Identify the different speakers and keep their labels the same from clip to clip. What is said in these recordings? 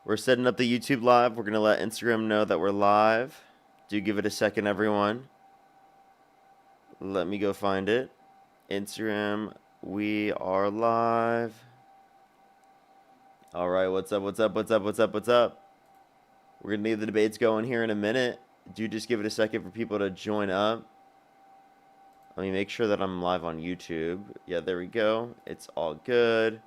Speaker 1: We're setting up the YouTube live. We're going to let Instagram know that we're live. Do give it a second, everyone. Let me go find it. Instagram, we are live. All right, what's up, what's up, what's up, what's up, what's up? We're going to need the debates going here in a minute. Do just give it a second for people to join up. Let me make sure that I'm live on YouTube. Yeah, there we go. It's all good.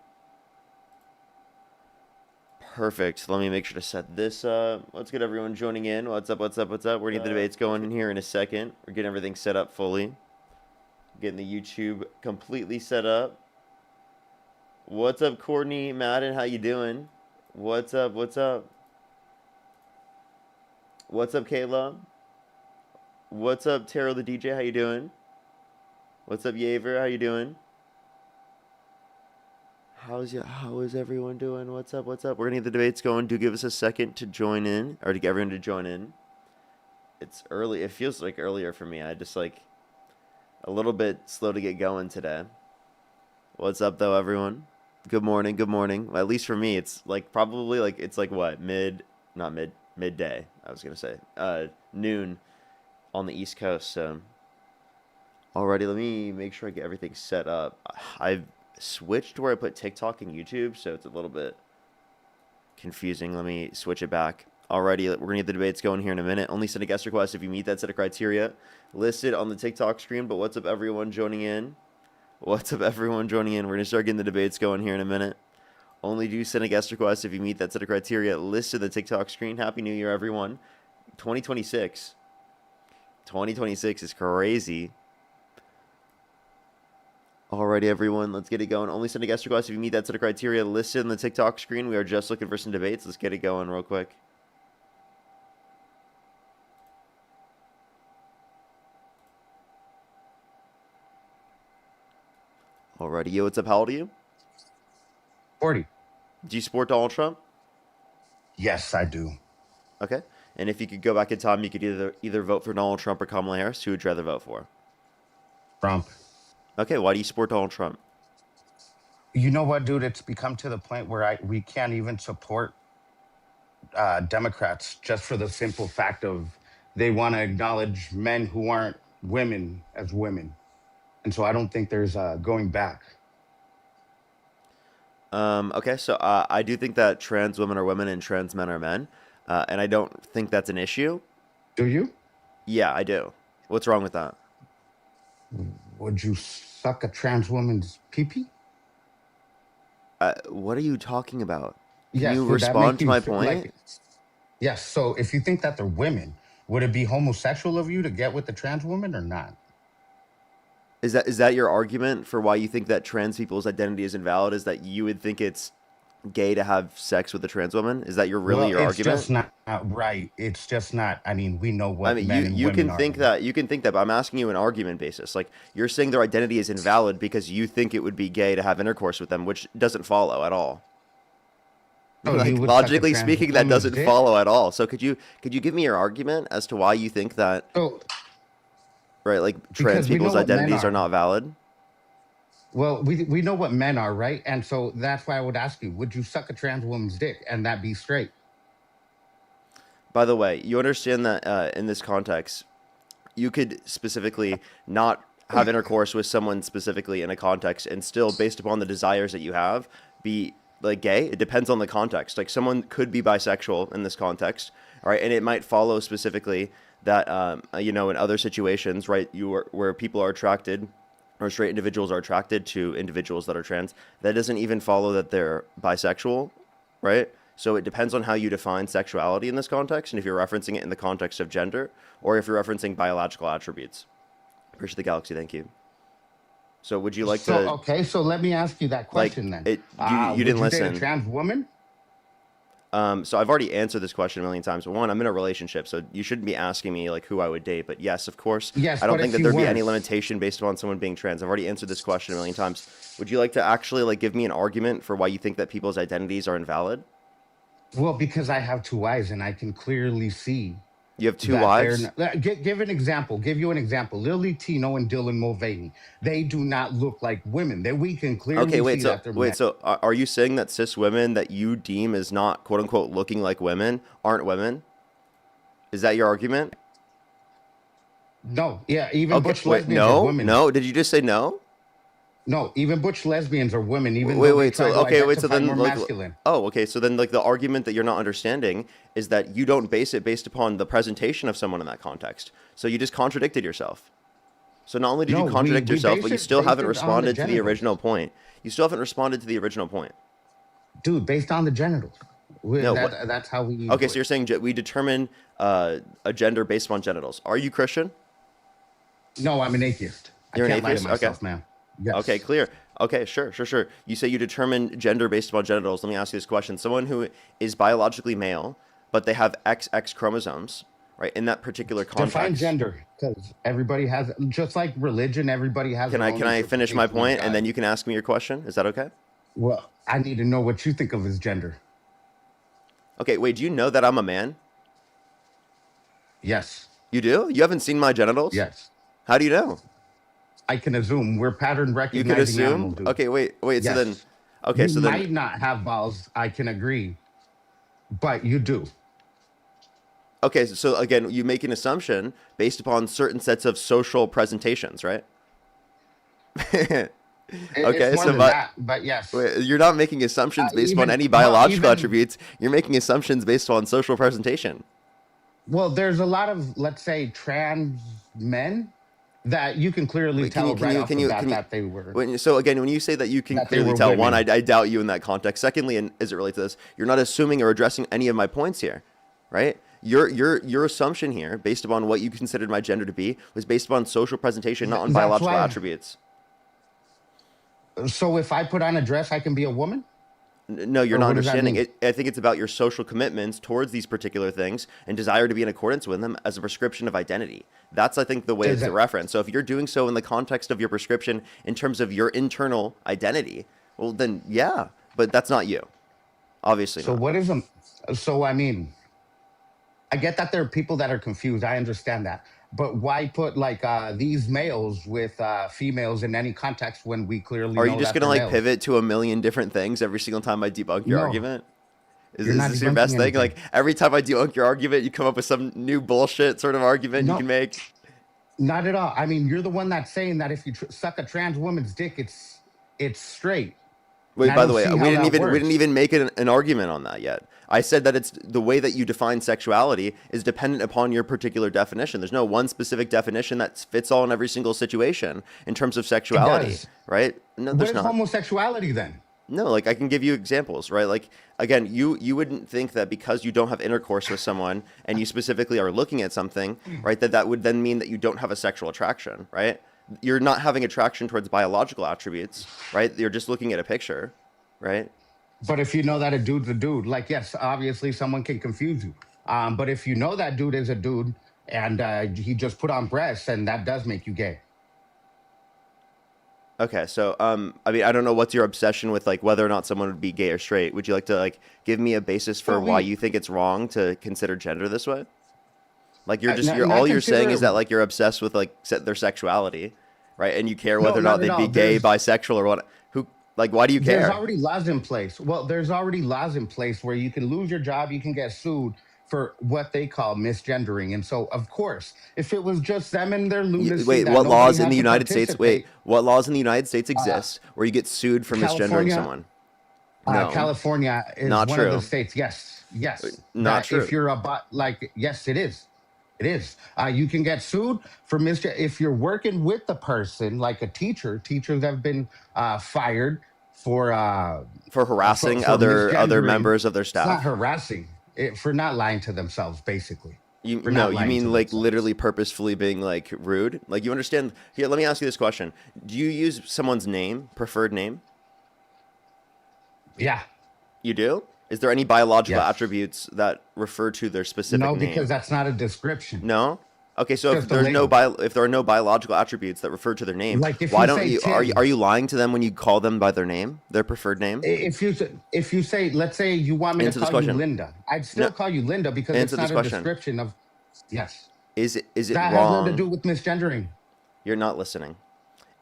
Speaker 1: Perfect. Let me make sure to set this up. Let's get everyone joining in. What's up, what's up, what's up? We're going to get the debates going in here in a second. We're getting everything set up fully. Getting the YouTube completely set up. What's up, Courtney Madden? How you doing? What's up, what's up? What's up, Kayla? What's up, Terrell the DJ? How you doing? What's up, Yaver? How you doing? How is everyone doing? What's up? What's up? We're gonna get the debates going. Do give us a second to join in, or to get everyone to join in. It's early. It feels like earlier for me. I just like a little bit slow to get going today. What's up, though, everyone? Good morning. Good morning. Well, at least for me, it's like probably like it's like what midday. I was gonna say noon on the East Coast. So, alrighty, let me make sure I get everything set up. I've switched where I put TikTok and YouTube, so it's a little bit confusing. Let me switch it back. Alrighty, we're gonna get the debates going here in a minute. Only send a guest request if you meet that set of criteria listed on the TikTok screen. But what's up, everyone joining in? What's up, everyone joining in? We're gonna start getting the debates going here in a minute. Only do send a guest request if you meet that set of criteria listed on the TikTok screen. Happy New Year, everyone. 2026. 2026 is crazy. Alrighty, everyone, let's get it going. Only send a guest request if you meet that set of criteria listed on the TikTok screen. We are just looking for some debates. Let's get it going real quick. Alrighty, yo, what's up? How old are you?
Speaker 2: 40.
Speaker 1: Do you support Donald Trump?
Speaker 2: Yes, I do.
Speaker 1: Okay. And if you could go back in time, you could either vote for Donald Trump or Kamala Harris. Who would you rather vote for?
Speaker 2: Trump.
Speaker 1: Okay, why do you support Donald Trump?
Speaker 2: You know what, dude? It's become to the point where we can't even support Democrats just for the simple fact of they want to acknowledge men who aren't women as women. And so I don't think there's going back.
Speaker 1: Okay, so I do think that trans women are women and trans men are men. And I don't think that's an issue.
Speaker 2: Do you?
Speaker 1: Yeah, I do. What's wrong with that?
Speaker 2: Would you suck a trans woman's pee-pee?
Speaker 1: What are you talking about? Can
Speaker 2: Yes,
Speaker 1: you
Speaker 2: would that
Speaker 1: respond
Speaker 2: make
Speaker 1: to
Speaker 2: you
Speaker 1: my
Speaker 2: feel
Speaker 1: point?
Speaker 2: like... Yes, so if you think that they're women, would it be homosexual of you to get with the trans woman or not?
Speaker 1: Is that your argument for why you think that trans people's identity is invalid? Is that you would think it's gay to have sex with a trans woman? Is that
Speaker 2: Well,
Speaker 1: your
Speaker 2: it's
Speaker 1: argument?
Speaker 2: just not right. It's just not. I mean, we know
Speaker 1: I
Speaker 2: what
Speaker 1: mean,
Speaker 2: men and
Speaker 1: you
Speaker 2: women
Speaker 1: can
Speaker 2: are.
Speaker 1: think that, but I'm asking you an argument basis. Like, you're saying their identity is invalid because you think it would be gay to have intercourse with them, which doesn't follow at all.
Speaker 2: So you
Speaker 1: Like,
Speaker 2: would suck a
Speaker 1: logically
Speaker 2: trans
Speaker 1: speaking, that
Speaker 2: woman's
Speaker 1: doesn't
Speaker 2: dick?
Speaker 1: follow at all. So could you give me your argument as to why you think that,
Speaker 2: So
Speaker 1: right, like trans
Speaker 2: because we know
Speaker 1: people's
Speaker 2: what men
Speaker 1: identities are
Speaker 2: are.
Speaker 1: not valid?
Speaker 2: Well, we know what men are, right? And so that's why I would ask you: would you suck a trans woman's dick and that be straight?
Speaker 1: By the way, you understand that in this context, you could specifically not have intercourse with someone specifically in a context and still, based upon the desires that you have, be like gay. It depends on the context. Like, someone could be bisexual in this context, right? And it might follow specifically that in other situations, right, where people are attracted, or straight individuals are attracted to individuals that are trans. That doesn't even follow that they're bisexual, right? So it depends on how you define sexuality in this context, and if you're referencing it in the context of gender, or if you're referencing biological attributes. Appreciate the galaxy, thank you. So would you like
Speaker 2: So
Speaker 1: to,
Speaker 2: okay, so let me ask you that
Speaker 1: like,
Speaker 2: question then.
Speaker 1: it? You
Speaker 2: Would
Speaker 1: didn't
Speaker 2: you date a
Speaker 1: listen.
Speaker 2: trans woman?
Speaker 1: So I've already answered this question a million times. But one, I'm in a relationship, so you shouldn't be asking me like who I would date. But yes, of course,
Speaker 2: Yes,
Speaker 1: I don't
Speaker 2: but
Speaker 1: think
Speaker 2: if
Speaker 1: that
Speaker 2: you
Speaker 1: there'd be any
Speaker 2: weren't,
Speaker 1: limitation based upon someone being trans. I've already answered this question a million times. Would you like to actually like give me an argument for why you think that people's identities are invalid?
Speaker 2: well, because I have two eyes and I can clearly see
Speaker 1: You have two
Speaker 2: that they're
Speaker 1: wives?
Speaker 2: not, give an example. Give you an example. Lily Tino and Dylan Mulvaney. They do not look like women. That we can
Speaker 1: Okay,
Speaker 2: clearly see that they're men.
Speaker 1: so are you saying that cis women that you deem as not quote unquote looking like women aren't women? Is that your argument?
Speaker 2: No, yeah, even
Speaker 1: Okay,
Speaker 2: butch
Speaker 1: wait,
Speaker 2: lesbians are
Speaker 1: no,
Speaker 2: women.
Speaker 1: no. Did you just say no?
Speaker 2: No, even butch lesbians are women, even
Speaker 1: Wait,
Speaker 2: though they
Speaker 1: wait.
Speaker 2: try
Speaker 1: So
Speaker 2: to
Speaker 1: okay, wait. So
Speaker 2: identify
Speaker 1: then,
Speaker 2: more
Speaker 1: like,
Speaker 2: masculine.
Speaker 1: oh, okay. So then, like, the argument that you're not understanding is that you don't base it based upon the presentation of someone in that context. So you just contradicted yourself. So not only did you
Speaker 2: No,
Speaker 1: contradict
Speaker 2: we
Speaker 1: yourself,
Speaker 2: base
Speaker 1: but you
Speaker 2: it
Speaker 1: still
Speaker 2: based
Speaker 1: haven't
Speaker 2: it on the
Speaker 1: responded to the
Speaker 2: genitals,
Speaker 1: original point. You still haven't responded to the original point.
Speaker 2: dude. Based on the genitals.
Speaker 1: No, what?
Speaker 2: That's how we
Speaker 1: Okay,
Speaker 2: do
Speaker 1: so
Speaker 2: it.
Speaker 1: you're saying we determine a gender based upon genitals. Are you Christian?
Speaker 2: No, I'm an atheist. I
Speaker 1: You're an
Speaker 2: can't lie to
Speaker 1: atheist? Okay.
Speaker 2: myself, man.
Speaker 1: Okay,
Speaker 2: Yes.
Speaker 1: clear. Okay, sure, sure, sure. You say you determine gender based upon genitals. Let me ask you this question. Someone who is biologically male, but they have XX chromosomes, right? In that particular
Speaker 2: Define
Speaker 1: context,
Speaker 2: gender, because everybody has, just like religion, everybody has
Speaker 1: can
Speaker 2: their
Speaker 1: I
Speaker 2: own
Speaker 1: can I finish my
Speaker 2: interpretation of
Speaker 1: point and then
Speaker 2: God.
Speaker 1: you can ask me your question? Is that okay?
Speaker 2: Well, I need to know what you think of as gender.
Speaker 1: Okay, wait, do you know that I'm a man?
Speaker 2: Yes.
Speaker 1: You do? You haven't seen my genitals?
Speaker 2: Yes.
Speaker 1: How do you know?
Speaker 2: I can assume we're pattern
Speaker 1: You could
Speaker 2: recognizing animal,
Speaker 1: assume?
Speaker 2: dude.
Speaker 1: Okay, wait, so then
Speaker 2: Yes.
Speaker 1: okay,
Speaker 2: You
Speaker 1: so then
Speaker 2: might not have balls, I can agree, but you do.
Speaker 1: okay, so again, you make an assumption based upon certain sets of social presentations, right?
Speaker 2: It's
Speaker 1: Okay,
Speaker 2: more
Speaker 1: so
Speaker 2: than that, but yes.
Speaker 1: you're not making assumptions based upon
Speaker 2: Even,
Speaker 1: any
Speaker 2: well,
Speaker 1: biological
Speaker 2: even,
Speaker 1: attributes. You're making assumptions based on social presentation.
Speaker 2: well, there's a lot of, let's say, trans men that you can clearly
Speaker 1: Wait, can you
Speaker 2: tell
Speaker 1: can
Speaker 2: right
Speaker 1: you
Speaker 2: off
Speaker 1: can
Speaker 2: the
Speaker 1: you
Speaker 2: bat
Speaker 1: can you?
Speaker 2: that they were
Speaker 1: So again, when you say that you can
Speaker 2: that they
Speaker 1: clearly
Speaker 2: were
Speaker 1: tell, one,
Speaker 2: women.
Speaker 1: I doubt you in that context. Secondly, and as it relates to this, you're not assuming or addressing any of my points here, right? Your assumption here, based upon what you considered my gender to be, was based upon social presentation, not on
Speaker 2: That's
Speaker 1: biological
Speaker 2: why.
Speaker 1: attributes.
Speaker 2: So if I put on a dress, I can be a woman,
Speaker 1: No, you're
Speaker 2: or
Speaker 1: not
Speaker 2: what does that
Speaker 1: understanding
Speaker 2: mean?
Speaker 1: it. I think it's about your social commitments towards these particular things and desire to be in accordance with them as a prescription of identity. That's, I think, the way
Speaker 2: Is
Speaker 1: it's a
Speaker 2: that
Speaker 1: reference. So if you're doing so in the context of your prescription in terms of your internal identity, well, then yeah, but that's not you. Obviously
Speaker 2: so?
Speaker 1: not.
Speaker 2: What is them? So I mean, I get that there are people that are confused. I understand that, but why put like these males with females in any context when we clearly
Speaker 1: Are you
Speaker 2: know
Speaker 1: just
Speaker 2: that
Speaker 1: gonna
Speaker 2: they're
Speaker 1: like
Speaker 2: males?
Speaker 1: pivot to a million different things every single time I debunk your
Speaker 2: No,
Speaker 1: argument?
Speaker 2: you're
Speaker 1: Is
Speaker 2: not
Speaker 1: this your
Speaker 2: debunking
Speaker 1: best thing? Like
Speaker 2: anything.
Speaker 1: every time I debunk your argument, you come up with some new bullshit sort of argument you can
Speaker 2: No,
Speaker 1: make?
Speaker 2: not at all. I mean, you're the one that's saying that if you suck a trans woman's dick, it's straight, and
Speaker 1: Wait,
Speaker 2: I
Speaker 1: by
Speaker 2: don't
Speaker 1: the way,
Speaker 2: see how that
Speaker 1: we didn't
Speaker 2: works.
Speaker 1: even make an argument on that yet. I said that it's the way that you define sexuality is dependent upon your particular definition. There's no one specific definition that fits all in every single situation in terms of
Speaker 2: It
Speaker 1: sexuality,
Speaker 2: does.
Speaker 1: right? No,
Speaker 2: What
Speaker 1: there's
Speaker 2: is
Speaker 1: not.
Speaker 2: homosexuality then?
Speaker 1: No, like I can give you examples, right? Like again, you wouldn't think that because you don't have intercourse with someone and you specifically are looking at something, right, that would then mean that you don't have a sexual attraction, right? You're not having attraction towards biological attributes, right? You're just looking at a picture, right?
Speaker 2: But if you know that a dude's a dude, like yes, obviously someone can confuse you. But if you know that dude is a dude and he just put on breasts, and that does make you gay.
Speaker 1: Okay, so I mean, I don't know what's your obsession with like whether or not someone would be gay or straight. Would you like to like give me a basis for
Speaker 2: Well,
Speaker 1: why
Speaker 2: we
Speaker 1: you think it's wrong to consider gender this way? Like you're
Speaker 2: not
Speaker 1: all you're saying
Speaker 2: consider
Speaker 1: is that like you're obsessed with like their sexuality, right? And you care
Speaker 2: no,
Speaker 1: whether or
Speaker 2: not
Speaker 1: not
Speaker 2: at
Speaker 1: they'd
Speaker 2: all.
Speaker 1: be gay, bisexual, or what? Who like why do you
Speaker 2: There's
Speaker 1: care?
Speaker 2: already laws in place. Well, there's already laws in place where you can lose your job, you can get sued for what they call misgendering. And so, of course, if it was just them and their lunacy
Speaker 1: Wait,
Speaker 2: that
Speaker 1: what
Speaker 2: nobody
Speaker 1: laws in
Speaker 2: had
Speaker 1: the
Speaker 2: to
Speaker 1: United States? Wait,
Speaker 2: participate,
Speaker 1: what laws in the United States
Speaker 2: uh,
Speaker 1: exist where you get sued for misgendering
Speaker 2: California,
Speaker 1: someone? No,
Speaker 2: California is
Speaker 1: not
Speaker 2: one of the
Speaker 1: true.
Speaker 2: states. Yes, yes.
Speaker 1: Not
Speaker 2: That if
Speaker 1: true.
Speaker 2: you're a bot, like yes, it is. It is. You can get sued for if you're working with the person, like a teacher. Teachers have been fired for
Speaker 1: For harassing
Speaker 2: for
Speaker 1: other
Speaker 2: misgendering.
Speaker 1: members of their
Speaker 2: It's not
Speaker 1: staff.
Speaker 2: harassing it, for not lying to themselves, basically.
Speaker 1: You
Speaker 2: For
Speaker 1: no,
Speaker 2: not
Speaker 1: you
Speaker 2: lying to
Speaker 1: mean like
Speaker 2: themselves.
Speaker 1: literally purposefully being like rude? Like you understand? Here, let me ask you this question: do you use someone's name, preferred name?
Speaker 2: Yeah.
Speaker 1: You do? Is there any biological
Speaker 2: Yes.
Speaker 1: attributes that refer to their specific
Speaker 2: No, because
Speaker 1: name?
Speaker 2: that's not a description.
Speaker 1: No. Okay, so
Speaker 2: Just a label.
Speaker 1: if there are no biological attributes that refer to their name,
Speaker 2: Like if
Speaker 1: why
Speaker 2: you
Speaker 1: don't
Speaker 2: say
Speaker 1: you
Speaker 2: Tim,
Speaker 1: are you lying to them when you call them by their name, their preferred name?
Speaker 2: if you say, let's say you want me to
Speaker 1: Answer this
Speaker 2: call you
Speaker 1: question.
Speaker 2: Linda, I'd
Speaker 1: No,
Speaker 2: still call you Linda because it's
Speaker 1: answer this
Speaker 2: not a
Speaker 1: question.
Speaker 2: description of. Yes.
Speaker 1: Is it
Speaker 2: That has nothing to
Speaker 1: wrong?
Speaker 2: do with misgendering.
Speaker 1: You're not listening.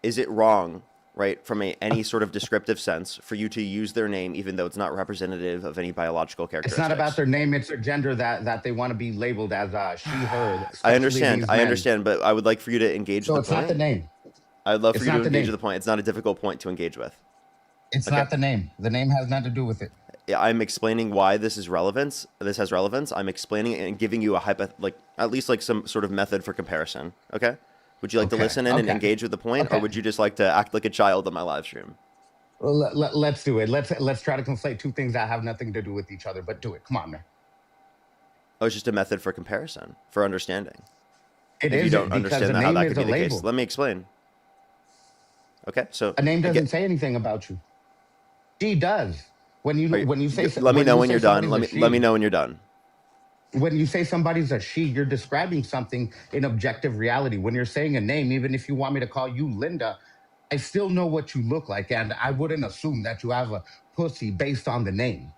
Speaker 1: Is it wrong, right, from any sort of descriptive sense, for you to use their name even though it's not representative of any biological
Speaker 2: It's not about
Speaker 1: characteristics?
Speaker 2: their name, it's their gender that they want to be labeled as she, her, especially these
Speaker 1: I
Speaker 2: men.
Speaker 1: understand, but I would like for you to engage with
Speaker 2: So
Speaker 1: the
Speaker 2: it's not the
Speaker 1: point.
Speaker 2: name.
Speaker 1: I'd love for
Speaker 2: It's
Speaker 1: you to
Speaker 2: not the
Speaker 1: engage with
Speaker 2: name.
Speaker 1: the point. It's not a difficult point to engage with.
Speaker 2: It's
Speaker 1: Okay?
Speaker 2: not the name. The name has nothing to do with it.
Speaker 1: Yeah, I'm explaining why this is relevance. This has relevance. I'm explaining and giving you a like at least like some sort of method for comparison. Okay? Would you like to
Speaker 2: Okay.
Speaker 1: listen in and
Speaker 2: Okay.
Speaker 1: engage with the point, or
Speaker 2: Okay.
Speaker 1: would you just like to act like a child on my live stream?
Speaker 2: Well, let's do it. Let's try to conflate two things that have nothing to do with each other, but do it. Come on, man.
Speaker 1: Oh, it's just a method for comparison, for understanding.
Speaker 2: It
Speaker 1: If you don't
Speaker 2: isn't because
Speaker 1: understand
Speaker 2: a
Speaker 1: how
Speaker 2: name
Speaker 1: that
Speaker 2: is
Speaker 1: could
Speaker 2: a
Speaker 1: be the case,
Speaker 2: label.
Speaker 1: let me explain. Okay, so
Speaker 2: A name
Speaker 1: I
Speaker 2: doesn't
Speaker 1: get.
Speaker 2: say anything about you. She does. When
Speaker 1: Are
Speaker 2: you
Speaker 1: you,
Speaker 2: when you say
Speaker 1: let me
Speaker 2: when
Speaker 1: know
Speaker 2: you
Speaker 1: when
Speaker 2: say
Speaker 1: you're done.
Speaker 2: somebody's a
Speaker 1: Let me
Speaker 2: she,
Speaker 1: know when you're done.
Speaker 2: when you say somebody's a she, you're describing something in objective reality. When you're saying a name, even if you want me to call you Linda, I still know what you look like, and I wouldn't assume that you have a pussy based on the name.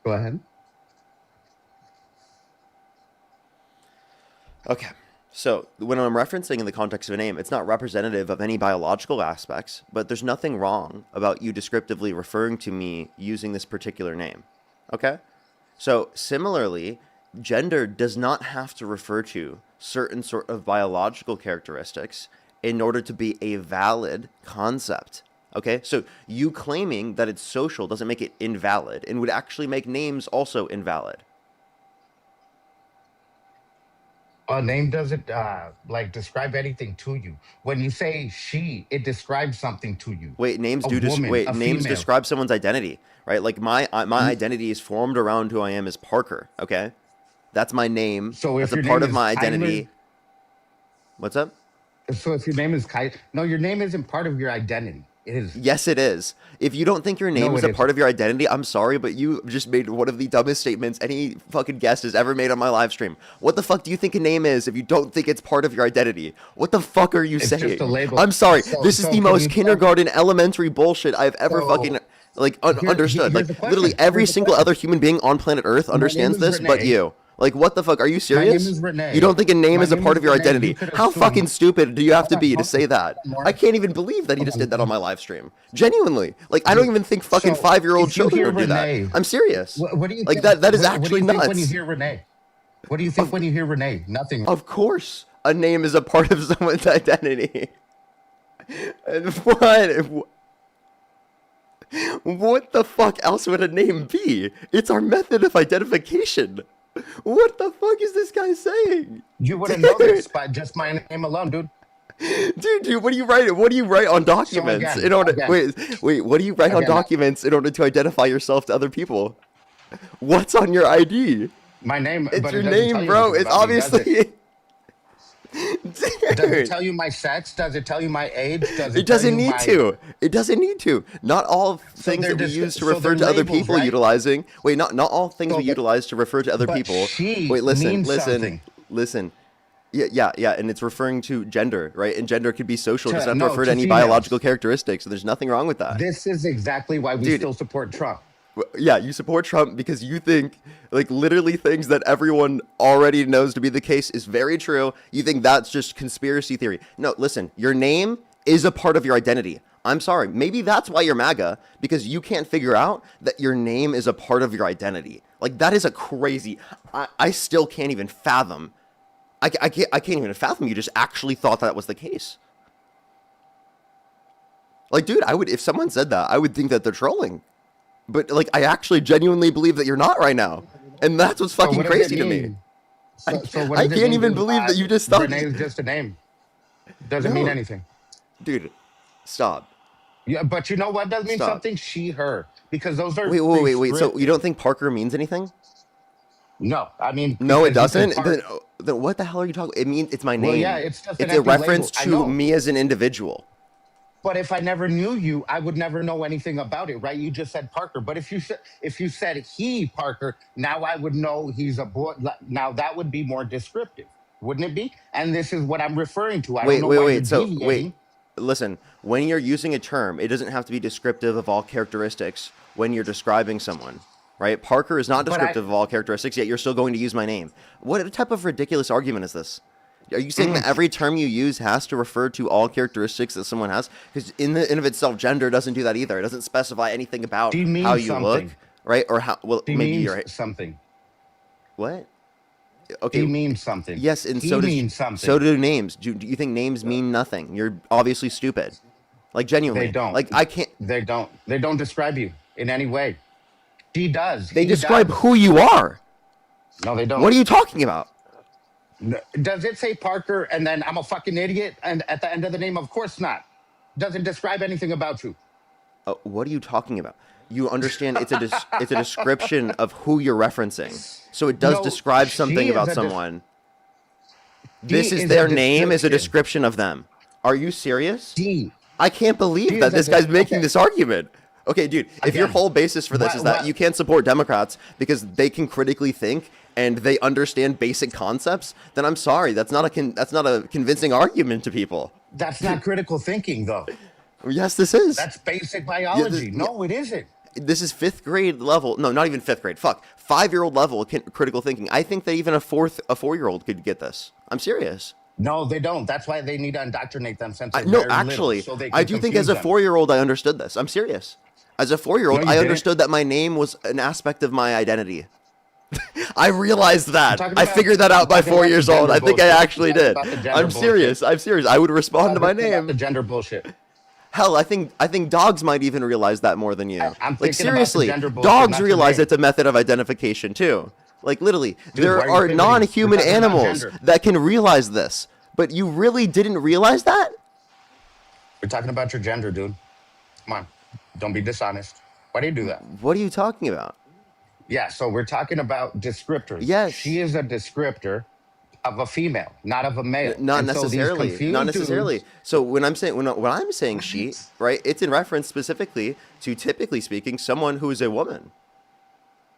Speaker 2: Go ahead.
Speaker 1: Okay. So when I'm referencing in the context of a name, it's not representative of any biological aspects, but there's nothing wrong about you descriptively referring to me using this particular name. Okay? So similarly, gender does not have to refer to certain sort of biological characteristics in order to be a valid concept. Okay? So you claiming that it's social doesn't make it invalid and would actually make names also invalid.
Speaker 2: A name doesn't like describe anything to you. When you say she, it describes something to you.
Speaker 1: Wait,
Speaker 2: A woman, a
Speaker 1: names
Speaker 2: female.
Speaker 1: describe someone's identity, right? Like my identity is formed around who I am as Parker, okay? That's my name.
Speaker 2: So
Speaker 1: That's
Speaker 2: if
Speaker 1: a
Speaker 2: your
Speaker 1: part
Speaker 2: name
Speaker 1: of
Speaker 2: is
Speaker 1: my
Speaker 2: Kyler,
Speaker 1: identity. What's up?
Speaker 2: so if your name is Kyler, no, your name isn't part of your identity. It is.
Speaker 1: Yes, it is. If you don't think your name
Speaker 2: No,
Speaker 1: is
Speaker 2: it
Speaker 1: a part
Speaker 2: isn't.
Speaker 1: of your identity, I'm sorry, but you just made one of the dumbest statements any fucking guest has ever made on my live stream. What the fuck do you think a name is if you don't think it's part of your identity? What the fuck are you
Speaker 2: It's just a
Speaker 1: saying?
Speaker 2: label.
Speaker 1: I'm sorry. This is
Speaker 2: So
Speaker 1: the
Speaker 2: can
Speaker 1: most
Speaker 2: you tell?
Speaker 1: kindergarten, elementary bullshit I've ever fucking
Speaker 2: So
Speaker 1: understood.
Speaker 2: here's
Speaker 1: Like
Speaker 2: the
Speaker 1: literally
Speaker 2: question.
Speaker 1: every
Speaker 2: Here's the
Speaker 1: single other
Speaker 2: question.
Speaker 1: human being on planet Earth
Speaker 2: My name
Speaker 1: understands
Speaker 2: is
Speaker 1: this, but
Speaker 2: Renee.
Speaker 1: you. Like what the fuck? Are you
Speaker 2: My name
Speaker 1: serious?
Speaker 2: is
Speaker 1: You don't
Speaker 2: Renee.
Speaker 1: think a name
Speaker 2: My
Speaker 1: is a
Speaker 2: name
Speaker 1: part
Speaker 2: is
Speaker 1: of your
Speaker 2: Renee. You
Speaker 1: identity?
Speaker 2: could
Speaker 1: How fucking
Speaker 2: assume.
Speaker 1: stupid do you have to
Speaker 2: Hold on,
Speaker 1: be to
Speaker 2: hold
Speaker 1: say that?
Speaker 2: on,
Speaker 1: I
Speaker 2: Mark.
Speaker 1: can't even believe that he
Speaker 2: Hold
Speaker 1: just did that on
Speaker 2: on.
Speaker 1: my live stream. Genuinely. Like I don't
Speaker 2: You,
Speaker 1: even think fucking
Speaker 2: so
Speaker 1: 5-year-old
Speaker 2: if you
Speaker 1: children
Speaker 2: hear
Speaker 1: would do that.
Speaker 2: Renee,
Speaker 1: I'm serious.
Speaker 2: what do you
Speaker 1: Like
Speaker 2: think?
Speaker 1: that is
Speaker 2: What do
Speaker 1: actually
Speaker 2: you think when you
Speaker 1: nuts.
Speaker 2: hear Renee? What do you think
Speaker 1: Of
Speaker 2: when you hear Renee? Nothing.
Speaker 1: of course a name is a part of someone's identity. And what the fuck else would a name be? It's our method of identification. What the fuck is this guy saying?
Speaker 2: You wouldn't know this
Speaker 1: Dude,
Speaker 2: by just my name alone, dude.
Speaker 1: dude, what do you write? What do you write on
Speaker 2: So
Speaker 1: documents in
Speaker 2: again,
Speaker 1: order?
Speaker 2: again,
Speaker 1: Wait. What do you write on
Speaker 2: again,
Speaker 1: documents in order to identify yourself to other people? What's on your ID?
Speaker 2: my name,
Speaker 1: It's
Speaker 2: but it
Speaker 1: your
Speaker 2: doesn't tell
Speaker 1: name,
Speaker 2: you
Speaker 1: bro.
Speaker 2: anything
Speaker 1: It's
Speaker 2: about me, does it?
Speaker 1: obviously,
Speaker 2: Does it
Speaker 1: dude.
Speaker 2: tell you my sex? Does it tell you my age? Does
Speaker 1: It
Speaker 2: it tell
Speaker 1: doesn't
Speaker 2: you
Speaker 1: need
Speaker 2: my?
Speaker 1: to. It doesn't need to. Not all
Speaker 2: So
Speaker 1: things that we use to
Speaker 2: so
Speaker 1: refer
Speaker 2: they're
Speaker 1: to other
Speaker 2: labels,
Speaker 1: people
Speaker 2: right?
Speaker 1: utilizing. Wait, not all things
Speaker 2: So
Speaker 1: we utilize to refer to other
Speaker 2: but
Speaker 1: people.
Speaker 2: she
Speaker 1: Wait,
Speaker 2: means something.
Speaker 1: listen. Yeah, and it's referring to gender, right? And gender could be social. It doesn't have to
Speaker 2: No,
Speaker 1: refer to
Speaker 2: to
Speaker 1: any biological
Speaker 2: females.
Speaker 1: characteristics. So there's nothing wrong with that.
Speaker 2: This is exactly why we
Speaker 1: Dude,
Speaker 2: still support Trump.
Speaker 1: yeah, you support Trump because you think like literally things that everyone already knows to be the case is very true. You think that's just conspiracy theory. No, listen, your name is a part of your identity. I'm sorry. Maybe that's why you're MAGA, because you can't figure out that your name is a part of your identity. Like that is a crazy. I still can't even fathom. I can't even fathom you just actually thought that was the case. Like, dude, I would if someone said that, I would think that they're trolling. But like I actually genuinely believe that you're not right now. And that's what's
Speaker 2: So
Speaker 1: fucking
Speaker 2: what does it
Speaker 1: crazy to me.
Speaker 2: mean? So what
Speaker 1: I
Speaker 2: does it
Speaker 1: can't
Speaker 2: mean?
Speaker 1: even believe that you just thought
Speaker 2: Renee is just a name. Doesn't mean
Speaker 1: no,
Speaker 2: anything.
Speaker 1: dude, stop.
Speaker 2: Yeah, but you know what does mean
Speaker 1: Stop.
Speaker 2: something? She, her, because those are
Speaker 1: Wait. So you
Speaker 2: prescriptive.
Speaker 1: don't think Parker means anything?
Speaker 2: No, I mean
Speaker 1: No, it
Speaker 2: because you could
Speaker 1: doesn't.
Speaker 2: park.
Speaker 1: Then what the hell are you talking? It means it's my
Speaker 2: Well, yeah,
Speaker 1: name.
Speaker 2: it's just an
Speaker 1: It's a
Speaker 2: empty
Speaker 1: reference
Speaker 2: label. I
Speaker 1: to
Speaker 2: know.
Speaker 1: me as an individual.
Speaker 2: But if I never knew you, I would never know anything about it, right? You just said Parker. But if you said he Parker, now I would know he's a boy. Now that would be more descriptive, wouldn't it be? And this is what I'm referring to. I don't know why you're
Speaker 1: So wait,
Speaker 2: deviating.
Speaker 1: listen. When you're using a term, it doesn't have to be descriptive of all characteristics when you're describing someone, right? Parker is not
Speaker 2: But
Speaker 1: descriptive of all characteristics, yet you're still going to use my name. What type of ridiculous argument is this? Are you saying that every term you use has to refer to all characteristics that someone has? Because in of itself, gender doesn't do that either. It doesn't specify anything about
Speaker 2: she means
Speaker 1: how you
Speaker 2: something.
Speaker 1: look, right? Or how, well,
Speaker 2: She
Speaker 1: maybe
Speaker 2: means
Speaker 1: you're right.
Speaker 2: something.
Speaker 1: What?
Speaker 2: He
Speaker 1: Okay.
Speaker 2: means something.
Speaker 1: Yes, and
Speaker 2: He
Speaker 1: so
Speaker 2: means something.
Speaker 1: so do names. Do you think names mean nothing? You're obviously stupid. Like, genuinely.
Speaker 2: They don't.
Speaker 1: Like, I can't.
Speaker 2: They don't describe you in any way. She does.
Speaker 1: They
Speaker 2: He
Speaker 1: describe
Speaker 2: does.
Speaker 1: who you are.
Speaker 2: No, they don't.
Speaker 1: What are you talking about?
Speaker 2: Does it say Parker and then I'm a fucking idiot and at the end of the name? Of course not. Doesn't describe anything about you.
Speaker 1: What are you talking about? You understand it's a description of who you're referencing. So it does
Speaker 2: No,
Speaker 1: describe
Speaker 2: she
Speaker 1: something
Speaker 2: is
Speaker 1: about
Speaker 2: a
Speaker 1: someone.
Speaker 2: She
Speaker 1: This is
Speaker 2: is
Speaker 1: their
Speaker 2: a
Speaker 1: name is a
Speaker 2: description.
Speaker 1: description of them. Are you serious?
Speaker 2: She.
Speaker 1: I can't believe
Speaker 2: She
Speaker 1: that
Speaker 2: is a
Speaker 1: this guy's
Speaker 2: dis-
Speaker 1: making
Speaker 2: okay.
Speaker 1: this argument. Okay, dude, if your
Speaker 2: Again,
Speaker 1: whole basis for this is that
Speaker 2: what-
Speaker 1: you can't support Democrats because they can critically think and they understand basic concepts, then I'm sorry, that's not a convincing argument to people.
Speaker 2: That's not critical thinking, though.
Speaker 1: Yes, this is.
Speaker 2: That's basic biology.
Speaker 1: Yeah.
Speaker 2: No, it isn't.
Speaker 1: This is 5th grade level. No, not even 5th grade. Fuck. 5-year-old level critical thinking. I think that even a 4-year-old could get this. I'm serious.
Speaker 2: No, they don't. That's why they need to indoctrinate them since they're
Speaker 1: No,
Speaker 2: very
Speaker 1: actually,
Speaker 2: little, so they
Speaker 1: I
Speaker 2: can
Speaker 1: do think as a
Speaker 2: confuse them.
Speaker 1: 4-year-old, I understood this. I'm serious. As a 4-year-old,
Speaker 2: No, you
Speaker 1: I
Speaker 2: didn't.
Speaker 1: understood that my name was an aspect of my identity. I realized that.
Speaker 2: talking
Speaker 1: I
Speaker 2: about-
Speaker 1: figured that out by
Speaker 2: I'm talking
Speaker 1: 4
Speaker 2: about
Speaker 1: years
Speaker 2: the
Speaker 1: old. I
Speaker 2: gender
Speaker 1: think I
Speaker 2: bullshit.
Speaker 1: actually
Speaker 2: I'm
Speaker 1: did.
Speaker 2: talking about the
Speaker 1: I'm
Speaker 2: gender
Speaker 1: serious.
Speaker 2: bullshit.
Speaker 1: I'm serious. I would respond to my
Speaker 2: Talking about the
Speaker 1: name.
Speaker 2: gender bullshit.
Speaker 1: Hell, I think dogs might even realize that more than you.
Speaker 2: I'm
Speaker 1: Like,
Speaker 2: thinking about the
Speaker 1: seriously,
Speaker 2: gender bullshit,
Speaker 1: dogs
Speaker 2: not your
Speaker 1: realize
Speaker 2: name.
Speaker 1: it's a method of identification too. Like, literally,
Speaker 2: Dude,
Speaker 1: there
Speaker 2: why are you
Speaker 1: are
Speaker 2: pivoting?
Speaker 1: non-human
Speaker 2: We're talking about
Speaker 1: animals
Speaker 2: gender.
Speaker 1: that can realize this. But you really didn't realize that?
Speaker 2: We're talking about your gender, dude. Come on. Don't be dishonest. Why do you do that?
Speaker 1: What are you talking about?
Speaker 2: Yeah, so we're talking about descriptors.
Speaker 1: Yes.
Speaker 2: She is a descriptor of a female, not of a male.
Speaker 1: Not
Speaker 2: And so these
Speaker 1: necessarily.
Speaker 2: confused
Speaker 1: Not necessarily.
Speaker 2: dudes-
Speaker 1: So when I'm saying she, right, it's in reference specifically to, typically speaking, someone who is a woman,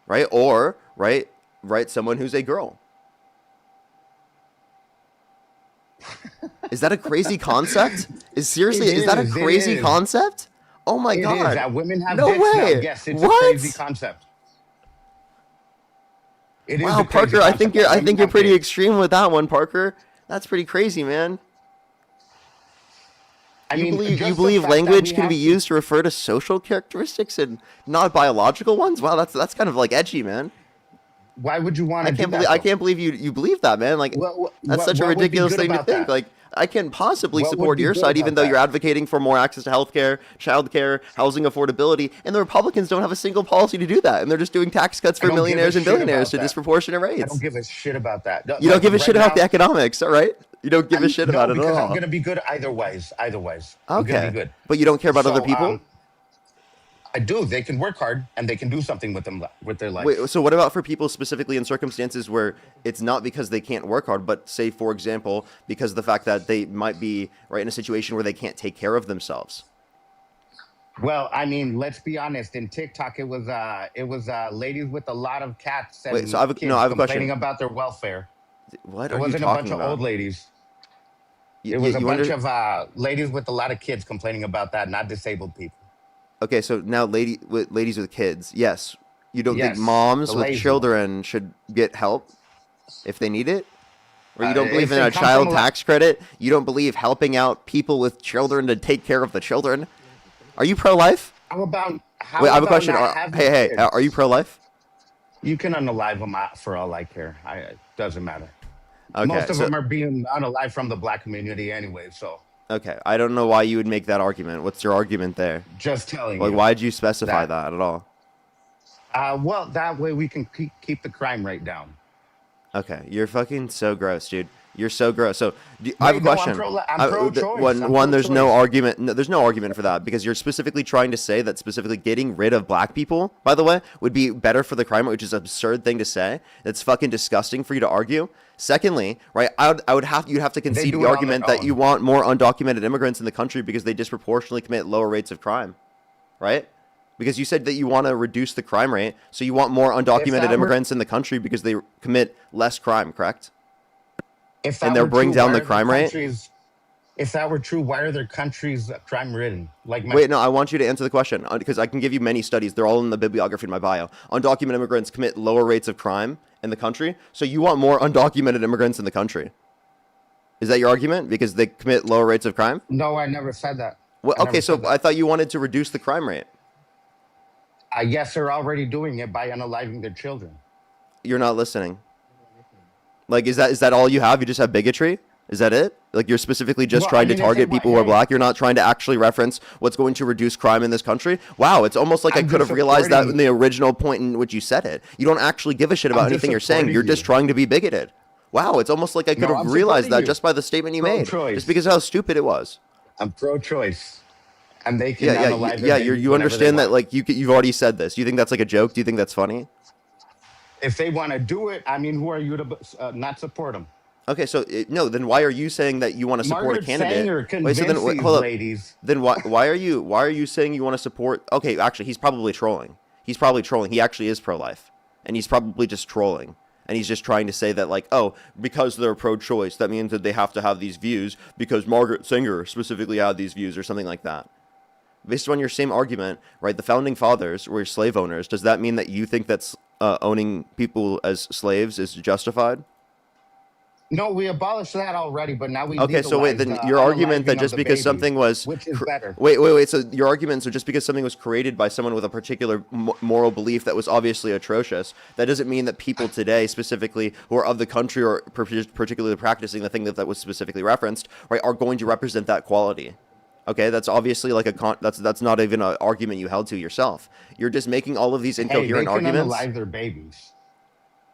Speaker 1: right, or right, someone who's a girl. Is that a crazy concept? Is that a
Speaker 2: is, it
Speaker 1: crazy
Speaker 2: is.
Speaker 1: concept? Oh my
Speaker 2: It is
Speaker 1: god!
Speaker 2: that women have
Speaker 1: No
Speaker 2: dicks now.
Speaker 1: way.
Speaker 2: Yes, it's
Speaker 1: What?
Speaker 2: a crazy concept. It is
Speaker 1: Wow,
Speaker 2: a crazy
Speaker 1: Parker, I think
Speaker 2: concept
Speaker 1: you're
Speaker 2: that women have
Speaker 1: pretty
Speaker 2: dicks.
Speaker 1: extreme with that one, Parker. That's pretty crazy, man.
Speaker 2: I
Speaker 1: You
Speaker 2: mean,
Speaker 1: believe
Speaker 2: just the
Speaker 1: believe
Speaker 2: fact that
Speaker 1: language
Speaker 2: we
Speaker 1: can
Speaker 2: have
Speaker 1: be used to refer to social characteristics and not biological ones? Wow, that's kind of like edgy, man.
Speaker 2: Why would you want to do that?
Speaker 1: I
Speaker 2: though?
Speaker 1: can't believe you believe that, man. Like, that's such a
Speaker 2: what would be
Speaker 1: ridiculous
Speaker 2: good
Speaker 1: thing to
Speaker 2: about
Speaker 1: think.
Speaker 2: that?
Speaker 1: Like, I can possibly
Speaker 2: What would
Speaker 1: support
Speaker 2: be
Speaker 1: your
Speaker 2: good
Speaker 1: side, even
Speaker 2: about
Speaker 1: though
Speaker 2: that?
Speaker 1: you're advocating for more access to healthcare, childcare, housing affordability, and the Republicans don't have a single policy to do that, and they're just doing tax cuts
Speaker 2: I
Speaker 1: for
Speaker 2: don't give a
Speaker 1: millionaires and
Speaker 2: shit
Speaker 1: billionaires
Speaker 2: about
Speaker 1: to
Speaker 2: that.
Speaker 1: disproportionate
Speaker 2: I
Speaker 1: rates.
Speaker 2: don't give a shit about that.
Speaker 1: You don't
Speaker 2: Like,
Speaker 1: give a shit
Speaker 2: right
Speaker 1: about the
Speaker 2: now-
Speaker 1: economics, all right? You don't give a shit about it at
Speaker 2: because
Speaker 1: all.
Speaker 2: I'm gonna be good either ways. Either ways. I'm gonna
Speaker 1: Okay,
Speaker 2: be good.
Speaker 1: but you don't care about
Speaker 2: So,
Speaker 1: other people.
Speaker 2: I do. They can work hard and they can do something with their life.
Speaker 1: Wait, so what about for people specifically in circumstances where it's not because they can't work hard, but say, for example, because of the fact that they might be right in a situation where they can't take care of themselves?
Speaker 2: Well, I mean, let's be honest. In TikTok, it was ladies with a lot of cats and
Speaker 1: Wait, so I have a
Speaker 2: kids
Speaker 1: question.
Speaker 2: complaining about their welfare.
Speaker 1: What
Speaker 2: It
Speaker 1: are you
Speaker 2: wasn't a
Speaker 1: talking
Speaker 2: bunch of
Speaker 1: about?
Speaker 2: old ladies.
Speaker 1: You-
Speaker 2: It was
Speaker 1: you
Speaker 2: a bunch
Speaker 1: under-
Speaker 2: of ladies with a lot of kids complaining about that, not disabled people.
Speaker 1: Okay, so now ladies with kids. Yes, you don't think
Speaker 2: Yes,
Speaker 1: moms
Speaker 2: the
Speaker 1: with
Speaker 2: lazy
Speaker 1: children should get help if they need it? Or you don't
Speaker 2: if
Speaker 1: believe in
Speaker 2: they
Speaker 1: a
Speaker 2: come
Speaker 1: child
Speaker 2: from a-
Speaker 1: tax credit? You don't believe helping out people with children to take care of the children? Are you pro-life?
Speaker 2: How about? How
Speaker 1: Wait, I have a
Speaker 2: about
Speaker 1: question.
Speaker 2: not having
Speaker 1: Hey,
Speaker 2: kids?
Speaker 1: are you pro-life?
Speaker 2: You can unalive them for all I care. It doesn't matter.
Speaker 1: Okay,
Speaker 2: Most of
Speaker 1: so-
Speaker 2: them are being unalive from the black community anyway. So
Speaker 1: Okay, I don't know why you would make that argument. What's your argument there?
Speaker 2: just telling
Speaker 1: Like,
Speaker 2: you.
Speaker 1: why'd you specify
Speaker 2: that-
Speaker 1: that at all?
Speaker 2: Well, that way we can keep the crime rate down.
Speaker 1: Okay, you're fucking so gross, dude. You're so gross. So I have a
Speaker 2: Wait, no, I'm
Speaker 1: question.
Speaker 2: pro-choice. I'm
Speaker 1: One, there's no
Speaker 2: pro-choice.
Speaker 1: argument. No, there's no argument for that because you're specifically trying to say that specifically getting rid of black people, by the way, would be better for the crime rate, which is an absurd thing to say. It's fucking disgusting for you to argue. Secondly, right, you'd have to concede
Speaker 2: do
Speaker 1: the
Speaker 2: it on
Speaker 1: argument
Speaker 2: their
Speaker 1: that you
Speaker 2: own.
Speaker 1: want more undocumented immigrants in the country because they disproportionately commit lower rates of crime, right? Because you said that you want to reduce the crime rate, so you want more undocumented
Speaker 2: that were-
Speaker 1: immigrants in the country because they commit less crime, correct?
Speaker 2: If
Speaker 1: and
Speaker 2: that
Speaker 1: they're
Speaker 2: were
Speaker 1: bring
Speaker 2: true,
Speaker 1: down
Speaker 2: why
Speaker 1: the
Speaker 2: are
Speaker 1: crime rate?
Speaker 2: countries- If that were true, why are their countries crime ridden? Like my
Speaker 1: Wait, no, I want you to answer the question because I can give you many studies. They're all in the bibliography in my bio. Undocumented immigrants commit lower rates of crime in the country. So you want more undocumented immigrants in the country. Is that your argument? Because they commit lower rates of crime?
Speaker 2: No, I never said that.
Speaker 1: Well,
Speaker 2: I
Speaker 1: okay,
Speaker 2: never
Speaker 1: so
Speaker 2: said that.
Speaker 1: I thought you wanted to reduce the crime rate.
Speaker 2: I guess they're already doing it by unaliving their children.
Speaker 1: You're not listening. Like, is that all you have? You just have bigotry? Is that it? Like, you're specifically just
Speaker 2: Well, I
Speaker 1: trying to
Speaker 2: mean, if they
Speaker 1: target
Speaker 2: want,
Speaker 1: people who are
Speaker 2: hey,
Speaker 1: black? You're not trying to actually reference what's going to reduce crime in this country? Wow, it's almost like I
Speaker 2: I'm
Speaker 1: could
Speaker 2: just
Speaker 1: have realized that in
Speaker 2: supporting.
Speaker 1: the original point in which you said it. You don't actually give a shit
Speaker 2: I'm
Speaker 1: about
Speaker 2: just
Speaker 1: anything you're saying. You're
Speaker 2: supporting
Speaker 1: just
Speaker 2: you.
Speaker 1: trying to be bigoted. Wow, it's almost like I could
Speaker 2: No,
Speaker 1: have
Speaker 2: I'm
Speaker 1: realized
Speaker 2: supporting
Speaker 1: that
Speaker 2: you.
Speaker 1: just by the statement you made, just
Speaker 2: Pro-choice.
Speaker 1: because of how stupid it was.
Speaker 2: I'm pro-choice, and they can
Speaker 1: Yeah.
Speaker 2: unalive their babies
Speaker 1: You
Speaker 2: whenever they
Speaker 1: understand that,
Speaker 2: want.
Speaker 1: like, you've already said this. Do you think that's like a joke? Do you think that's funny?
Speaker 2: If they want to do it, I mean, who are you to not support them?
Speaker 1: Okay, so no, then why are you saying that you want to support a
Speaker 2: Margaret
Speaker 1: candidate?
Speaker 2: Sanger
Speaker 1: Wait, so then
Speaker 2: convinced
Speaker 1: wait,
Speaker 2: these
Speaker 1: hold up.
Speaker 2: ladies.
Speaker 1: Then why are you saying you want to support? Okay, actually, he's probably trolling. He's probably trolling. He actually is pro-life, and he's probably just trolling. And he's just trying to say that, like, oh, because they're pro-choice, that means that they have to have these views because Margaret Sanger specifically had these views or something like that. Based on your same argument, right? The founding fathers were slave owners. Does that mean that you think that's owning people as slaves is justified?
Speaker 2: No, we abolished that already, but now we
Speaker 1: Okay, so wait,
Speaker 2: legalize
Speaker 1: then
Speaker 2: the
Speaker 1: your argument that
Speaker 2: unaliving of
Speaker 1: just
Speaker 2: the
Speaker 1: because
Speaker 2: babies,
Speaker 1: something was
Speaker 2: which is better.
Speaker 1: wait, so your argument, so just because something was created by someone with a particular moral belief that was obviously atrocious, that doesn't mean that people today specifically who are of the country or particularly practicing the thing that was specifically referenced, right, are going to represent that quality. Okay, that's obviously like that's not even an argument you held to yourself. You're just making all of these
Speaker 2: Hey, they
Speaker 1: incoherent
Speaker 2: can
Speaker 1: arguments.
Speaker 2: unalive their babies.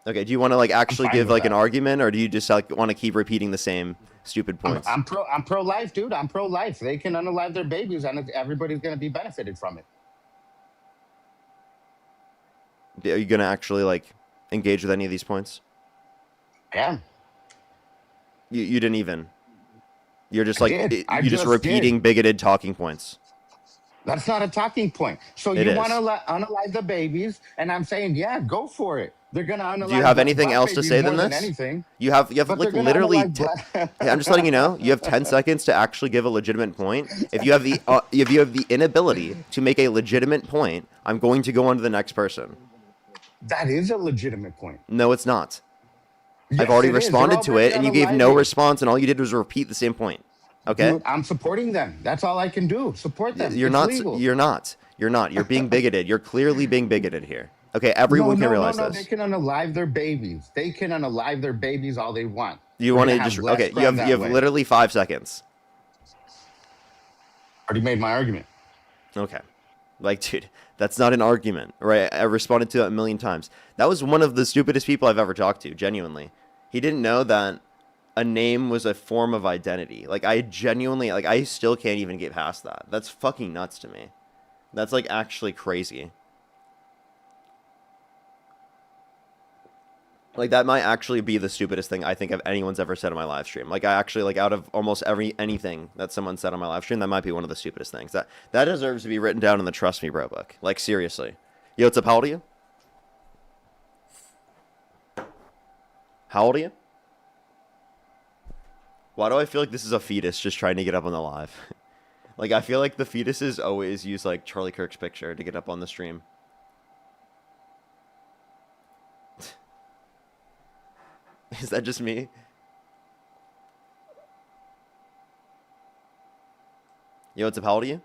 Speaker 1: Okay, do you want to like
Speaker 2: I'm
Speaker 1: actually
Speaker 2: fine
Speaker 1: give
Speaker 2: with
Speaker 1: like an
Speaker 2: that.
Speaker 1: argument, or do you just like want to keep repeating the same stupid points?
Speaker 2: I'm pro life, dude. I'm pro life. They can unalive their babies, and everybody's gonna be benefited from it.
Speaker 1: Are you gonna actually like engage with any of these points?
Speaker 2: Yeah,
Speaker 1: You didn't even. You're just
Speaker 2: I
Speaker 1: like
Speaker 2: did. I
Speaker 1: you're just
Speaker 2: just did.
Speaker 1: repeating bigoted talking points.
Speaker 2: That's not a talking point. So
Speaker 1: It
Speaker 2: you want to
Speaker 1: is.
Speaker 2: unalive the babies, and I'm saying, yeah, go for it. They're gonna
Speaker 1: Do you
Speaker 2: unalive
Speaker 1: have anything
Speaker 2: black
Speaker 1: else to
Speaker 2: babies
Speaker 1: say than
Speaker 2: more than
Speaker 1: this?
Speaker 2: anything,
Speaker 1: You have
Speaker 2: but they're
Speaker 1: like
Speaker 2: gonna
Speaker 1: literally.
Speaker 2: unalive black.
Speaker 1: Hey, I'm just letting you know. You have 10 seconds to actually give a legitimate point. If you have the inability to make a legitimate point, I'm going to go on to the next person.
Speaker 2: That is a legitimate point.
Speaker 1: No, it's not. I've
Speaker 2: Yes,
Speaker 1: already
Speaker 2: it is. They're
Speaker 1: responded to
Speaker 2: already
Speaker 1: it, and you gave no
Speaker 2: unaliving.
Speaker 1: response, and all you did was repeat the same point. Okay?
Speaker 2: Dude, I'm supporting them. That's all I can do. Support them.
Speaker 1: You're
Speaker 2: It's
Speaker 1: not.
Speaker 2: legal.
Speaker 1: You're not. You're not. You're being bigoted. You're clearly being bigoted here. Okay,
Speaker 2: No,
Speaker 1: everyone can
Speaker 2: no, no,
Speaker 1: realize
Speaker 2: no. They
Speaker 1: this.
Speaker 2: can unalive their babies. They can unalive their babies all they want.
Speaker 1: You
Speaker 2: We're
Speaker 1: want
Speaker 2: gonna
Speaker 1: to just
Speaker 2: have less
Speaker 1: okay?
Speaker 2: crime
Speaker 1: You
Speaker 2: that
Speaker 1: have
Speaker 2: way.
Speaker 1: literally 5 seconds.
Speaker 2: Already made my argument.
Speaker 1: Okay, like dude, that's not an argument, right? I responded to that a million times. That was one of the stupidest people I've ever talked to. Genuinely, he didn't know that a name was a form of identity. Like I genuinely, like I still can't even get past that. That's fucking nuts to me. That's like actually crazy. Like that might actually be the stupidest thing I think of anyone's ever said on my live stream. Like I actually like out of almost anything that someone said on my live stream, that might be one of the stupidest things. That deserves to be written down in the Trust Me Bro book. Like seriously. Yo, what's up? How old are you? How old are you? Why do I feel like this is a fetus just trying to get up on the live? Like I feel like the fetuses always use like Charlie Kirk's picture to get up on the stream. Is that just me? Yo, what's up? How old are you?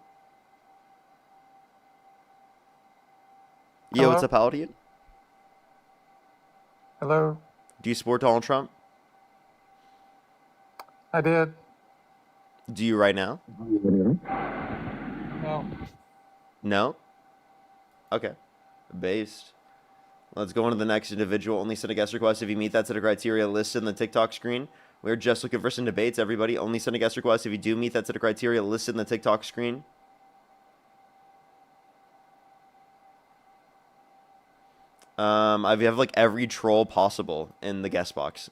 Speaker 1: Yo, what's
Speaker 3: Hello?
Speaker 1: up? How old are you?
Speaker 3: Hello?
Speaker 1: Do you support Donald Trump?
Speaker 3: I did.
Speaker 1: Do you right now?
Speaker 3: No.
Speaker 1: No? Okay. Based. Let's go on to the next individual. Only send a guest request if you meet that set of criteria listed in the TikTok screen. We're just looking for some debates, everybody. Only send a guest request if you do meet that set of criteria listed in the TikTok screen. I have like every troll possible in the guest box.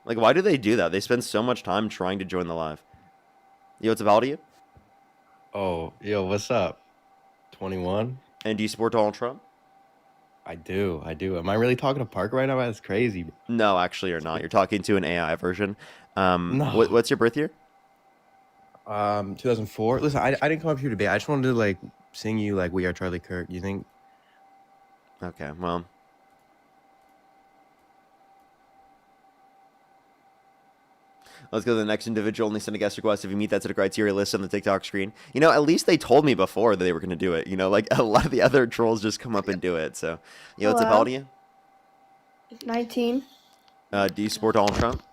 Speaker 1: Like, why do they do that? They spend so much time trying to join the live. Yo, what's up? How old are you?
Speaker 4: Oh, yo, what's up? 21?
Speaker 1: And do you support Donald Trump?
Speaker 3: I do. I do. Am I really talking to Parker right now? That's crazy.
Speaker 1: No, actually, you're not. You're talking to an AI version.
Speaker 3: No.
Speaker 1: What's your birth year?
Speaker 3: 2004. Listen, I didn't come up here to debate. I just wanted to like sing you like "We Are Charlie Kirk." You think?
Speaker 1: Okay, well. Let's go to the next individual. Only send a guest request if you meet that set of criteria listed on the TikTok screen. You know, at least they told me before that they were going to do it. You know, like a lot of the other trolls just come up and do it. So, you know, what's up, how old are you?
Speaker 4: 19.
Speaker 1: Do you support Donald Trump?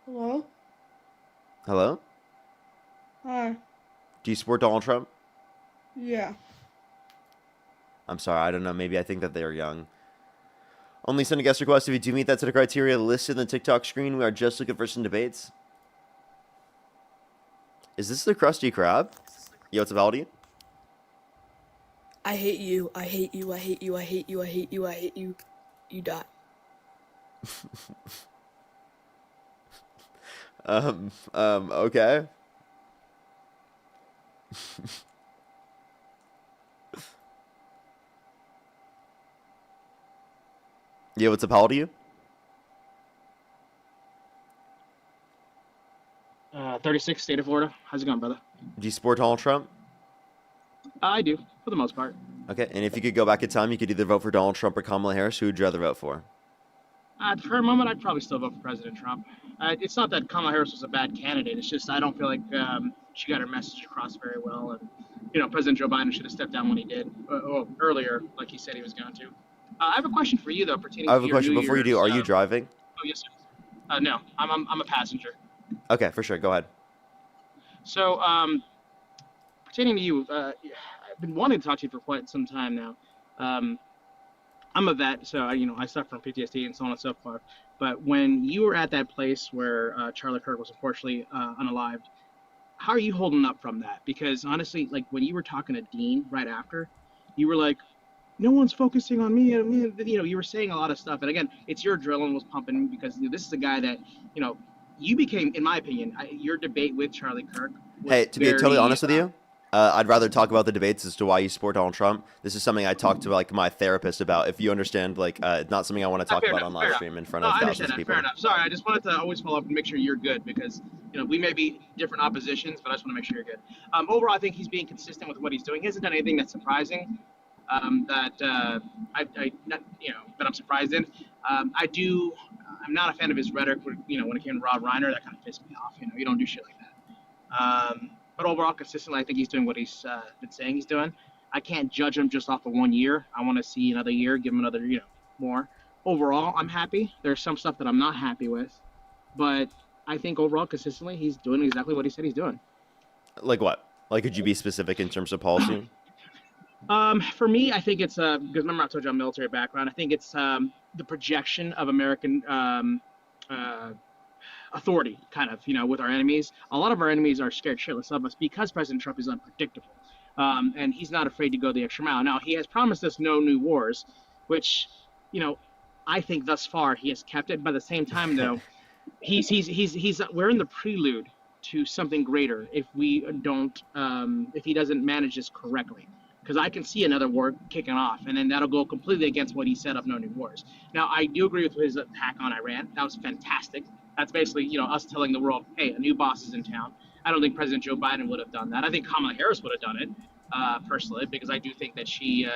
Speaker 4: Hello?
Speaker 1: Hello?
Speaker 4: Hi.
Speaker 1: Do you support Donald Trump?
Speaker 4: Yeah.
Speaker 1: I'm sorry, I don't know. Maybe I think that they are young. Only send a guest request if you do meet that set of criteria listed on the TikTok screen. We are just looking for some debates. Is this the Krusty Krab? Yo, what's up, how old are you?
Speaker 5: I hate you. I hate you. I hate you. I hate you. I hate you. I hate you. You die.
Speaker 1: Okay. Yeah, what's up, how old are you?
Speaker 6: 36, state of Florida. How's it going, brother?
Speaker 1: Do you support Donald Trump?
Speaker 6: I do, for the most part.
Speaker 1: Okay, and if you could go back in time, you could either vote for Donald Trump or Kamala Harris. Who would you rather vote for?
Speaker 6: At the current moment, I'd probably still vote for President Trump. It's not that Kamala Harris was a bad candidate. It's just I don't feel like she got her message across very well. And, you know, President Joe Biden should have stepped down when he did, earlier, like he said he was going to. I have a question for you, though, pertaining to
Speaker 1: I have a
Speaker 6: your
Speaker 1: question
Speaker 6: New
Speaker 1: before you do.
Speaker 6: Year's,
Speaker 1: Are you driving?
Speaker 6: Oh, yes, sir. No, I'm a passenger.
Speaker 1: Okay, for sure. Go ahead.
Speaker 6: So, pertaining to you, I've been wanting to talk to you for quite some time now. I'm a vet, so I suffer from PTSD and so on and so forth. But when you were at that place where Charlie Kirk was unfortunately unalived, how are you holding up from that? Because honestly, like when you were talking to Dean right after, you were like, "No one's focusing on me," and you were saying a lot of stuff. And again, it's your adrenaline was pumping because this is a guy that you became, in my opinion, your debate with Charlie Kirk was
Speaker 1: Hey, to be totally
Speaker 6: very,
Speaker 1: honest with you, I'd rather talk about the debates as to why you support Donald Trump. This is something I talked to like my therapist about. If you understand, like, it's not something I want to talk about on live stream in front of
Speaker 6: I
Speaker 1: thousands
Speaker 6: understand
Speaker 1: of
Speaker 6: that.
Speaker 1: people.
Speaker 6: Fair enough. Sorry, I just wanted to always follow up and make sure you're good because we may be different oppositions, but I just want to make sure you're good. Overall, I think he's being consistent with what he's doing. He hasn't done anything that's surprising. That I'm surprised in. I'm not a fan of his rhetoric. When it came to Rob Reiner, that kind of pissed me off. You don't do shit like that. But overall, consistently, I think he's doing what he's been saying he's doing. I can't judge him just off of 1 year. I want to see another year, give him another, more. Overall, I'm happy. There's some stuff that I'm not happy with, but I think overall, consistently, he's doing exactly what he said he's doing.
Speaker 1: Like what? Like, could you be specific in terms of policy?
Speaker 6: For me, I think it's because remember I told you I'm military background. I think it's the projection of American authority, kind of, with our enemies. A lot of our enemies are scared shitless of us because President Trump is unpredictable, and he's not afraid to go the extra mile. Now he has promised us no new wars, which, I think thus far he has kept it. By the same time, though, we're in the prelude to something greater if we don't if he doesn't manage this correctly. Because I can see another war kicking off, and then that'll go completely against what he said of no new wars. Now, I do agree with his attack on Iran. That was fantastic. That's basically, us telling the world, hey, a new boss is in town. I don't think President Joe Biden would have done that. I think Kamala Harris would have done it, personally, because I do think that she's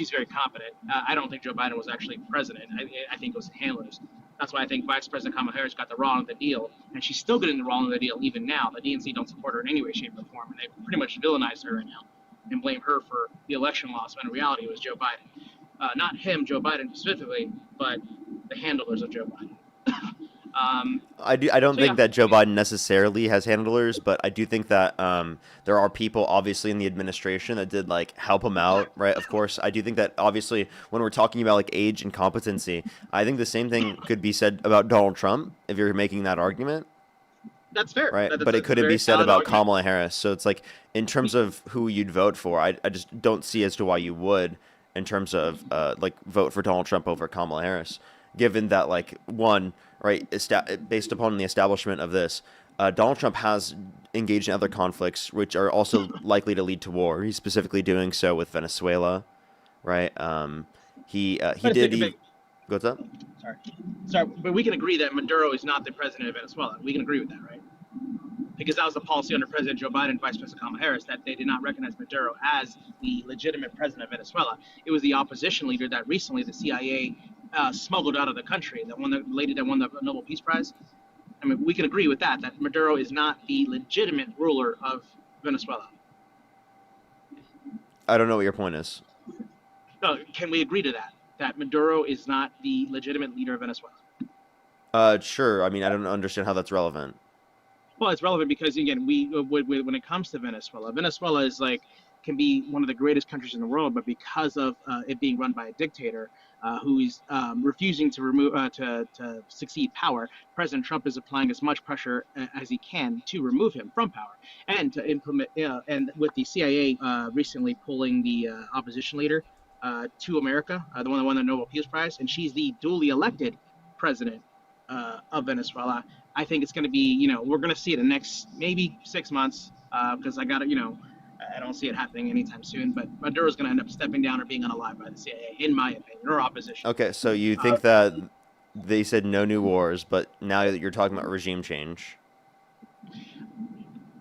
Speaker 6: very competent. I don't think Joe Biden was actually president. I think it was handlers. That's why I think Vice President Kamala Harris got the wrong of the deal, and she's still getting the wrong of the deal even now. The DNC don't support her in any way, shape, or form, and they pretty much villainize her right now and blame her for the election loss when in reality it was Joe Biden. Not him, Joe Biden specifically, but the handlers of Joe Biden.
Speaker 1: I don't think that Joe Biden necessarily has handlers, but I do think that there are people obviously in the administration that did like help him out, right? Of course, I do think that obviously when we're talking about like age and competency, I think the same thing could be said about Donald Trump if you're making that argument.
Speaker 6: That's fair.
Speaker 1: Right, but it couldn't be said about Kamala Harris. So it's like, in terms of who you'd vote for, I just don't see as to why you would, in terms of like vote for Donald Trump over Kamala Harris, given that like one, right, based upon the establishment of this, Donald Trump has engaged in other conflicts, which are also likely to lead to war. He's specifically doing so with Venezuela, right? He
Speaker 6: But,
Speaker 1: did.
Speaker 6: but
Speaker 1: What's up?
Speaker 6: sorry, but we can agree that Maduro is not the president of Venezuela. We can agree with that, right? Because that was the policy under President Joe Biden and Vice President Kamala Harris, that they did not recognize Maduro as the legitimate president of Venezuela. It was the opposition leader that recently the CIA smuggled out of the country, the lady that won the Nobel Peace Prize. I mean, we can agree with that Maduro is not the legitimate ruler of Venezuela.
Speaker 1: I don't know what your point is.
Speaker 6: Can we agree to that? That Maduro is not the legitimate leader of Venezuela?
Speaker 1: Sure. I mean, I don't understand how that's relevant.
Speaker 6: Well, it's relevant because, again, when it comes to Venezuela, Venezuela is can be one of the greatest countries in the world, but because of it being run by a dictator who is refusing to remove to succeed power, President Trump is applying as much pressure as he can to remove him from power and to implement. And with the CIA recently pulling the opposition leader to America, the one that won the Nobel Peace Prize, and she's the duly elected president of Venezuela. I think it's going to be, we're going to see it in the next maybe 6 months because I don't see it happening anytime soon. But Maduro's going to end up stepping down or being unalived by the CIA, in my opinion, or opposition.
Speaker 1: Okay, so you think that they said no new wars, but now that you're talking about regime change.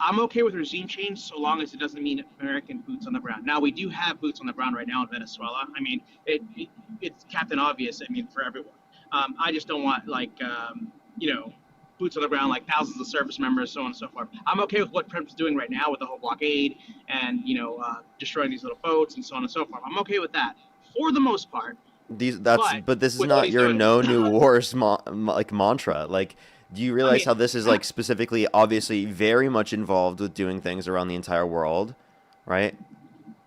Speaker 6: I'm okay with regime change so long as it doesn't mean American boots on the ground. Now, we do have boots on the ground right now in Venezuela. I mean, it's Captain Obvious, for everyone. I just don't want, boots on the ground, like thousands of service members, so on and so forth. I'm okay with what Trump's doing right now with the whole blockade and, destroying these little boats and so on and so forth. I'm okay with that for the most part.
Speaker 1: But this is not your no new wars mantra. Like, do you realize how this is specifically, obviously, very much involved with doing things around the entire world, right?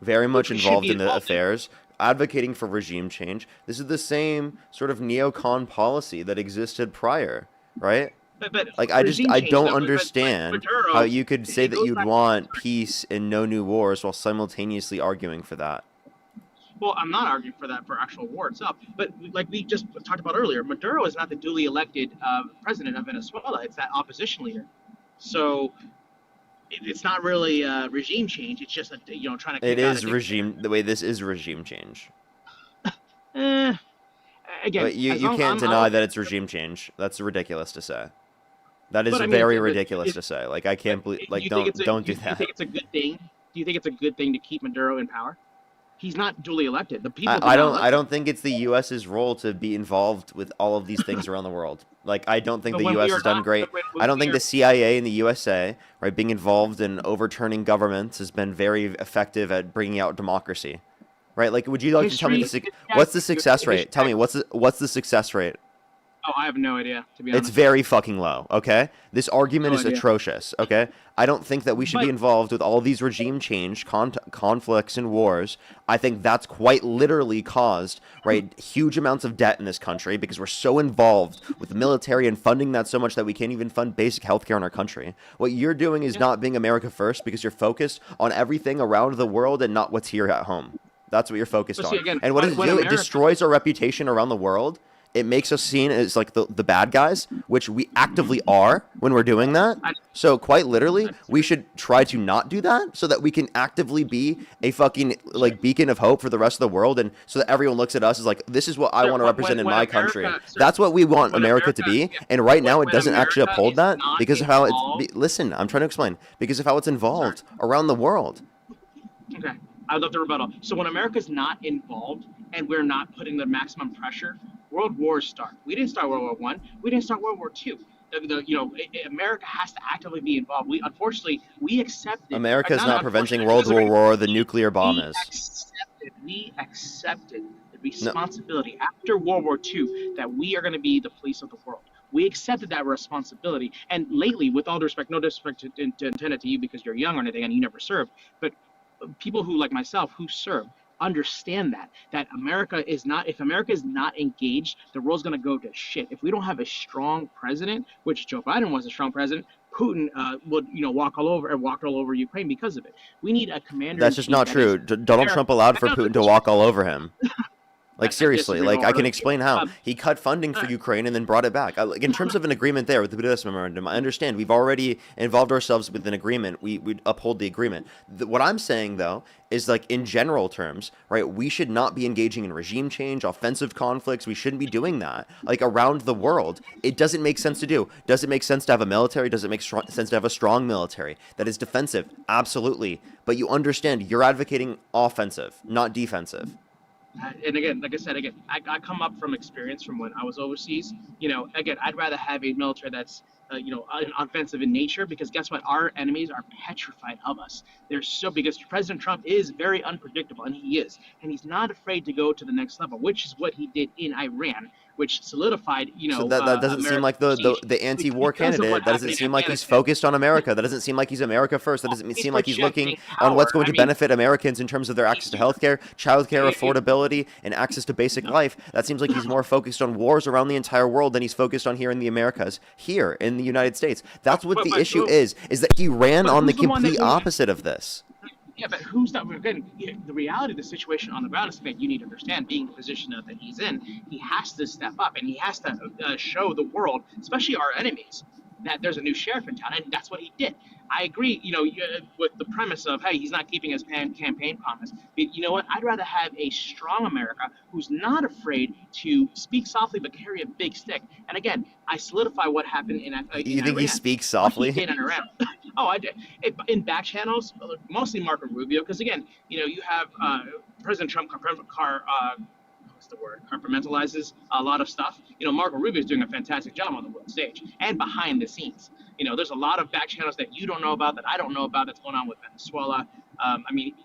Speaker 1: Very much involved in the affairs. Advocating for regime change. This is the same sort of neocon policy that existed prior, right?
Speaker 6: But
Speaker 1: I don't understand how you could say that you'd want peace and no new wars while simultaneously arguing for that.
Speaker 6: Well, I'm not arguing for that for actual war itself, but like we just talked about earlier, Maduro is not the duly elected president of Venezuela. It's that opposition leader. So it's not really regime change. It's just trying to.
Speaker 1: It is regime. The way this is regime change.
Speaker 6: Again,
Speaker 1: but you can't deny that it's regime change. That's ridiculous to say. That is very ridiculous to say. I can't believe. Don't do that.
Speaker 6: Do you think it's a good thing? Do you think it's a good thing to keep Maduro in power? He's not duly elected. The people.
Speaker 1: I don't think it's the U.S.'s role to be involved with all of these things around the world. I don't think the U.S. has done great. I don't think the CIA and the USA, right, being involved in overturning governments has been very effective at bringing out democracy, right? Would you like to tell me what's the success rate? Tell me what's the success rate?
Speaker 6: Oh, I have no idea, to be honest.
Speaker 1: It's very fucking low, okay? This argument is atrocious, okay? I don't think that we should be involved with all these regime change, conflicts, and wars. I think that's quite literally caused, right, huge amounts of debt in this country because we're so involved with the military and funding that so much that we can't even fund basic healthcare in our country. What you're doing is not being America first because you're focused on everything around the world and not what's here at home. That's what you're focused on.
Speaker 6: Again,
Speaker 1: and what does it do? It destroys our reputation around the world. It makes us seen as the bad guys, which we actively are when we're doing that. So quite literally, we should try to not do that so that we can actively be a fucking beacon of hope for the rest of the world, and so that everyone looks at us as this is what I want to represent in my country. That's what we want America to be. And right now, it doesn't actually uphold that because of how it's. Listen, I'm trying to explain because of how it's involved around the world.
Speaker 6: Okay, I'd love to rebuttal. So when America's not involved and we're not putting the maximum pressure, world wars start. We didn't start World War I. We didn't start World War II. America has to actively be involved. Unfortunately, we accepted.
Speaker 1: America is not preventing World War. The nuclear bomb is.
Speaker 6: We accepted the responsibility after World War II that we are going to be the police of the world. We accepted that responsibility. And lately, with all due respect, no disrespect intended to you because you're young or anything and you never served, but people who, like myself, who serve, understand that America is not, if America is not engaged, the world's going to go to shit. If we don't have a strong president, which Joe Biden was a strong president, Putin would walked all over Ukraine because of it. We need a commander.
Speaker 1: That's just not true. Donald Trump allowed for Putin to walk all over him. Like
Speaker 6: I
Speaker 1: seriously,
Speaker 6: disagree
Speaker 1: like I can
Speaker 6: wholeheartedly.
Speaker 1: explain how he cut funding for
Speaker 6: Uh,
Speaker 1: Ukraine and then brought it back. Like in terms of an agreement there with the Budapest Memorandum, I understand we've already involved ourselves with an agreement. We uphold the agreement. What I'm saying though is like in general terms, right? We should not be engaging in regime change, offensive conflicts. We shouldn't be doing that. Like around the world, it doesn't make sense to do. Does it make sense to have a military? Does it make sense to have a strong military that is defensive? Absolutely. But you understand you're advocating offensive, not defensive.
Speaker 6: and again, like I said, again, I come up from experience from when I was overseas. Again, I'd rather have a military that's, offensive in nature, because guess what? Our enemies are petrified of us. They're so, because President Trump is very unpredictable, and he is, and he's not afraid to go to the next level, which is what he did in Iran, which solidified,
Speaker 1: So that doesn't seem
Speaker 6: America's
Speaker 1: like the
Speaker 6: prestige
Speaker 1: anti-war
Speaker 6: because of what
Speaker 1: candidate. That
Speaker 6: happened
Speaker 1: doesn't
Speaker 6: in
Speaker 1: seem like he's
Speaker 6: Afghanistan.
Speaker 1: focused on America. That doesn't seem like he's America first. That doesn't
Speaker 6: He's
Speaker 1: seem like he's looking
Speaker 6: projecting
Speaker 1: on what's
Speaker 6: power.
Speaker 1: going
Speaker 6: I
Speaker 1: to
Speaker 6: mean,
Speaker 1: benefit Americans in terms of their access to healthcare, childcare, affordability, and access to basic
Speaker 6: no,
Speaker 1: life. That seems like he's more focused on wars around the entire world than he's focused on here in the Americas, here in the United States. That's what the issue is that he ran
Speaker 6: but
Speaker 1: on the
Speaker 6: who's the one that
Speaker 1: complete
Speaker 6: was?
Speaker 1: opposite of this.
Speaker 6: Yeah, but who's that? Again, the reality of the situation on the ground is that you need to understand, being the position that he's in, he has to step up and he has to show the world, especially our enemies, that there's a new sheriff in town, and that's what he did. I agree, with the premise of, hey, he's not keeping his campaign promise. But you know what? I'd rather have a strong America who's not afraid to speak softly but carry a big stick. And again, I solidify what happened in
Speaker 1: You think he
Speaker 6: Iran.
Speaker 1: speaks
Speaker 6: What he
Speaker 1: softly?
Speaker 6: did in Iran. Oh, I did. In back channels, mostly Marco Rubio, because again, you have President Trump what's the word? Compartmentalizes a lot of stuff. Marco Rubio is doing a fantastic job on the world stage and behind the scenes. There's a lot of back channels that you don't know about, that I don't know about, that's going on with Venezuela.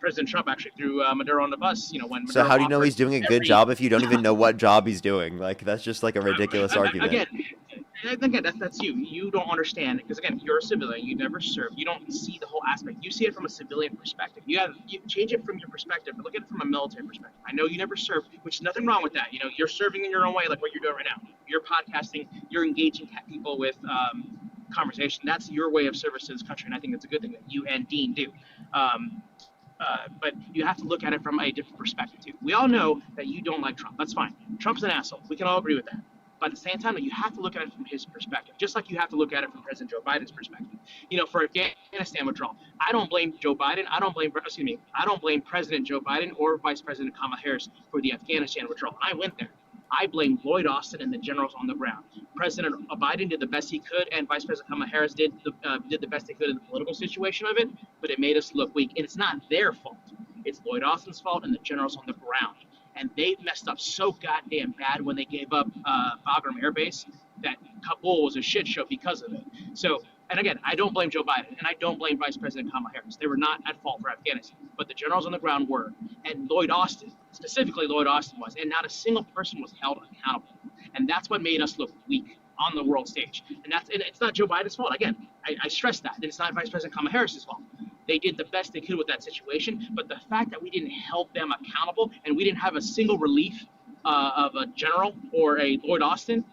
Speaker 6: President Trump actually threw Maduro on the bus. When
Speaker 1: So
Speaker 6: Maduro
Speaker 1: how do you know
Speaker 6: offered
Speaker 1: he's doing a good
Speaker 6: every
Speaker 1: job if you don't even know what job he's doing? Like that's just like a ridiculous argument.
Speaker 6: Again, that's you. You don't understand, because again, you're a civilian. You never served. You don't see the whole aspect. You see it from a civilian perspective. You change it from your perspective, but look at it from a military perspective. I know you never served, which is nothing wrong with that. You're serving in your own way, like what you're doing right now. You're podcasting. You're engaging people with conversation. That's your way of service to this country, and I think it's a good thing that you and Dean do. But you have to look at it from a different perspective too. We all know that you don't like Trump. That's fine. Trump's an asshole. We can all agree with that. But at the same time, you have to look at it from his perspective, just like you have to look at it from President Joe Biden's perspective. For Afghanistan withdrawal, I don't blame Joe Biden. I don't blame President Joe Biden or Vice President Kamala Harris for the Afghanistan withdrawal. I went there. I blame Lloyd Austin and the generals on the ground. President Biden did the best he could, and Vice President Kamala Harris did the best they could in the political situation of it, but it made us look weak. And it's not their fault. It's Lloyd Austin's fault and the generals on the ground. And they messed up so goddamn bad when they gave up Bagram Air Base that Kabul was a shit show because of it. So, and again, I don't blame Joe Biden, and I don't blame Vice President Kamala Harris. They were not at fault for Afghanistan, but the generals on the ground were. And Lloyd Austin, specifically Lloyd Austin was, and not a single person was held accountable. And that's what made us look weak on the world stage. And it's not Joe Biden's fault. Again, I stress that. It's not Vice President Kamala Harris's fault. They did the best they could with that situation, but the fact that we didn't hold them accountable and we didn't have a single relief of a general or a Lloyd Austin,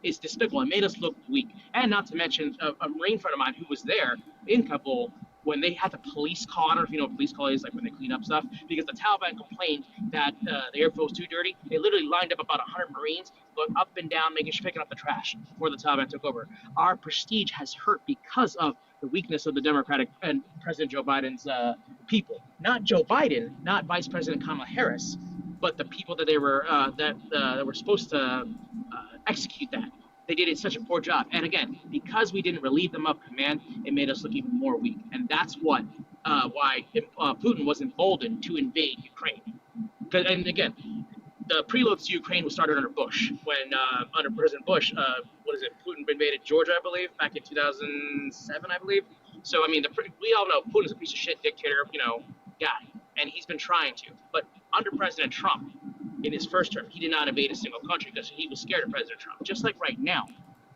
Speaker 6: is despicable. It made us look weak. And not to mention a Marine friend of mine who was there in Kabul when they had the police call. I don't know if you know what police call is, like when they clean up stuff, because the Taliban complained that the airfield was too dirty. They literally lined up about 100 Marines going up and down, picking up the trash before the Taliban took over. Our prestige has hurt because of the weakness of the Democratic and President Joe Biden's people. Not Joe Biden, not Vice President Kamala Harris, but the people that they were that were supposed to execute that. They did such a poor job. And again, because we didn't relieve them of command, it made us look even more weak. And that's why Putin was emboldened to invade Ukraine. And again, the preludes to Ukraine was started under Bush. When under President Bush, Putin invaded Georgia, I believe, back in 2007, I believe. So we all know Putin's a piece of shit dictator, guy, and he's been trying to. But under President Trump, in his first term, he did not invade a single country because he was scared of President Trump. Just like right now,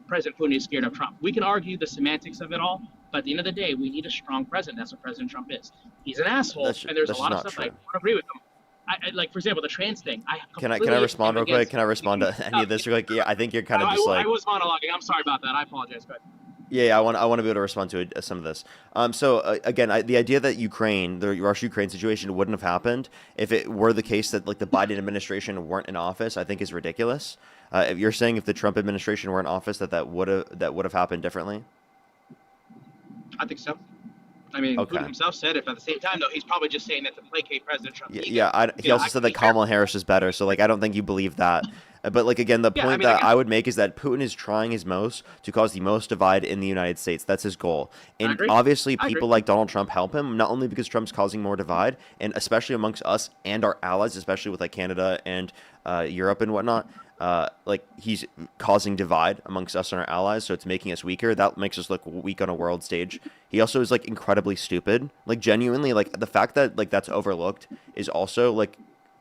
Speaker 6: President Putin is scared of Trump. We can argue the semantics of it all, but at the end of the day, we need a strong president. That's what President Trump is. He's an asshole, and there's a lot of stuff I don't agree with him. I like, for example, the trans thing.
Speaker 1: Can I respond real quick? Can I respond to any of this? You're like, yeah, I think you're kind of just like.
Speaker 6: I was monologuing. I'm sorry about that. I apologize. But
Speaker 1: Yeah, I want to be able to respond to some of this. Again, the idea that the Russia-Ukraine situation wouldn't have happened if it were the case that like the Biden administration weren't in office, I think is ridiculous. If you're saying if the Trump administration were in office, that would have happened differently.
Speaker 6: I think so. I mean, Putin
Speaker 1: Okay.
Speaker 6: himself said it, but at the same time, though, he's probably just saying that to placate President Trump's
Speaker 1: Yeah,
Speaker 6: ego.
Speaker 1: yeah. He also said that Kamala Harris is better, so like I don't think you believe that. But like again, the point that I would make is that Putin is trying his most to cause the most divide in the United States. That's his goal, and obviously people like Donald Trump help him not only because Trump's causing more divide, and especially amongst us and our allies, especially with like Canada and Europe and whatnot. Like he's causing divide amongst us and our allies, so it's making us weaker. That makes us look weak on a world stage. He also is like incredibly stupid. Like genuinely, like the fact that like that's overlooked is also like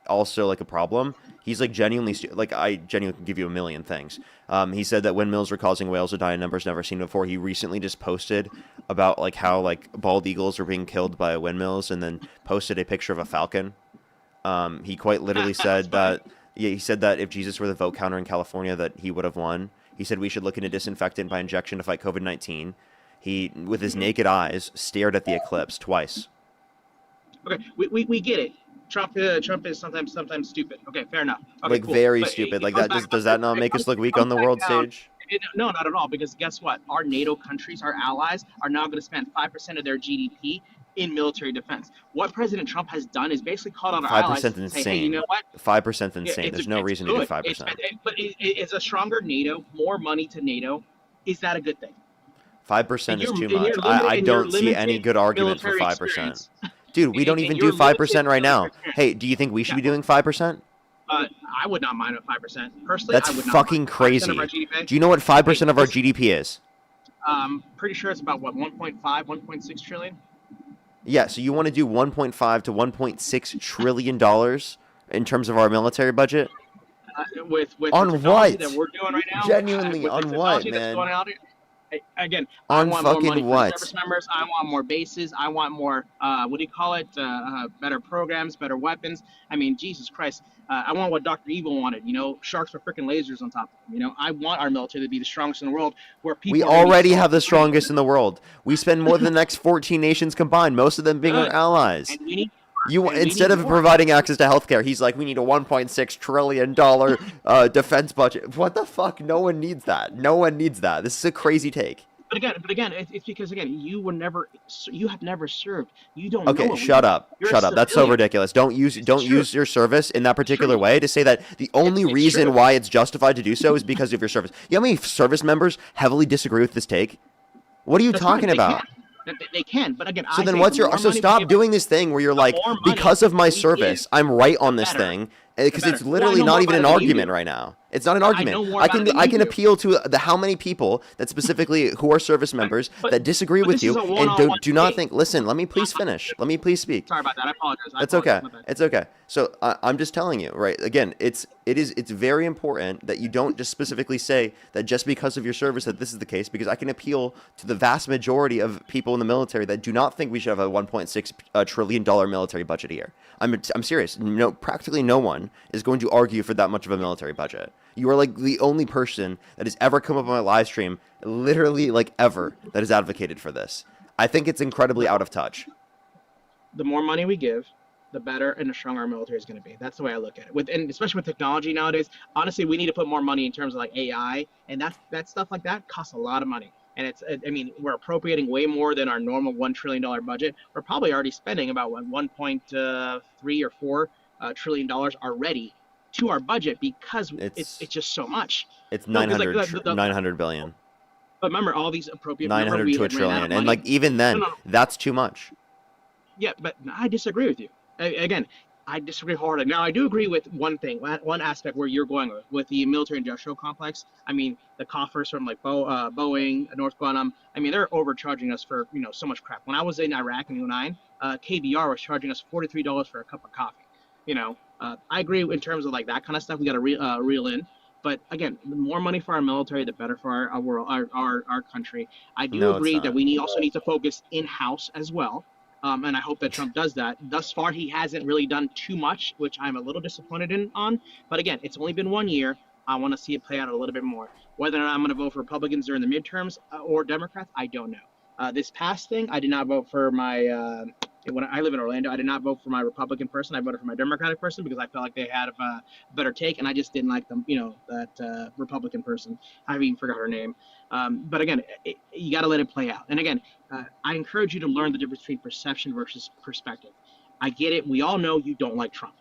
Speaker 1: a problem. He's like genuinely like I genuinely can give you a million things. He said that windmills were causing whales to die in numbers never seen before. He recently just posted about like how like bald eagles were being killed by windmills, and then posted a picture of a falcon. He quite literally said that. Yeah, he said that if Jesus were the vote counter in California, that he would have won. He said we should look into disinfectant by injection to fight COVID-19. He, with his naked eyes, stared at the eclipse twice.
Speaker 6: Okay, we get it. Trump is sometimes stupid. Okay, fair enough. Okay,
Speaker 1: like
Speaker 6: cool.
Speaker 1: very
Speaker 6: But
Speaker 1: stupid.
Speaker 6: it
Speaker 1: Like
Speaker 6: comes
Speaker 1: that
Speaker 6: back-
Speaker 1: does that not make us look weak on the world
Speaker 6: down.
Speaker 1: stage?
Speaker 6: No, not at all. Because guess what? Our NATO countries, our allies, are now going to spend 5% of their GDP in military defense. What President Trump has done is basically called on our allies
Speaker 1: 5%
Speaker 6: and say, hey, you
Speaker 1: insane.
Speaker 6: know what?
Speaker 1: 5% insane. There's no
Speaker 6: it's
Speaker 1: reason to do
Speaker 6: good.
Speaker 1: 5%.
Speaker 6: But it's a stronger NATO, more money to NATO. Is that a good thing?
Speaker 1: 5% is too
Speaker 6: And you're
Speaker 1: much.
Speaker 6: limited-
Speaker 1: I
Speaker 6: and you're
Speaker 1: don't see any
Speaker 6: limited
Speaker 1: good argument for
Speaker 6: military
Speaker 1: 5%.
Speaker 6: experience.
Speaker 1: Dude, we don't
Speaker 6: And
Speaker 1: even
Speaker 6: you're
Speaker 1: do 5%
Speaker 6: limited
Speaker 1: right now.
Speaker 6: military experience.
Speaker 1: Hey, do you think we should be doing 5%?
Speaker 6: I would not mind with 5%. Personally,
Speaker 1: That's
Speaker 6: I would not
Speaker 1: fucking
Speaker 6: mind. 5%
Speaker 1: crazy.
Speaker 6: of our GDP.
Speaker 1: Do you know what 5% of our GDP is?
Speaker 6: Pretty sure it's about what 1.5, 1.6 trillion.
Speaker 1: Yeah, so you want to do 1.5 to 1.6 trillion dollars in terms of our military budget?
Speaker 6: With
Speaker 1: On
Speaker 6: the technology
Speaker 1: what?
Speaker 6: that we're doing right now.
Speaker 1: Genuinely,
Speaker 6: with the
Speaker 1: on
Speaker 6: technology
Speaker 1: what,
Speaker 6: that's
Speaker 1: man?
Speaker 6: going out here, again, I
Speaker 1: On
Speaker 6: want more
Speaker 1: fucking
Speaker 6: money for
Speaker 1: what?
Speaker 6: service members. I want more bases. I want more. What do you call it? Better programs, better weapons. I mean, Jesus Christ. I want what Dr. Evil wanted. You know, sharks with freaking lasers on top of them. You know, I want our military to be the strongest in the world. Where people
Speaker 1: We
Speaker 6: are gonna be
Speaker 1: already
Speaker 6: so
Speaker 1: have the
Speaker 6: afraid.
Speaker 1: strongest in the world. We spend more than the next 14 nations combined, most of them being our
Speaker 6: Good.
Speaker 1: allies.
Speaker 6: And we need.
Speaker 1: You
Speaker 6: and we
Speaker 1: instead
Speaker 6: need
Speaker 1: of
Speaker 6: more.
Speaker 1: providing access to healthcare, he's like, we need a 1.6 trillion dollar defense budget. What the fuck? No one needs that. No one needs that. This is a crazy take.
Speaker 6: But again, it's because again, you have never served. You don't.
Speaker 1: Okay,
Speaker 6: know what we
Speaker 1: shut
Speaker 6: do.
Speaker 1: up.
Speaker 6: You're a
Speaker 1: Shut up. That's so
Speaker 6: civilian.
Speaker 1: ridiculous. Don't
Speaker 6: true.
Speaker 1: use your service in that particular
Speaker 6: true.
Speaker 1: way to say that the only
Speaker 6: It's
Speaker 1: reason
Speaker 6: true.
Speaker 1: why it's justified to do so is because of your service. You know how many service members heavily disagree with this take? What are you
Speaker 6: That's fine,
Speaker 1: talking
Speaker 6: they
Speaker 1: about?
Speaker 6: can. They can, but again,
Speaker 1: So
Speaker 6: I
Speaker 1: then
Speaker 6: say
Speaker 1: what's
Speaker 6: the
Speaker 1: your
Speaker 6: more
Speaker 1: so
Speaker 6: money we
Speaker 1: stop
Speaker 6: give-
Speaker 1: doing this thing where you're like,
Speaker 6: more money
Speaker 1: because of my
Speaker 6: we
Speaker 1: service,
Speaker 6: give,
Speaker 1: I'm right on
Speaker 6: the
Speaker 1: this
Speaker 6: better.
Speaker 1: thing, because
Speaker 6: The
Speaker 1: it's
Speaker 6: better.
Speaker 1: literally
Speaker 6: Well, I know
Speaker 1: not
Speaker 6: more
Speaker 1: even an
Speaker 6: about it than you
Speaker 1: argument
Speaker 6: do.
Speaker 1: right now. It's not an
Speaker 6: know
Speaker 1: argument.
Speaker 6: more
Speaker 1: I
Speaker 6: about it
Speaker 1: can
Speaker 6: than
Speaker 1: I
Speaker 6: you
Speaker 1: can
Speaker 6: do.
Speaker 1: appeal to the how many people that specifically who are service members
Speaker 6: but-
Speaker 1: that disagree
Speaker 6: but
Speaker 1: with
Speaker 6: this
Speaker 1: you
Speaker 6: is a
Speaker 1: and
Speaker 6: one-on-one
Speaker 1: do not
Speaker 6: thing.
Speaker 1: think. Listen, let me please finish. Let me please speak.
Speaker 6: Sorry about that. I apologize.
Speaker 1: It's okay.
Speaker 6: My bad.
Speaker 1: It's okay. So I'm just telling you, right? Again, it's very important that you don't just specifically say that just because of your service that this is the case, because I can appeal to the vast majority of people in the military that do not think we should have a 1.6 trillion dollar military budget a year. I'm serious. No, practically no one is going to argue for that much of a military budget. You are like the only person that has ever come up on my live stream, literally like ever, that has advocated for this. I think it's incredibly out of touch.
Speaker 6: The more money we give, the better and the stronger our military is going to be. That's the way I look at it. And especially with technology nowadays, honestly, we need to put more money in terms of like AI, and that stuff like that costs a lot of money. And I mean, we're appropriating way more than our normal $1 trillion budget. We're probably already spending about 1.3 or 4 trillion dollars already to our budget because it's just so much.
Speaker 1: It's
Speaker 6: No, 'cause,
Speaker 1: 900 900 billion.
Speaker 6: But remember, all these appropriate
Speaker 1: 900 to a trillion, and
Speaker 6: money.
Speaker 1: like even then,
Speaker 6: No.
Speaker 1: that's too much.
Speaker 6: Yeah, but I disagree with you. Again, I disagree wholeheartedly. Now, I do agree with one thing, one aspect where you're going with the military-industrial complex. I mean, the coffers from like Boeing, North Guam. I mean, they're overcharging us for so much crap. When I was in Iraq in 2009, KBR was charging us $43 for a cup of coffee. I agree in terms of like that kind of stuff. We got to reel in. But again, the more money for our military, the better for our world, our country. I do
Speaker 1: No, it's
Speaker 6: agree
Speaker 1: not.
Speaker 6: that we also need to focus in-house as well. And I hope that Trump does that. Thus far, he hasn't really done too much, which I'm a little disappointed on. But again, it's only been 1 year. I want to see it play out a little bit more. Whether or not I'm going to vote for Republicans during the midterms or Democrats, I don't know. This past thing, I did not vote for my. When I live in Orlando, I did not vote for my Republican person. I voted for my Democratic person because I felt like they had a better take, and I just didn't like them. That Republican person. I even forgot her name. But again, you got to let it play out. And again, I encourage you to learn the difference between perception versus perspective. I get it. We all know you don't like Trump,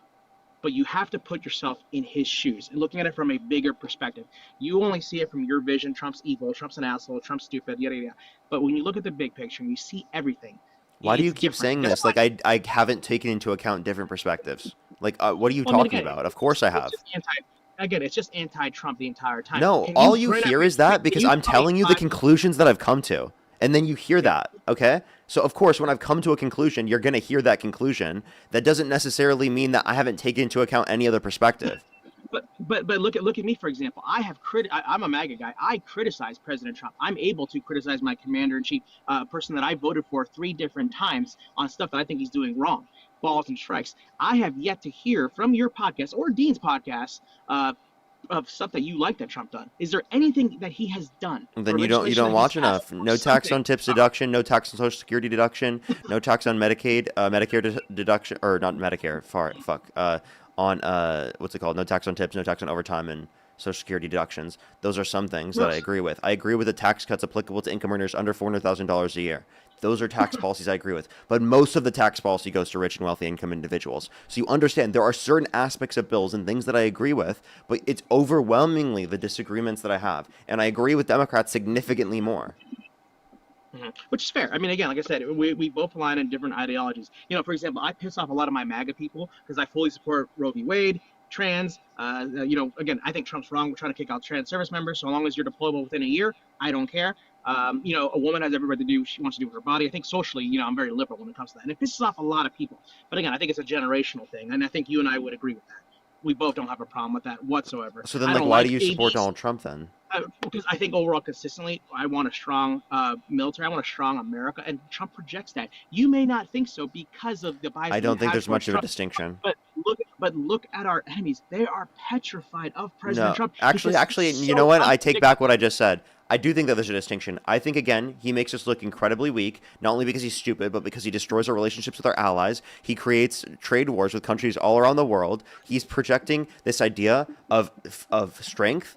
Speaker 6: but you have to put yourself in his shoes and looking at it from a bigger perspective. You only see it from your vision. Trump's evil. Trump's an asshole. Trump's stupid. Yada yada. But when you look at the big picture and you see everything,
Speaker 1: Why do you
Speaker 6: it's
Speaker 1: keep
Speaker 6: different.
Speaker 1: saying this? Like I haven't taken into account different perspectives. Like what are you
Speaker 6: Well, I mean,
Speaker 1: talking
Speaker 6: again,
Speaker 1: about? Of course I have.
Speaker 6: it's just it's just anti-Trump the entire time.
Speaker 1: No,
Speaker 6: Can
Speaker 1: all you
Speaker 6: bring up-
Speaker 1: hear is that
Speaker 6: can
Speaker 1: because
Speaker 6: you
Speaker 1: I'm
Speaker 6: tell me
Speaker 1: telling you the
Speaker 6: five-
Speaker 1: conclusions that I've come to. And then you hear that, okay? So of course, when I've come to a conclusion, you're going to hear that conclusion. That doesn't necessarily mean that I haven't taken into account any other perspective.
Speaker 6: But look at me, for example. I'm a MAGA guy. I criticize President Trump. I'm able to criticize my commander in chief, person that I voted for 3 different times on stuff that I think he's doing wrong, balls and strikes. I have yet to hear from your podcast or Dean's podcast of stuff that you like that Trump done. Is there anything that he has done?
Speaker 1: Then
Speaker 6: or
Speaker 1: you don't
Speaker 6: legislation that
Speaker 1: watch
Speaker 6: he's passed
Speaker 1: enough.
Speaker 6: or
Speaker 1: No tax
Speaker 6: something?
Speaker 1: on tips deduction, no tax on Social Security deduction, no tax on Medicaid, Medicare deduction, or not Medicare. On what's it called? No tax on tips, no tax on overtime, and Social Security deductions. Those are some things that I agree with. I agree with the tax cuts applicable to income earners under $400,000 a year. Those are tax policies I agree with. But most of the tax policy goes to rich and wealthy income individuals. So you understand there are certain aspects of bills and things that I agree with, but it's overwhelmingly the disagreements that I have. And I agree with Democrats significantly more.
Speaker 6: Which is fair. I mean, again, like I said, we both align in different ideologies. For example, I piss off a lot of my MAGA people because I fully support Roe v. Wade, trans. Again, I think Trump's wrong. We're trying to kick out trans service members. So long as you're deployable within a year, I don't care. A woman has every right to do what she wants to do with her body. I think socially, I'm very liberal when it comes to that. And it pisses off a lot of people. But again, I think it's a generational thing. And I think you and I would agree with that. We both don't have a problem with that whatsoever.
Speaker 1: So then, why do you support Donald Trump then?
Speaker 6: Because I think overall, consistently, I want a strong military. I want a strong America, and Trump projects that. You may not think so because of the bias.
Speaker 1: I don't think there's much of a distinction.
Speaker 6: But look at our enemies. They are petrified of President Trump.
Speaker 1: Actually, you know what? I take back what I just said. I do think that there's a distinction. I think, again, he makes us look incredibly weak, not only because he's stupid, but because he destroys our relationships with our allies. He creates trade wars with countries all around the world. He's projecting this idea of strength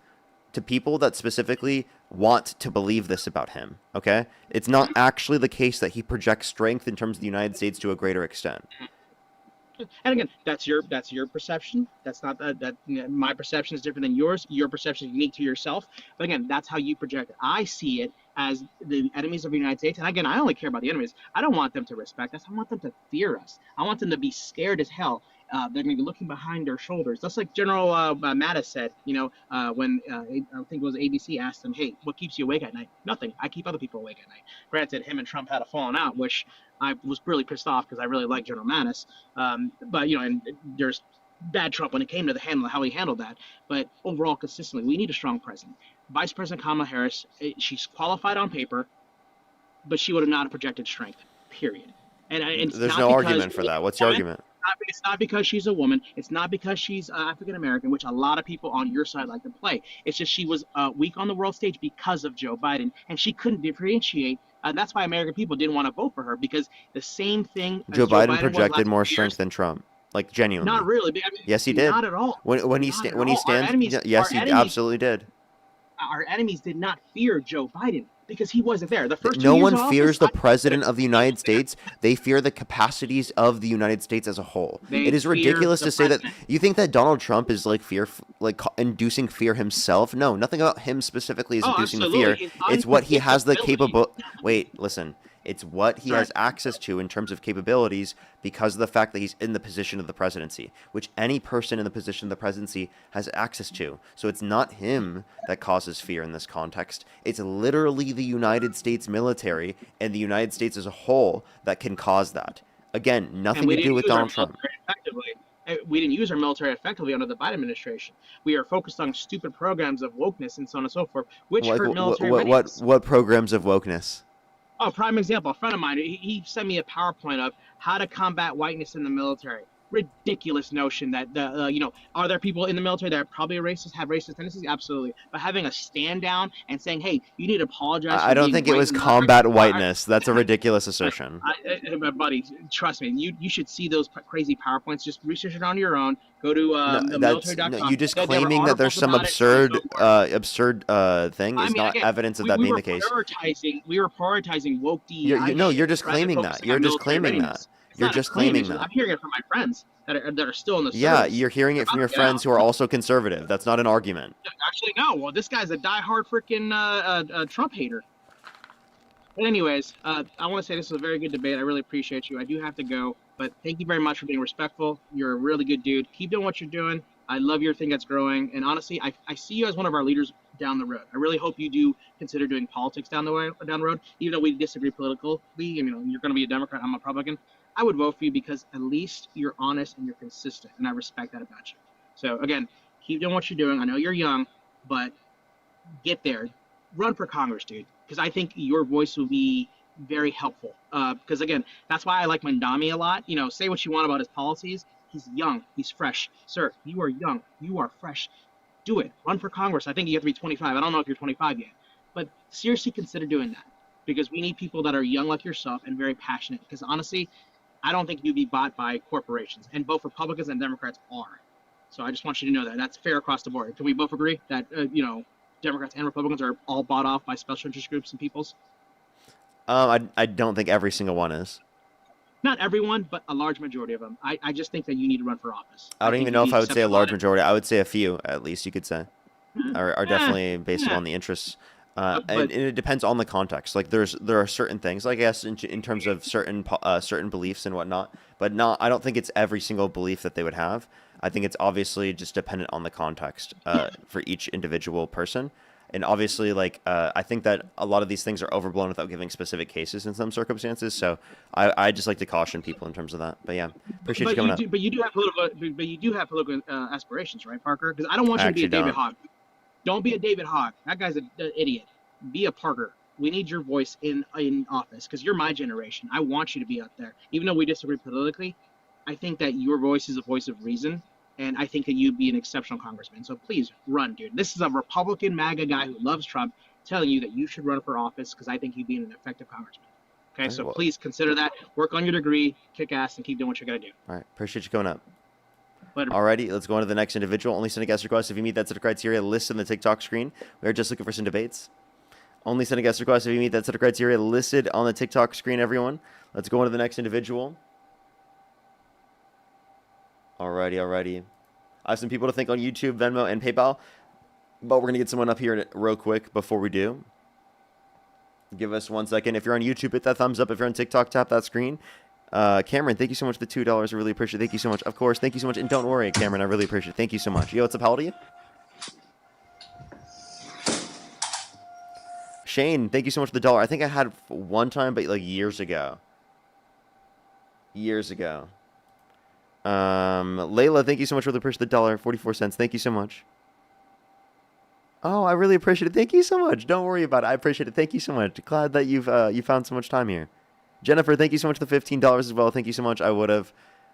Speaker 1: to people that specifically want to believe this about him, okay? It's not actually the case that he projects strength in terms of the United States to a greater extent.
Speaker 6: And again, that's your perception. That's not that my perception is different than yours. Your perception is unique to yourself. But again, that's how you project it. I see it as the enemies of the United States. And again, I only care about the enemies. I don't want them to respect us. I want them to fear us. I want them to be scared as hell. They're going to be looking behind their shoulders. That's like General Mattis said, when I think it was ABC asked him, hey, what keeps you awake at night? Nothing. I keep other people awake at night. Granted, him and Trump had a falling out, which I was really pissed off because I really like General Mattis. But and there's bad Trump when it came to how he handled that. But overall, consistently, we need a strong president. Vice President Kamala Harris, she's qualified on paper, but she would have not projected strength, period. And
Speaker 1: there's no argument for that. What's your argument?
Speaker 6: It's not because she's a woman. It's not because she's African American, which a lot of people on your side like to play. It's just she was weak on the world stage because of Joe Biden, and she couldn't differentiate. That's why American people didn't want to vote for her, because the same thing.
Speaker 1: Joe Biden projected more strength than Trump, like genuinely.
Speaker 6: Not really. I mean,
Speaker 1: yes, he did.
Speaker 6: Not at all.
Speaker 1: When he stands, yes, he absolutely did.
Speaker 6: Our enemies did not fear Joe Biden because he wasn't there. The first 2
Speaker 1: no
Speaker 6: years
Speaker 1: one
Speaker 6: of office,
Speaker 1: fears the president of the United States. They fear the capacities of the United States as a whole. It is ridiculous to say that. You think that Donald Trump is inducing fear himself? No, nothing about him specifically is inducing fear. It's what he has the capable. Wait, listen. It's what he has access to in terms of capabilities because of the fact that he's in the position of the presidency, which any person in the position of the presidency has access to. So it's not him that causes fear in this context. It's literally the United States military and the United States as a whole that can cause that. Again, nothing to do with Donald Trump.
Speaker 6: We didn't use our military effectively under the Biden administration. We are focused on stupid programs of wokeness and so on and so forth, which hurt military readiness.
Speaker 1: What programs of wokeness?
Speaker 6: Oh, prime example, a friend of mine, he sent me a PowerPoint of how to combat whiteness in the military. ridiculous notion that are there people in the military that are probably racist, have racist tendencies? Absolutely. But having a stand down and saying, hey, you need to apologize
Speaker 1: I
Speaker 6: for
Speaker 1: don't
Speaker 6: being
Speaker 1: think it
Speaker 6: white
Speaker 1: was
Speaker 6: in the military.
Speaker 1: combat whiteness. That's a ridiculous assertion.
Speaker 6: Buddy, trust me, you should see those crazy PowerPoints. Just research it on your own. Go to
Speaker 1: No, that's no,
Speaker 6: military.com.
Speaker 1: you just
Speaker 6: There were
Speaker 1: claiming that there's
Speaker 6: articles
Speaker 1: some
Speaker 6: about it, so on and
Speaker 1: absurd,
Speaker 6: so forth.
Speaker 1: thing
Speaker 6: I
Speaker 1: is
Speaker 6: mean,
Speaker 1: not
Speaker 6: again,
Speaker 1: evidence of that
Speaker 6: we
Speaker 1: being
Speaker 6: were
Speaker 1: the case.
Speaker 6: prioritizing woke DEI
Speaker 1: No, you're
Speaker 6: shit
Speaker 1: just
Speaker 6: rather than
Speaker 1: claiming that.
Speaker 6: focusing
Speaker 1: You're
Speaker 6: on
Speaker 1: just
Speaker 6: military
Speaker 1: claiming that.
Speaker 6: readiness. It's
Speaker 1: You're
Speaker 6: not a
Speaker 1: just
Speaker 6: claim.
Speaker 1: claiming
Speaker 6: It's just,
Speaker 1: that.
Speaker 6: I'm hearing it from my friends that are still in the
Speaker 1: Yeah,
Speaker 6: service.
Speaker 1: you're hearing
Speaker 6: They're
Speaker 1: it from
Speaker 6: about
Speaker 1: your
Speaker 6: to get out.
Speaker 1: friends who are also conservative. That's not an argument.
Speaker 6: Actually, no. Well, this guy's a diehard freaking Trump hater. But anyways, I want to say this was a very good debate. I really appreciate you. I do have to go, but thank you very much for being respectful. You're a really good dude. Keep doing what you're doing. I love your thing that's growing. And honestly, I see you as one of our leaders down the road. I really hope you do consider doing politics down the road, even though we disagree politically. You're going to be a Democrat. I'm a Republican. I would vote for you because at least you're honest and you're consistent, and I respect that about you. So again, keep doing what you're doing. I know you're young, but get there. Run for Congress, dude, because I think your voice will be very helpful. Because again, that's why I like Mandami a lot. Say what you want about his policies. He's young. He's fresh. Sir, you are young. You are fresh. Do it. Run for Congress. I think you have to be 25. I don't know if you're 25 yet. But seriously consider doing that. Because we need people that are young like yourself and very passionate. Because honestly, I don't think you'd be bought by corporations. And both Republicans and Democrats are. So I just want you to know that. That's fair across the board. Can we both agree that, Democrats and Republicans are all bought off by special interest groups and peoples?
Speaker 1: I don't think every single one is.
Speaker 6: Not everyone, but a large majority of them. I just think that you need to run for office.
Speaker 1: I don't
Speaker 6: think
Speaker 1: even
Speaker 6: you
Speaker 1: know
Speaker 6: need
Speaker 1: if I
Speaker 6: to
Speaker 1: would
Speaker 6: step
Speaker 1: say a
Speaker 6: up
Speaker 1: large
Speaker 6: on it.
Speaker 1: majority. I would say a few, at least you could say, are definitely based
Speaker 6: yeah.
Speaker 1: on the interests.
Speaker 6: But
Speaker 1: And it depends on the context. Like there are certain things, like I guess in terms of certain beliefs and whatnot, but I don't think it's every single belief that they would have. I think it's obviously just dependent on the context for each individual person. And obviously, like I think that a lot of these things are overblown without giving specific cases in some circumstances. So I just like to caution people in terms of that. But yeah, appreciate you coming up.
Speaker 6: but you do have political aspirations, right, Parker? Because I don't want
Speaker 1: I
Speaker 6: you to be a
Speaker 1: actually
Speaker 6: David
Speaker 1: don't.
Speaker 6: Hogg. Don't be a David Hogg. That guy's an idiot. Be a Parker. We need your voice in office because you're my generation. I want you to be out there. Even though we disagree politically, I think that your voice is a voice of reason, and I think that you'd be an exceptional congressman. So please run, dude. This is a Republican MAGA guy who loves Trump telling you that you should run for office because I think you'd be an effective congressman. Okay,
Speaker 1: Okay,
Speaker 6: so
Speaker 1: well,
Speaker 6: please consider that. Work on your degree, kick ass, and keep doing what you're gonna do.
Speaker 1: all right, appreciate you coming up.
Speaker 6: Later.
Speaker 1: Alrighty, let's go on to the next individual. Only send a guest request if you meet that set of criteria listed on the TikTok screen. We are just looking for some debates. Only send a guest request if you meet that set of criteria listed on the TikTok screen, everyone. Let's go on to the next individual. Alrighty. I have some people to thank on YouTube, Venmo, and PayPal, but we're going to get someone up here real quick before we do. Give us 1 second. If you're on YouTube, hit that thumbs up. If you're on TikTok, tap that screen. Cameron, thank you so much for the $2. I really appreciate it. Thank you so much. Of course, thank you so much. And don't worry, Cameron, I really appreciate it. Thank you so much. Yo, what's up? How old are you? Shane, thank you so much for the dollar. I think I had one time, but like years ago. Layla, thank you so much for the appreciate the dollar, 44 cents. Thank you so much. Oh, I really appreciate it. Thank you so much. Don't worry about it. I appreciate it. Thank you so much. Glad that you found so much time here. Jennifer, thank you so much for the $15 as well. Thank you so much. I would have.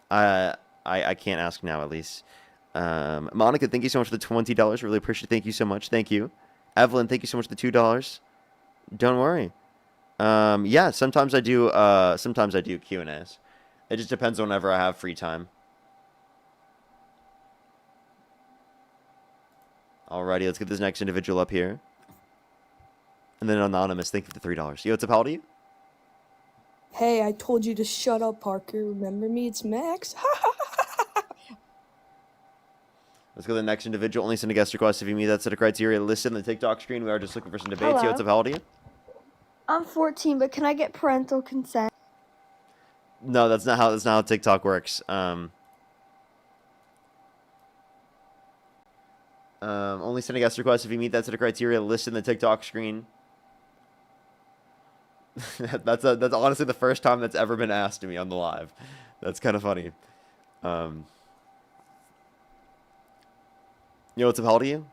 Speaker 1: I can't ask now at least. Monica, thank you so much for the $20. Really appreciate it. Thank you so much. Thank you. Evelyn, thank you so much for the $2. Don't worry. Yeah, sometimes I do Q&As. It just depends on whenever I have free time. Alrighty, let's get this next individual up here. And then Anonymous, thank you for the $3. Yo, what's up? How old are you?
Speaker 5: Hey, I told you to shut up, Parker. Remember me? It's Max.
Speaker 1: Let's go to the next individual. Only send a guest request if you meet that set of criteria listed on the TikTok screen. We are just looking for some debates. Yo, what's up? How old are you?
Speaker 4: I'm 14, but can I get parental consent?
Speaker 1: No, that's not how TikTok works. Only send a guest request if you meet that set of criteria listed in the TikTok screen. That's honestly the first time that's ever been asked to me on the live. That's kind of funny. Yo, what's up? How old are you?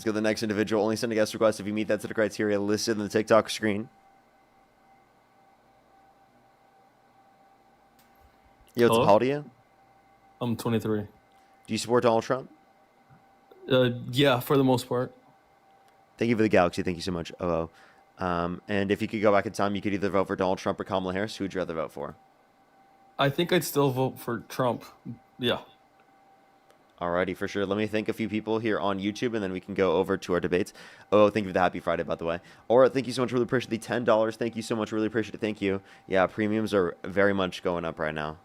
Speaker 1: Let's go to the next individual. Only send a guest request if you meet that set of criteria listed in the TikTok screen. Yo, what's up?
Speaker 7: Hello?
Speaker 1: How old are you?
Speaker 7: I'm 23.
Speaker 1: Do you support Donald Trump?
Speaker 7: Yeah, for the most part.
Speaker 1: Thank you for the galaxy. Thank you so much. And if you could go back in time, you could either vote for Donald Trump or Kamala Harris. Who would you rather vote for?
Speaker 7: I think I'd still vote for Trump. Yeah.
Speaker 1: Alrighty, for sure. Let me thank a few people here on YouTube, and then we can go over to our debates. Oh, thank you for the Happy Friday, by the way. Aura, thank you so much. Really appreciate the $10. Thank you so much. Really appreciate it. Thank you. Yeah, premiums are very much going up right now.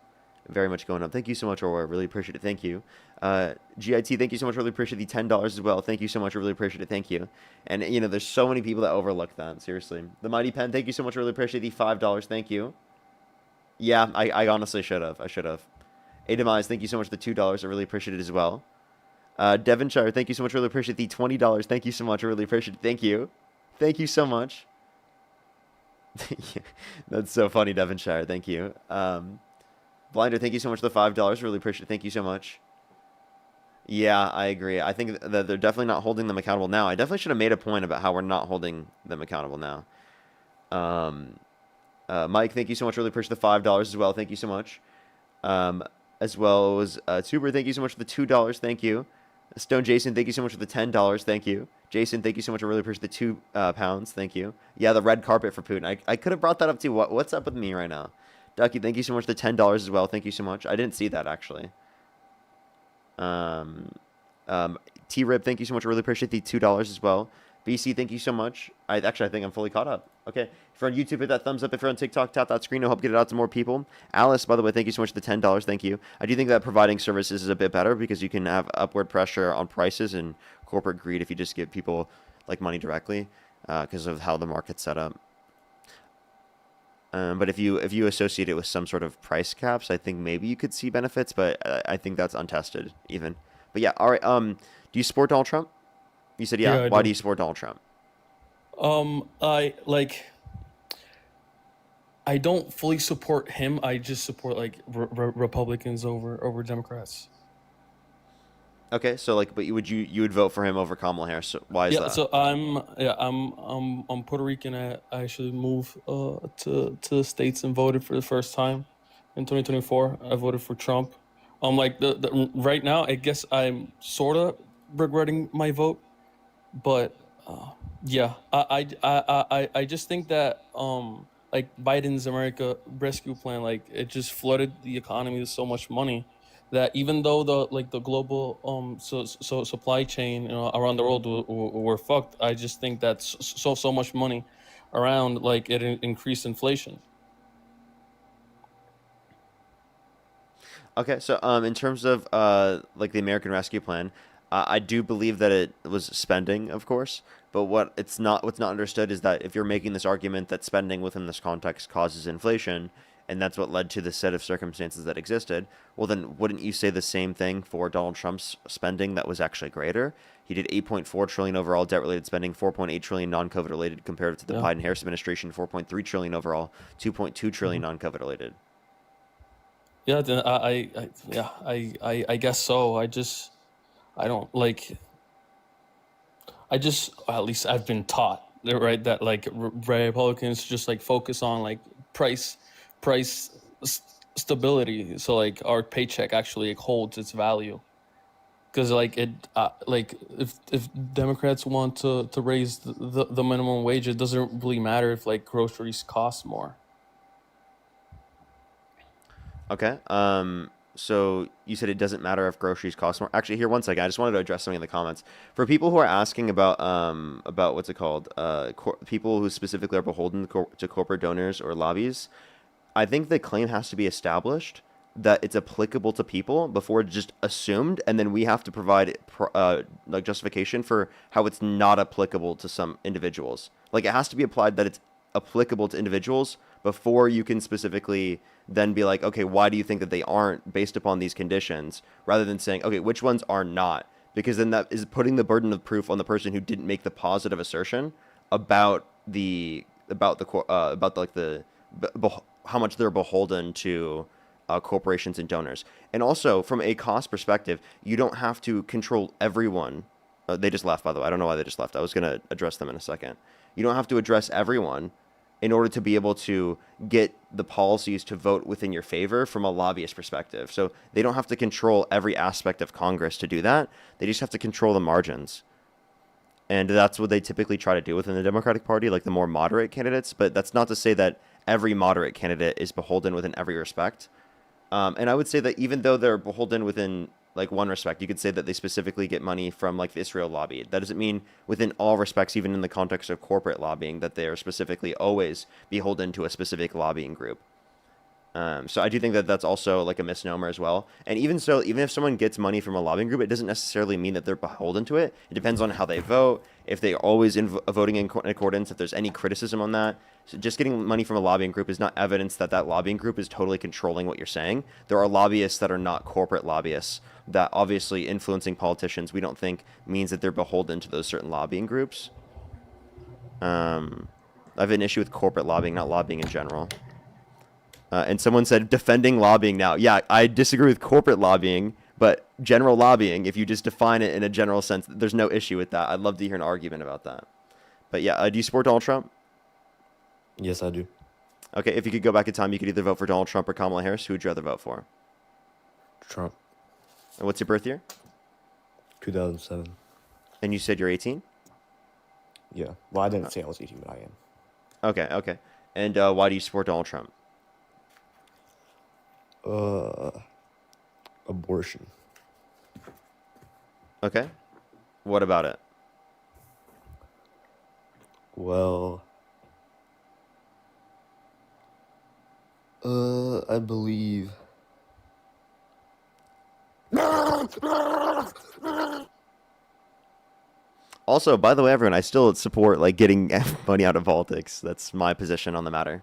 Speaker 1: Very much going up. Thank you so much, Aura. Really appreciate it. Thank you. GIT, thank you so much. Really appreciate the $10 as well. Thank you so much. Really appreciate it. Thank you. And, you know, there's so many people that overlook that. Seriously. The Mighty Pen, thank you so much. Really appreciate the $5. Thank you. Yeah, I honestly should have. I should have. Ademize, thank you so much for the $2. I really appreciate it as well. Devonshire, thank you so much. Really appreciate the $20. Thank you so much. I really appreciate it. Thank you. Thank you so much. That's so funny, Devonshire. Thank you. Blinder, thank you so much for the $5. Really appreciate it. Thank you so much. Yeah, I agree. I think that they're definitely not holding them accountable now. I definitely should have made a point about how we're not holding them accountable now. Mike, thank you so much. Really appreciate the $5 as well. Thank you so much. As well as Tuber, thank you so much for the $2. Thank you. Stone Jason, thank you so much for the $10. Thank you. Jason, thank you so much. I really appreciate the 2 pounds. Thank you. Yeah, the red carpet for Putin. I could have brought that up too. What's up with me right now? Ducky, thank you so much for the $10 as well. Thank you so much. I didn't see that actually. T-Rip, thank you so much. I really appreciate the $2 as well. BC, thank you so much. I think I'm fully caught up. Okay. If you're on YouTube, hit that thumbs up. If you're on TikTok, tap that screen. It'll help get it out to more people. Alice, by the way, thank you so much for the $10. Thank you. I do think that providing services is a bit better because you can have upward pressure on prices and corporate greed if you just give people like money directly because of how the market's set up. But if you associate it with some sort of price caps, I think maybe you could see benefits, but I think that's untested even. But yeah, all right. Do you support Donald Trump? You said yeah.
Speaker 7: Yeah, I
Speaker 1: Why
Speaker 7: do.
Speaker 1: do you support Donald Trump?
Speaker 7: I don't fully support him. I just support like Republicans over Democrats.
Speaker 1: Okay, so like, but you would vote for him over Kamala Harris. So why is
Speaker 7: Yeah,
Speaker 1: that?
Speaker 7: so I'm Puerto Rican. I actually moved to the States and voted for the first time in 2024. I voted for Trump. Like the right now, I guess I'm sorta regretting my vote, but yeah, I just think that like Biden's America Rescue Plan, like it just flooded the economy with so much money that even though the global so supply chain, you know, around the world were fucked, I just think that so much money around, like it increased inflation.
Speaker 1: Okay, so in terms of like the American Rescue Plan, I do believe that it was spending, of course, but what's not understood is that if you're making this argument that spending within this context causes inflation, and that's what led to the set of circumstances that existed, well then wouldn't you say the same thing for Donald Trump's spending that was actually greater? He did 8.4 trillion overall debt-related spending, 4.8 trillion non-COVID related compared to the
Speaker 7: Yeah.
Speaker 1: Biden-Harris administration, 4.3 trillion overall, 2.2 trillion
Speaker 7: Mhm.
Speaker 1: non-COVID related.
Speaker 7: Yeah, then I guess so. I don't like. At least I've been taught, right, that like Republicans just like focus on like price stability. So like our paycheck actually like, holds its value. Because like it like if Democrats want to raise the minimum wage, it doesn't really matter if like groceries cost more.
Speaker 1: Okay. So you said it doesn't matter if groceries cost more. Actually, here, one second. I just wanted to address something in the comments. For people who are asking about what's it called? People who specifically are beholden to corporate donors or lobbies, I think the claim has to be established that it's applicable to people before it's just assumed, and then we have to provide like justification for how it's not applicable to some individuals. Like it has to be applied that it's applicable to individuals before you can specifically then be like, okay, why do you think that they aren't based upon these conditions, rather than saying, okay, which ones are not? Because then that is putting the burden of proof on the person who didn't make the positive assertion about how much they're beholden to corporations and donors. And also from a cost perspective, you don't have to control everyone They just left, by the way. I don't know why they just left. I was going to address them in a second. You don't have to address everyone in order to be able to get the policies to vote within your favor from a lobbyist perspective. So they don't have to control every aspect of Congress to do that. They just have to control the margins. And that's what they typically try to do within the Democratic Party, like the more moderate candidates. But that's not to say that every moderate candidate is beholden within every respect. And I would say that even though they're beholden within like one respect, you could say that they specifically get money from like the Israel lobby. That doesn't mean within all respects, even in the context of corporate lobbying, that they are specifically always beholden to a specific lobbying group. So I do think that that's also like a misnomer as well. And even so, even if someone gets money from a lobbying group, it doesn't necessarily mean that they're beholden to it. It depends on how they vote, if they're always voting in accordance, if there's any criticism on that. So just getting money from a lobbying group is not evidence that that lobbying group is totally controlling what you're saying. There are lobbyists that are not corporate lobbyists that obviously influencing politicians we don't think means that they're beholden to those certain lobbying groups. I have an issue with corporate lobbying, not lobbying in general. And someone said defending lobbying now. Yeah, I disagree with corporate lobbying, but general lobbying, if you just define it in a general sense, there's no issue with that. I'd love to hear an argument about that. But yeah, do you support Donald Trump?
Speaker 3: Yes, I do.
Speaker 1: Okay, if you could go back in time, you could either vote for Donald Trump or Kamala Harris. Who would you rather vote for?
Speaker 3: Trump.
Speaker 1: And what's your birth year?
Speaker 3: 2007.
Speaker 1: And you said you're 18?
Speaker 3: Yeah. Well, I didn't say I was 18, but I am.
Speaker 1: Okay, okay. And why do you support Donald Trump?
Speaker 3: Abortion.
Speaker 1: Okay. What about it?
Speaker 3: Well, I believe.
Speaker 1: Also, by the way, everyone, I still support like getting money out of politics. That's my position on the matter.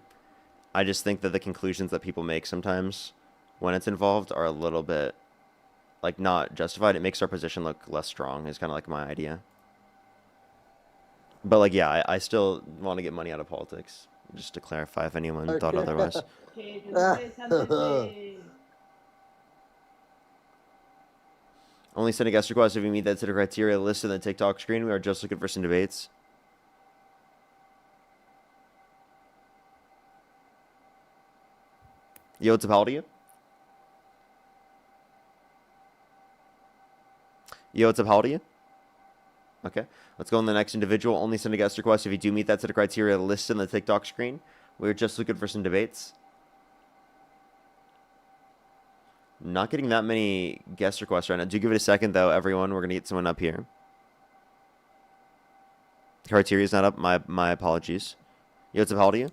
Speaker 1: I just think that the conclusions that people make sometimes when it's involved are a little bit like not justified. It makes our position look less strong is kind of like my idea. But like, yeah, I still want to get money out of politics. Just to clarify if anyone thought otherwise. Only send a guest request if you meet that set of criteria listed in the TikTok screen. We are just looking for some debates. Yo, what's up? How old are you? Yo, what's up? How old are you? Okay, let's go on the next individual. Only send a guest request if you do meet that set of criteria listed in the TikTok screen. We're just looking for some debates. Not getting that many guest requests right now. Do give it a second, though, everyone. We're going to get someone up here. Criteria is not up. My apologies. Yo, what's up? How old are you?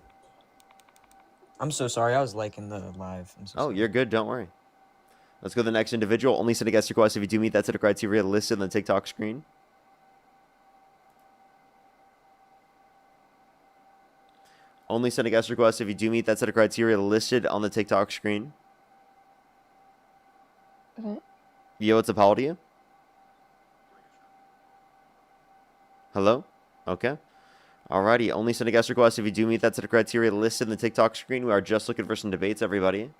Speaker 8: I'm so sorry. I was liking the live. I'm so
Speaker 1: Oh,
Speaker 8: sorry.
Speaker 1: you're good. Don't worry. Let's go to the next individual. Only send a guest request if you do meet that set of criteria listed on the TikTok screen. Only send a guest request if you do meet that set of criteria listed on the TikTok screen.
Speaker 4: Okay.
Speaker 1: Yo, what's up? How old are you? Hello? Okay. Alrighty. Only send a guest request if you do meet that set of criteria listed in the TikTok screen. We are just looking for some debates, everybody.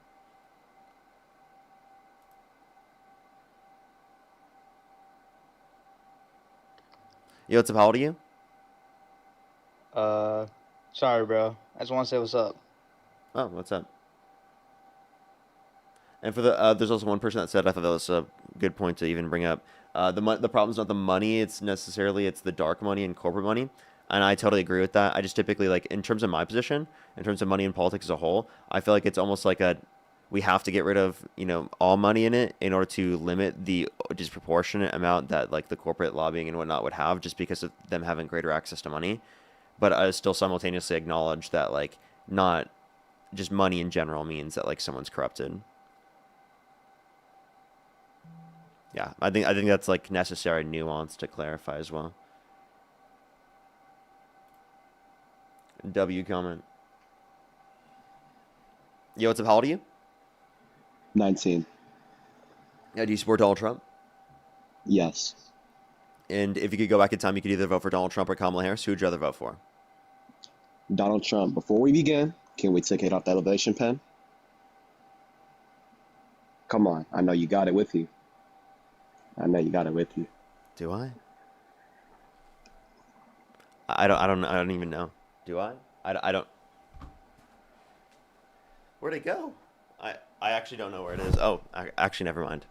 Speaker 1: Yo, what's up? How old are you?
Speaker 9: Sorry, bro. I just want to say what's up.
Speaker 1: Oh, what's up? And for the there's also one person that said, I thought that was a good point to even bring up. The problem's not the money, it's the dark money and corporate money. And I totally agree with that. I just typically, like, in terms of my position, in terms of money in politics as a whole, I feel like it's almost like we have to get rid of, all money in it in order to limit the disproportionate amount that, like, the corporate lobbying and whatnot would have just because of them having greater access to money. But I still simultaneously acknowledge that, like, not just money in general means that, like, someone's corrupted. Yeah, I think that's, like, necessary nuance to clarify as well. W comment. Yo, what's up? How old are you?
Speaker 10: 19.
Speaker 1: Yeah, do you support Donald Trump?
Speaker 10: Yes.
Speaker 1: And if you could go back in time, you could either vote for Donald Trump or Kamala Harris. Who would you rather vote for?
Speaker 10: Donald Trump. Before we begin, can we take it off the elevation pen? Come on. I know you got it with you.
Speaker 1: Do I? I don't even know. Do I? I don't. Where'd it go? I actually don't know where it is. Oh, actually, never mind.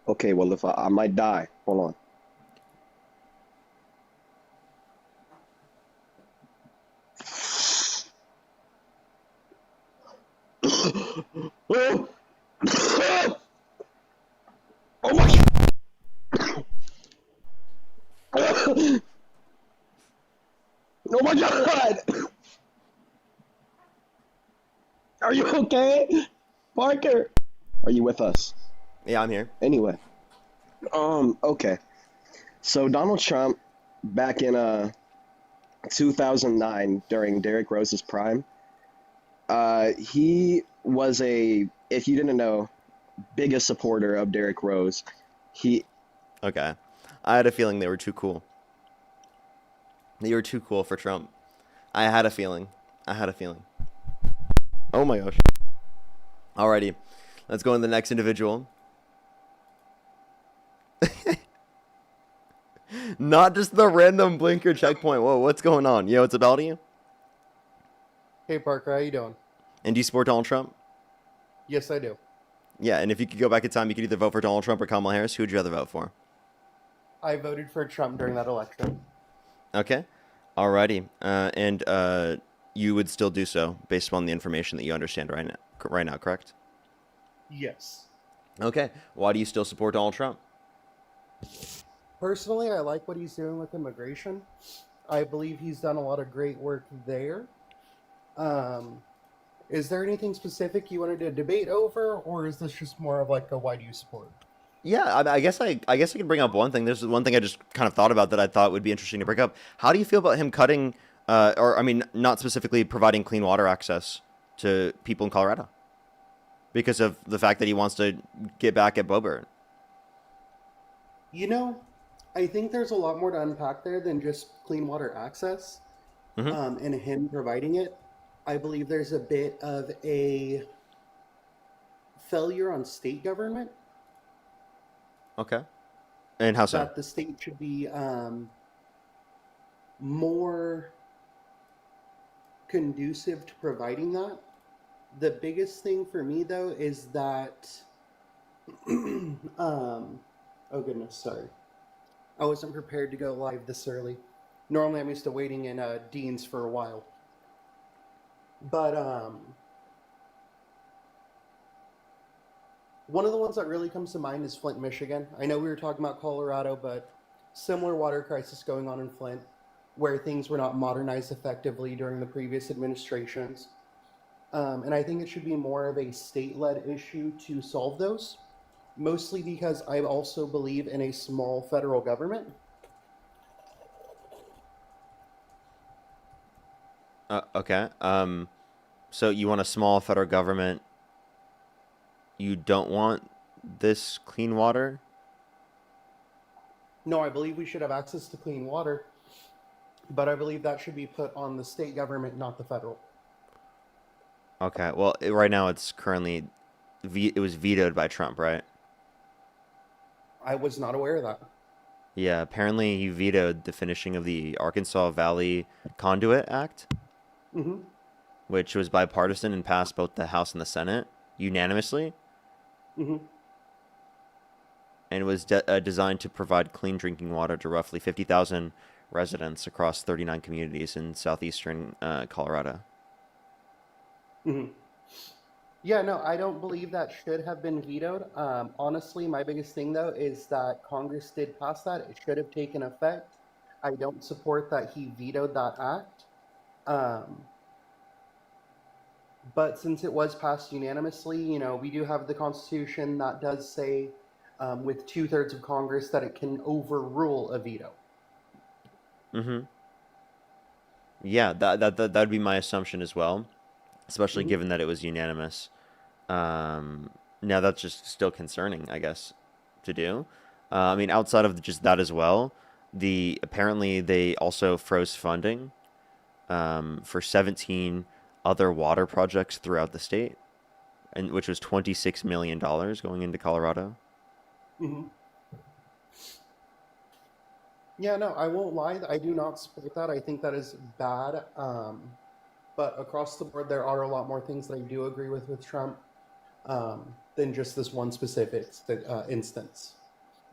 Speaker 10: Okay, well, if I might die. Hold on. Oh my God! Oh my God! Are you okay? Parker? Are you with us?
Speaker 1: Yeah, I'm here.
Speaker 10: Anyway. Okay. So Donald Trump, back in 2009, during Derrick Rose's prime, he was if you didn't know, biggest supporter of Derrick Rose. He
Speaker 1: Okay. I had a feeling they were too cool. They were too cool for Trump. I had a feeling. I had a feeling. Oh my gosh. Alrighty. Let's go on to the next individual. Not just the random blinker checkpoint. Whoa, what's going on? Yo, what's about you?
Speaker 11: Hey Parker, how you doing?
Speaker 1: And do you support Donald Trump?
Speaker 11: Yes, I do.
Speaker 1: Yeah, and if you could go back in time, you could either vote for Donald Trump or Kamala Harris. Who would you rather vote for?
Speaker 11: I voted for Trump during that election.
Speaker 1: Okay. Alrighty. And you would still do so based upon the information that you understand right now, correct?
Speaker 11: Yes.
Speaker 1: Okay. Why do you still support Donald Trump?
Speaker 11: Personally, I like what he's doing with immigration. I believe he's done a lot of great work there. Is there anything specific you wanted to debate over, or is this just more of like a why do you support?
Speaker 1: Yeah, I guess I can bring up one thing. There's one thing I just kind of thought about that I thought would be interesting to bring up. How do you feel about him cutting, or I mean, not specifically providing clean water access to people in Colorado, because of the fact that he wants to get back at Boebert?
Speaker 11: You know, I think there's a lot more to unpack there than just clean water access,
Speaker 1: Mm-hmm.
Speaker 11: and him providing it. I believe there's a bit of a failure on state government
Speaker 1: Okay. And how so?
Speaker 11: that the state should be more conducive to providing that. The biggest thing for me though is that oh goodness, sorry. I wasn't prepared to go live this early. Normally I'm used to waiting in Dean's for a while. But one of the ones that really comes to mind is Flint, Michigan. I know we were talking about Colorado, but similar water crisis going on in Flint, where things were not modernized effectively during the previous administrations. And I think it should be more of a state-led issue to solve those, mostly because I also believe in a small federal government.
Speaker 1: Okay. So you want a small federal government. You don't want this clean water?
Speaker 11: No, I believe we should have access to clean water, but I believe that should be put on the state government, not the federal.
Speaker 1: Okay. Well, right now it's currently it was vetoed by Trump, right?
Speaker 11: I was not aware of that.
Speaker 1: Yeah, apparently he vetoed the finishing of the Arkansas Valley Conduit Act,
Speaker 11: Mm-hmm.
Speaker 1: which was bipartisan and passed both the House and the Senate unanimously,
Speaker 11: Mm-hmm.
Speaker 1: and was designed to provide clean drinking water to roughly 50,000 residents across 39 communities in southeastern Colorado.
Speaker 11: Mm-hmm. Yeah, no, I don't believe that should have been vetoed. Honestly, my biggest thing though is that Congress did pass that. It should have taken effect. I don't support that he vetoed that act. But since it was passed unanimously, you know, we do have the Constitution that does say, with 2/3 of Congress, that it can overrule a veto.
Speaker 1: Mm-hmm. Yeah, that'd be my assumption as well, especially
Speaker 11: Mm-hmm.
Speaker 1: given that it was unanimous. Now that's just still concerning, I guess, to do. I mean, outside of just that as well, apparently they also froze funding for 17 other water projects throughout the state, and which was $26 million going into Colorado.
Speaker 11: Mm-hmm. Yeah, no, I won't lie. I do not support that. I think that is bad. But across the board, there are a lot more things that I do agree with Trump than just this one specific instance.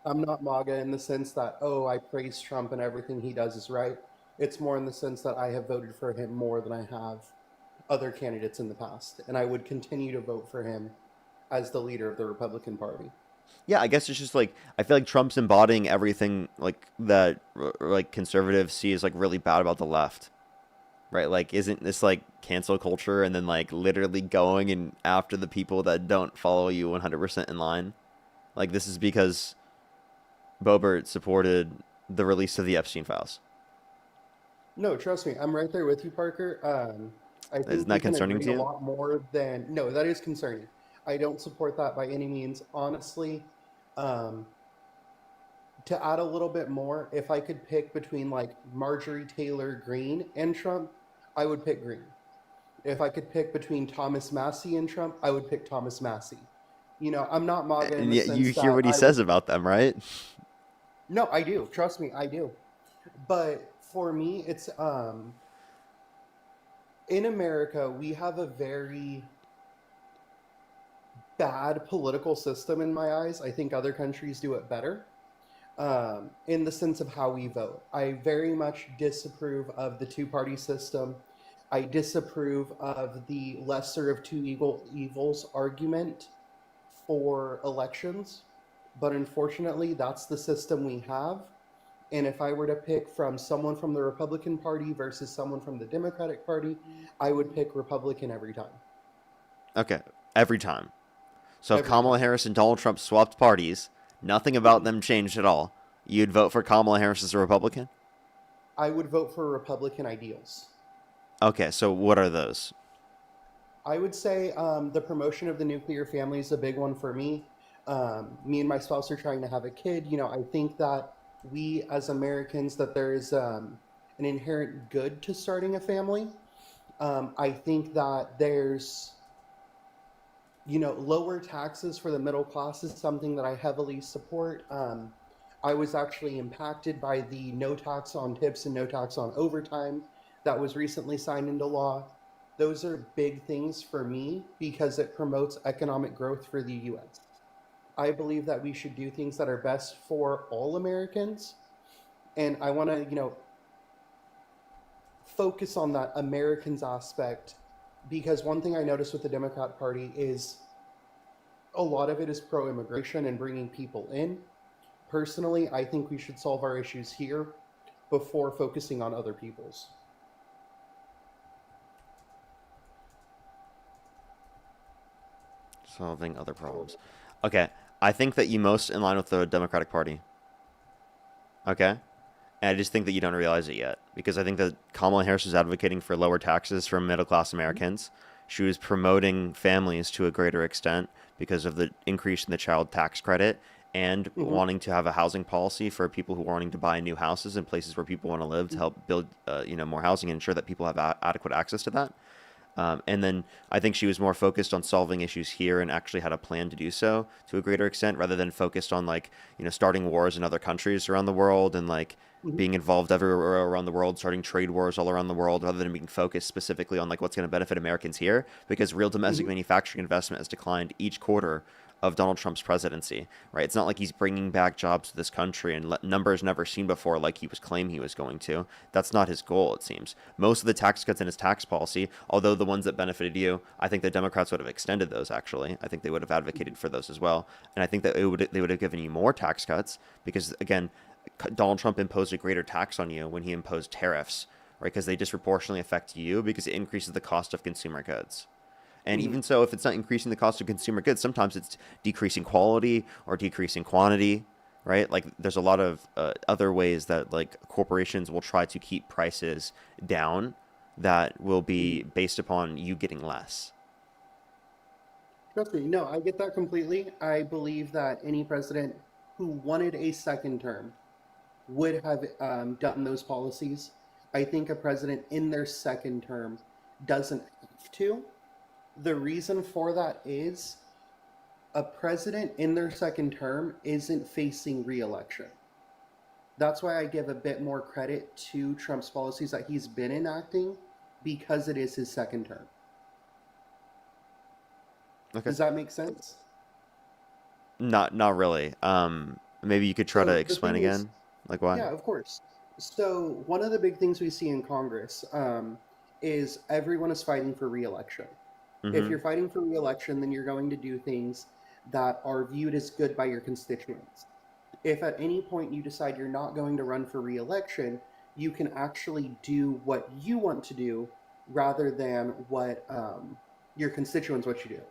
Speaker 11: I'm not MAGA in the sense that, oh, I praise Trump and everything he does is right. It's more in the sense that I have voted for him more than I have other candidates in the past. And I would continue to vote for him as the leader of the Republican Party.
Speaker 1: Yeah, I guess it's just like I feel like Trump's embodying everything like that like conservatives see as like really bad about the left. Right? Like isn't this like cancel culture and then like literally going and after the people that don't follow you 100% in line? Like this is because Boebert supported the release of the Epstein files.
Speaker 11: No, trust me, I'm right there with you, Parker. I
Speaker 1: Isn't
Speaker 11: think we
Speaker 1: that
Speaker 11: can
Speaker 1: concerning
Speaker 11: agree
Speaker 1: to
Speaker 11: a
Speaker 1: you?
Speaker 11: lot more than. No, that is concerning. I don't support that by any means. Honestly, um, to add a little bit more, if I could pick between like Marjorie Taylor Greene and Trump, I would pick Greene. If I could pick between Thomas Massey and Trump, I would pick Thomas Massey. I'm not MAGA in
Speaker 1: And
Speaker 11: the
Speaker 1: yet you
Speaker 11: sense
Speaker 1: hear
Speaker 11: that
Speaker 1: what he
Speaker 11: I
Speaker 1: says
Speaker 11: would.
Speaker 1: about them, right?
Speaker 11: No, I do. Trust me, I do. But for me, it's in America, we have a very bad political system in my eyes. I think other countries do it better in the sense of how we vote. I very much disapprove of the two-party system. I disapprove of the lesser of two evils argument for elections. But unfortunately, that's the system we have. And if I were to pick from someone from the Republican Party versus someone from the Democratic Party, I would pick Republican every time.
Speaker 1: Okay, every time. So if
Speaker 11: Every
Speaker 1: Kamala
Speaker 11: time.
Speaker 1: Harris and Donald Trump swapped parties, nothing about them changed at all. You'd vote for Kamala Harris as a Republican?
Speaker 11: I would vote for Republican ideals.
Speaker 1: Okay, so what are those?
Speaker 11: I would say the promotion of the nuclear family is a big one for me. Me and my spouse are trying to have a kid. I think that we as Americans, that there is an inherent good to starting a family. I think that there's, lower taxes for the middle class is something that I heavily support. I was actually impacted by the no tax on tips and no tax on overtime that was recently signed into law. Those are big things for me because it promotes economic growth for the US. I believe that we should do things that are best for all Americans. And I want to, focus on that Americans aspect because one thing I noticed with the Democrat Party is a lot of it is pro immigration and bringing people in. Personally, I think we should solve our issues here before focusing on other people's.
Speaker 1: Solving other problems. Okay, I think that you most in line with the Democratic Party. Okay? And I just think that you don't realize it yet. Because I think that Kamala Harris is advocating for lower taxes for middle class Americans. She was promoting families to a greater extent because of the increase in the child tax credit and wanting to have a housing policy for people who are wanting to buy new houses in places where people want to live to help build more housing and ensure that people have adequate access to that. And then I think she was more focused on solving issues here and actually had a plan to do so to a greater extent rather than focused on starting wars in other countries around the world and being involved everywhere around the world, starting trade wars all around the world rather than being focused specifically on what's going to benefit Americans here because real domestic manufacturing investment has declined each quarter of Donald Trump's presidency, right? It's not like he's bringing back jobs to this country and numbers never seen before like he was claiming he was going to. That's not his goal, it seems. Most of the tax cuts in his tax policy, although the ones that benefited you, I think the Democrats would have extended those, actually. I think they would have advocated for those as well. And I think that they would have given you more tax cuts because, again, Donald Trump imposed a greater tax on you when he imposed tariffs, right? Because they disproportionately affect you because it increases the cost of consumer goods. And even so, if it's not increasing the cost of consumer goods, sometimes it's decreasing quality or decreasing quantity, right? There's a lot of other ways that corporations will try to keep prices down that will be based upon you getting less.
Speaker 11: Trust me, no, I get that completely. I believe that any president who wanted a second term would have done those policies. I think a president in their second term doesn't have to. The reason for that is a president in their second term isn't facing re-election. That's why I give a bit more credit to Trump's policies that he's been enacting, because it is his second term.
Speaker 1: Okay.
Speaker 11: Does that make sense?
Speaker 1: Not really. Maybe you could try to
Speaker 11: So the
Speaker 1: explain
Speaker 11: thing is,
Speaker 1: again, like why?
Speaker 11: yeah, of course. So one of the big things we see in Congress is everyone is fighting for re-election. If
Speaker 1: Mm-hmm.
Speaker 11: you're fighting for re-election, then you're going to do things that are viewed as good by your constituents. If at any point you decide you're not going to run for re-election, you can actually do what you want to do rather than what your constituents want you to do.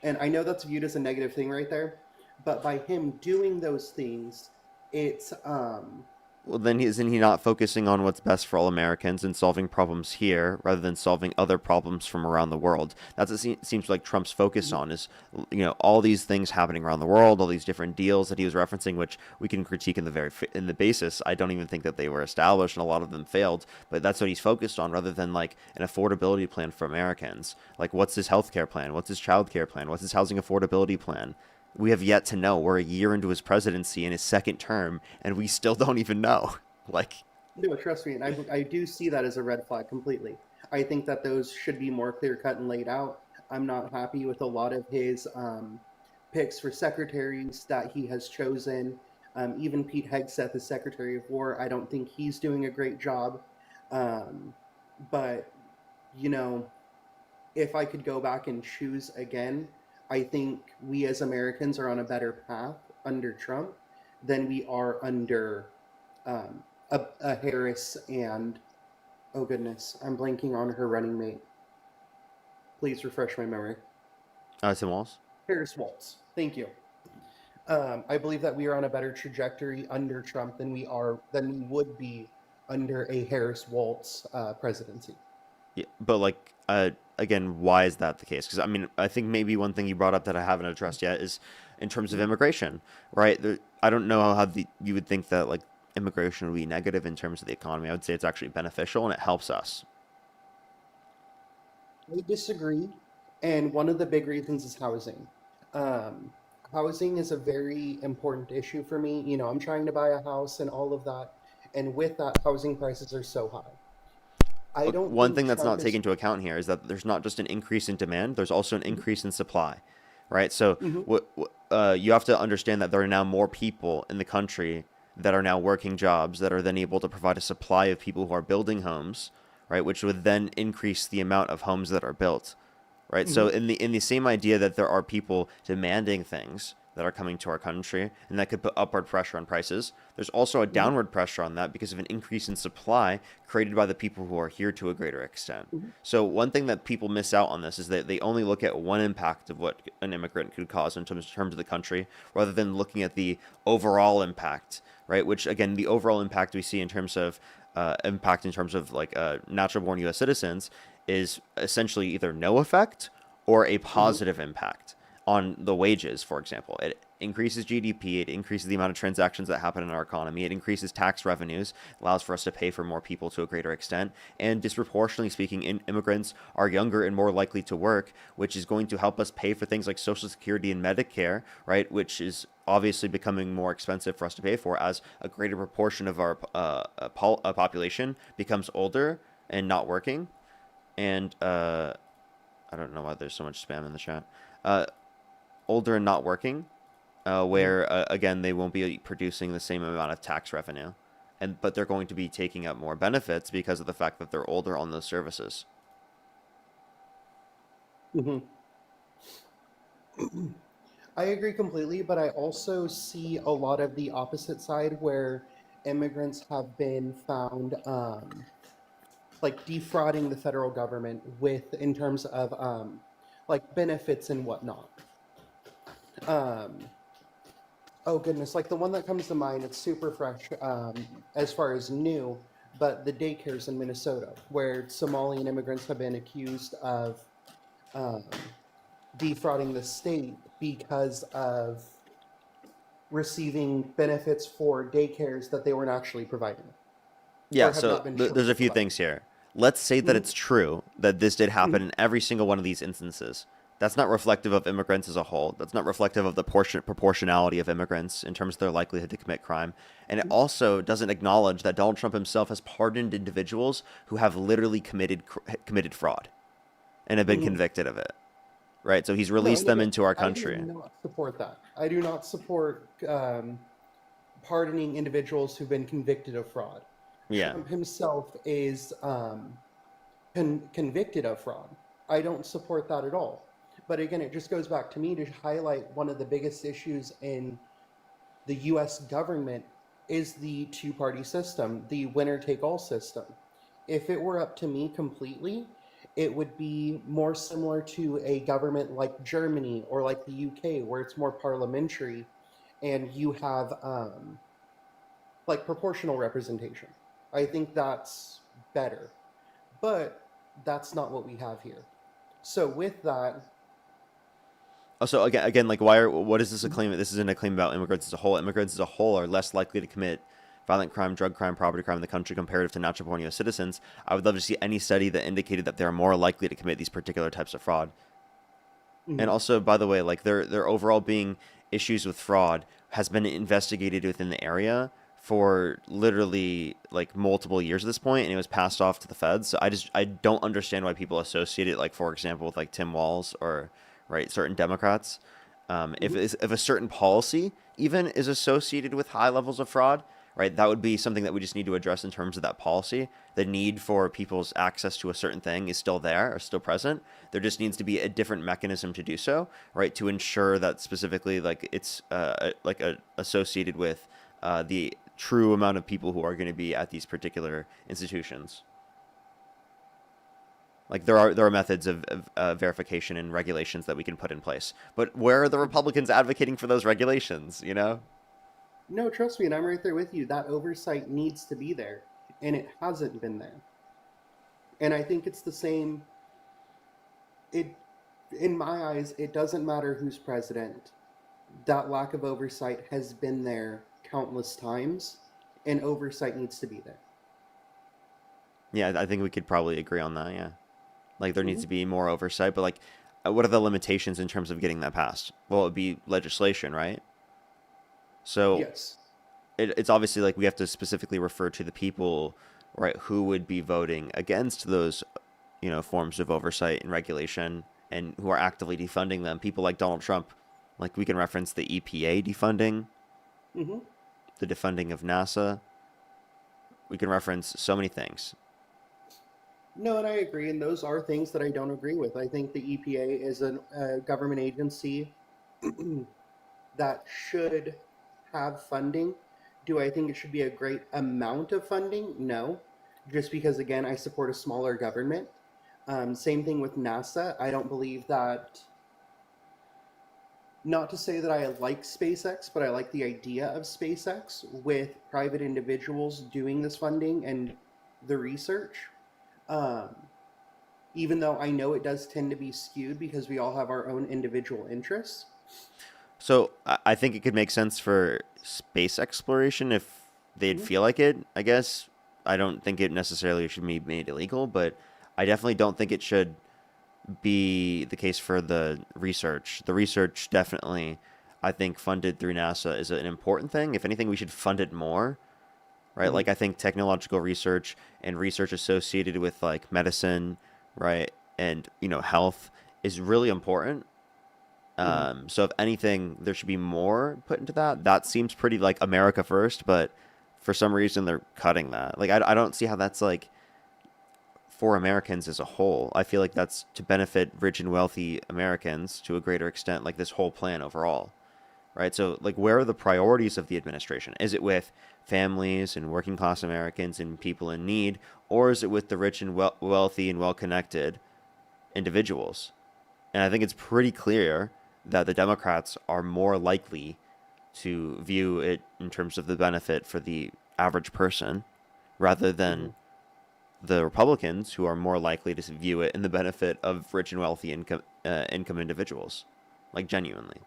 Speaker 11: And I know that's viewed as a negative thing right there, but by him doing those things, it's
Speaker 1: Well, then isn't he not focusing on what's best for all Americans and solving problems here rather than solving other problems from around the world? That's what seems like Trump's focus on is, all these things happening around the world, all these different deals that he was referencing, which we can critique in the basis. I don't even think that they were established and a lot of them failed, but that's what he's focused on rather than like an affordability plan for Americans. Like, what's his healthcare plan? What's his childcare plan? What's his housing affordability plan? We have yet to know. We're a year into his presidency in his second term, and we still don't even know. Like,
Speaker 11: no, trust me, and I do see that as a red flag completely. I think that those should be more clear cut and laid out. I'm not happy with a lot of his picks for secretaries that he has chosen. Even Pete Hegseth as Secretary of War, I don't think he's doing a great job. But, if I could go back and choose again, I think we as Americans are on a better path under Trump than we are under a Harris and, oh goodness, I'm blanking on her running mate. Please refresh my memory.
Speaker 1: Tim Walz?
Speaker 11: Harris Waltz. Thank you. I believe that we are on a better trajectory under Trump than we would be under a Harris Waltz presidency.
Speaker 1: Yeah, but like, again, why is that the case? Because I mean, I think maybe one thing you brought up that I haven't addressed yet is in terms of immigration, right? I don't know how you would think that like immigration would be negative in terms of the economy. I would say it's actually beneficial and it helps us.
Speaker 11: I disagree, and one of the big reasons is housing. Housing is a very important issue for me. I'm trying to buy a house and all of that, and with that, housing prices are so high. I don't
Speaker 1: One
Speaker 11: think
Speaker 1: thing that's
Speaker 11: Trump
Speaker 1: not
Speaker 11: is.
Speaker 1: taken into account here is that there's not just an increase in demand, there's also an increase in supply, right? So
Speaker 11: Mhm.
Speaker 1: you have to understand that there are now more people in the country that are now working jobs that are then able to provide a supply of people who are building homes, right? Which would then increase the amount of homes that are built, right? So
Speaker 11: Mhm.
Speaker 1: in the same idea that there are people demanding things that are coming to our country and that could put upward pressure on prices, there's also a
Speaker 11: Mhm.
Speaker 1: downward pressure on that because of an increase in supply created by the people who are here to a greater extent.
Speaker 11: Mhm.
Speaker 1: So one thing that people miss out on this is that they only look at one impact of what an immigrant could cause in terms of the country rather than looking at the overall impact, right? Which again, the overall impact we see in terms of like natural born U.S. citizens is essentially either no effect or a
Speaker 11: Mhm.
Speaker 1: positive impact on the wages, for example. It increases GDP, it increases the amount of transactions that happen in our economy, it increases tax revenues, allows for us to pay for more people to a greater extent, and disproportionately speaking, immigrants are younger and more likely to work, which is going to help us pay for things like Social Security and Medicare, right, which is obviously becoming more expensive for us to pay for as a greater proportion of our population becomes older and not working. And I don't know why there's so much spam in the chat. Older and not working,
Speaker 11: Mhm.
Speaker 1: where again they won't be producing the same amount of tax revenue, but they're going to be taking up more benefits because of the fact that they're older on those services.
Speaker 11: Mhm. I agree completely, but I also see a lot of the opposite side where immigrants have been found like defrauding the federal government in terms of like benefits and whatnot. Um, oh goodness, like the one that comes to mind, it's super fresh as far as new, but the daycares in Minnesota, where Somalian immigrants have been accused of um, defrauding the state because of receiving benefits for daycares that they weren't actually providing
Speaker 1: Yeah,
Speaker 11: or have
Speaker 1: so
Speaker 11: not been shown
Speaker 1: there's
Speaker 11: to
Speaker 1: a few
Speaker 11: provide.
Speaker 1: things here. Let's say that
Speaker 11: Mhm.
Speaker 1: it's true that this did happen
Speaker 11: Mhm.
Speaker 1: in every single one of these instances. That's not reflective of immigrants as a whole. That's not reflective of the proportionality of immigrants in terms of their likelihood to commit crime. And it also doesn't acknowledge that Donald Trump himself has pardoned individuals who have literally committed fraud and have been convicted of it. Right? So he's
Speaker 11: No,
Speaker 1: released
Speaker 11: and
Speaker 1: them
Speaker 11: again,
Speaker 1: into our
Speaker 11: I
Speaker 1: country.
Speaker 11: do not support that. I do not support pardoning individuals who've been convicted of fraud.
Speaker 1: Yeah.
Speaker 11: Trump himself is convicted of fraud. I don't support that at all. But again, it just goes back to me to highlight one of the biggest issues in the US government is the two-party system, the winner-take-all system. If it were up to me completely, it would be more similar to a government like Germany or like the UK, where it's more parliamentary and you have like proportional representation. I think that's better. But that's not what we have here. So with that,
Speaker 1: Also, again, like, what is this a claim? This isn't a claim about immigrants as a whole. Immigrants as a whole are less likely to commit violent crime, drug crime, property crime in the country comparative to natural born U.S. citizens. I would love to see any study that indicated that they're more likely to commit these particular types of fraud. And also, by the way, like there overall being issues with fraud has been investigated within the area for literally like multiple years at this point, and it was passed off to the feds. So I don't understand why people associate it, like, for example, with like Tim Walz or certain Democrats. If a certain policy even is associated with high levels of fraud, right, that would be something that we just need to address in terms of that policy. The need for people's access to a certain thing is still there, or still present. There just needs to be a different mechanism to do so, right, to ensure that specifically like it's associated with the true amount of people who are going to be at these particular institutions. Like there are methods of verification and regulations that we can put in place, but where are the Republicans advocating for those regulations?
Speaker 11: no, trust me, and I'm right there with you. That oversight needs to be there, and it hasn't been there. And I think it's the same. In my eyes, it doesn't matter who's president. That lack of oversight has been there countless times, and oversight needs to be there.
Speaker 1: Yeah, I think we could probably agree on that. Yeah, like there needs to be more oversight, but like, what are the limitations in terms of getting that passed? Well, it would be legislation, right? So
Speaker 11: Yes.
Speaker 1: it's obviously like we have to specifically refer to the people, right, who would be voting against those, forms of oversight and regulation, and who are actively defunding them. People like Donald Trump, like we can reference the EPA defunding, the defunding of NASA. We can reference so many things.
Speaker 11: No, and I agree, and those are things that I don't agree with. I think the EPA is a government agency that should have funding. Do I think it should be a great amount of funding? No, just because, again, I support a smaller government. Same thing with NASA. I don't believe that, not to say that I like SpaceX, but I like the idea of SpaceX with private individuals doing this funding and the research. Even though I know it does tend to be skewed because we all have our own individual interests.
Speaker 1: So I think it could make sense for space exploration if they'd feel like it, I guess. I don't think it necessarily should be made illegal, but I definitely don't think it should be the case for the research. The research definitely, I think, funded through NASA is an important thing. If anything, we should fund it more, right? Like I think technological research and research associated with like medicine, right, and health is really important. So if anything, there should be more put into that. That seems pretty like America first, but for some reason they're cutting that. Like I don't see how that's like for Americans as a whole. I feel like that's to benefit rich and wealthy Americans to a greater extent, like this whole plan overall, right? So like, where are the priorities of the administration? Is it with families and working class Americans and people in need, or is it with the rich and wealthy and well-connected individuals? And I think it's pretty clear that the Democrats are more likely to view it in terms of the benefit for the average person rather than the Republicans, who are more likely to view it in the benefit of rich and wealthy income individuals, like genuinely.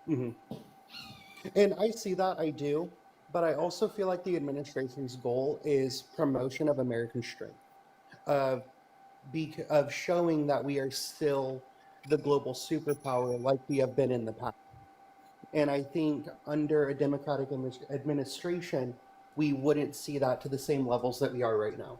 Speaker 11: And I see that, I do, but I also feel like the administration's goal is promotion of American strength, of showing that we are still the global superpower like we have been in the past. And I think under a Democratic administration, we wouldn't see that to the same levels that we are right now.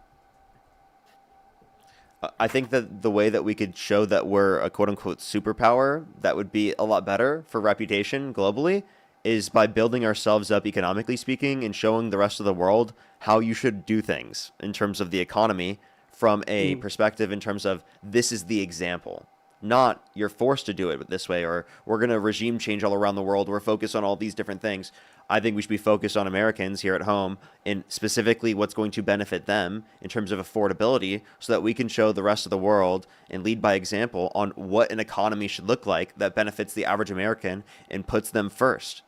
Speaker 1: I think that the way that we could show that we're a quote unquote superpower that would be a lot better for reputation globally is by building ourselves up economically speaking and showing the rest of the world how you should do things in terms of the economy from a perspective in terms of this is the example. Not you're forced to do it this way or we're going to regime change all around the world. We're focused on all these different things. I think we should be focused on Americans here at home and specifically what's going to benefit them in terms of affordability so that we can show the rest of the world and lead by example on what an economy should look like that benefits the average American and puts them first.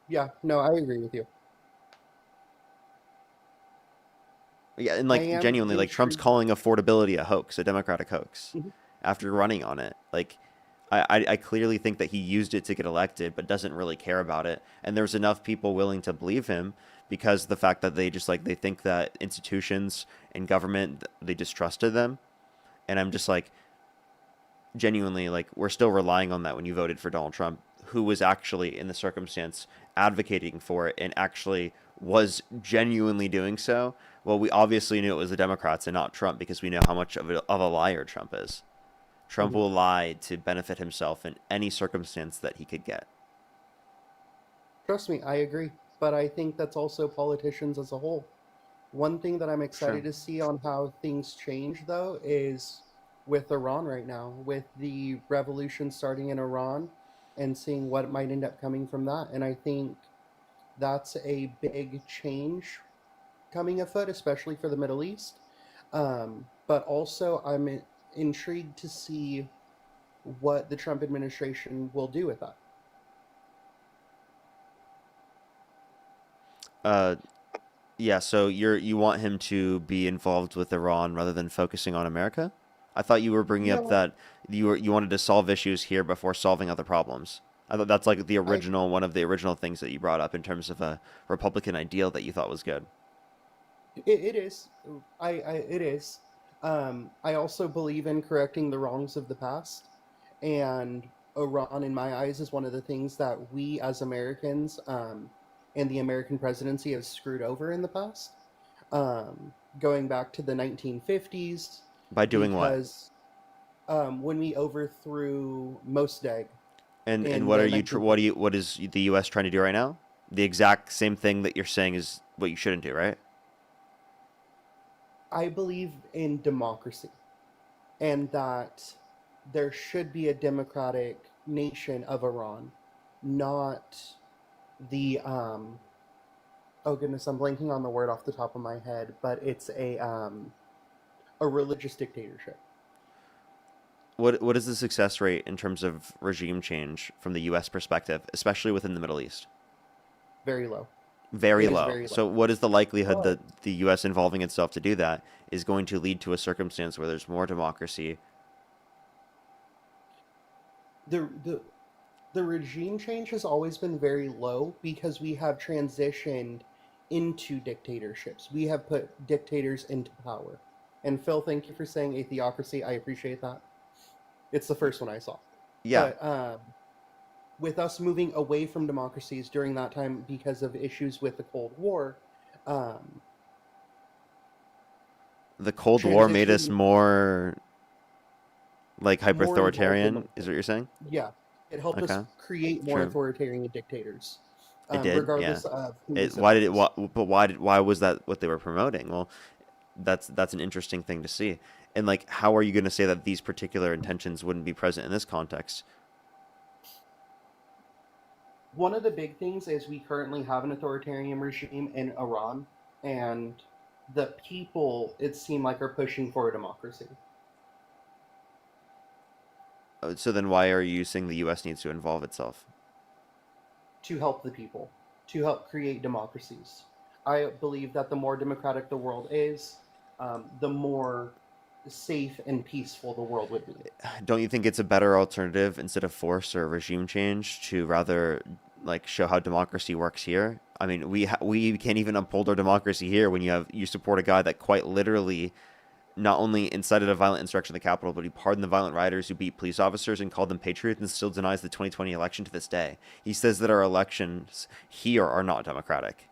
Speaker 11: Yeah, no, I agree with you.
Speaker 1: Yeah, and like genuinely, like Trump's calling affordability a hoax, a Democratic hoax, after running on it. Like, I clearly think that he used it to get elected, but doesn't really care about it. And there's enough people willing to believe him because of the fact that they just like they think that institutions and government they distrusted them. And I'm just like, genuinely, like we're still relying on that when you voted for Donald Trump, who was actually in the circumstance advocating for it and actually was genuinely doing so. Well, we obviously knew it was the Democrats and not Trump because we know how much of a liar Trump is. Trump will lie to benefit himself in any circumstance that he could get.
Speaker 11: Trust me, I agree. But I think that's also politicians as a whole. One thing that I'm excited to see on how things change, though, is with Iran right now, with the revolution starting in Iran and seeing what might end up coming from that. And I think that's a big change coming afoot, especially for the Middle East. But also, I'm intrigued to see what the Trump administration will do with that.
Speaker 1: Yeah, so you want him to be involved with Iran rather than focusing on America? I thought you were bringing up that you wanted to solve issues here before solving other problems. I thought that's like the original one of the original things that you brought up in terms of a Republican ideal that you thought was good.
Speaker 11: It is. It is. I also believe in correcting the wrongs of the past, and Iran, in my eyes, is one of the things that we as Americans and the American presidency have screwed over in the past. Going back to the 1950s.
Speaker 1: By doing
Speaker 11: because, when we overthrew Mossadegh.
Speaker 1: And what what is the U.S. trying to do right now? The exact same thing that you're saying is what you shouldn't do, right?
Speaker 11: I believe in democracy and that there should be a democratic nation of Iran, not the oh goodness, I'm blanking on the word off the top of my head, but it's a religious dictatorship.
Speaker 1: What is the success rate in terms of regime change from the U.S. perspective, especially within the Middle East?
Speaker 11: Very low.
Speaker 1: Very low. So what is the likelihood that the U.S. involving itself to do that is going to lead to a circumstance where there's more democracy?
Speaker 11: The regime change has always been very low because we have transitioned into dictatorships. We have put dictators into power. And Phil, thank you for saying a theocracy. I appreciate that. It's the first one I saw.
Speaker 1: Yeah.
Speaker 11: But with us moving away from democracies during that time because of issues with the Cold War,
Speaker 1: the Cold War made us more like hyper-authoritarian, is what you're saying?
Speaker 11: Yeah. It helped us create more authoritarian dictators.
Speaker 1: It did,
Speaker 11: regardless of
Speaker 1: why was that what they were promoting? Well, that's an interesting thing to see. And like, how are you going to say that these particular intentions wouldn't be present in this context?
Speaker 11: One of the big things is we currently have an authoritarian regime in Iran, and the people, it seemed like, are pushing for a democracy.
Speaker 1: So then why are you saying the U.S. needs to involve itself?
Speaker 11: To help the people, to help create democracies. I believe that the more democratic the world is, the more safe and peaceful the world would be.
Speaker 1: Don't you think it's a better alternative instead of force or regime change to rather like show how democracy works here? I mean, we can't even uphold our democracy here when you support a guy that quite literally not only incited a violent insurrection in the Capitol, but he pardoned the violent rioters who beat police officers and called them patriots, and still denies the 2020 election to this day. He says that our elections here are not democratic,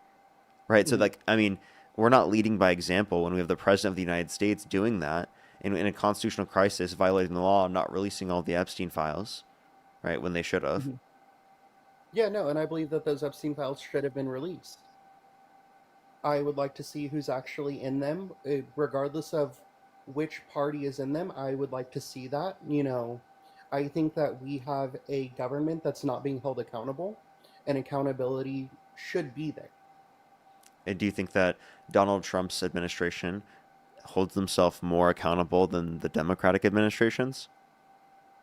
Speaker 1: right? So, like, I mean, we're not leading by example when we have the president of the United States doing that in a constitutional crisis, violating the law, not releasing all the Epstein files, right, when they should have.
Speaker 11: Yeah, no, and I believe that those Epstein files should have been released. I would like to see who's actually in them, regardless of which party is in them. I would like to see that. You know, I think that we have a government that's not being held accountable, and accountability should be there.
Speaker 1: And do you think that Donald Trump's administration holds themselves more accountable than the Democratic administrations?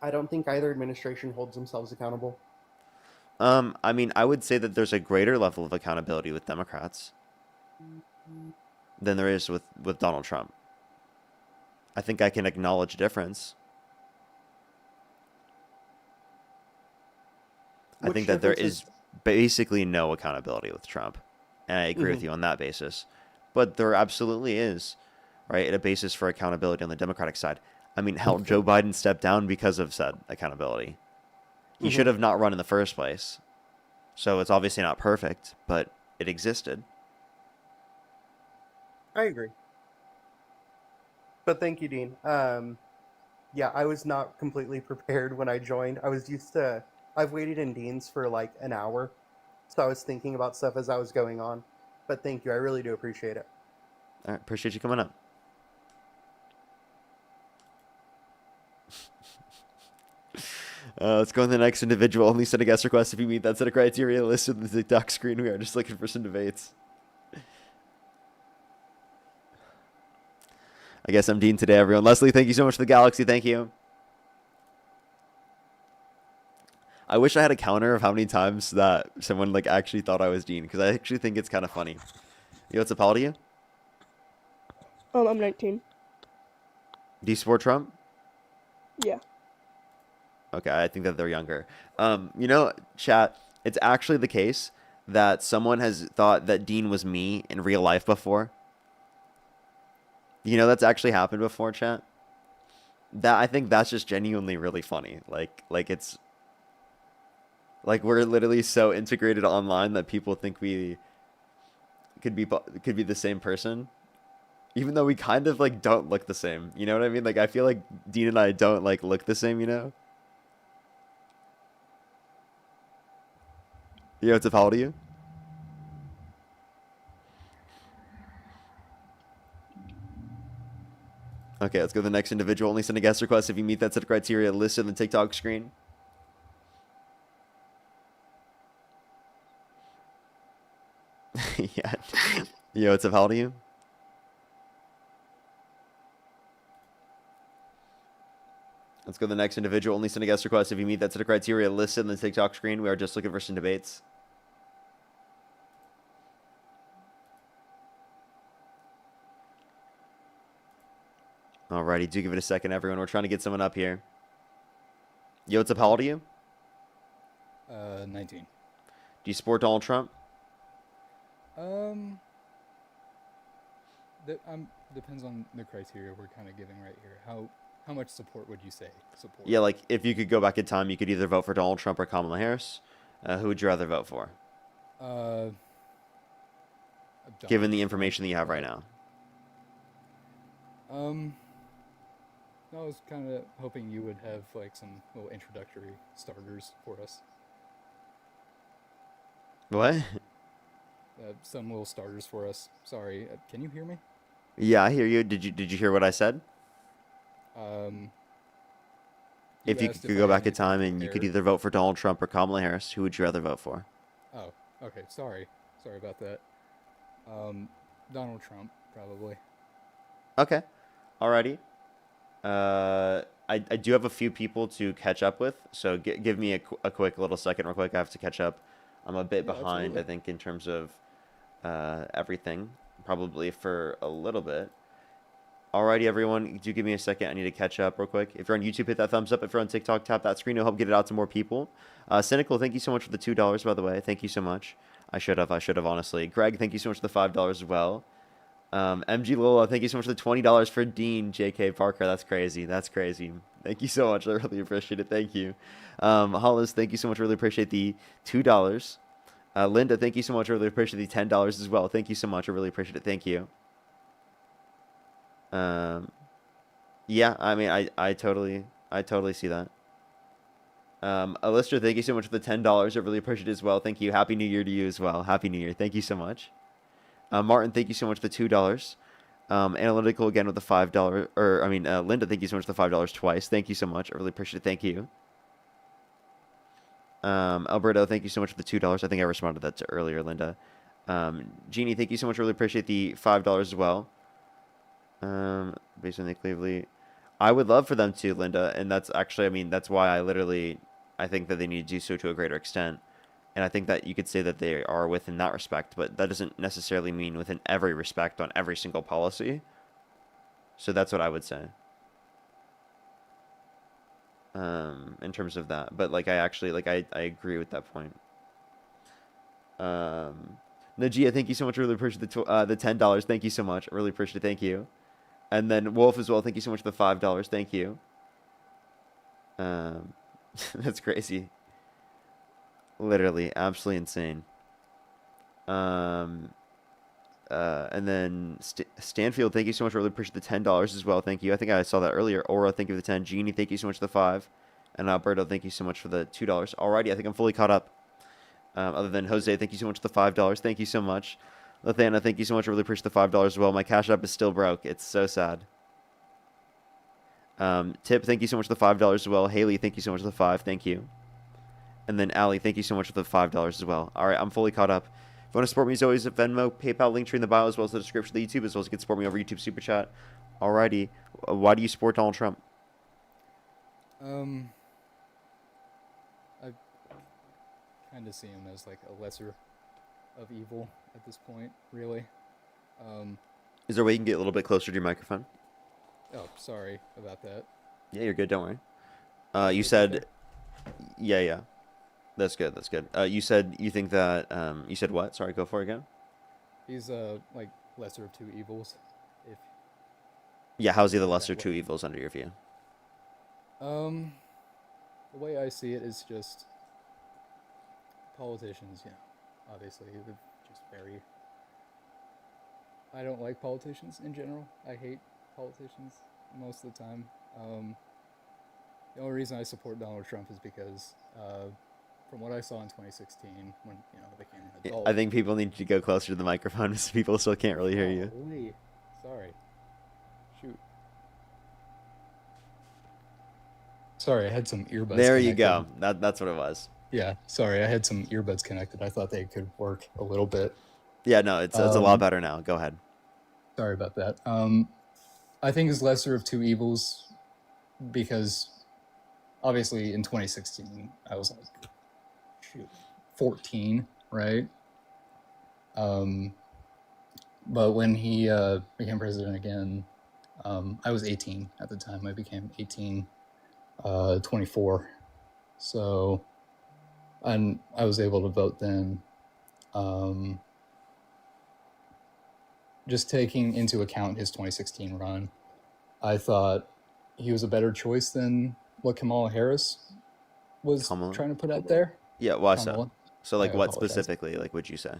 Speaker 11: I don't think either administration holds themselves accountable.
Speaker 1: I mean, I would say that there's a greater level of accountability with Democrats than there is with Donald Trump. I think I can acknowledge a difference. I think that there is basically no accountability with Trump. And I agree with you on that basis. But there absolutely is, right, a basis for accountability on the Democratic side. I mean, hell, Joe Biden stepped down because of said accountability. He should have not run in the first place. So it's obviously not perfect, but it existed.
Speaker 11: I agree. But thank you, Dean. Yeah, I was not completely prepared when I joined. I've waited in Dean's for like an hour, so I was thinking about stuff as I was going on. But thank you, I really do appreciate it.
Speaker 1: All right, appreciate you coming up. Let's go on to the next individual. Only send a guest request if you meet that set of criteria listed in the TikTok screen. We are just looking for some debates. I guess I'm Dean today, everyone. Leslie, thank you so much for the galaxy. Thank you. I wish I had a counter of how many times that someone like actually thought I was Dean, because I actually think it's kind of funny. Yo, what's up, Paul, to you?
Speaker 5: I'm 19.
Speaker 1: Do you support Trump?
Speaker 5: Yeah.
Speaker 1: Okay, I think that they're younger. You know, chat, it's actually the case that someone has thought that Dean was me in real life before. You know, that's actually happened before, chat. That I think that's just genuinely really funny. Like it's like we're literally so integrated online that people think we could be the same person, even though we kind of like don't look the same. You know what I mean? Like I feel like Dean and I don't like look the same. You know? Yo, what's up? How old are you? Okay, let's go to the next individual. Only send a guest request if you meet that set of criteria listed on the TikTok screen. Yeah. Yo, what's up? How old are you? Let's go to the next individual. Only send a guest request if you meet that set of criteria listed on the TikTok screen. We are just looking for some debates. Alrighty, do give it a second, everyone. We're trying to get someone up here. Yo, what's up? How old are you?
Speaker 12: 19.
Speaker 1: Do you support Donald Trump?
Speaker 12: Depends on the criteria we're kind of giving right here. How much support would you say? Support.
Speaker 1: Yeah, like if you could go back in time, you could either vote for Donald Trump or Kamala Harris. Who would you rather vote for? Given the information that you have right now.
Speaker 12: I was kind of hoping you would have like some little introductory starters for us.
Speaker 1: What?
Speaker 12: Some little starters for us. Sorry, can you hear me?
Speaker 1: Yeah, I hear you. Did you hear what I said? If you could go back in time and you could either vote for Donald Trump or Kamala Harris, who would you rather vote for?
Speaker 12: Oh, okay. Sorry about that. Donald Trump, probably.
Speaker 1: Okay. Alrighty. I do have a few people to catch up with, so give me a quick little second real quick. I have to catch up. I'm a bit behind, I think, in terms of everything, probably for a little bit. Alrighty, everyone, do give me a second. I need to catch up real quick. If you're on YouTube, hit that thumbs up. If you're on TikTok, tap that screen. It'll help get it out to more people. Cynical, thank you so much for the $2, by the way. Thank you so much. I should have, honestly. Greg, thank you so much for the $5 as well. MG Lola, thank you so much for the $20 for Dean J.K. Parker. That's crazy. That's crazy. Thank you so much. I really appreciate it. Thank you. Hollis, thank you so much. Really appreciate the $2. Linda, thank you so much. I really appreciate the $10 as well. Thank you so much. I really appreciate it. Thank you. Yeah, I mean, I totally see that. Alistair, thank you so much for the $10. I really appreciate it as well. Thank you. Happy New Year to you as well. Happy New Year. Thank you so much. Martin, thank you so much for the $2. Analytical again with the $5, or I mean, Linda, thank you so much for the $5 twice. Thank you so much. I really appreciate it. Thank you. Alberto, thank you so much for the $2. I think I responded to that to earlier, Linda. Jeannie, thank you so much. Really appreciate the $5 as well. Based on the Cleveland, I would love for them to, Linda, and that's actually, I mean, that's why I think that they need to do so to a greater extent. And I think that you could say that they are within that respect, but that doesn't necessarily mean within every respect on every single policy. So that's what I would say. In terms of that. But like I actually I agree with that point. Najia, thank you so much. I really appreciate the $10. Thank you so much. I really appreciate it. Thank you. And then Wolf as well. Thank you so much for the $5. Thank you. That's crazy. Literally, absolutely insane. And then Stanfield, thank you so much. I really appreciate the $10 as well. Thank you. I think I saw that earlier. Aura, thank you for the 10. Jeannie, thank you so much for the 5. And Alberto, thank you so much for the $2. Alrighty, I think I'm fully caught up. Other than Jose, thank you so much for the $5. Thank you so much. Lathana, thank you so much. I really appreciate the $5 as well. My Cash App is still broke. It's so sad. Tip, thank you so much for the $5 as well. Haley, thank you so much for the 5. Thank you. And then Allie, thank you so much for the $5 as well. All right, I'm fully caught up. If you want to support me, as always, Venmo, PayPal, link tree in the bio, as well as the description of the YouTube, as well as you can support me over YouTube Super Chat. Alrighty, why do you support Donald Trump?
Speaker 12: I kind of see him as like a lesser of evil at this point, really.
Speaker 1: Is there a way you can get a little bit closer to your microphone?
Speaker 12: Oh, sorry about that.
Speaker 1: Yeah, you're good. Don't worry. You said, yeah. That's good. That's good. You said you think that. You said what? Sorry, go for it again.
Speaker 12: He's like lesser of two evils. If
Speaker 1: Yeah, how's he the lesser two evils under your view?
Speaker 12: the way I see it is just politicians. Yeah, obviously they're just very. I don't like politicians in general. I hate politicians most of the time. The only reason I support Donald Trump is because. From what I saw in 2016, when they became an adult.
Speaker 1: I think people need to go closer to the microphone because people still can't really hear you.
Speaker 12: Holy. Sorry. Shoot. Sorry, I had some earbuds.
Speaker 1: There you go. That's what it was.
Speaker 12: Yeah, sorry, I had some earbuds connected. I thought they could work a little bit.
Speaker 1: Yeah, no, it's a lot better now. Go ahead.
Speaker 12: Sorry about that. I think it's lesser of two evils because obviously in 2016 I was like 14, right? But when he became president again, I was 18 at the time. I became 18, 24. So, and I was able to vote then. Just taking into account his 2016 run, I thought he was a better choice than what Kamala Harris was trying to put out there.
Speaker 1: Yeah, why so?
Speaker 12: Kamala.
Speaker 1: So, like,
Speaker 12: I
Speaker 1: what
Speaker 12: apologize.
Speaker 1: specifically, like, would you say?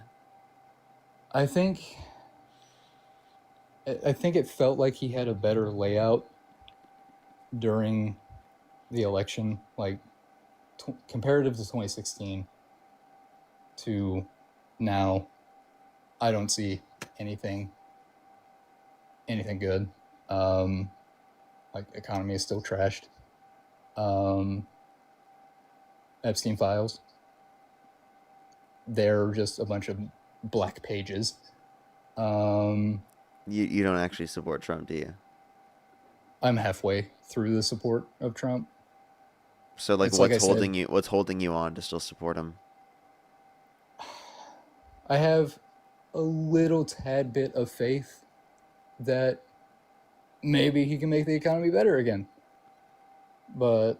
Speaker 12: I think it felt like he had a better layout during the election, like comparative to 2016 to now. I don't see anything good. Like economy is still trashed. Epstein files. They're just a bunch of black pages.
Speaker 1: You don't actually support Trump, do you?
Speaker 12: I'm halfway through the support of Trump.
Speaker 1: So, like, what's holding you on to still support him?
Speaker 12: I have a little tad bit of faith that maybe he can make the economy better again. But,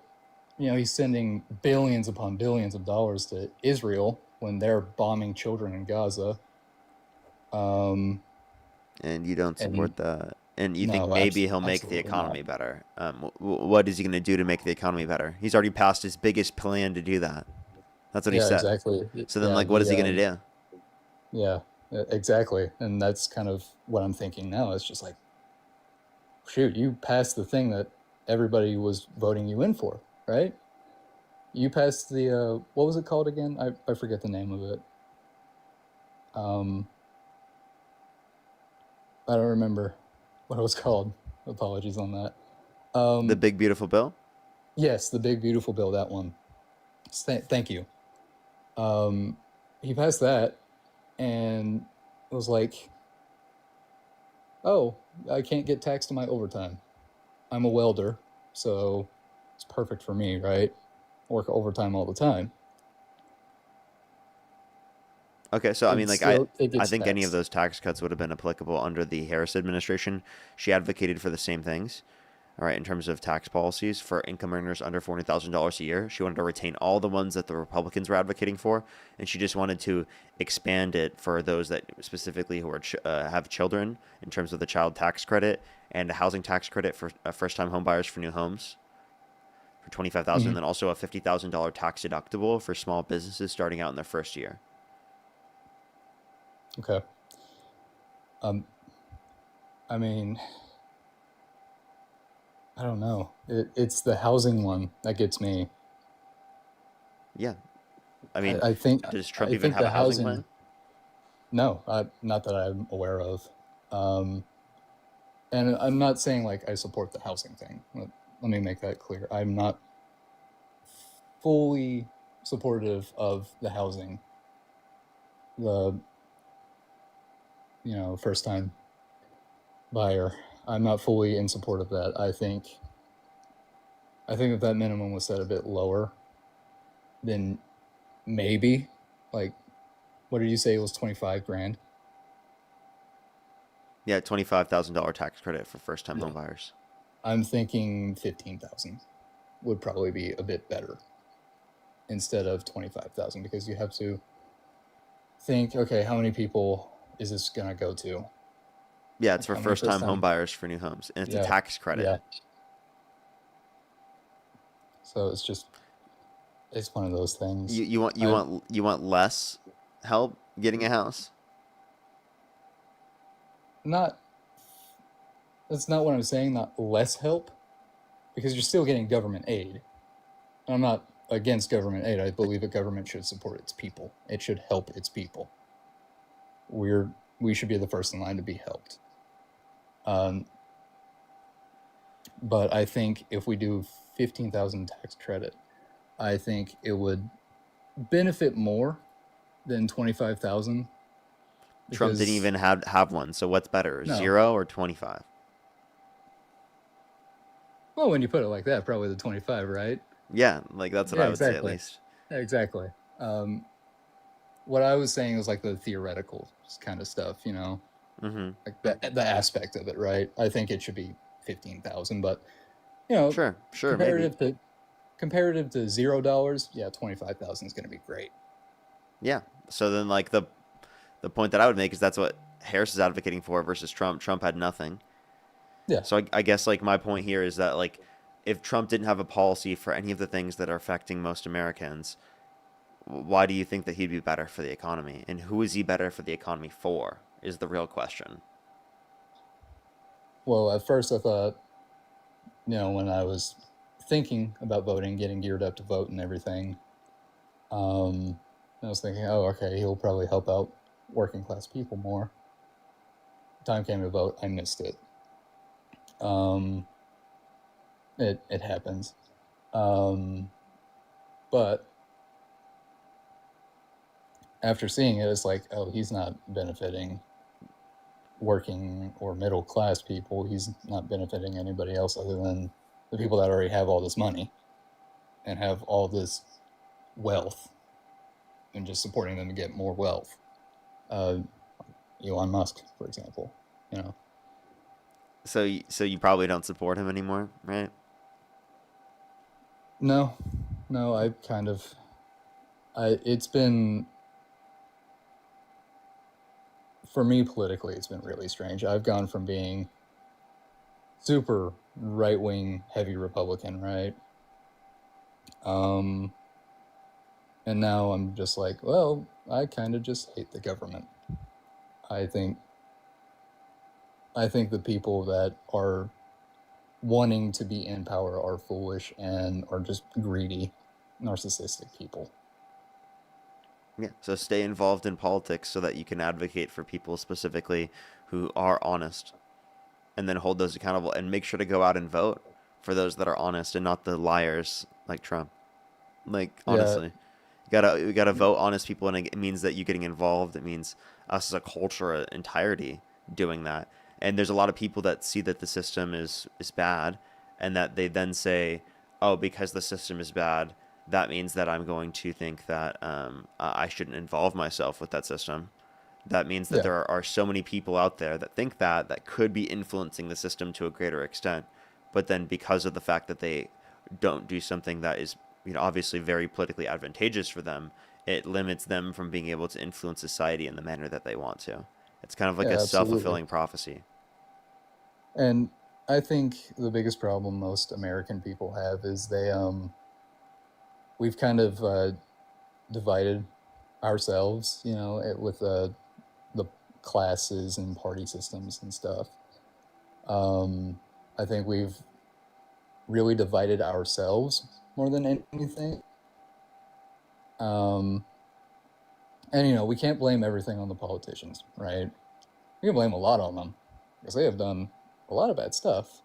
Speaker 12: he's sending billions upon billions of dollars to Israel when they're bombing children in Gaza.
Speaker 1: And you don't
Speaker 12: And
Speaker 1: support that. And you think
Speaker 12: no,
Speaker 1: maybe he'll make the
Speaker 12: absolutely not.
Speaker 1: economy better. What is he going to do to make the economy better? He's already passed his biggest plan to do that. That's what he
Speaker 12: Yeah,
Speaker 1: said.
Speaker 12: exactly.
Speaker 1: So then,
Speaker 12: Yeah,
Speaker 1: like, what is he going to do?
Speaker 12: yeah, exactly. And that's kind of what I'm thinking now. It's just like, shoot, you passed the thing that everybody was voting you in for, right? You passed the what was it called again? I forget the name of it. I don't remember what it was called. Apologies on that.
Speaker 1: The big beautiful bill?
Speaker 12: Yes, the big beautiful bill, that one. Thank you. He passed that and was like, oh, I can't get taxed on my overtime. I'm a welder, so it's perfect for me, right? Work overtime all the time.
Speaker 1: Okay, so I mean, like, I
Speaker 12: gets
Speaker 1: think any of
Speaker 12: taxed.
Speaker 1: those tax cuts would have been applicable under the Harris administration. She advocated for the same things, all right, in terms of tax policies for income earners under $40,000 a year. She wanted to retain all the ones that the Republicans were advocating for, and she just wanted to expand it for those that specifically who are have children in terms of the child tax credit and a housing tax credit for first-time home buyers for new homes for 25,000, and then also a $50,000 tax deductible for small businesses starting out in their first year.
Speaker 12: Okay. I mean, I don't know. It's the housing one that gets me.
Speaker 1: Yeah. I mean,
Speaker 12: I think
Speaker 1: does Trump
Speaker 12: I
Speaker 1: even
Speaker 12: think
Speaker 1: have
Speaker 12: the
Speaker 1: a housing
Speaker 12: housing.
Speaker 1: plan?
Speaker 12: No, not that I'm aware of. And I'm not saying like I support the housing thing. Let me make that clear. I'm not fully supportive of the housing. The first time buyer. I'm not fully in support of that. I think if that minimum was set a bit lower, then maybe, like, what did you say it was, 25 grand?
Speaker 1: Yeah, $25,000 tax credit for first-time
Speaker 12: Yeah.
Speaker 1: home buyers.
Speaker 12: I'm thinking 15,000 would probably be a bit better instead of 25,000, because you have to think, okay, how many people is this gonna go to?
Speaker 1: Yeah, it's
Speaker 12: Like,
Speaker 1: for
Speaker 12: how many
Speaker 1: first-time home buyers for new homes, and it's a
Speaker 12: Yeah.
Speaker 1: tax credit.
Speaker 12: Yeah. So it's one of those things.
Speaker 1: You want less help getting a house?
Speaker 12: That's not what I'm saying, not less help, because you're still getting government aid. I'm not against government aid. I believe that government should support its people. It should help its people. We should be the first in line to be helped. But I think if we do 15,000 tax credit, I think it would benefit more than 25,000.
Speaker 1: Trump didn't even have one, so what's better,
Speaker 12: No.
Speaker 1: 0 or 25?
Speaker 12: Well, when you put it like that, probably the 25, right?
Speaker 1: Yeah, like that's what I would say at least.
Speaker 12: Exactly. What I was saying was like the theoretical kind of stuff, like the aspect of it, right? I think it should be 15,000, but
Speaker 1: Sure,
Speaker 12: comparative
Speaker 1: maybe.
Speaker 12: to $0, yeah, 25,000 is going to be great.
Speaker 1: Yeah. So then, like the point that I would make is that's what Harris is advocating for versus Trump. Trump had nothing.
Speaker 12: Yeah.
Speaker 1: So I guess like my point here is that like if Trump didn't have a policy for any of the things that are affecting most Americans, why do you think that he'd be better for the economy? And who is he better for the economy for is the real question.
Speaker 12: Well, at first I thought, when I was thinking about voting, getting geared up to vote and everything, I was thinking, oh, okay, he'll probably help out working class people more. Time came to vote, I missed it. It happens. But after seeing it, it's like, oh, he's not benefiting working or middle class people. He's not benefiting anybody else other than the people that already have all this money and have all this wealth, and just supporting them to get more wealth. Elon Musk, for example,
Speaker 1: So you probably don't support him anymore, right?
Speaker 12: No, it's been for me politically, it's been really strange. I've gone from being super right-wing, heavy Republican, right? And now I'm just like, well, I kind of just hate the government. I think the people that are wanting to be in power are foolish and are just greedy, narcissistic people.
Speaker 1: Yeah. So stay involved in politics so that you can advocate for people specifically who are honest, and then hold those accountable, and make sure to go out and vote for those that are honest and not the liars like Trump. Like, honestly, you gotta vote honest people, and it means that you getting involved. It means us as a culture, entirety, doing that. And there's a lot of people that see that the system is bad, and that they then say, "Oh, because the system is bad, that means that I'm going to think that I shouldn't involve myself with that system." That means that there are so many people out there that think that could be influencing the system to a greater extent, but then because of the fact that they don't do something that is, obviously very politically advantageous for them, it limits them from being able to influence society in the manner that they want to. It's kind of like a self-fulfilling prophecy.
Speaker 12: And I think the biggest problem most American people have is we've kind of divided ourselves, with the classes and party systems and stuff. I think we've really divided ourselves more than anything. And we can't blame everything on the politicians, right? We can blame a lot on them because they have done a lot of bad stuff.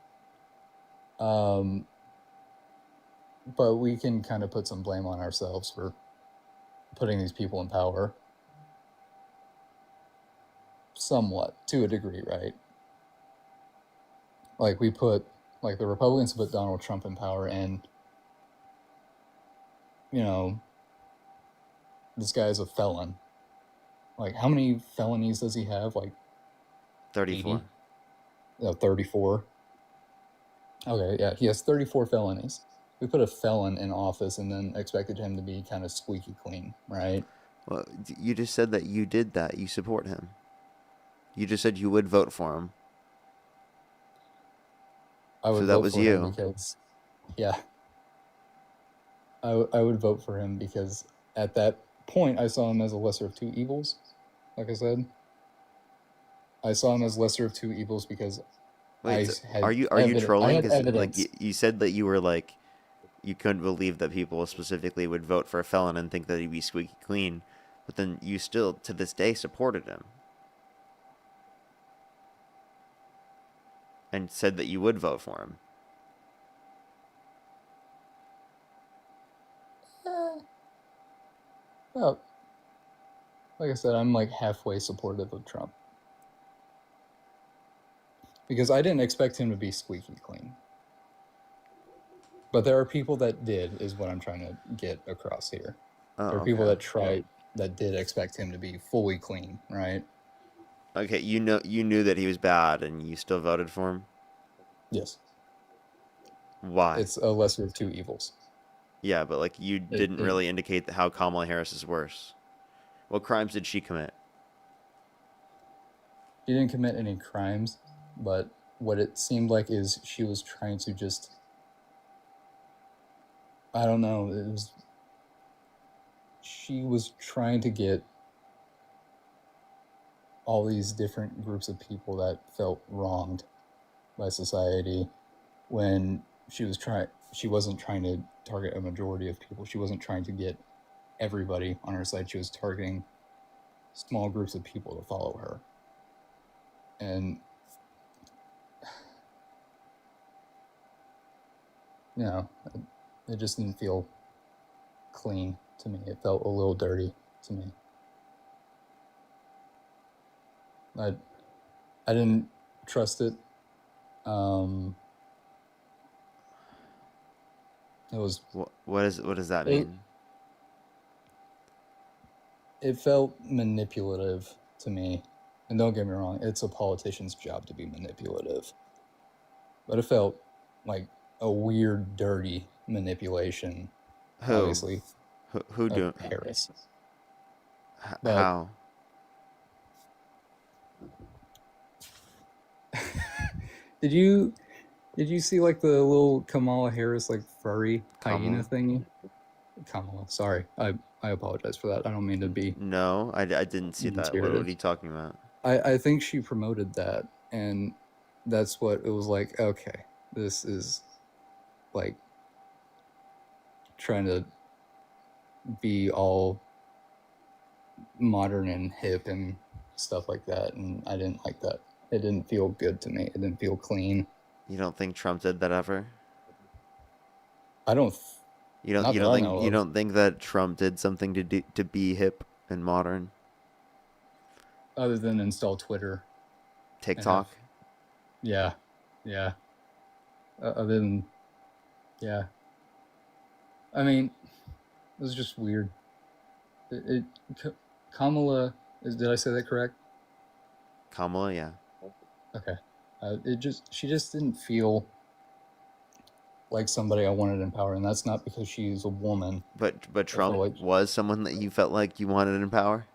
Speaker 12: But we can kind of put some blame on ourselves for putting these people in power. Somewhat, to a degree, right? Like the Republicans put Donald Trump in power, and this guy's a felon. Like, how many felonies does he have? Like
Speaker 1: 34.
Speaker 12: 80? No, 34. Okay, yeah, he has 34 felonies. We put a felon in office and then expected him to be kind of squeaky clean, right?
Speaker 1: Well, you just said that you did that. You support him. You just said you would vote for him.
Speaker 12: I would
Speaker 1: so that
Speaker 12: vote
Speaker 1: was
Speaker 12: for
Speaker 1: you.
Speaker 12: him because, I would vote for him because at that point I saw him as a lesser of two evils. Like I said, I saw him as lesser of two evils because
Speaker 1: are you trolling?
Speaker 12: Because
Speaker 1: you said that you were like, you couldn't believe that people specifically would vote for a felon and think that he'd be squeaky clean, but then you still to this day supported him and said that you would vote for him.
Speaker 12: Well, like I said, I'm like halfway supportive of Trump. Because I didn't expect him to be squeaky clean. But there are people that did, is what I'm trying to get across here. There are people that did expect him to be fully clean, right?
Speaker 1: Okay, you knew that he was bad and you still voted for him?
Speaker 12: Yes.
Speaker 1: Why?
Speaker 12: It's a lesser of two evils.
Speaker 1: Yeah, but you didn't really indicate how Kamala Harris is worse. What crimes did she commit?
Speaker 12: She didn't commit any crimes, but what it seemed like is she was trying to just, I don't know, she was trying to get all these different groups of people that felt wronged by society when she wasn't trying to target a majority of people. She wasn't trying to get everybody on her side. She was targeting small groups of people to follow her. And it just didn't feel clean to me. It felt a little dirty to me. I didn't trust it. It was.
Speaker 1: What does that mean?
Speaker 12: It felt manipulative to me. And don't get me wrong, it's a politician's job to be manipulative. But it felt like a weird, dirty manipulation.
Speaker 1: Who?
Speaker 12: Obviously.
Speaker 1: Who do?
Speaker 12: Harris.
Speaker 1: How?
Speaker 12: Did you see like the little Kamala Harris like furry hyena
Speaker 1: Kamala?
Speaker 12: thingy? Kamala, sorry, I apologize for that. I don't mean to be
Speaker 1: No, I didn't see that. What are you talking about?
Speaker 12: I think she promoted that, and that's what it was like. Okay, this is like trying to be all modern and hip and stuff like that, and I didn't like that. It didn't feel good to me. It didn't feel clean.
Speaker 1: You don't think Trump did that ever?
Speaker 12: I don't.
Speaker 1: You don't think that Trump did something to be hip and modern?
Speaker 12: Other than install Twitter,
Speaker 1: TikTok.
Speaker 12: Yeah. Other than, yeah. I mean, it was just weird. Kamala, did I say that correct?
Speaker 1: Kamala, yeah.
Speaker 12: Okay. She just didn't feel like somebody I wanted in power, and that's not because she's a woman.
Speaker 1: But Trump was someone that you felt like you wanted in power?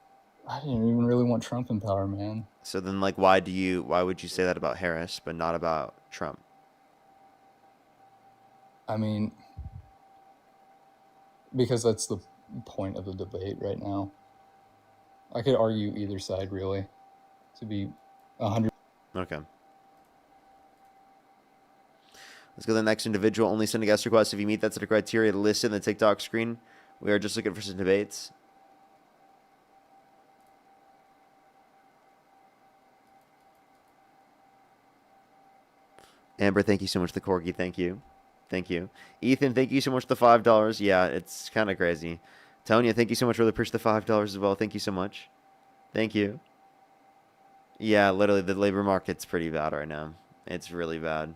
Speaker 12: I didn't even really want Trump in power, man.
Speaker 1: So then, like, why would you say that about Harris, but not about Trump?
Speaker 12: I mean, because that's the point of the debate right now. I could argue either side, really, to be 100.
Speaker 1: Okay. Let's go to the next individual. Only send a guest request if you meet that set of criteria listed in the TikTok screen. We are just looking for some debates. Amber, thank you so much for the corgi. Thank you. Thank you. Ethan, thank you so much for the $5. Yeah, it's kind of crazy. Tonya, thank you so much. Really appreciate the $5 as well. Thank you so much. Thank you. Yeah, literally, the labor market's pretty bad right now. It's really bad.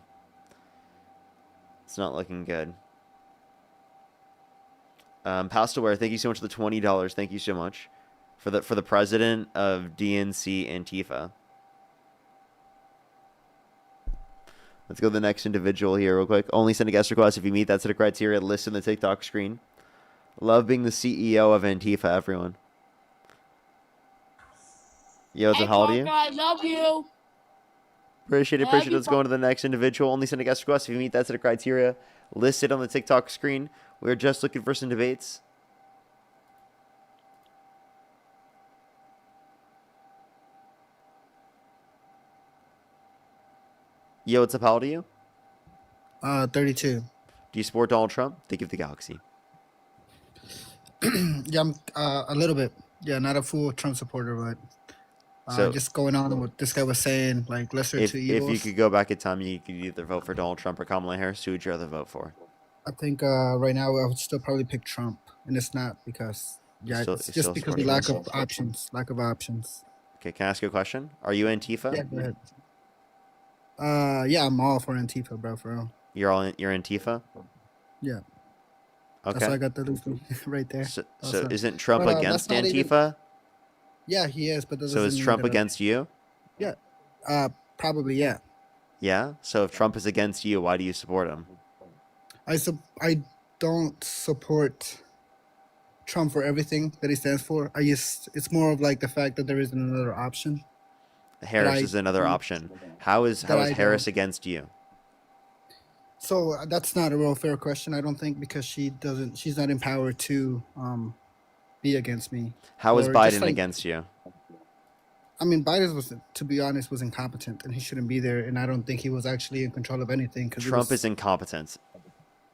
Speaker 1: It's not looking good. Pastelware, thank you so much for the $20. Thank you so much for the president of DNC Antifa. Let's go to the next individual here real quick. Only send a guest request if you meet that set of criteria listed in the TikTok screen. Love being the CEO of Antifa, everyone. Yo, it's how old are you?
Speaker 5: I love you.
Speaker 1: Appreciate it. Let's go on to the next individual. Only send a guest request if you meet that set of criteria listed on the TikTok screen. We're just looking for some debates. Yo, what's up? How old are you?
Speaker 13: 32.
Speaker 1: Do you support Donald Trump? Think of the galaxy.
Speaker 13: Yeah, I'm a little bit. Yeah, not a full Trump supporter, but
Speaker 1: So
Speaker 13: just going on with what this guy was saying, like lesser two evils.
Speaker 1: If you could go back in time, you could either vote for Donald Trump or Kamala Harris. Who would you rather vote for?
Speaker 13: I think right now I would still probably pick Trump, and it's not because it's just because of lack of options.
Speaker 1: Okay, can I ask you a question? Are you Antifa?
Speaker 13: Yeah, go ahead. Yeah, I'm all for Antifa, bro, for real.
Speaker 1: You're Antifa?
Speaker 13: Yeah.
Speaker 1: Okay.
Speaker 13: That's why I got the loopy right there.
Speaker 1: So isn't Trump against Antifa?
Speaker 13: Yeah, he is, but
Speaker 1: so is Trump against you?
Speaker 13: Yeah. Probably, yeah.
Speaker 1: Yeah? So if Trump is against you, why do you support him?
Speaker 13: I don't support Trump for everything that he stands for. It's more of like the fact that there isn't another option.
Speaker 1: Harris is another option. How is Harris against you?
Speaker 13: So that's not a real fair question, I don't think, because she's not empowered to be against me.
Speaker 1: How is Biden against you?
Speaker 13: I mean, Biden to be honest, was incompetent, and he shouldn't be there, and I don't think he was actually in control of anything.
Speaker 1: Trump is incompetent.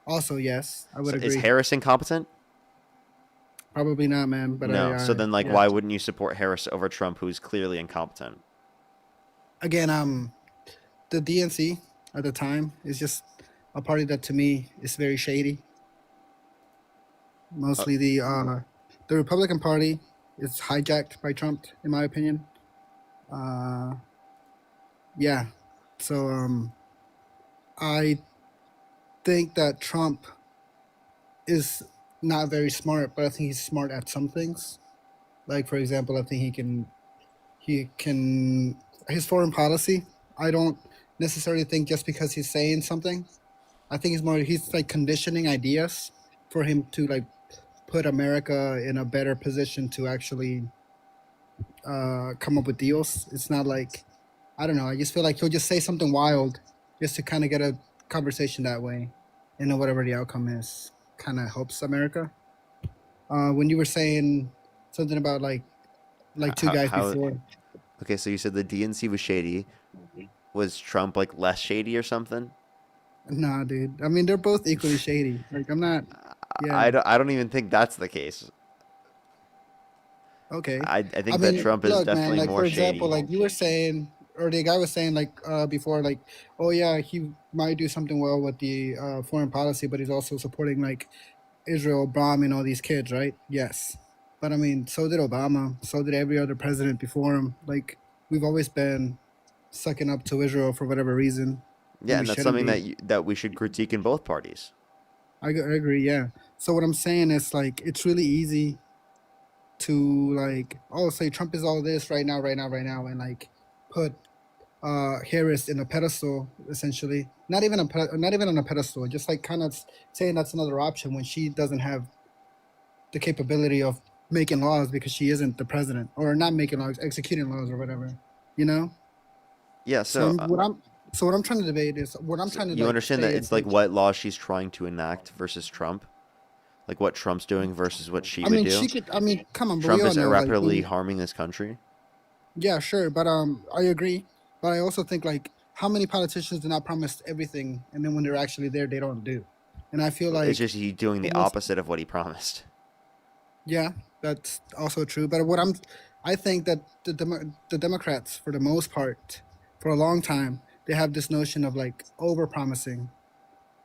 Speaker 13: Also, yes, I would agree.
Speaker 1: Is Harris incompetent?
Speaker 13: Probably not, man. But
Speaker 1: no. So then, why wouldn't you support Harris over Trump, who's clearly incompetent?
Speaker 13: Again, the DNC at the time is just a party that to me is very shady. Mostly the Republican Party is hijacked by Trump, in my opinion. Yeah. So I think that Trump is not very smart, but I think he's smart at some things. Like, for example, I think he can his foreign policy. I don't necessarily think just because he's saying something. I think he's like conditioning ideas for him to like put America in a better position to actually come up with deals. It's not like, I don't know. I just feel like he'll just say something wild just to kind of get a conversation that way, and then whatever the outcome is, kind of helps America. When you were saying something about like two guys
Speaker 1: How?
Speaker 13: before,
Speaker 1: Okay, so you said the DNC was shady. Was Trump like less shady or something?
Speaker 13: nah, dude. I mean, they're both equally shady. Like, I'm not. Yeah.
Speaker 1: I don't even think that's the case.
Speaker 13: Okay.
Speaker 1: I
Speaker 13: I
Speaker 1: think that
Speaker 13: mean,
Speaker 1: Trump is
Speaker 13: look, man,
Speaker 1: definitely
Speaker 13: like for
Speaker 1: more
Speaker 13: example,
Speaker 1: shady.
Speaker 13: like you were saying, or the guy was saying, like before, like, oh yeah, he might do something well with the foreign policy, but he's also supporting like Israel bombing all these kids, right? Yes. But I mean, so did Obama, so did every other president before him. Like, we've always been sucking up to Israel for whatever reason, when
Speaker 1: Yeah,
Speaker 13: we
Speaker 1: and that's
Speaker 13: shouldn't
Speaker 1: something
Speaker 13: be.
Speaker 1: that we should critique in both parties.
Speaker 13: I agree, yeah. So what I'm saying is like it's really easy to like, oh, say Trump is all this right now, right now, right now, and like put Harris in a pedestal, essentially. Not even on a pedestal, just like kind of saying that's another option when she doesn't have the capability of making laws because she isn't the president, or not making laws, executing laws or whatever, you know.
Speaker 1: Yeah,
Speaker 13: So
Speaker 1: so
Speaker 13: what I'm trying to debate is what I'm trying to
Speaker 1: you
Speaker 13: like
Speaker 1: understand
Speaker 13: say
Speaker 1: that
Speaker 13: is
Speaker 1: it's like
Speaker 13: like,
Speaker 1: what law she's trying to enact versus Trump, like what Trump's doing versus what she
Speaker 13: I
Speaker 1: would
Speaker 13: mean,
Speaker 1: do.
Speaker 13: she could. I mean, come on, but we
Speaker 1: Trump
Speaker 13: all
Speaker 1: is
Speaker 13: know like
Speaker 1: irreparably
Speaker 13: when,
Speaker 1: harming this country.
Speaker 13: yeah, sure, but I agree, but I also think like how many politicians do not promise everything and then when they're actually there they don't do, and I feel
Speaker 1: It's
Speaker 13: like
Speaker 1: just he doing
Speaker 13: for
Speaker 1: the
Speaker 13: most,
Speaker 1: opposite of what he promised.
Speaker 13: yeah, that's also true. But I think that the Democrats, for the most part, for a long time, they have this notion of like over promising,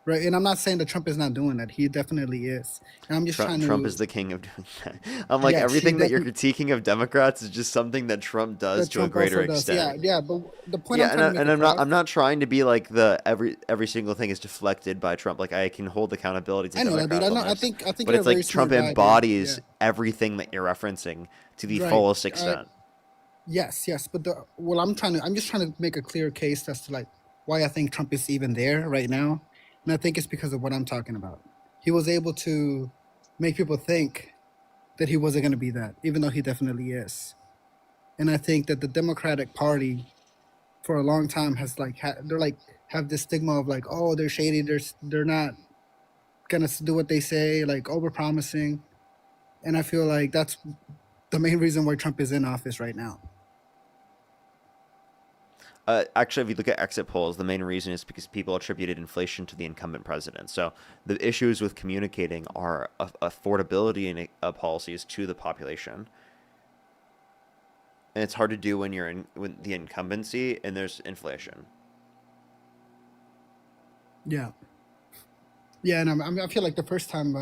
Speaker 13: right? And I'm not saying that Trump is not doing that. He definitely is. And I'm just trying
Speaker 1: Trump
Speaker 13: to,
Speaker 1: is the king of doing that. I'm like
Speaker 13: yes, he
Speaker 1: everything that you're
Speaker 13: definitely,
Speaker 1: critiquing of Democrats is just something that Trump does
Speaker 13: that
Speaker 1: to a
Speaker 13: Trump
Speaker 1: greater
Speaker 13: also does. Yeah,
Speaker 1: extent.
Speaker 13: yeah. But the point
Speaker 1: Yeah,
Speaker 13: I'm trying to make
Speaker 1: and
Speaker 13: across,
Speaker 1: I'm not trying to be like the every single thing is deflected by Trump. Like I can hold accountability to
Speaker 13: I know that, dude.
Speaker 1: Democrats
Speaker 13: I
Speaker 1: on
Speaker 13: know.
Speaker 1: this,
Speaker 13: I think
Speaker 1: but
Speaker 13: you're a
Speaker 1: it's
Speaker 13: very
Speaker 1: like
Speaker 13: smart
Speaker 1: Trump
Speaker 13: guy, dude. Yeah.
Speaker 1: embodies everything that you're referencing to the
Speaker 13: Right.
Speaker 1: fullest extent.
Speaker 13: Yes, yes. But I'm just trying to make a clear case as to like why I think Trump is even there right now. And I think it's because of what I'm talking about. He was able to make people think that he wasn't going to be that, even though he definitely is. And I think that the Democratic Party for a long time has like, they're like, have this stigma of like, oh, they're shady. They're not going to do what they say, like over promising. And I feel like that's the main reason why Trump is in office right now.
Speaker 1: Actually, if you look at exit polls, the main reason is because people attributed inflation to the incumbent president. So the issues with communicating are affordability and policies to the population. And it's hard to do when you're in when the incumbency and there's inflation.
Speaker 13: Yeah. Yeah, and I feel like the first time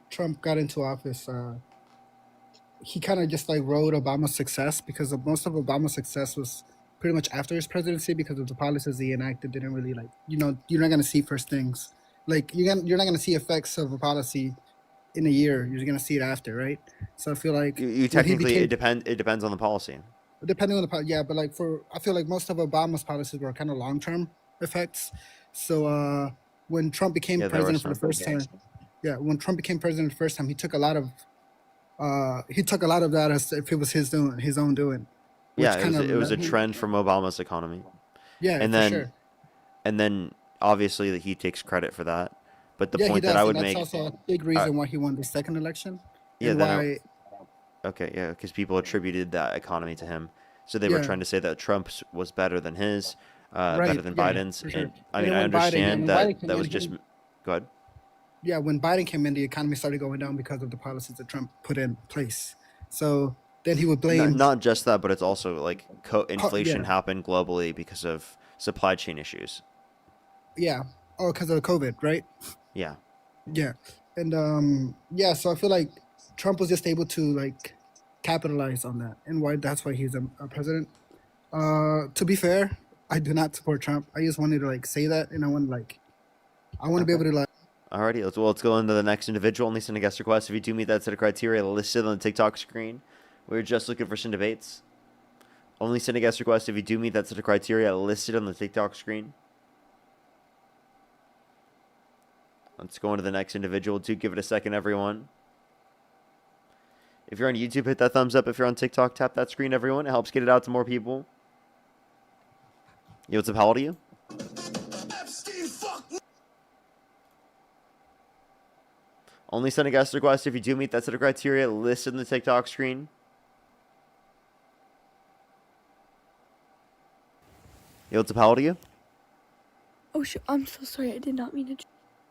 Speaker 13: Trump got into office, he kind of just like rode Obama's success because most of Obama's success was pretty much after his presidency because of the policies he enacted didn't really like, you're not going to see first things. Like you're not going to see effects of a policy in a year. You're going to see it after, right? So I feel like
Speaker 1: You
Speaker 13: when he
Speaker 1: technically
Speaker 13: became,
Speaker 1: it depends on the policy.
Speaker 13: depending on yeah, but like I feel like most of Obama's policies were kind of long-term effects. So when Trump became
Speaker 1: Yeah, there were
Speaker 13: president for the
Speaker 1: some.
Speaker 13: first time, yeah, when Trump became president the first time, he took a lot of that as if it was his own doing,
Speaker 1: Yeah,
Speaker 13: which kind of
Speaker 1: it was
Speaker 13: led
Speaker 1: a
Speaker 13: him,
Speaker 1: trend from Obama's economy,
Speaker 13: yeah,
Speaker 1: and
Speaker 13: for
Speaker 1: then
Speaker 13: sure.
Speaker 1: obviously that he takes credit for that. But the
Speaker 13: Yeah, he
Speaker 1: point that I
Speaker 13: does, and
Speaker 1: would
Speaker 13: that's
Speaker 1: make,
Speaker 13: also a big
Speaker 1: uh,
Speaker 13: reason why he won the second election,
Speaker 1: yeah,
Speaker 13: and why,
Speaker 1: okay, yeah, because people attributed that economy to him, so they were
Speaker 13: yeah,
Speaker 1: trying to say that Trump's was better than his, better
Speaker 13: right,
Speaker 1: than
Speaker 13: yeah,
Speaker 1: Biden's,
Speaker 13: for sure.
Speaker 1: and I
Speaker 13: And
Speaker 1: mean
Speaker 13: then
Speaker 1: I understand
Speaker 13: when
Speaker 1: that
Speaker 13: Biden came
Speaker 1: that
Speaker 13: in,
Speaker 1: was just, go ahead.
Speaker 13: yeah, when Biden came in, the economy started going down because of the policies that Trump put in place. So then he would blame,
Speaker 1: Not just that, but it's also like inflation
Speaker 13: yeah,
Speaker 1: happened globally because of supply chain issues.
Speaker 13: yeah, oh, because of COVID, right?
Speaker 1: Yeah.
Speaker 13: Yeah, and yeah, so I feel like Trump was just able to like capitalize on that, and why that's why he's a president. To be fair, I do not support Trump. I just wanted to like say that, and I want to be
Speaker 1: Okay.
Speaker 13: able to like.
Speaker 1: Alrighty, let's go into the next individual. Only send a guest request if you do meet that set of criteria listed on the TikTok screen. We're just looking for some debates. Only send a guest request if you do meet that set of criteria listed on the TikTok screen. Let's go into the next individual. Do give it a second, everyone. If you're on YouTube, hit that thumbs up. If you're on TikTok, tap that screen, everyone. It helps get it out to more people. Yo, what's up? How old are you? Only send a guest request if you do meet that set of criteria listed in the TikTok screen. Yo, what's up? How old are you?
Speaker 5: Oh shit! I'm so sorry. I did not mean to.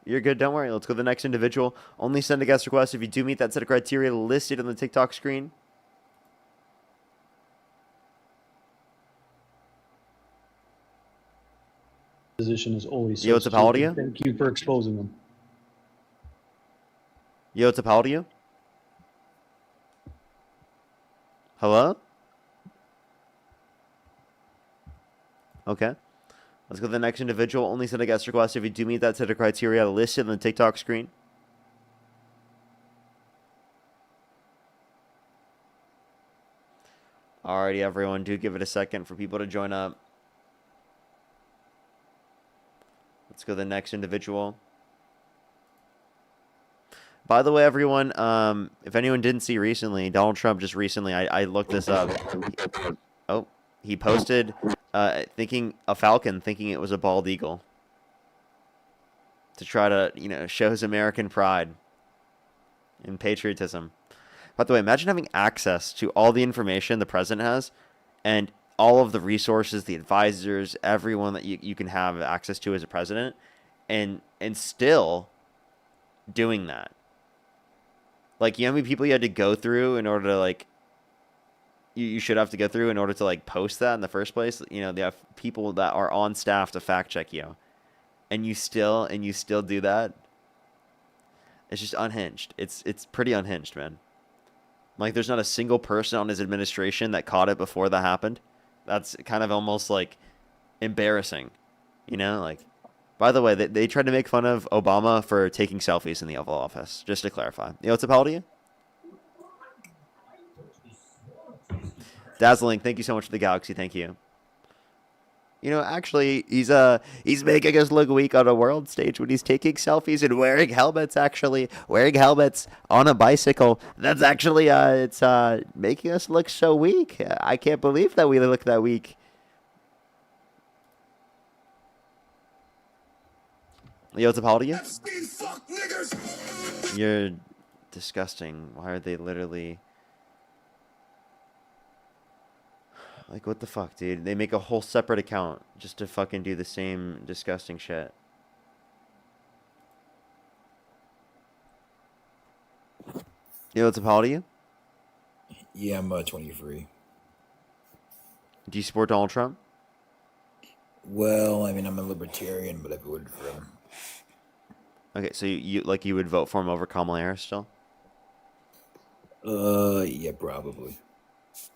Speaker 1: You're good. Don't worry. Let's go to the next individual. Only send a guest request if you do meet that set of criteria listed on the TikTok screen.
Speaker 14: Position is always
Speaker 1: Yo,
Speaker 14: so
Speaker 1: what's up? How old are
Speaker 14: stupid.
Speaker 1: you?
Speaker 14: Thank you for exposing them.
Speaker 1: Yo, what's up? How old are you? Hello? Okay. Let's go to the next individual. Only send a guest request if you do meet that set of criteria listed on the TikTok screen. Alrighty, everyone. Do give it a second for people to join up. Let's go to the next individual. By the way, everyone, if anyone didn't see recently, Donald Trump just recently, I looked this up. He posted thinking a falcon, thinking it was a bald eagle, to try to, show his American pride and patriotism. By the way, imagine having access to all the information the president has and all of the resources, the advisors, everyone that you can have access to as a president, and still doing that. Like, you know how many people you had to go through in order to, like, you should have to go through in order to, like, post that in the first place? They have people that are on staff to fact check you. And you still do that? It's just unhinged. It's pretty unhinged, man. Like, there's not a single person on his administration that caught it before that happened. That's kind of almost, like, embarrassing. Like, by the way, they tried to make fun of Obama for taking selfies in the Oval Office, just to clarify. What's up? How old are you? Dazzling, thank you so much for the galaxy. Thank you. Actually, he's making us look weak on a world stage when he's taking selfies and wearing helmets. Actually, wearing helmets on a bicycle. That's actually it's making us look so weak. I can't believe that we look that weak. Yo, what's up? How old are you? You're disgusting. Why are they literally... Like, what the fuck, dude? They make a whole separate account just to fucking do the same disgusting shit. Yo, what's up? How old are you?
Speaker 15: Yeah, I'm 23.
Speaker 1: Do you support Donald Trump?
Speaker 15: Well, I mean, I'm a libertarian, but I voted for him.
Speaker 1: Okay, so you would vote for him over Kamala Harris still?
Speaker 15: Yeah, probably.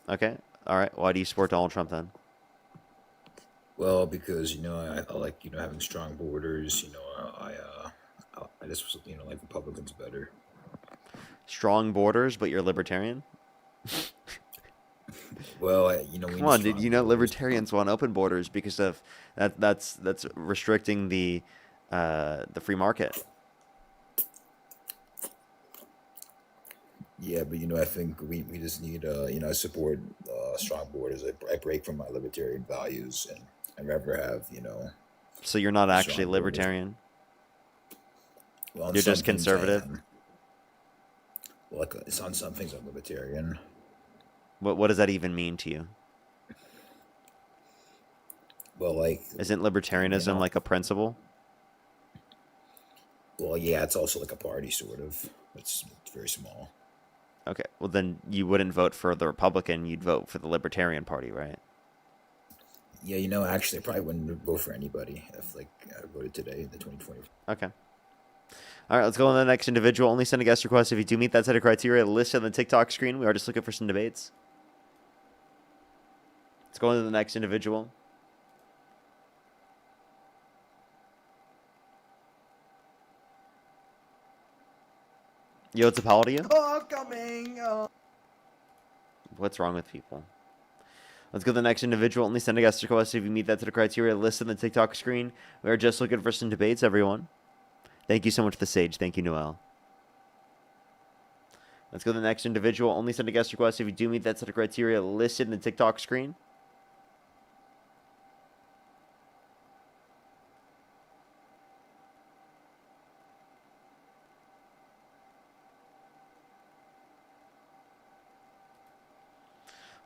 Speaker 1: Okay, all right. Why do you support Donald Trump then?
Speaker 15: Well, because I like having strong borders. I just like Republicans better.
Speaker 1: Strong borders, but you're libertarian?
Speaker 15: Well,
Speaker 1: come on, dude. Libertarians want open borders because of that's restricting the free market.
Speaker 15: Yeah, but I think we just need I support strong borders. I break from my libertarian values, and I'd rather have
Speaker 1: So you're not actually libertarian.
Speaker 15: Well,
Speaker 1: you're just conservative.
Speaker 15: Well, it's on some things I'm libertarian.
Speaker 1: What does that even mean to you?
Speaker 15: Well, like,
Speaker 1: isn't libertarianism like a principle?
Speaker 15: Well, yeah, it's also like a party, sort of. It's very small.
Speaker 1: Okay, well then you wouldn't vote for the Republican, you'd vote for the Libertarian Party, right?
Speaker 15: Yeah, actually I probably wouldn't vote for anybody if I voted today in the 2020.
Speaker 1: Okay. All right, let's go on to the next individual. Only send a guest request if you do meet that set of criteria listed on the TikTok screen. We are just looking for some debates. Let's go on to the next individual. Yo, what's up? How old are you?
Speaker 16: Coming.
Speaker 1: What's wrong with people? Let's go to the next individual. Only send a guest request if you meet that set of criteria listed on the TikTok screen. We are just looking for some debates, everyone. Thank you so much, The Sage. Thank you, Noel. Let's go to the next individual. Only send a guest request if you do meet that set of criteria listed in the TikTok screen.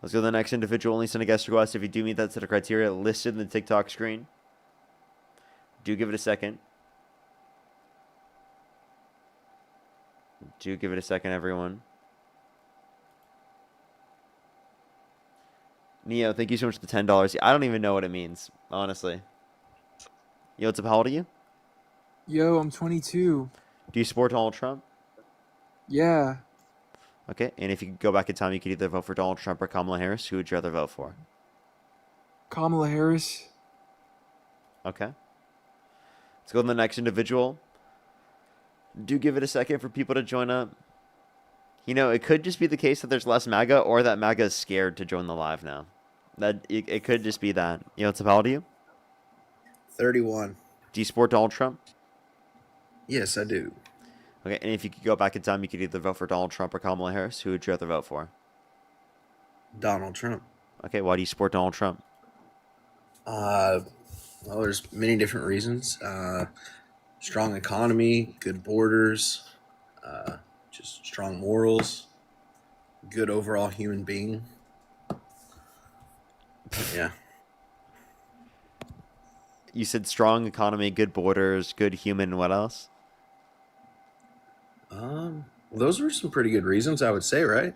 Speaker 1: Let's go to the next individual. Only send a guest request if you do meet that set of criteria listed in the TikTok screen. Do give it a second. Do give it a second, everyone. Neo, thank you so much for the $10. I don't even know what it means, honestly. Yo, what's up? How old are you?
Speaker 16: Yo, I'm 22.
Speaker 1: Do you support Donald Trump?
Speaker 16: Yeah.
Speaker 1: Okay, and if you could go back in time, you could either vote for Donald Trump or Kamala Harris. Who would you rather vote for?
Speaker 16: Kamala Harris.
Speaker 1: Okay. Let's go to the next individual. Do give it a second for people to join up. You know, it could just be the case that there's less MAGA, or that MAGA is scared to join the live now. It could just be that. You know, what's up? How old are you?
Speaker 3: 31.
Speaker 1: Do you support Donald Trump?
Speaker 3: Yes, I do.
Speaker 1: Okay, and if you could go back in time, you could either vote for Donald Trump or Kamala Harris. Who would you rather vote for?
Speaker 3: Donald Trump.
Speaker 1: Okay, why do you support Donald Trump?
Speaker 3: Well, there's many different reasons. Strong economy, good borders, just strong morals, good overall human being. Yeah.
Speaker 1: You said strong economy, good borders, good human, what else?
Speaker 3: Those were some pretty good reasons, I would say, right?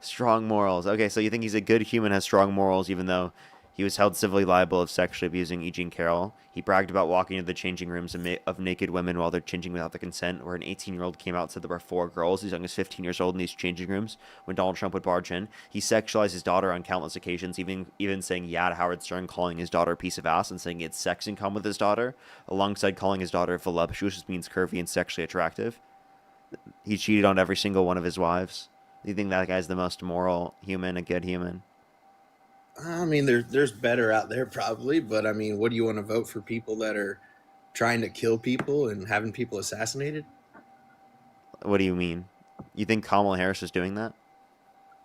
Speaker 1: Strong morals. Okay, so you think he's a good human, has strong morals, even though he was held civilly liable of sexually abusing E. Jean Carroll. He bragged about walking into the changing rooms of naked women while they're changing without the consent, where an 18-year-old came out and said there were 4 girls as young as 15 years old in these changing rooms when Donald Trump would barge in. He sexualized his daughter on countless occasions, even saying yeah to Howard Stern, calling his daughter a piece of ass and saying he had sex in common with his daughter, alongside calling his daughter voluptuous, which means curvy and sexually attractive. He cheated on every single one of his wives. Do you think that guy's the most moral human, a good human?
Speaker 3: I mean, there's better out there probably, but I mean, what do you want to vote for people that are trying to kill people and having people assassinated?
Speaker 1: What do you mean? You think Kamala Harris is doing that?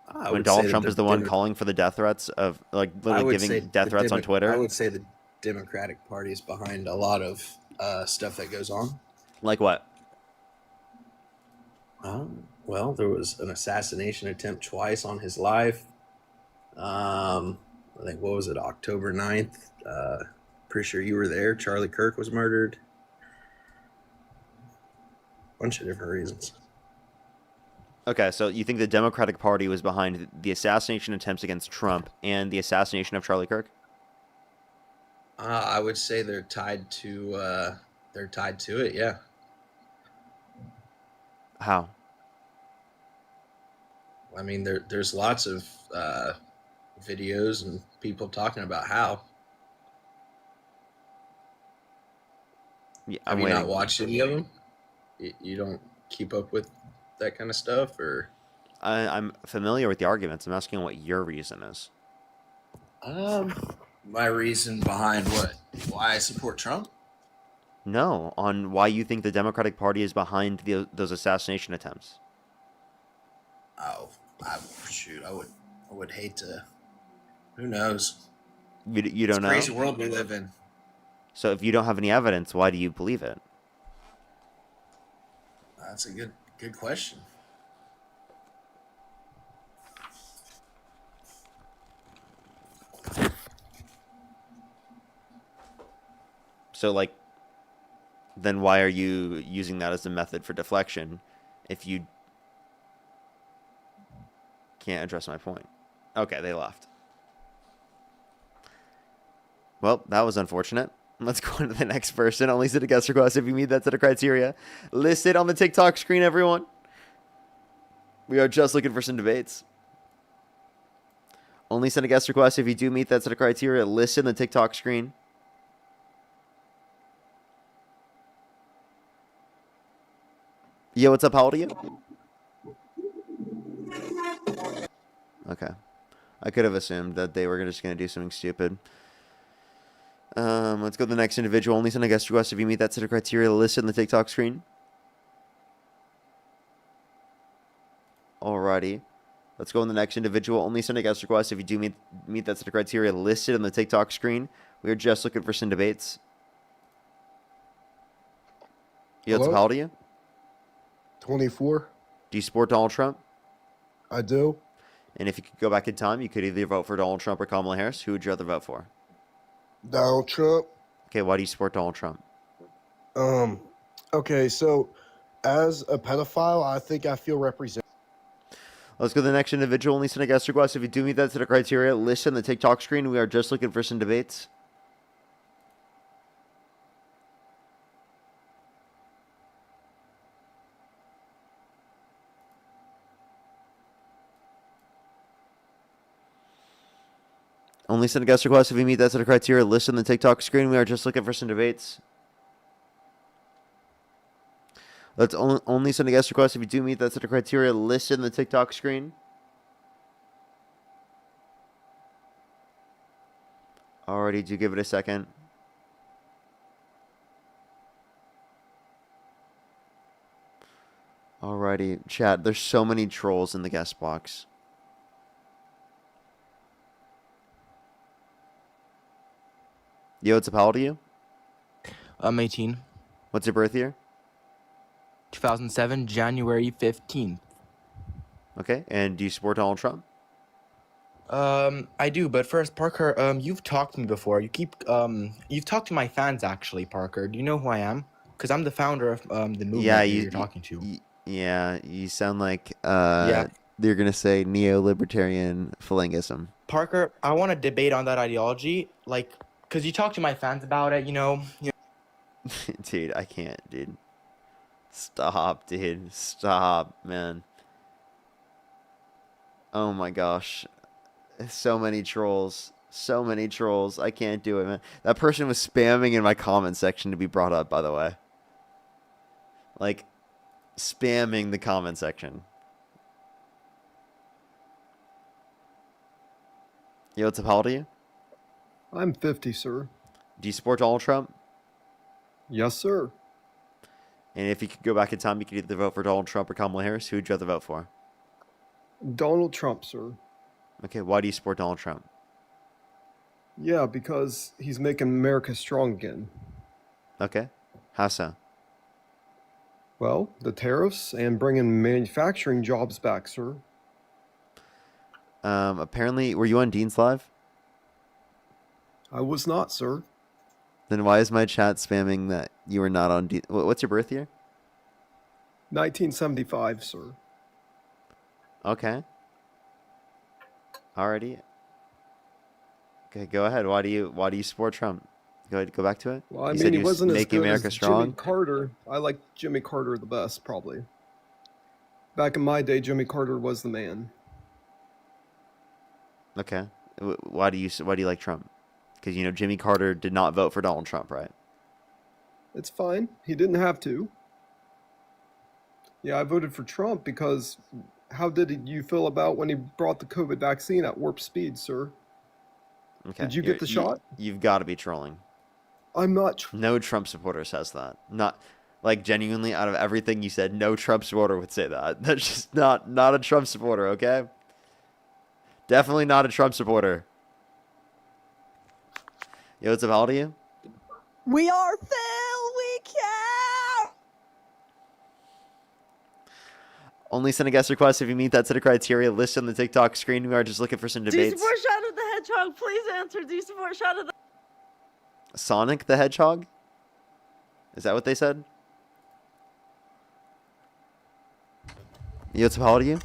Speaker 3: I
Speaker 1: When
Speaker 3: would
Speaker 1: Donald
Speaker 3: say
Speaker 1: Trump
Speaker 3: that
Speaker 1: is the one calling for the death threats of, like,
Speaker 3: I
Speaker 1: literally
Speaker 3: would say
Speaker 1: giving death
Speaker 3: the
Speaker 1: threats on Twitter?
Speaker 3: I would say the Democratic Party is behind a lot of stuff that goes on.
Speaker 1: Like what?
Speaker 3: Well, there was an assassination attempt twice on his life. I think, what was it, October 9th? Pretty sure you were there. Charlie Kirk was murdered. Bunch of different reasons.
Speaker 1: Okay, so you think the Democratic Party was behind the assassination attempts against Trump and the assassination of Charlie Kirk?
Speaker 3: I would say they're tied to it, yeah.
Speaker 1: How?
Speaker 3: I mean, there's lots of videos and people talking about how.
Speaker 1: Yeah,
Speaker 3: Have you not watched any of them? You don't keep up with that kind of stuff, or?
Speaker 1: I'm familiar with the arguments. I'm asking what your reason is.
Speaker 3: My reason behind what? Why I support Trump?
Speaker 1: No, on why you think the Democratic Party is behind those assassination attempts.
Speaker 3: Oh, shoot! I would hate to. Who knows?
Speaker 1: You don't know?
Speaker 3: It's a crazy world we live in.
Speaker 1: So if you don't have any evidence, why do you believe it?
Speaker 3: That's a good question.
Speaker 1: So, like, then why are you using that as a method for deflection if you can't address my point? Okay, they left. Well, that was unfortunate. Let's go on to the next person. Only send a guest request if you meet that set of criteria listed on the TikTok screen, everyone. We are just looking for some debates. Only send a guest request if you do meet that set of criteria listed in the TikTok screen. Yo, what's up? How old are you? Okay. I could have assumed that they were just going to do something stupid. Let's go to the next individual. Only send a guest request if you meet that set of criteria listed in the TikTok screen. Alrighty. Let's go on the next individual. Only send a guest request if you do meet that set of criteria listed in the TikTok screen. We are just looking for some debates. Yo, what's up? How old are you?
Speaker 17: 24.
Speaker 1: Do you support Donald Trump?
Speaker 17: I do.
Speaker 1: And if you could go back in time, you could either vote for Donald Trump or Kamala Harris. Who would you rather vote for?
Speaker 17: Donald Trump.
Speaker 1: Okay, why do you support Donald Trump?
Speaker 17: Okay, so as a pedophile, I think I feel represented.
Speaker 1: Let's go to the next individual. Only send a guest request. If you do meet that set of criteria, list on the TikTok screen. We are just looking for some debates. Only send a guest request if you meet that set of criteria. List on the TikTok screen. We are just looking for some debates. Let's only send a guest request if you do meet that set of criteria. List in the TikTok screen. Alrighty, do give it a second. Alrighty, chat. There's so many trolls in the guest box. Yo, what's up? How old are you?
Speaker 8: I'm 18.
Speaker 1: What's your birth year?
Speaker 8: 2007, January 15th.
Speaker 1: Okay, and do you support Donald Trump?
Speaker 8: I do, but first, Parker, you've talked to me before. You've talked to my fans, actually, Parker. Do you know who I am? Because I'm the founder of, the movement you're talking to.
Speaker 1: Yeah, you sound like, you're going to say neo-libertarian phalangism.
Speaker 8: Parker, I want to debate on that ideology, like, because you talk to my fans about it, you know.
Speaker 1: Dude, I can't, dude. Stop, dude. Stop, man. Oh my gosh. So many trolls. So many trolls. I can't do it, man. That person was spamming in my comment section to be brought up, by the way. Like, spamming the comment section. Yo, what's up? How old are you?
Speaker 18: I'm 50, sir.
Speaker 1: Do you support Donald Trump?
Speaker 18: Yes, sir.
Speaker 1: And if you could go back in time, you could either vote for Donald Trump or Kamala Harris. Who would you rather vote for?
Speaker 18: Donald Trump, sir.
Speaker 1: Okay, why do you support Donald Trump?
Speaker 18: Yeah, because he's making America strong again.
Speaker 1: Okay, how so?
Speaker 18: Well, the tariffs and bringing manufacturing jobs back, sir.
Speaker 1: Apparently, were you on Dean's Live?
Speaker 18: I was not, sir.
Speaker 1: Then why is my chat spamming that you were not on Dean? What's your birth year?
Speaker 18: 1975, sir.
Speaker 1: Okay. Alrighty. Okay, go ahead. Why do you support Trump? Go ahead, go back to it.
Speaker 18: Well, I
Speaker 1: You
Speaker 18: mean,
Speaker 1: said
Speaker 18: he wasn't as
Speaker 1: making
Speaker 18: good
Speaker 1: America
Speaker 18: as
Speaker 1: strong.
Speaker 18: Jimmy Carter. I like Jimmy Carter the best, probably. Back in my day, Jimmy Carter was the man.
Speaker 1: Okay. Why do you like Trump? Because you know Jimmy Carter did not vote for Donald Trump, right?
Speaker 18: It's fine. He didn't have to. Yeah, I voted for Trump because how did you feel about when he brought the COVID vaccine at warp speed, sir?
Speaker 1: Okay.
Speaker 18: Did you get the shot?
Speaker 1: You've got to be trolling.
Speaker 18: I'm not.
Speaker 1: No Trump supporter says that. Not like genuinely out of everything you said, no Trump supporter would say that. That's just not a Trump supporter, okay? Definitely not a Trump supporter. Yo, what's up? How old are you?
Speaker 19: We are Phil. We care.
Speaker 1: Only send a guest request if you meet that set of criteria. List on the TikTok screen. We are just looking for some
Speaker 19: Do you
Speaker 1: debates.
Speaker 19: support Shadow the Hedgehog? Please answer. Do you support Shadow the...
Speaker 1: Sonic the Hedgehog? Is that what they said? Yo, what's up? How old are you?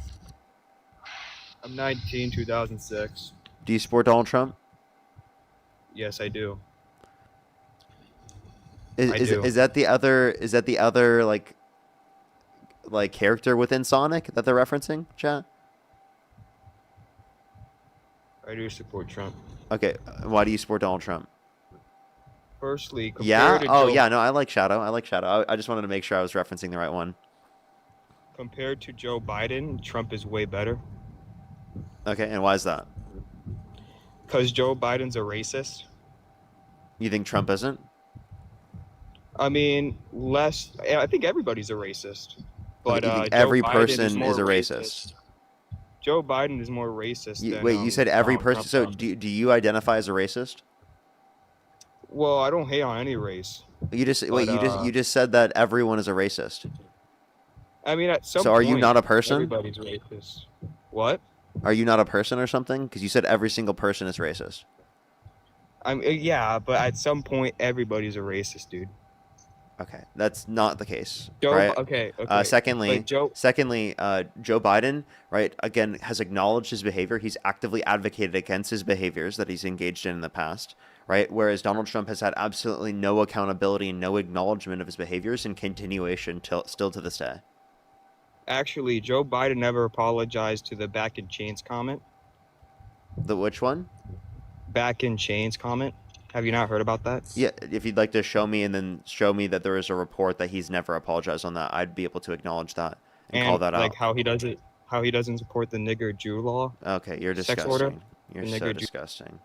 Speaker 20: I'm 19, 2006.
Speaker 1: Do you support Donald Trump?
Speaker 20: Yes, I do.
Speaker 1: Is that the other like character within Sonic that they're referencing, chat?
Speaker 20: I do support Trump.
Speaker 1: Okay, why do you support Donald Trump?
Speaker 20: Firstly,
Speaker 1: Yeah?
Speaker 20: compared to
Speaker 1: Oh,
Speaker 20: Joe,
Speaker 1: yeah, no, I like Shadow. I just wanted to make sure I was referencing the right one.
Speaker 20: compared to Joe Biden, Trump is way better.
Speaker 1: Okay, and why is that?
Speaker 20: Because Joe Biden's a racist.
Speaker 1: You think Trump isn't?
Speaker 20: I mean, I think everybody's a racist. But
Speaker 1: You think
Speaker 20: Joe
Speaker 1: every
Speaker 20: Biden
Speaker 1: person
Speaker 20: more
Speaker 1: is a racist?
Speaker 20: Joe Biden is more racist than
Speaker 1: Wait, you said every
Speaker 20: Donald
Speaker 1: person. So
Speaker 20: Trump.
Speaker 1: do you identify as a racist?
Speaker 20: Well, I don't hate on any race.
Speaker 1: You just said that everyone is a racist.
Speaker 20: I mean, at some
Speaker 1: So are you
Speaker 20: point,
Speaker 1: not a person?
Speaker 20: Everybody's racist. What?
Speaker 1: Are you not a person or something? Because you said every single person is racist.
Speaker 20: Yeah, but at some point, everybody's a racist, dude.
Speaker 1: Okay, that's not the case,
Speaker 20: Joe,
Speaker 1: right?
Speaker 20: okay.
Speaker 1: Secondly,
Speaker 20: But Joe,
Speaker 1: Joe Biden, right, again, has acknowledged his behavior. He's actively advocated against his behaviors that he's engaged in the past, right? Whereas Donald Trump has had absolutely no accountability and no acknowledgement of his behaviors and continuation still to this day.
Speaker 20: actually, Joe Biden never apologized to the back in chains comment.
Speaker 1: The which one?
Speaker 20: Back in chains comment. Have you not heard about that?
Speaker 1: Yeah, if you'd like to show me and then show me that there is a report that he's never apologized on that, I'd be able to acknowledge that and call that
Speaker 20: like
Speaker 1: out.
Speaker 20: how he doesn't support the nigger Jew law.
Speaker 1: Okay, you're
Speaker 20: Sex order.
Speaker 1: disgusting. You're so disgusting.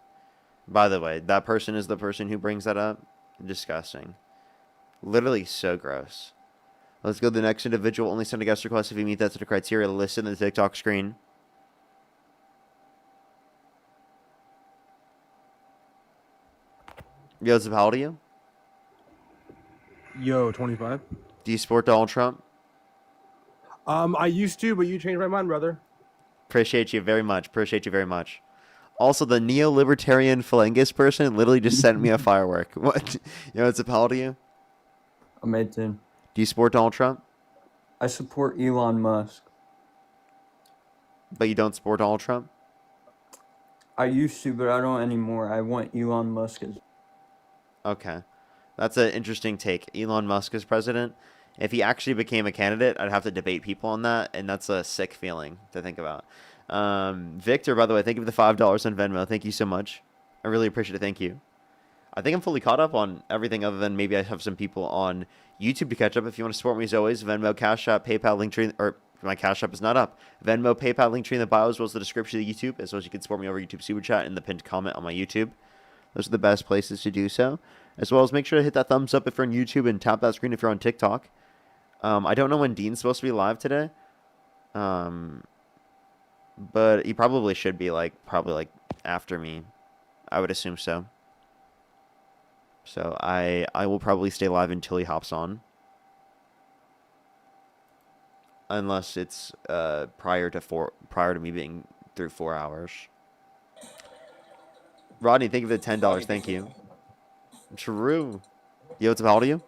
Speaker 1: By the way, that person is the person who brings that up. Disgusting. Literally so gross. Let's go to the next individual. Only send a guest request if you meet that sort of criteria listed in the TikTok screen. Yo, what's up? How old are you?
Speaker 21: Yo, 25.
Speaker 1: Do you support Donald Trump?
Speaker 21: I used to, but you changed my mind, brother.
Speaker 1: Appreciate you very much. Appreciate you very much. Also, the neo-libertarian phalangist person literally just sent me a firework. What? Yo, what's up? How old are you?
Speaker 22: I'm 18.
Speaker 1: Do you support Donald Trump?
Speaker 22: I support Elon Musk.
Speaker 1: But you don't support Donald Trump?
Speaker 22: I used to, but I don't anymore. I want Elon Musk as...
Speaker 1: Okay. That's an interesting take. Elon Musk as president. If he actually became a candidate, I'd have to debate people on that, and that's a sick feeling to think about. Victor, by the way, thank you for the $5 on Venmo. Thank you so much. I really appreciate it. Thank you. I think I'm fully caught up on everything other than maybe I have some people on YouTube to catch up. If you want to support me as always, Venmo, Cash App, PayPal, Linktree, or my Cash App is not up. Venmo, PayPal, Linktree in the bio, as well as the description of the YouTube, as well as you can support me over YouTube Super Chat and the pinned comment on my YouTube. Those are the best places to do so. As well as make sure to hit that thumbs up if you're on YouTube and tap that screen if you're on TikTok. I don't know when Dean's supposed to be live today. But he probably should be probably after me. I would assume so. So I will probably stay live until he hops on. Unless it's prior to me being through 4 hours. Rodney, thank you for the $10. Thank you. True. Yo, what's up? How old are you?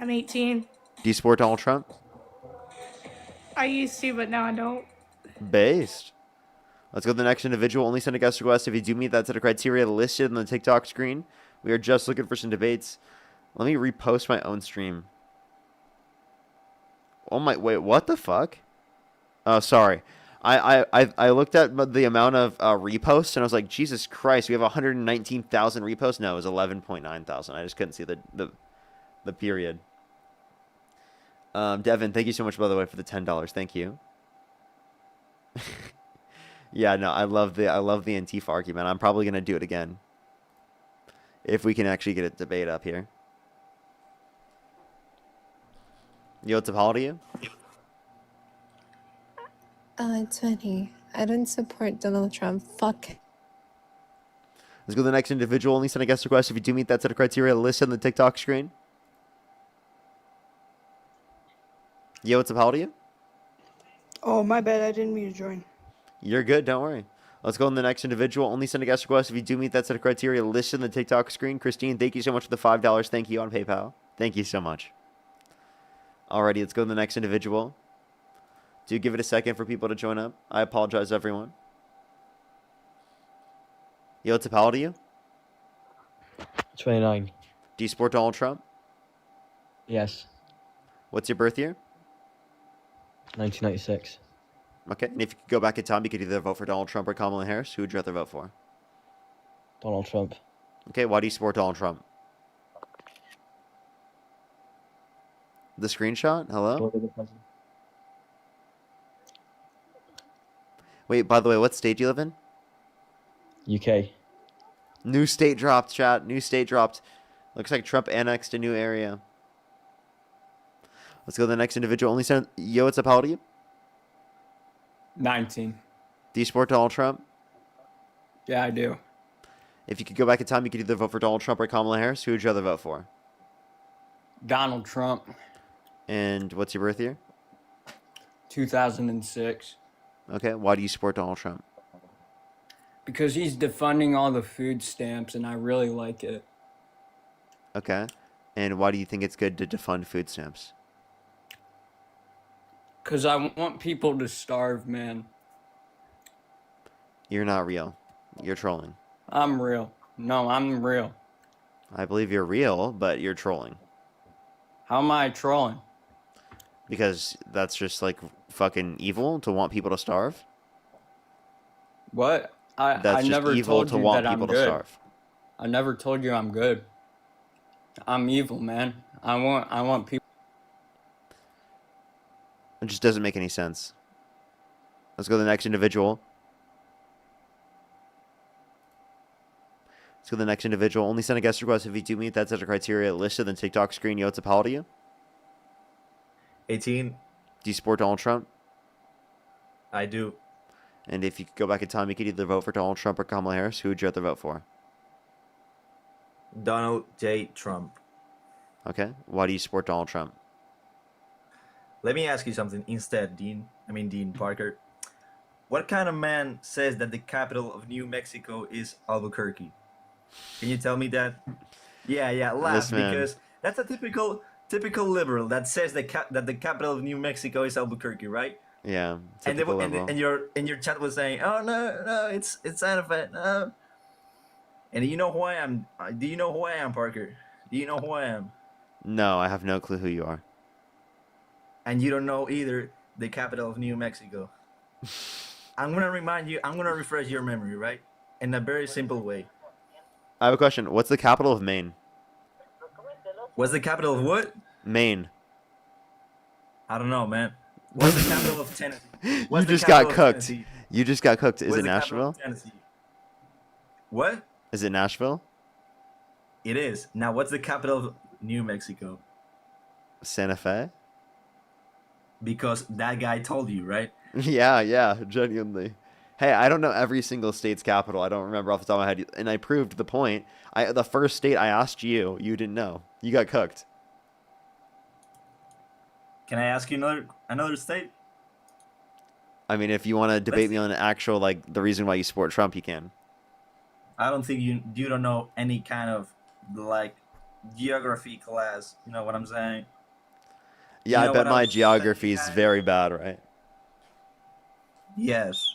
Speaker 23: I'm 18.
Speaker 1: Do you support Donald Trump?
Speaker 23: I used to, but now I don't.
Speaker 1: Based. Let's go to the next individual. Only send a guest request if you do meet that set of criteria listed on the TikTok screen. We are just looking for some debates. Let me repost my own stream. Oh my, wait, what the fuck? Oh, sorry. I looked at the amount of reposts and I was like, Jesus Christ, we have 119,000 reposts. No, it was 11.9 thousand. I just couldn't see the period. Devin, thank you so much, by the way, for the $10. Thank you. Yeah, no, I love the Antifa argument. I'm probably gonna do it again if we can actually get a debate up here. Yo, what's up? How old are you?
Speaker 24: 20. I don't support Donald Trump. Fuck.
Speaker 1: Let's go to the next individual. Only send a guest request if you do meet that set of criteria listed on the TikTok screen. Yo, what's up? How old are you?
Speaker 23: Oh, my bad. I didn't mean to join.
Speaker 1: You're good. Don't worry. Let's go on the next individual. Only send a guest request if you do meet that set of criteria listed on the TikTok screen. Christine, thank you so much for the $5. Thank you on PayPal. Thank you so much. Alrighty, let's go to the next individual. Do give it a second for people to join up. I apologize, everyone. Yo, what's up? How old are you?
Speaker 25: 29.
Speaker 1: Do you support Donald Trump?
Speaker 25: Yes.
Speaker 1: What's your birth year?
Speaker 25: 1996.
Speaker 1: Okay, and if you could go back in time, you could either vote for Donald Trump or Kamala Harris. Who would you rather vote for?
Speaker 25: Donald Trump.
Speaker 1: Okay, why do you support Donald Trump? The screenshot? Hello? Wait, by the way, what state do you live in?
Speaker 25: UK.
Speaker 1: New state dropped, chat. New state dropped. Looks like Trump annexed a new area. Let's go to the next individual. Only send. Yo, what's up? How old are you?
Speaker 26: 19.
Speaker 1: Do you support Donald Trump?
Speaker 26: Yeah, I do.
Speaker 1: If you could go back in time, you could either vote for Donald Trump or Kamala Harris. Who would you rather vote for?
Speaker 26: Donald Trump.
Speaker 1: And what's your birth year?
Speaker 26: 2006.
Speaker 1: Okay. Why do you support Donald Trump?
Speaker 26: Because he's defunding all the food stamps, and I really like it.
Speaker 1: Okay. And why do you think it's good to defund food stamps?
Speaker 26: Because I want people to starve, man.
Speaker 1: You're not real. You're trolling.
Speaker 26: I'm real. No, I'm real.
Speaker 1: I believe you're real, but you're trolling.
Speaker 26: How am I trolling?
Speaker 1: Because that's just like fucking evil to want people to starve.
Speaker 26: What? I
Speaker 1: That's just
Speaker 26: never
Speaker 1: evil
Speaker 26: told
Speaker 1: to
Speaker 26: you
Speaker 1: want
Speaker 26: that I'm
Speaker 1: people to
Speaker 26: good.
Speaker 1: starve.
Speaker 26: I never told you I'm good. I'm evil, man. I want people.
Speaker 1: It just doesn't make any sense. Let's go to the next individual. Let's go to the next individual. Only send a guest request if you do meet that set of criteria listed in the TikTok screen. Yo, it's a pal to you.
Speaker 2: 18.
Speaker 1: Do you support Donald Trump?
Speaker 2: I do.
Speaker 1: And if you could go back in time, you could either vote for Donald Trump or Kamala Harris. Who would you rather vote for?
Speaker 2: Donald J. Trump.
Speaker 1: Okay. Why do you support Donald Trump?
Speaker 2: Let me ask you something instead, Dean Parker. What kind of man says that the capital of New Mexico is Albuquerque? Can you tell me that? Yeah, laugh, because that's a typical liberal that says that the capital of New Mexico is Albuquerque, right?
Speaker 1: Yeah.
Speaker 2: And your chat was saying, "Oh no, it's Santa Fe." No. And do you know who I am? Parker? Do you know who I am?
Speaker 1: No, I have no clue who you are.
Speaker 2: And you don't know either the capital of New Mexico. I'm gonna remind you. I'm gonna refresh your memory, right? In a very simple way.
Speaker 1: I have a question. What's the capital of Maine?
Speaker 2: What's the capital of what?
Speaker 1: Maine.
Speaker 2: I don't know, man. What's the capital of Tennessee?
Speaker 1: You just got cooked. You just got cooked. Is it Nashville?
Speaker 2: What?
Speaker 1: Is it Nashville?
Speaker 2: It is. Now, what's the capital of New Mexico?
Speaker 1: Santa Fe?
Speaker 2: Because that guy told you, right?
Speaker 1: Yeah, genuinely. Hey, I don't know every single state's capital. I don't remember off the top of my head. And I proved the point. The first state I asked you, you didn't know. You got cooked.
Speaker 2: Can I ask you another state?
Speaker 1: I mean, if you want to debate me on actual, like, the reason why you support Trump, you can.
Speaker 2: I don't think you don't know any kind of, like, geography class. You know what I'm saying?
Speaker 1: Yeah, I bet my geography is very bad, right?
Speaker 2: Yes.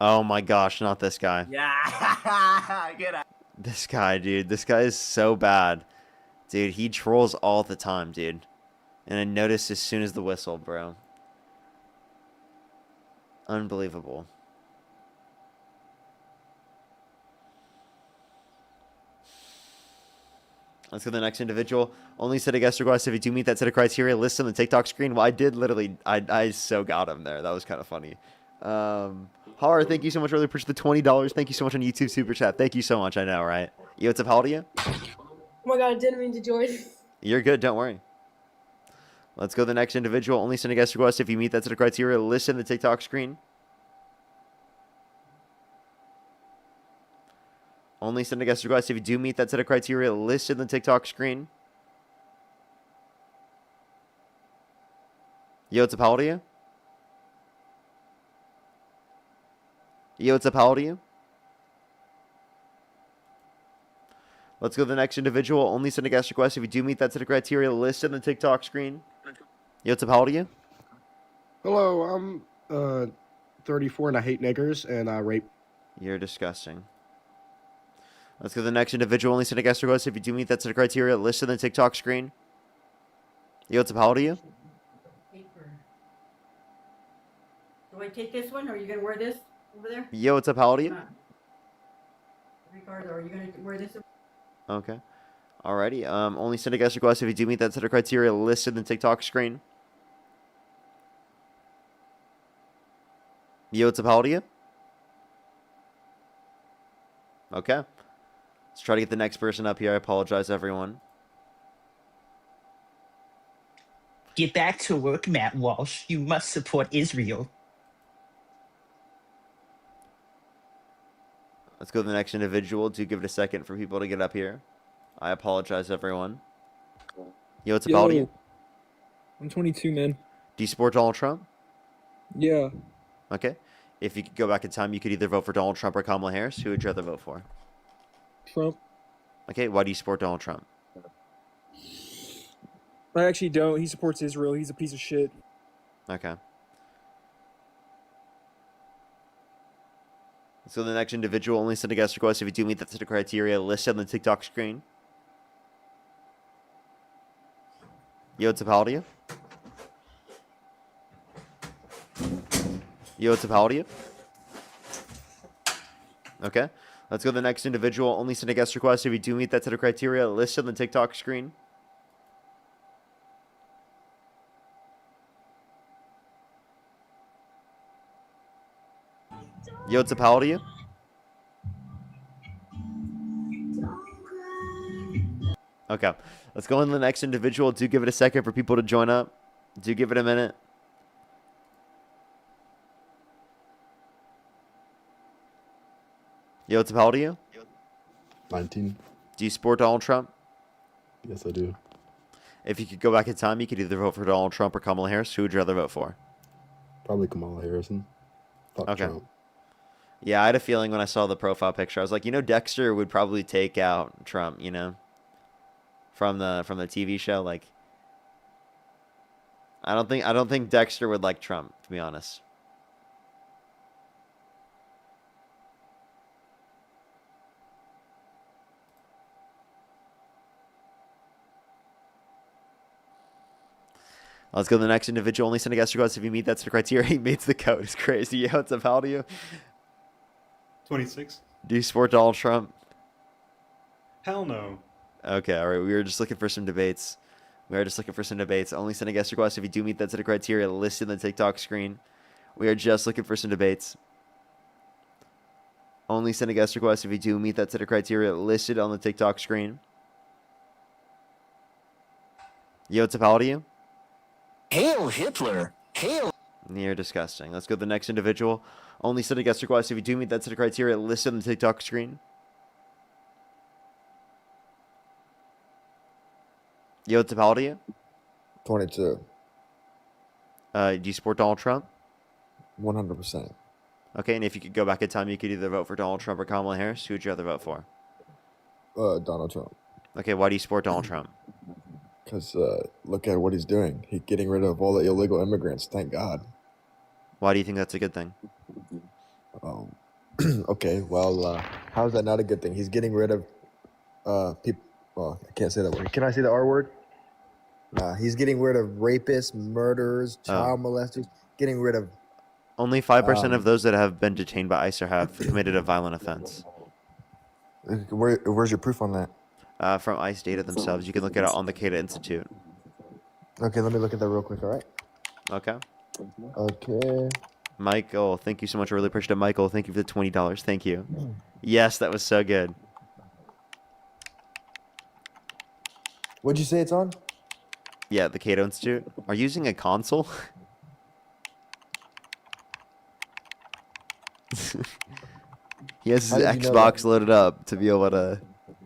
Speaker 1: Oh my gosh, not this guy.
Speaker 2: Yeah, get out.
Speaker 1: This guy, dude. This guy is so bad. Dude, he trolls all the time, dude. And I noticed as soon as the whistle, bro. Unbelievable. Let's go to the next individual. Only set a guest request if you do meet that set of criteria listed on the TikTok screen. Well, I did literally, I so got him there. That was kind of funny. Har, thank you so much. Really appreciate the $20. Thank you so much on YouTube Super Chat. Thank you so much. I know, right? Yo, what's up? How old are you?
Speaker 23: Oh my god, I didn't mean to join.
Speaker 1: You're good. Don't worry. Let's go to the next individual. Only send a guest request if you meet that set of criteria listed on the TikTok screen. Only send a guest request if you do meet that set of criteria listed on the TikTok screen. Yo, what's up? How old are you? Yo, what's up? How old are you? Let's go to the next individual. Only send a guest request if you do meet that set of criteria listed on the TikTok screen. Yo, what's up? How old are you?
Speaker 17: Hello, I'm 34 and I hate niggers and I rape.
Speaker 1: You're disgusting. Let's go to the next individual. Only send a guest request if you do meet that set of criteria listed on the TikTok screen. Yo, what's up? How old are you?
Speaker 4: Paper. Do I take this one, or are you gonna wear this over there?
Speaker 1: Yo, what's up? How old are you?
Speaker 4: Ricardo, are you gonna wear this?
Speaker 1: Okay. Alrighty. Only send a guest request if you do meet that set of criteria listed in the TikTok screen. Yo, what's up? How old are you? Okay. Let's try to get the next person up here. I apologize, everyone.
Speaker 6: Get back to work, Matt Walsh. You must support Israel.
Speaker 1: Let's go to the next individual. Do give it a second for people to get up here. I apologize, everyone. Yo, what's up? How old are you?
Speaker 16: I'm 22, man.
Speaker 1: Do you support Donald Trump?
Speaker 16: Yeah.
Speaker 1: Okay. If you could go back in time, you could either vote for Donald Trump or Kamala Harris. Who would you rather vote for?
Speaker 16: Trump.
Speaker 1: Okay. Why do you support Donald Trump?
Speaker 16: I actually don't. He supports Israel. He's a piece of shit.
Speaker 1: Okay. So the next individual only send a guest request if you do meet that set of criteria listed on the TikTok screen. Yo, what's up, how old are you? Yo, what's up, how old are you? Okay. Let's go to the next individual. Only send a guest request if you do meet that set of criteria listed on the TikTok screen. Yo, what's up, how old are you? Okay. Let's go on to the next individual. Do give it a second for people to join up. Do give it a minute. Yo, what's up, how old are you?
Speaker 7: 19.
Speaker 1: Do you support Donald Trump?
Speaker 7: Yes, I do.
Speaker 1: If you could go back in time, you could either vote for Donald Trump or Kamala Harris. Who would you rather vote for?
Speaker 7: Probably Kamala Harrison. Fuck
Speaker 1: Okay.
Speaker 7: Trump.
Speaker 1: Yeah, I had a feeling when I saw the profile picture. I was like, Dexter would probably take out Trump, from the TV show. Like, I don't think Dexter would like Trump, to be honest. Let's go to the next individual. Only send a guest request if you meet that sort of criteria. He meets the code. It's crazy. Yeah, what's up? How old are you?
Speaker 9: 26.
Speaker 1: Do you support Donald Trump?
Speaker 9: Hell no.
Speaker 1: Okay, all right. We were just looking for some debates. Only send a guest request if you do meet that set of criteria listed on the TikTok screen. We are just looking for some debates. Only send a guest request if you do meet that set of criteria listed on the TikTok screen. Yo, what's up? How old are you?
Speaker 10: Hail Hitler! Hail!
Speaker 1: You're disgusting. Let's go to the next individual. Only send a guest request if you do meet that set of criteria listed on the TikTok screen. Yo, what's up? How old are you?
Speaker 7: 22.
Speaker 1: Do you support Donald Trump?
Speaker 7: 100%.
Speaker 1: Okay, and if you could go back in time, you could either vote for Donald Trump or Kamala Harris. Who would you rather vote for?
Speaker 7: Donald Trump.
Speaker 1: Okay, why do you support Donald Trump?
Speaker 7: Because look at what he's doing. He's getting rid of all the illegal immigrants. Thank God.
Speaker 1: Why do you think that's a good thing?
Speaker 7: Okay, well, how is that not a good thing? He's getting rid of people. Well, I can't say that word. Can I say the R word? Nah, he's getting rid of rapists, murderers, child molesters. Getting rid of.
Speaker 1: Only 5% of those that have been detained by ICE or have committed a violent offense.
Speaker 7: Where's your proof on that?
Speaker 1: From ICE data themselves. You can look it up on the Cato Institute.
Speaker 7: Okay, let me look at that real quick, all right?
Speaker 1: Okay.
Speaker 7: Okay.
Speaker 1: Michael, thank you so much. I really appreciate it. Michael, thank you for the $20. Thank you. Yes, that was so good.
Speaker 7: What'd you say it's on?
Speaker 1: Yeah, the Cato Institute. Are you using a console? He has his Xbox loaded up to be able to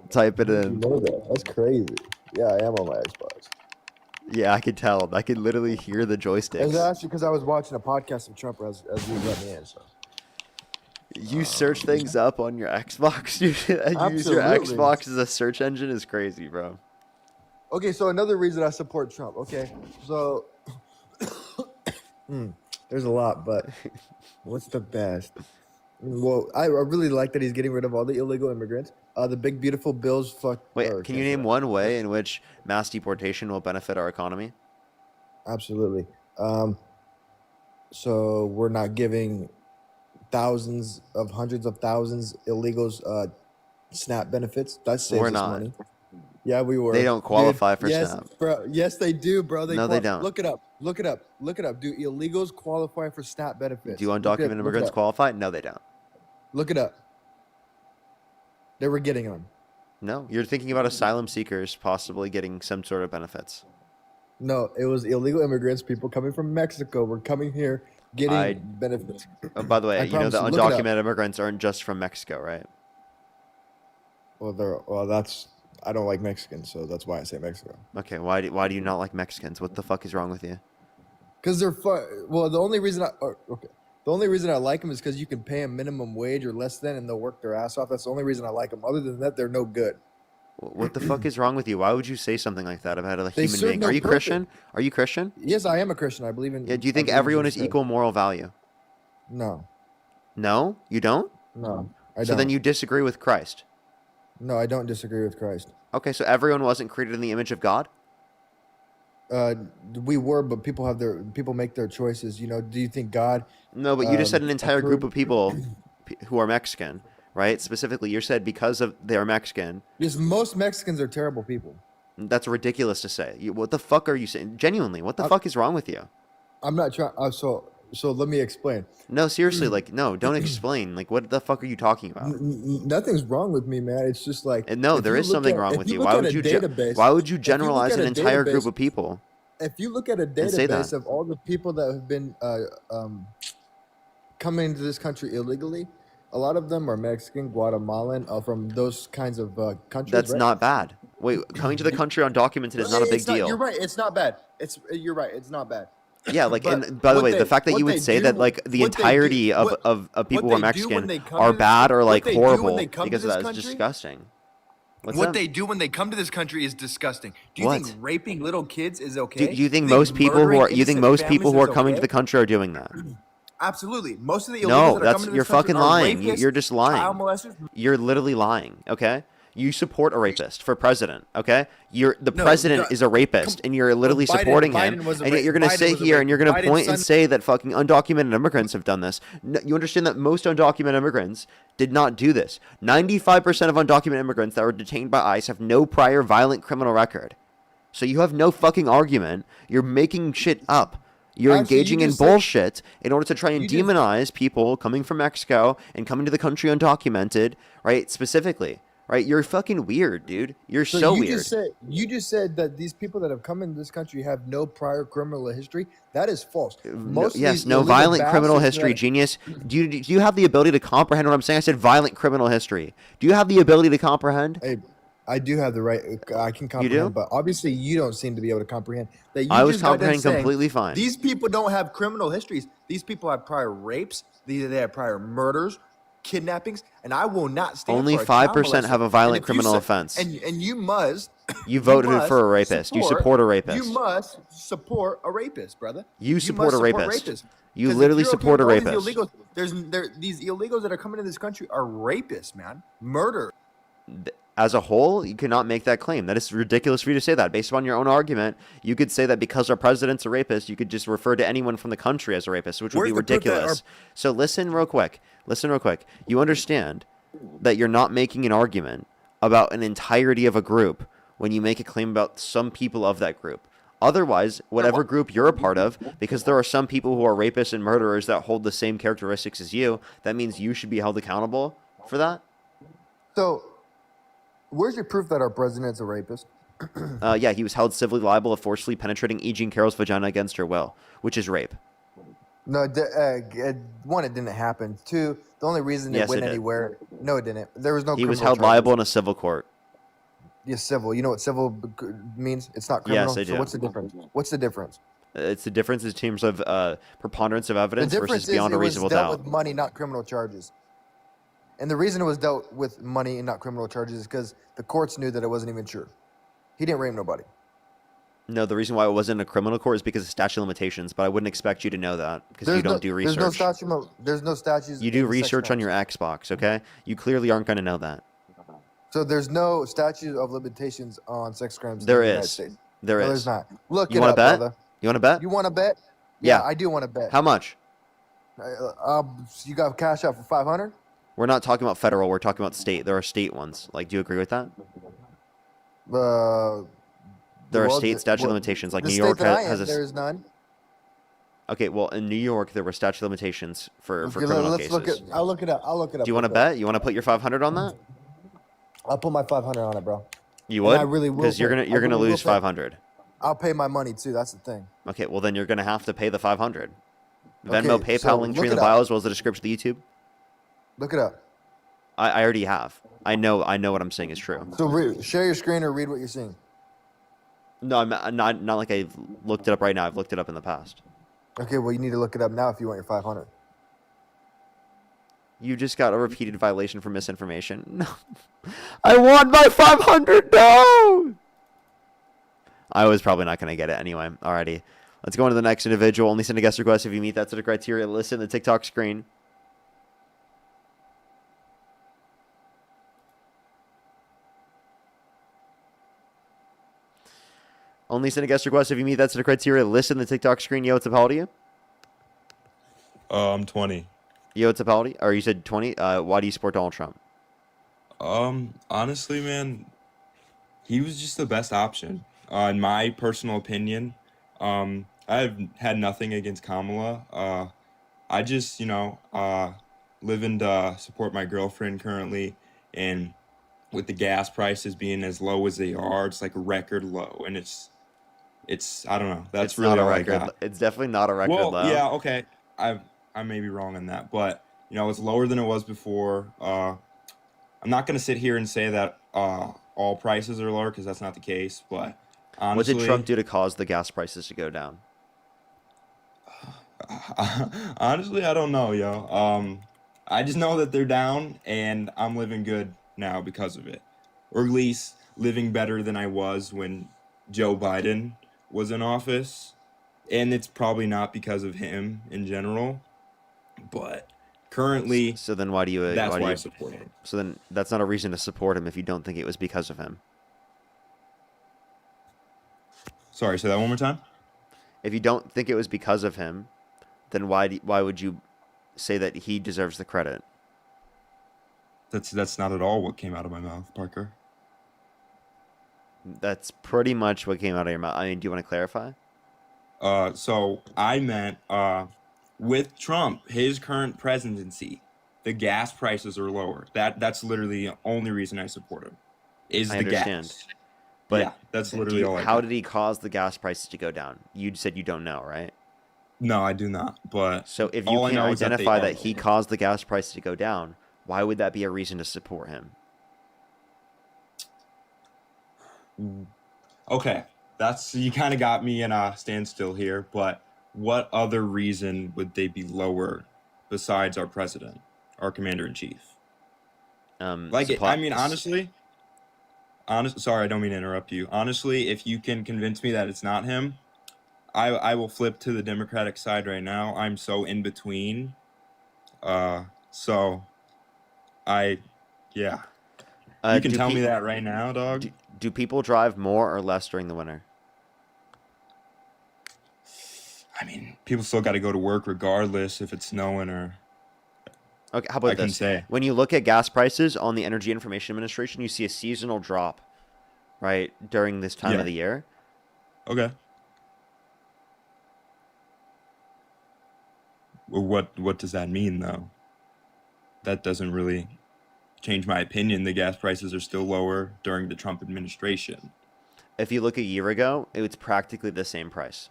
Speaker 1: type it in.
Speaker 7: You know that? That's crazy. Yeah, I am on my Xbox.
Speaker 1: Yeah, I could tell. I could literally hear the joysticks.
Speaker 7: It's actually because I was watching a podcast of Trump as you let me in. So.
Speaker 1: You search things up on your Xbox? You use your Xbox as a search engine is crazy, bro.
Speaker 7: Okay, so another reason I support Trump. Okay, so there's a lot, but what's the best? Well, I really like that he's getting rid of all the illegal immigrants. The big beautiful bills.
Speaker 1: Wait, can you name one way in which mass deportation will benefit our economy?
Speaker 7: Absolutely. So we're not giving hundreds of thousands illegals SNAP benefits. That saves us money. Yeah, we were.
Speaker 1: They don't qualify for
Speaker 7: yes,
Speaker 1: SNAP.
Speaker 7: Bro, yes, they do, bro.
Speaker 1: No, they don't.
Speaker 7: Look it up. Look it up. Look it up. Do illegals qualify for SNAP benefits?
Speaker 1: Do undocumented immigrants qualify? No, they don't.
Speaker 7: Look it up. They were getting them.
Speaker 1: No, you're thinking about asylum seekers possibly getting some sort of benefits.
Speaker 7: No, it was illegal immigrants. People coming from Mexico were coming here getting benefits.
Speaker 1: Oh, by the way, you know that undocumented immigrants aren't just from Mexico, right?
Speaker 7: That's. I don't like Mexicans, so that's why I say Mexico.
Speaker 1: Okay, why do you not like Mexicans? What the fuck is wrong with you?
Speaker 7: Because they're fun. Well, the only reason okay. The only reason I like them is because you can pay them minimum wage or less than, and they'll work their ass off. That's the only reason I like them. Other than that, they're no good.
Speaker 1: What the fuck is wrong with you? Why would you say something like that about a
Speaker 7: They
Speaker 1: human
Speaker 7: serve
Speaker 1: being?
Speaker 7: no
Speaker 1: Are you
Speaker 7: purpose.
Speaker 1: Christian? Are you Christian?
Speaker 7: Yes, I am a Christian. I believe in.
Speaker 1: Yeah. Do you
Speaker 7: I
Speaker 1: think
Speaker 7: believe in
Speaker 1: everyone
Speaker 7: Jesus
Speaker 1: is
Speaker 7: Christ.
Speaker 1: equal moral value?
Speaker 7: No,
Speaker 1: No, you don't.
Speaker 7: no, I
Speaker 1: So
Speaker 7: don't.
Speaker 1: then you disagree with Christ.
Speaker 7: No, I don't disagree with Christ.
Speaker 1: Okay, so everyone wasn't created in the image of God.
Speaker 7: We were, but people make their choices. You know, do you think God?
Speaker 1: No, but you just said an entire group of
Speaker 7: approved-
Speaker 1: people who are Mexican, right? Specifically, you said because of they are Mexican.
Speaker 7: Yes, most Mexicans are terrible people.
Speaker 1: That's ridiculous to say. What the fuck are you saying? Genuinely, what the fuck is wrong with you?
Speaker 7: I'm not trying. So let me explain.
Speaker 1: No, seriously, like, no, don't explain. Like, what the fuck are you talking about?
Speaker 7: Nothing's wrong with me, man. It's just like
Speaker 1: And no,
Speaker 7: if
Speaker 1: there
Speaker 7: you
Speaker 1: is
Speaker 7: look
Speaker 1: something
Speaker 7: at-
Speaker 1: wrong
Speaker 7: if
Speaker 1: with
Speaker 7: you
Speaker 1: you.
Speaker 7: look
Speaker 1: Why
Speaker 7: at
Speaker 1: would
Speaker 7: a
Speaker 1: you?
Speaker 7: database-
Speaker 1: Why would you
Speaker 7: if you look
Speaker 1: generalize
Speaker 7: at
Speaker 1: an
Speaker 7: a
Speaker 1: entire group
Speaker 7: database-
Speaker 1: of people?
Speaker 7: If you look at a
Speaker 1: And say that.
Speaker 7: database of all the people that have been coming into this country illegally, a lot of them are Mexican, Guatemalan, from those kinds of countries.
Speaker 1: That's
Speaker 7: right?
Speaker 1: not bad. Wait, coming to the country undocumented is not a big
Speaker 7: It's not-
Speaker 1: deal.
Speaker 7: You're right. It's not bad. You're right. It's not bad.
Speaker 1: Yeah, like,
Speaker 7: But
Speaker 1: and by the
Speaker 7: what
Speaker 1: way,
Speaker 7: they-
Speaker 1: the fact that
Speaker 7: what
Speaker 1: you would
Speaker 7: they
Speaker 1: say
Speaker 7: do-
Speaker 1: that like the
Speaker 7: what they do-
Speaker 1: entirety of,
Speaker 7: what-
Speaker 1: of people
Speaker 7: what
Speaker 1: who are
Speaker 7: they do when
Speaker 1: Mexican
Speaker 7: they come
Speaker 1: are
Speaker 7: to this-
Speaker 1: bad or
Speaker 7: what
Speaker 1: like
Speaker 7: they do when
Speaker 1: horrible
Speaker 7: they come to
Speaker 1: because of
Speaker 7: this
Speaker 1: that is
Speaker 7: country-
Speaker 1: disgusting. What's
Speaker 7: what
Speaker 1: that?
Speaker 7: they do when they come to this country is disgusting. Do you
Speaker 1: What?
Speaker 7: think raping little kids is okay?
Speaker 1: Do you think most people who are coming to the country are doing that?
Speaker 7: Absolutely. Most of the illegals
Speaker 1: No,
Speaker 7: that are
Speaker 1: that's
Speaker 7: coming to
Speaker 1: you're
Speaker 7: this country
Speaker 1: fucking
Speaker 7: are
Speaker 1: lying.
Speaker 7: rapists,
Speaker 1: You're just lying.
Speaker 7: child molesters.
Speaker 1: You're literally lying. Okay. You support a rapist for president, okay? The
Speaker 7: No,
Speaker 1: president
Speaker 7: no,
Speaker 1: is a rapist, and you're literally supporting him.
Speaker 7: Biden was a
Speaker 1: And yet you're gonna
Speaker 7: Biden
Speaker 1: sit
Speaker 7: was a
Speaker 1: here and you're gonna
Speaker 7: Biden's
Speaker 1: point and
Speaker 7: son-
Speaker 1: say that fucking undocumented immigrants have done this. No, you understand that most undocumented immigrants did not do this. 95% of undocumented immigrants that were detained by ICE have no prior violent criminal record. So you have no fucking argument. You're making shit up. You're
Speaker 7: Actually,
Speaker 1: engaging
Speaker 7: you
Speaker 1: in
Speaker 7: just said-
Speaker 1: bullshit in order to try and
Speaker 7: you just-
Speaker 1: demonize people coming from Mexico and coming to the country undocumented, right? Specifically, right? You're fucking weird, dude. You're so
Speaker 7: you
Speaker 1: weird.
Speaker 7: You just said that these people that have come into this country have no prior criminal history. That is false. Most of these
Speaker 1: No
Speaker 7: illegal
Speaker 1: violent criminal
Speaker 7: bastards
Speaker 1: history,
Speaker 7: that-
Speaker 1: genius. Do you have the ability to comprehend what I'm saying? I said violent criminal history. Do you have the ability to comprehend?
Speaker 7: Hey, I do have the right. I can comprehend,
Speaker 1: do?
Speaker 7: but obviously you don't seem to be able to comprehend. That you
Speaker 1: I was
Speaker 7: just got done
Speaker 1: comprehending
Speaker 7: saying,
Speaker 1: completely fine.
Speaker 7: These people don't have criminal histories. These people have prior rapes. They have prior murders, kidnappings, and I will not stand.
Speaker 1: Only
Speaker 7: for a child
Speaker 1: 5% have
Speaker 7: molester.
Speaker 1: a violent
Speaker 7: And if you
Speaker 1: criminal
Speaker 7: say-
Speaker 1: offense.
Speaker 7: And you must.
Speaker 1: You voted
Speaker 7: must
Speaker 1: for a rapist. You support a rapist.
Speaker 7: You must support a rapist, brother.
Speaker 1: You support
Speaker 7: must
Speaker 1: a rapist.
Speaker 7: rapists.
Speaker 1: You
Speaker 7: 'Cause if
Speaker 1: literally
Speaker 7: you're okay
Speaker 1: support a
Speaker 7: with all
Speaker 1: rapist.
Speaker 7: These illegals, these illegals that are coming to this country are rapists, man. Murder.
Speaker 1: As a whole, you cannot make that claim. That is ridiculous for you to say that. Based upon your own argument, you could say that because our president's a rapist, you could just refer to anyone from the country as a rapist, which would
Speaker 7: Where's
Speaker 1: be
Speaker 7: the proof that
Speaker 1: ridiculous. So listen real quick. Listen real quick. You understand that you're not making an argument about an entirety of a group when you make a claim about some people of that group. Otherwise, whatever group you're a part of, because there are some people who are rapists and murderers that hold the same characteristics as you, that means you should be held accountable for that.
Speaker 7: So, where's your proof that our president's a rapist?
Speaker 1: Yeah, he was held civilly liable of forcefully penetrating E. Jean Carroll's vagina against her will, which is rape.
Speaker 7: No, one, it didn't happen. Two, the only reason it
Speaker 1: Yes,
Speaker 7: went
Speaker 1: it did.
Speaker 7: anywhere, no, it didn't. There was no.
Speaker 1: He was
Speaker 7: criminal
Speaker 1: held
Speaker 7: charges.
Speaker 1: liable in a civil court.
Speaker 7: Yes, civil. You know what civil means? It's not criminal.
Speaker 1: Yes, I do.
Speaker 7: So what's the difference? What's the difference?
Speaker 1: It's the difference in terms of preponderance of
Speaker 7: The
Speaker 1: evidence
Speaker 7: difference
Speaker 1: versus
Speaker 7: is
Speaker 1: beyond
Speaker 7: it
Speaker 1: a
Speaker 7: was
Speaker 1: reasonable
Speaker 7: dealt
Speaker 1: doubt.
Speaker 7: with money, not criminal charges. And the reason it was dealt with money and not criminal charges is because the courts knew that it wasn't even true. He didn't rape nobody.
Speaker 1: No, the reason why it wasn't a criminal court is because of statute of limitations, but I wouldn't expect you to know that because you don't do research.
Speaker 7: There's no statutes.
Speaker 1: You do
Speaker 7: in the sex
Speaker 1: research on
Speaker 7: crimes.
Speaker 1: your Xbox, okay? You clearly aren't going to know that.
Speaker 7: So there's no statute of limitations on sex crimes.
Speaker 1: There
Speaker 7: in the United
Speaker 1: is.
Speaker 7: States.
Speaker 1: There
Speaker 7: No,
Speaker 1: is.
Speaker 7: there's not. Look
Speaker 1: You
Speaker 7: it
Speaker 1: wanna
Speaker 7: up,
Speaker 1: bet?
Speaker 7: brother.
Speaker 1: You want to bet?
Speaker 7: You want to bet?
Speaker 1: Yeah.
Speaker 7: I do want to bet.
Speaker 1: How much?
Speaker 7: You got cash out for 500?
Speaker 1: We're not talking about federal. We're talking about state. There are state ones. Like, do you agree with that? There are state statute of limitations. Like
Speaker 7: the
Speaker 1: New
Speaker 7: state
Speaker 1: York
Speaker 7: that I
Speaker 1: has
Speaker 7: am,
Speaker 1: a.
Speaker 7: there is none.
Speaker 1: Okay, well, in New York, there were statute of limitations for
Speaker 7: Okay,
Speaker 1: criminal
Speaker 7: let's
Speaker 1: cases.
Speaker 7: look at. I'll look it up.
Speaker 1: Do you want to bet? You want to put your 500 on that?
Speaker 7: I'll put my 500 on it, bro.
Speaker 1: You
Speaker 7: And
Speaker 1: would?
Speaker 7: I really will.
Speaker 1: Because you're
Speaker 7: pay-
Speaker 1: gonna
Speaker 7: I
Speaker 1: you're gonna
Speaker 7: really will
Speaker 1: lose
Speaker 7: pay.
Speaker 1: 500.
Speaker 7: I'll pay my money too. That's the thing.
Speaker 1: Okay, well then you're gonna have to pay the 500. Venmo,
Speaker 7: Okay,
Speaker 1: PayPal,
Speaker 7: so
Speaker 1: link
Speaker 7: look
Speaker 1: tree in the
Speaker 7: it up.
Speaker 1: bio as well as the description of the YouTube.
Speaker 7: Look it up.
Speaker 1: I already have. I know what I'm saying is true.
Speaker 7: So share your screen or read what you're seeing.
Speaker 1: No, I'm not like I've looked it up right now. I've looked it up in the past.
Speaker 7: Okay, well you need to look it up now if you want your 500.
Speaker 1: You just got a repeated violation for misinformation. No. I want my 500. No. I was probably not going to get it anyway. Alrighty. Let's go on to the next individual. Only send a guest request if you meet that set of criteria listed in the TikTok screen. Only send a guest request if you meet that set of criteria listed in the TikTok screen. Yo, what's up? How old are you?
Speaker 5: I'm 20.
Speaker 1: Yo, what's up? How old are you? Or you said 20? Why do you support Donald Trump?
Speaker 5: Honestly, man, he was just the best option. In my personal opinion, I've had nothing against Kamala. I just, live and support my girlfriend currently, and with the gas prices being as low as they are, it's like record low, and it's I don't know. That's
Speaker 1: It's
Speaker 5: really
Speaker 1: not a
Speaker 5: all I
Speaker 1: record.
Speaker 5: got.
Speaker 1: It's definitely not a record
Speaker 5: Well,
Speaker 1: low.
Speaker 5: yeah, okay. I may be wrong on that, but it's lower than it was before. I'm not gonna sit here and say that all prices are lower because that's not the case. But
Speaker 1: What did
Speaker 5: honestly,
Speaker 1: Trump do to cause the gas prices to go down?
Speaker 5: honestly, I don't know, yo. I just know that they're down, and I'm living good now because of it, or at least living better than I was when Joe Biden was in office. And it's probably not because of him in general, but currently,
Speaker 1: So then why do you?
Speaker 5: that's
Speaker 1: Why do
Speaker 5: why I
Speaker 1: you?
Speaker 5: support him.
Speaker 1: So then that's not a reason to support him if you don't think it was because of him.
Speaker 5: Sorry, say that one more time.
Speaker 1: If you don't think it was because of him, then why would you say that he deserves the credit?
Speaker 5: That's not at all what came out of my mouth, Parker.
Speaker 1: That's pretty much what came out of your mouth. I mean, do you want to clarify?
Speaker 5: So I meant with Trump, his current presidency, the gas prices are lower. That's literally the only reason I support him. Is
Speaker 1: I
Speaker 5: the
Speaker 1: understand.
Speaker 5: gas.
Speaker 1: But
Speaker 5: yeah, that's literally all I
Speaker 1: how
Speaker 5: got.
Speaker 1: did he cause the gas prices to go down? You said you don't know, right?
Speaker 5: No, I do not. But
Speaker 1: So if you
Speaker 5: all I
Speaker 1: can't
Speaker 5: know is that they
Speaker 1: identify
Speaker 5: are
Speaker 1: that he
Speaker 5: lower.
Speaker 1: caused the gas prices to go down, why would that be a reason to support him?
Speaker 5: Okay, you kind of got me in a standstill here, but what other reason would they be lower besides our president, our commander in chief? I mean, honestly, sorry, I don't mean to interrupt you. Honestly, if you can convince me that it's not him, I will flip to the Democratic side right now. I'm so in between. So yeah. You can tell me that right now, dog.
Speaker 1: Do people drive more or less during the winter?
Speaker 5: I mean, people still got to go to work regardless if it's snowing or.
Speaker 1: Okay, how about
Speaker 5: I can
Speaker 1: this?
Speaker 5: say.
Speaker 1: When you look at gas prices on the Energy Information Administration, you see a seasonal drop, right, during this time of the year.
Speaker 5: Okay. Well, what does that mean, though? That doesn't really change my opinion. The gas prices are still lower during the Trump administration.
Speaker 1: If you look a year ago, it was practically the same price.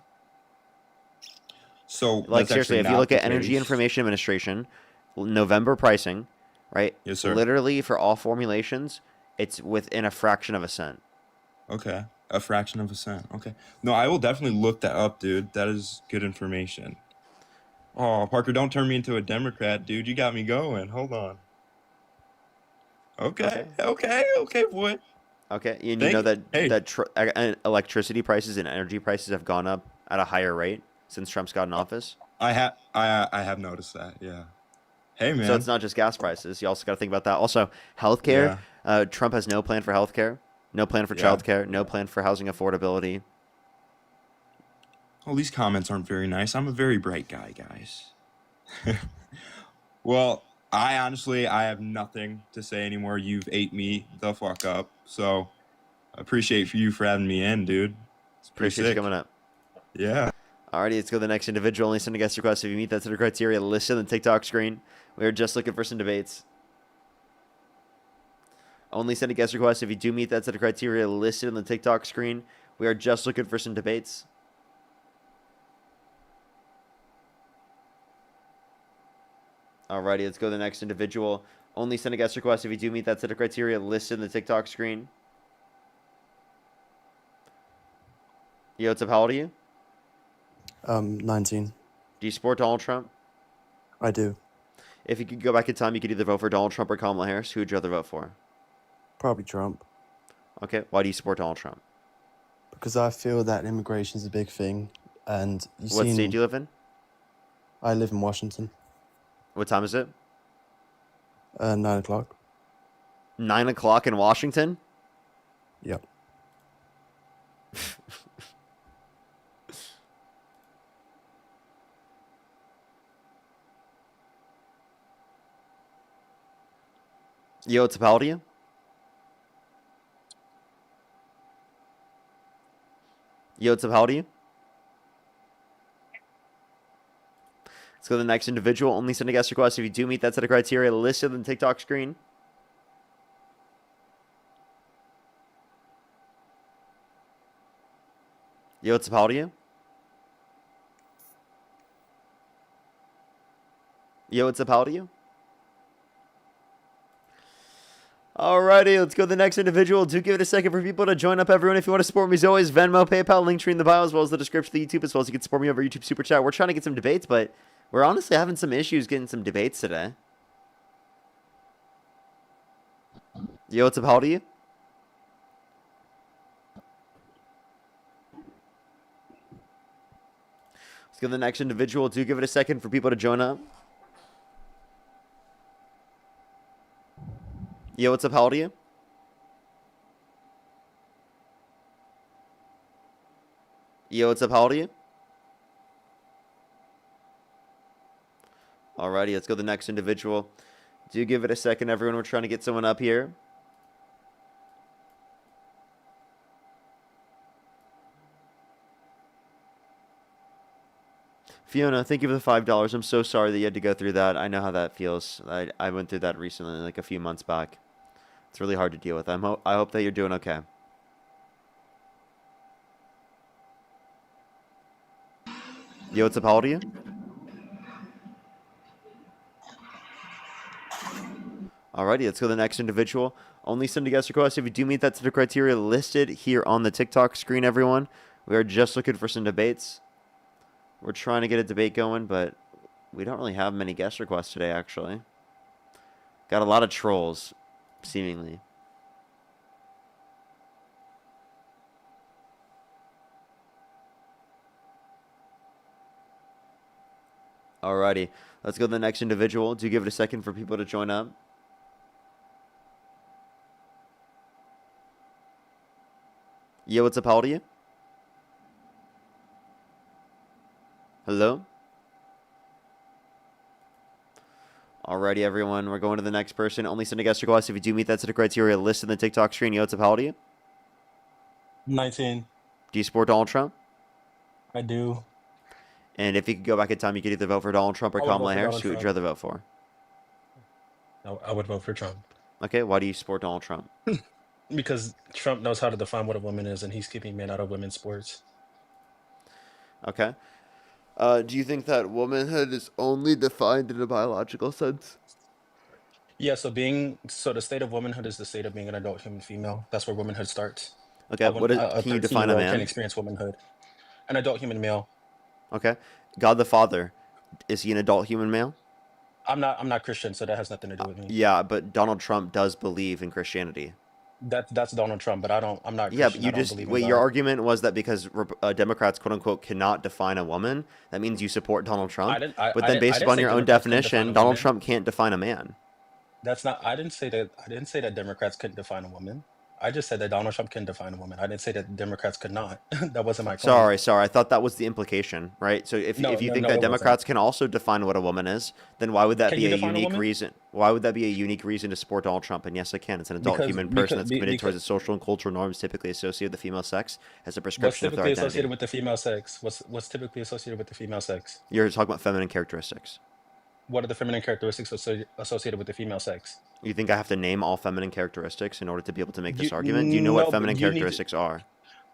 Speaker 5: So,
Speaker 1: like seriously, if you look at Energy Information Administration, November pricing, right?
Speaker 5: Yes, sir.
Speaker 1: Literally for all formulations, it's within a fraction of a cent.
Speaker 5: Okay, a fraction of a cent. Okay, no, I will definitely look that up, dude. That is good information. Oh, Parker, don't turn me into a Democrat, dude. You got me going. Hold on. Okay, boy.
Speaker 1: Okay, and you know that electricity prices and energy prices have gone up at a higher rate since Trump's got in office.
Speaker 5: I have noticed that. Yeah. Hey, man.
Speaker 1: So it's not just gas prices. You also got to think about that. Also, healthcare.
Speaker 5: Yeah.
Speaker 1: Trump has no plan for healthcare, no plan for childcare, no plan for housing affordability.
Speaker 5: Well, these comments aren't very nice. I'm a very bright guy, guys. Well, I have nothing to say anymore. You've ate me the fuck up. So I appreciate you for having me in, dude. It's pretty
Speaker 1: Appreciate you
Speaker 5: sick.
Speaker 1: coming up.
Speaker 5: Yeah.
Speaker 1: Alrighty, let's go to the next individual. Only send a guest request if you meet that set of criteria listed on the TikTok screen. We are just looking for some debates. Only send a guest request if you do meet that set of criteria listed on the TikTok screen. We are just looking for some debates. Alrighty, let's go to the next individual. Only send a guest request if you do meet that set of criteria listed in the TikTok screen. Yo, what's up? How old are you?
Speaker 11: 19.
Speaker 1: Do you support Donald Trump?
Speaker 11: I do.
Speaker 1: If you could go back in time, you could either vote for Donald Trump or Kamala Harris. Who would you rather vote for?
Speaker 3: Probably Trump.
Speaker 1: Okay. Why do you support Donald Trump?
Speaker 3: Because I feel that immigration is a big thing, and
Speaker 1: What state do you live in?
Speaker 3: I live in Washington.
Speaker 1: What time is it?
Speaker 3: 9 o'clock.
Speaker 1: 9 o'clock in Washington?
Speaker 3: Yep.
Speaker 1: Yo, it's a pal to you? Yo, it's a pal to you? Let's go to the next individual. Only send a guest request if you do meet that set of criteria listed on the TikTok screen. Yo, it's a pal to you? Yo, it's a pal to you? Alrighty, let's go to the next individual. Do give it a second for people to join up, everyone. If you want to support me, as always, Venmo, PayPal, link tree in the bio, as well as the description of the YouTube, as well as you can support me over YouTube Super Chat. We're trying to get some debates, but we're honestly having some issues getting some debates today. Yo, what's up? How old are you? Let's go to the next individual. Do give it a second for people to join up. Yo, what's up? How old are you? Yo, what's up? How old are you? Alrighty, let's go to the next individual. Do give it a second, everyone. We're trying to get someone up here. Fiona, thank you for the $5. I'm so sorry that you had to go through that. I know how that feels. I went through that recently, like a few months back. It's really hard to deal with. I hope that you're doing okay. Yo, what's up? How old are you? Alrighty, let's go to the next individual. Only send a guest request if you do meet that set of criteria listed here on the TikTok screen, everyone. We are just looking for some debates. We're trying to get a debate going, but we don't really have many guest requests today, actually. Got a lot of trolls, seemingly. Alrighty, let's go to the next individual. Do give it a second for people to join up. Yo, what's up? How old are you? Hello? Alrighty, everyone. We're going to the next person. Only send a guest request if you do meet that set of criteria listed in the TikTok screen. Yo, what's up? How old are you?
Speaker 11: 19.
Speaker 1: Do you support Donald Trump?
Speaker 11: I do.
Speaker 1: And if you could go back in time, you could either vote for Donald Trump or
Speaker 11: I would vote
Speaker 1: Kamala
Speaker 11: for
Speaker 1: Harris.
Speaker 11: Donald
Speaker 1: Who would you
Speaker 11: Trump.
Speaker 1: rather vote for?
Speaker 11: I would vote for Trump.
Speaker 1: Okay, why do you support Donald Trump?
Speaker 11: Because Trump knows how to define what a woman is, and he's keeping men out of women's sports.
Speaker 1: Okay. Do you think that womanhood is only defined in a biological sense?
Speaker 11: Yeah, so the state of womanhood is the state of being an adult human female. That's where womanhood starts.
Speaker 1: Okay, can you define a
Speaker 11: 13-year-old
Speaker 1: man?
Speaker 11: can experience womanhood. An adult human male.
Speaker 1: Okay. God the Father, is he an adult human male?
Speaker 11: I'm not Christian, so that has nothing to do with me.
Speaker 1: Yeah, but Donald Trump does believe in Christianity.
Speaker 11: That's Donald Trump, but I'm not Christian.
Speaker 1: Yeah, but you
Speaker 11: I don't
Speaker 1: just
Speaker 11: believe in
Speaker 1: wait.
Speaker 11: God.
Speaker 1: Your argument was that because Democrats, quote unquote, cannot define a woman, that means you support Donald Trump. But then, based upon your own definition, Donald Trump can't define a man.
Speaker 11: That's not. I didn't say that Democrats couldn't define a woman. I just said that Donald Trump can define a woman. I didn't say that Democrats could not. That wasn't my claim.
Speaker 1: Sorry. I thought that was the implication, right? So if you think that
Speaker 11: it
Speaker 1: Democrats can also define what a woman is, then why would that
Speaker 11: Can
Speaker 1: be
Speaker 11: you
Speaker 1: a
Speaker 11: define a
Speaker 1: unique
Speaker 11: woman?
Speaker 1: reason? Why would that be a unique reason to support Donald Trump? And yes, I can. It's an adult human person that's committed towards the social and cultural norms typically associated with the female sex as a
Speaker 11: What's
Speaker 1: prescription of their
Speaker 11: typically
Speaker 1: identity.
Speaker 11: associated with the female sex? What's typically associated with the female sex?
Speaker 1: You're talking about feminine characteristics.
Speaker 11: What are the feminine characteristics associated with the female sex?
Speaker 1: You think I have to name all feminine characteristics in order to be able to make this
Speaker 11: You-
Speaker 1: argument? Do you know
Speaker 11: no,
Speaker 1: what
Speaker 11: but
Speaker 1: feminine
Speaker 11: you need to-
Speaker 1: characteristics are?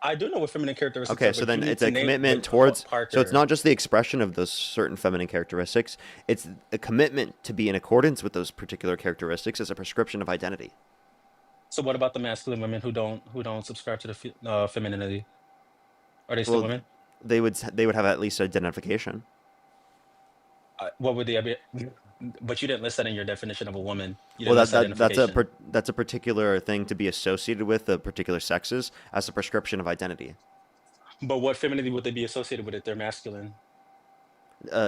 Speaker 11: I do know what feminine characteristics
Speaker 1: Okay,
Speaker 11: are.
Speaker 1: so
Speaker 11: but
Speaker 1: then
Speaker 11: you need
Speaker 1: it's
Speaker 11: to
Speaker 1: a
Speaker 11: name-
Speaker 1: commitment
Speaker 11: but,
Speaker 1: towards. So
Speaker 11: Parker,
Speaker 1: it's not just the expression of those certain feminine characteristics. It's a commitment to be in accordance with those particular characteristics as a prescription of identity.
Speaker 11: So what about the masculine women who don't subscribe to the femininity? Are they still women?
Speaker 1: They would have at least identification.
Speaker 11: What would they be? But you didn't list that in your definition of a woman. You
Speaker 1: Well,
Speaker 11: didn't list
Speaker 1: that's
Speaker 11: identification.
Speaker 1: that's a particular thing to be associated with the particular sexes as a prescription of identity.
Speaker 11: But what femininity would they be associated with if they're masculine?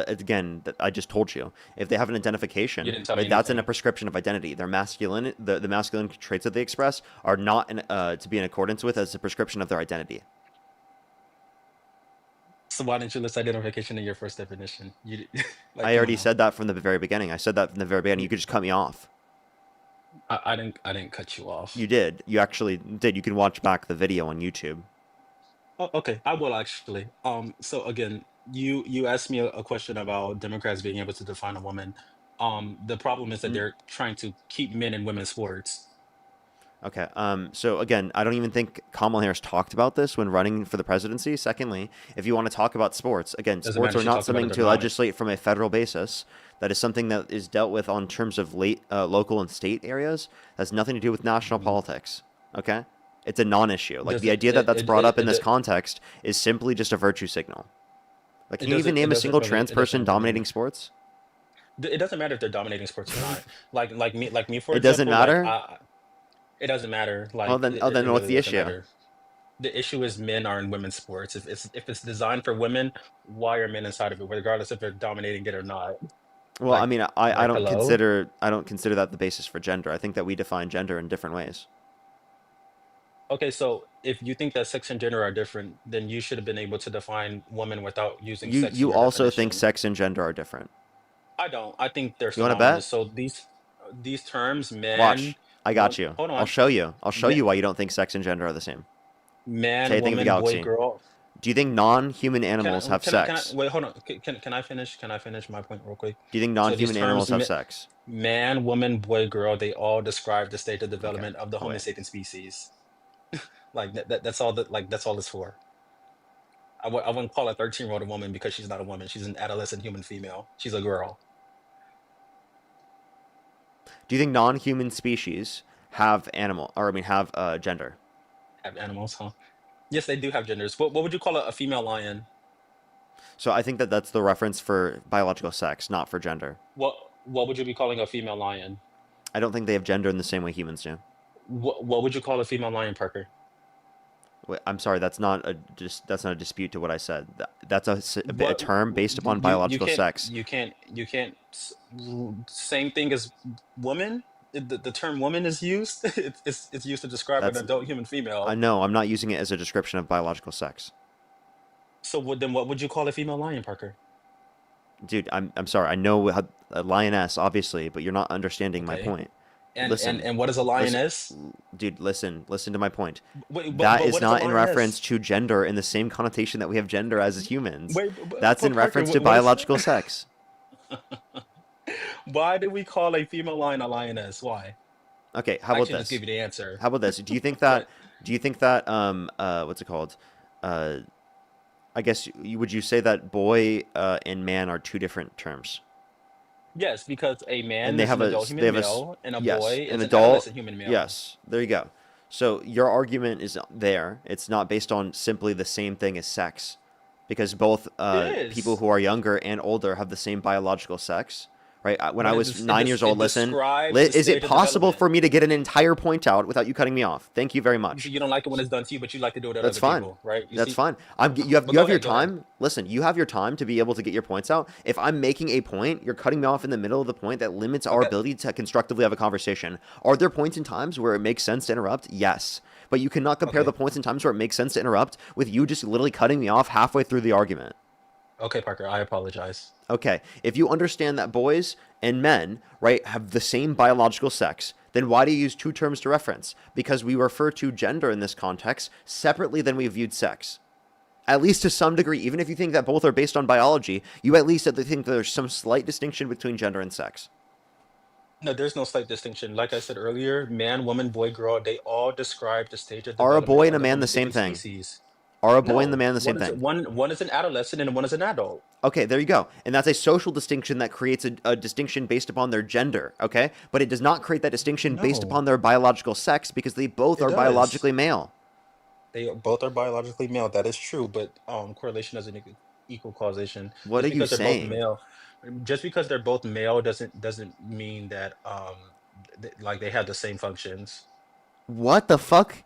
Speaker 1: Again, I just told you, if they have an
Speaker 11: You
Speaker 1: identification,
Speaker 11: didn't tell me
Speaker 1: right, that's in a
Speaker 11: anything.
Speaker 1: prescription of identity. Their masculine, the masculine traits that they express are not to be in accordance with as a prescription of their identity.
Speaker 11: So why didn't you list identification in your first definition? Like,
Speaker 1: I
Speaker 11: come on
Speaker 1: already
Speaker 11: now.
Speaker 1: said that from the very beginning. I said that from the very beginning. You could just cut me off.
Speaker 11: I didn't cut you off.
Speaker 1: You did. You actually did. You can watch back the video on YouTube.
Speaker 11: Oh, okay, I will actually. So again, you asked me a question about Democrats being able to define a woman. The problem is that they're trying to keep men in women's sports.
Speaker 1: Okay. So again, I don't even think Kamala Harris talked about this when running for the presidency. Secondly, if you want to talk about sports, again,
Speaker 11: Doesn't
Speaker 1: sports
Speaker 11: matter
Speaker 1: are
Speaker 11: if she
Speaker 1: not
Speaker 11: talked about
Speaker 1: something
Speaker 11: it or
Speaker 1: to
Speaker 11: not.
Speaker 1: legislate from a federal basis. That is something that is dealt with on terms of local and state areas. Has nothing to do with national politics. Okay. It's a non-issue. Like
Speaker 11: Does
Speaker 1: the
Speaker 11: it
Speaker 1: idea that
Speaker 11: it
Speaker 1: that's
Speaker 11: it
Speaker 1: brought
Speaker 11: it,
Speaker 1: up in
Speaker 11: it,
Speaker 1: this
Speaker 11: it,
Speaker 1: context is simply just a virtue signal. Like,
Speaker 11: it
Speaker 1: can you even
Speaker 11: doesn't it
Speaker 1: name a
Speaker 11: doesn't
Speaker 1: single
Speaker 11: really
Speaker 1: trans
Speaker 11: it
Speaker 1: person
Speaker 11: doesn't really
Speaker 1: dominating sports?
Speaker 11: it doesn't matter if they're dominating sports or not. Like me for
Speaker 1: It doesn't
Speaker 11: example, like
Speaker 1: matter.
Speaker 11: it doesn't matter.
Speaker 1: Oh,
Speaker 11: Like
Speaker 1: then, oh, then
Speaker 11: it
Speaker 1: what's
Speaker 11: really
Speaker 1: the
Speaker 11: doesn't
Speaker 1: issue?
Speaker 11: matter. The issue is men are in women's sports. If it's designed for women, why are men inside of it, regardless if they're dominating it or not?
Speaker 1: Well, I
Speaker 11: Like
Speaker 1: mean, I don't
Speaker 11: hello.
Speaker 1: consider that the basis for gender. I think that we define gender in different ways.
Speaker 11: Okay, so if you think that sex and gender are different, then you should have been able to define woman without using sex in
Speaker 1: You
Speaker 11: your
Speaker 1: also think
Speaker 11: definition.
Speaker 1: sex and gender are different.
Speaker 11: I don't. I think they're
Speaker 1: You want to bet?
Speaker 11: synonymous. So these terms, man,
Speaker 1: Watch. I got you.
Speaker 11: hold
Speaker 1: I'll
Speaker 11: on,
Speaker 1: show you. I'll show
Speaker 11: ma-
Speaker 1: you why you don't think sex and gender are the same.
Speaker 11: man,
Speaker 1: Say, think of the
Speaker 11: woman, boy,
Speaker 1: galaxy.
Speaker 11: girl.
Speaker 1: Do you think non-human
Speaker 11: Can
Speaker 1: animals
Speaker 11: I
Speaker 1: have
Speaker 11: can I can I
Speaker 1: sex?
Speaker 11: wait? Hold on. Can I finish? Can I finish my point real quick?
Speaker 1: Do you think
Speaker 11: So these
Speaker 1: non-human animals
Speaker 11: terms,
Speaker 1: have sex?
Speaker 11: man, woman, boy, girl, they all describe the state of
Speaker 1: Okay,
Speaker 11: development of the
Speaker 1: I'll
Speaker 11: Homo
Speaker 1: wait.
Speaker 11: sapien species. Like that's all that. Like that's all it's for. I wouldn't call a 13-year-old a woman because she's not a woman. She's an adolescent human female. She's a girl.
Speaker 1: Do you think non-human species have gender?
Speaker 11: Have animals, huh? Yes, they do have genders. What would you call a female lion?
Speaker 1: So I think that that's the reference for biological sex, not for gender.
Speaker 11: What would you be calling a female lion?
Speaker 1: I don't think they have gender in the same way humans do.
Speaker 11: What would you call a female lion, Parker?
Speaker 1: Wait, I'm sorry, that's not a dispute to what I said. That's a
Speaker 11: What
Speaker 1: term based upon
Speaker 11: you
Speaker 1: biological sex.
Speaker 11: you can't same thing as woman. The term woman is used. It's used to describe an
Speaker 1: That's
Speaker 11: adult human
Speaker 1: I
Speaker 11: female.
Speaker 1: know I'm not using it as a description of biological sex.
Speaker 11: So then what would you call a female lion, Parker?
Speaker 1: Dude, I'm sorry. I know a lioness, obviously, but you're not understanding my
Speaker 11: Okay.
Speaker 1: point.
Speaker 11: And
Speaker 1: Listen,
Speaker 11: and what is a
Speaker 1: listen,
Speaker 11: lioness?
Speaker 1: dude, listen to my point.
Speaker 11: Wait,
Speaker 1: That
Speaker 11: but
Speaker 1: is
Speaker 11: what is a
Speaker 1: not in reference
Speaker 11: lioness?
Speaker 1: to gender in the same connotation that we have gender as humans.
Speaker 11: Wait,
Speaker 1: That's in
Speaker 11: Parker,
Speaker 1: reference to
Speaker 11: what is
Speaker 1: biological sex.
Speaker 11: why do we call a female lion a lioness? Why?
Speaker 1: Okay, how
Speaker 11: I
Speaker 1: about
Speaker 11: actually just
Speaker 1: this?
Speaker 11: give you the answer.
Speaker 1: How about this? Do you think
Speaker 11: But
Speaker 1: that what's it called? I guess would you say that boy and man are two different terms?
Speaker 11: yes, because a
Speaker 1: And
Speaker 11: man
Speaker 1: they
Speaker 11: is
Speaker 1: have
Speaker 11: an
Speaker 1: a
Speaker 11: adult
Speaker 1: s- they
Speaker 11: human
Speaker 1: have a s-
Speaker 11: male, and a
Speaker 1: yes,
Speaker 11: boy
Speaker 1: an
Speaker 11: is an
Speaker 1: adult.
Speaker 11: adolescent human male.
Speaker 1: Yes, there you go. So your argument is there. It's not based on simply the same thing as sex, because both
Speaker 11: It
Speaker 1: people
Speaker 11: is.
Speaker 1: who are younger and older have the same biological sex, right? When I
Speaker 11: But
Speaker 1: was 9 years old,
Speaker 11: it
Speaker 1: listen,
Speaker 11: describes the
Speaker 1: is it
Speaker 11: stage of
Speaker 1: possible
Speaker 11: development.
Speaker 1: for me to get an entire point out without you cutting me off? Thank you very
Speaker 11: You
Speaker 1: much.
Speaker 11: see, you don't like it when it's done to you, but you like to do it at
Speaker 1: That's
Speaker 11: other
Speaker 1: fine.
Speaker 11: people, right? You
Speaker 1: That's
Speaker 11: see,
Speaker 1: fine. You
Speaker 11: but
Speaker 1: have
Speaker 11: go
Speaker 1: your
Speaker 11: ahead, go ahead.
Speaker 1: time. Listen, you have your time to be able to get your points out. If I'm making a point, you're cutting me off in the middle of the point. That limits our
Speaker 11: Okay.
Speaker 1: ability to constructively have a conversation. Are there points and times where it makes sense to interrupt? Yes. But you cannot compare the
Speaker 11: Okay.
Speaker 1: points and times where it makes sense to interrupt with you just literally cutting me off halfway through the argument.
Speaker 11: Okay, Parker, I apologize.
Speaker 1: Okay, if you understand that boys and men, right, have the same biological sex, then why do you use two terms to reference? Because we refer to gender in this context separately than we viewed sex. At least to some degree, even if you think that both are based on biology, you at least think there's some slight distinction between gender and sex.
Speaker 11: No, there's no slight distinction. Like I said earlier, man, woman, boy, girl, they all describe the stage of
Speaker 1: Are a
Speaker 11: development
Speaker 1: boy and
Speaker 11: of
Speaker 1: a
Speaker 11: the
Speaker 1: man
Speaker 11: Homo
Speaker 1: the same
Speaker 11: sapien
Speaker 1: thing?
Speaker 11: species.
Speaker 1: Are a boy and the
Speaker 11: No,
Speaker 1: man the same thing?
Speaker 11: one is an adolescent and one is an adult.
Speaker 1: Okay, there you go. And that's a social distinction that creates a distinction based upon their gender, okay? But it does not create that distinction based
Speaker 11: No,
Speaker 1: upon their biological sex because they both
Speaker 11: it
Speaker 1: are
Speaker 11: does.
Speaker 1: biologically male.
Speaker 11: They both are biologically male. That is true, but correlation doesn't equal causation.
Speaker 1: What
Speaker 11: Just
Speaker 1: are you
Speaker 11: because they're both
Speaker 1: saying?
Speaker 11: male, just because they're both male doesn't mean that like they have the same functions.
Speaker 1: What the fuck?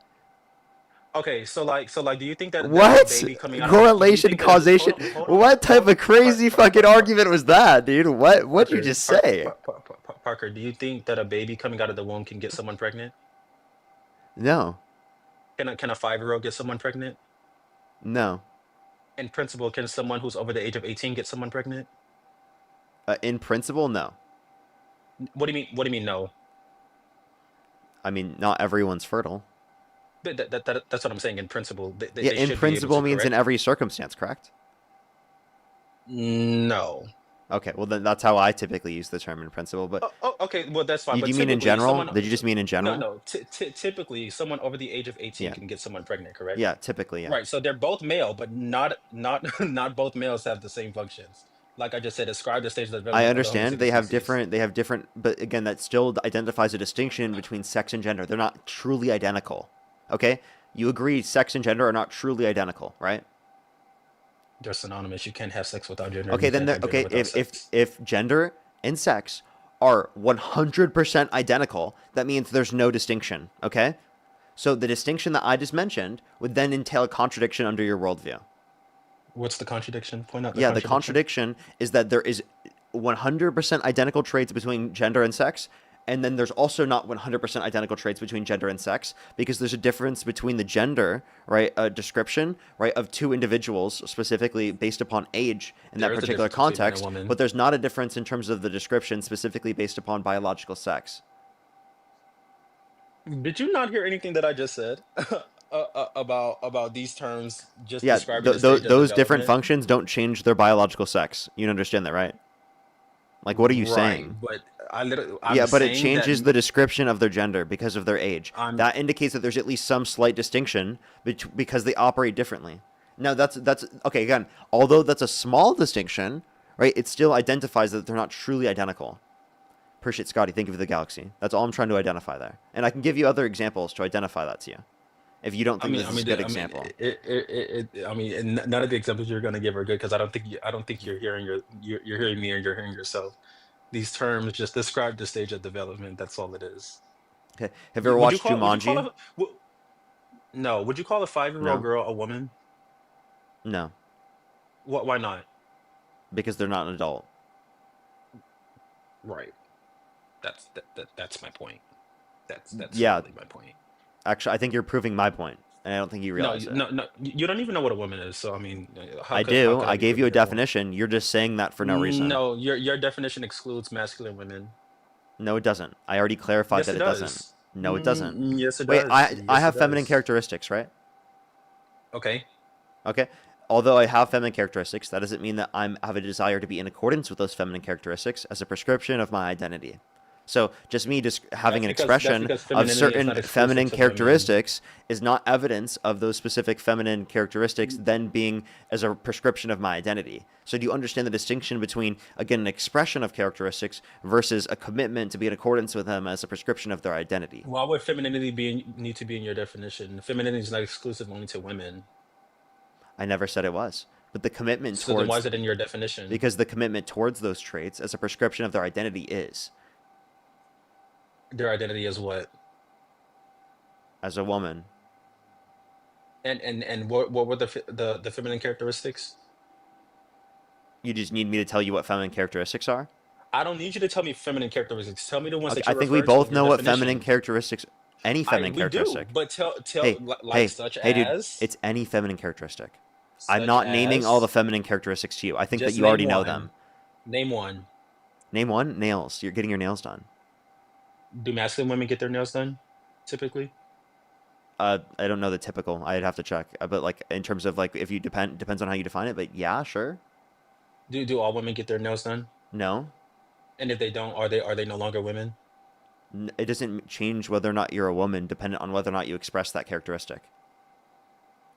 Speaker 11: Okay, so like, do you think that a
Speaker 1: What?
Speaker 11: baby coming out of a do you
Speaker 1: Correlation,
Speaker 11: think that
Speaker 1: causation? What type of crazy fucking argument was that, dude? What'd you
Speaker 11: Parker,
Speaker 1: just say?
Speaker 11: Parker, do you think that a baby coming out of the womb can get someone pregnant?
Speaker 1: No.
Speaker 11: Can a 5-year-old get someone pregnant?
Speaker 1: No.
Speaker 11: In principle, can someone who's over the age of 18 get someone pregnant?
Speaker 1: In principle, no.
Speaker 11: What do you mean? What do you mean no?
Speaker 1: I mean, not everyone's fertile.
Speaker 11: That's what I'm saying. In principle,
Speaker 1: Yeah,
Speaker 11: they
Speaker 1: in
Speaker 11: should be able
Speaker 1: principle
Speaker 11: to,
Speaker 1: means in
Speaker 11: correct?
Speaker 1: every circumstance, correct?
Speaker 11: No.
Speaker 1: Okay, well then that's how I typically use the term in principle. But
Speaker 11: Oh, okay. Well, that's fine.
Speaker 1: do
Speaker 11: But
Speaker 1: you mean in
Speaker 11: typically,
Speaker 1: general?
Speaker 11: someone.
Speaker 1: Did you just mean in
Speaker 11: No,
Speaker 1: general?
Speaker 11: no. Typically, someone over the age of 18
Speaker 1: Yeah.
Speaker 11: can get someone pregnant, correct?
Speaker 1: Yeah, typically, yeah.
Speaker 11: Right. So they're both male, but not both males have the same functions. Like I just said, describe the stage of
Speaker 1: I
Speaker 11: development of the
Speaker 1: understand
Speaker 11: homosexual species.
Speaker 1: they have different, but again, that still identifies a distinction between sex and gender. They're not truly identical. Okay? You agree sex and gender are not truly identical, right?
Speaker 11: They're synonymous. You can't have sex without gender.
Speaker 1: Okay,
Speaker 11: You
Speaker 1: then
Speaker 11: can't have gender
Speaker 1: okay,
Speaker 11: without sex.
Speaker 1: if gender and sex are 100% identical, that means there's no distinction, okay? So the distinction that I just mentioned would then entail a contradiction under your worldview.
Speaker 11: What's the contradiction? Point out the
Speaker 1: Yeah, the
Speaker 11: contradiction.
Speaker 1: contradiction is that there is 100% identical traits between gender and sex, and then there's also not 100% identical traits between gender and sex, because there's a difference between the gender, right, description, right, of two individuals, specifically based upon age in that
Speaker 11: There is a
Speaker 1: particular
Speaker 11: difference between man and
Speaker 1: context,
Speaker 11: woman.
Speaker 1: but there's not a difference in terms of the description specifically based upon biological sex.
Speaker 11: Did you not hear anything that I just said about these terms just
Speaker 1: Yeah,
Speaker 11: describing the stage of
Speaker 1: those different
Speaker 11: development?
Speaker 1: functions don't change their biological sex. You understand that, right? Like, what are you
Speaker 11: Right,
Speaker 1: saying?
Speaker 11: but I'm
Speaker 1: Yeah, but it
Speaker 11: saying that
Speaker 1: changes the description of their gender because of their age.
Speaker 11: I'm
Speaker 1: That indicates that there's at least some slight distinction because they operate differently. Now, that's okay. Again, although that's a small distinction, right? It still identifies that they're not truly identical. Appreciate Scotty. Thank you for the galaxy. That's all I'm trying to identify there, and I can give you other examples to identify that to you, if you don't think this is a good example.
Speaker 11: None of the examples you're going to give are good because I don't think you're hearing you're hearing me or you're hearing yourself. These terms just describe the stage of development. That's all it is.
Speaker 1: Okay. Have you ever watched Jumanji?
Speaker 11: No. Would you call a 5-year-old
Speaker 1: No.
Speaker 11: girl a woman?
Speaker 1: No,
Speaker 11: Why not?
Speaker 1: because they're not an adult.
Speaker 11: Right. That's my point. That's
Speaker 1: Yeah.
Speaker 11: really my point.
Speaker 1: Actually, I think you're proving my point, and I don't think you
Speaker 11: No,
Speaker 1: realize it.
Speaker 11: no. You don't even know what a woman is. So I mean,
Speaker 1: I do. I gave you a definition. You're just saying that for no reason.
Speaker 11: No, your definition excludes masculine women.
Speaker 1: No, it doesn't. I already clarified
Speaker 11: Yes,
Speaker 1: that
Speaker 11: it
Speaker 1: it doesn't.
Speaker 11: does.
Speaker 1: No, it doesn't.
Speaker 11: Yes, it
Speaker 1: Wait,
Speaker 11: does.
Speaker 1: I
Speaker 11: Yes,
Speaker 1: have
Speaker 11: it
Speaker 1: feminine
Speaker 11: does.
Speaker 1: characteristics, right?
Speaker 11: Okay.
Speaker 1: Okay. Although I have feminine characteristics, that doesn't mean that I have a desire to be in accordance with those feminine characteristics as a prescription of my identity. So just me just having an
Speaker 11: That's
Speaker 1: expression
Speaker 11: because
Speaker 1: of
Speaker 11: femininity is
Speaker 1: certain
Speaker 11: not exclusive
Speaker 1: feminine
Speaker 11: to women.
Speaker 1: characteristics is not evidence of those specific feminine characteristics then being as a prescription of my identity. So do you understand the distinction between, again, an expression of characteristics versus a commitment to be in accordance with them as a prescription of their identity?
Speaker 11: Why would femininity need to be in your definition? Femininity is not exclusive only to women.
Speaker 1: I never said it was. But the commitment
Speaker 11: So then why
Speaker 1: towards...
Speaker 11: is it in your definition?
Speaker 1: Because the commitment towards those traits as a prescription of their identity is.
Speaker 11: Their identity is what?
Speaker 1: As a woman.
Speaker 11: And what were the feminine characteristics?
Speaker 1: You just need me to tell you what feminine characteristics are?
Speaker 11: I don't need you to tell me feminine characteristics. Tell me the ones
Speaker 1: Okay,
Speaker 11: that you
Speaker 1: I think we
Speaker 11: referred to
Speaker 1: both
Speaker 11: in your
Speaker 1: know what
Speaker 11: definition.
Speaker 1: feminine characteristics... Any feminine
Speaker 11: we do,
Speaker 1: characteristic.
Speaker 11: but tell
Speaker 1: Hey,
Speaker 11: like such
Speaker 1: hey, dude,
Speaker 11: as
Speaker 1: it's any feminine characteristic. I'm
Speaker 11: such
Speaker 1: not naming all
Speaker 11: as-
Speaker 1: the feminine characteristics to you. I think that
Speaker 11: Just
Speaker 1: you already
Speaker 11: name
Speaker 1: know
Speaker 11: one.
Speaker 1: them.
Speaker 11: Name one.
Speaker 1: Name one. Nails. You're getting your nails done.
Speaker 11: Do masculine women get their nails done typically?
Speaker 1: I don't know the typical. I'd have to check. But like in terms of like if you depends on how you define it. But yeah, sure.
Speaker 11: Do all women get their nails done?
Speaker 1: No,
Speaker 11: And if they don't, are they no longer women?
Speaker 1: it doesn't change whether or not you're a woman, dependent on whether or not you express that characteristic.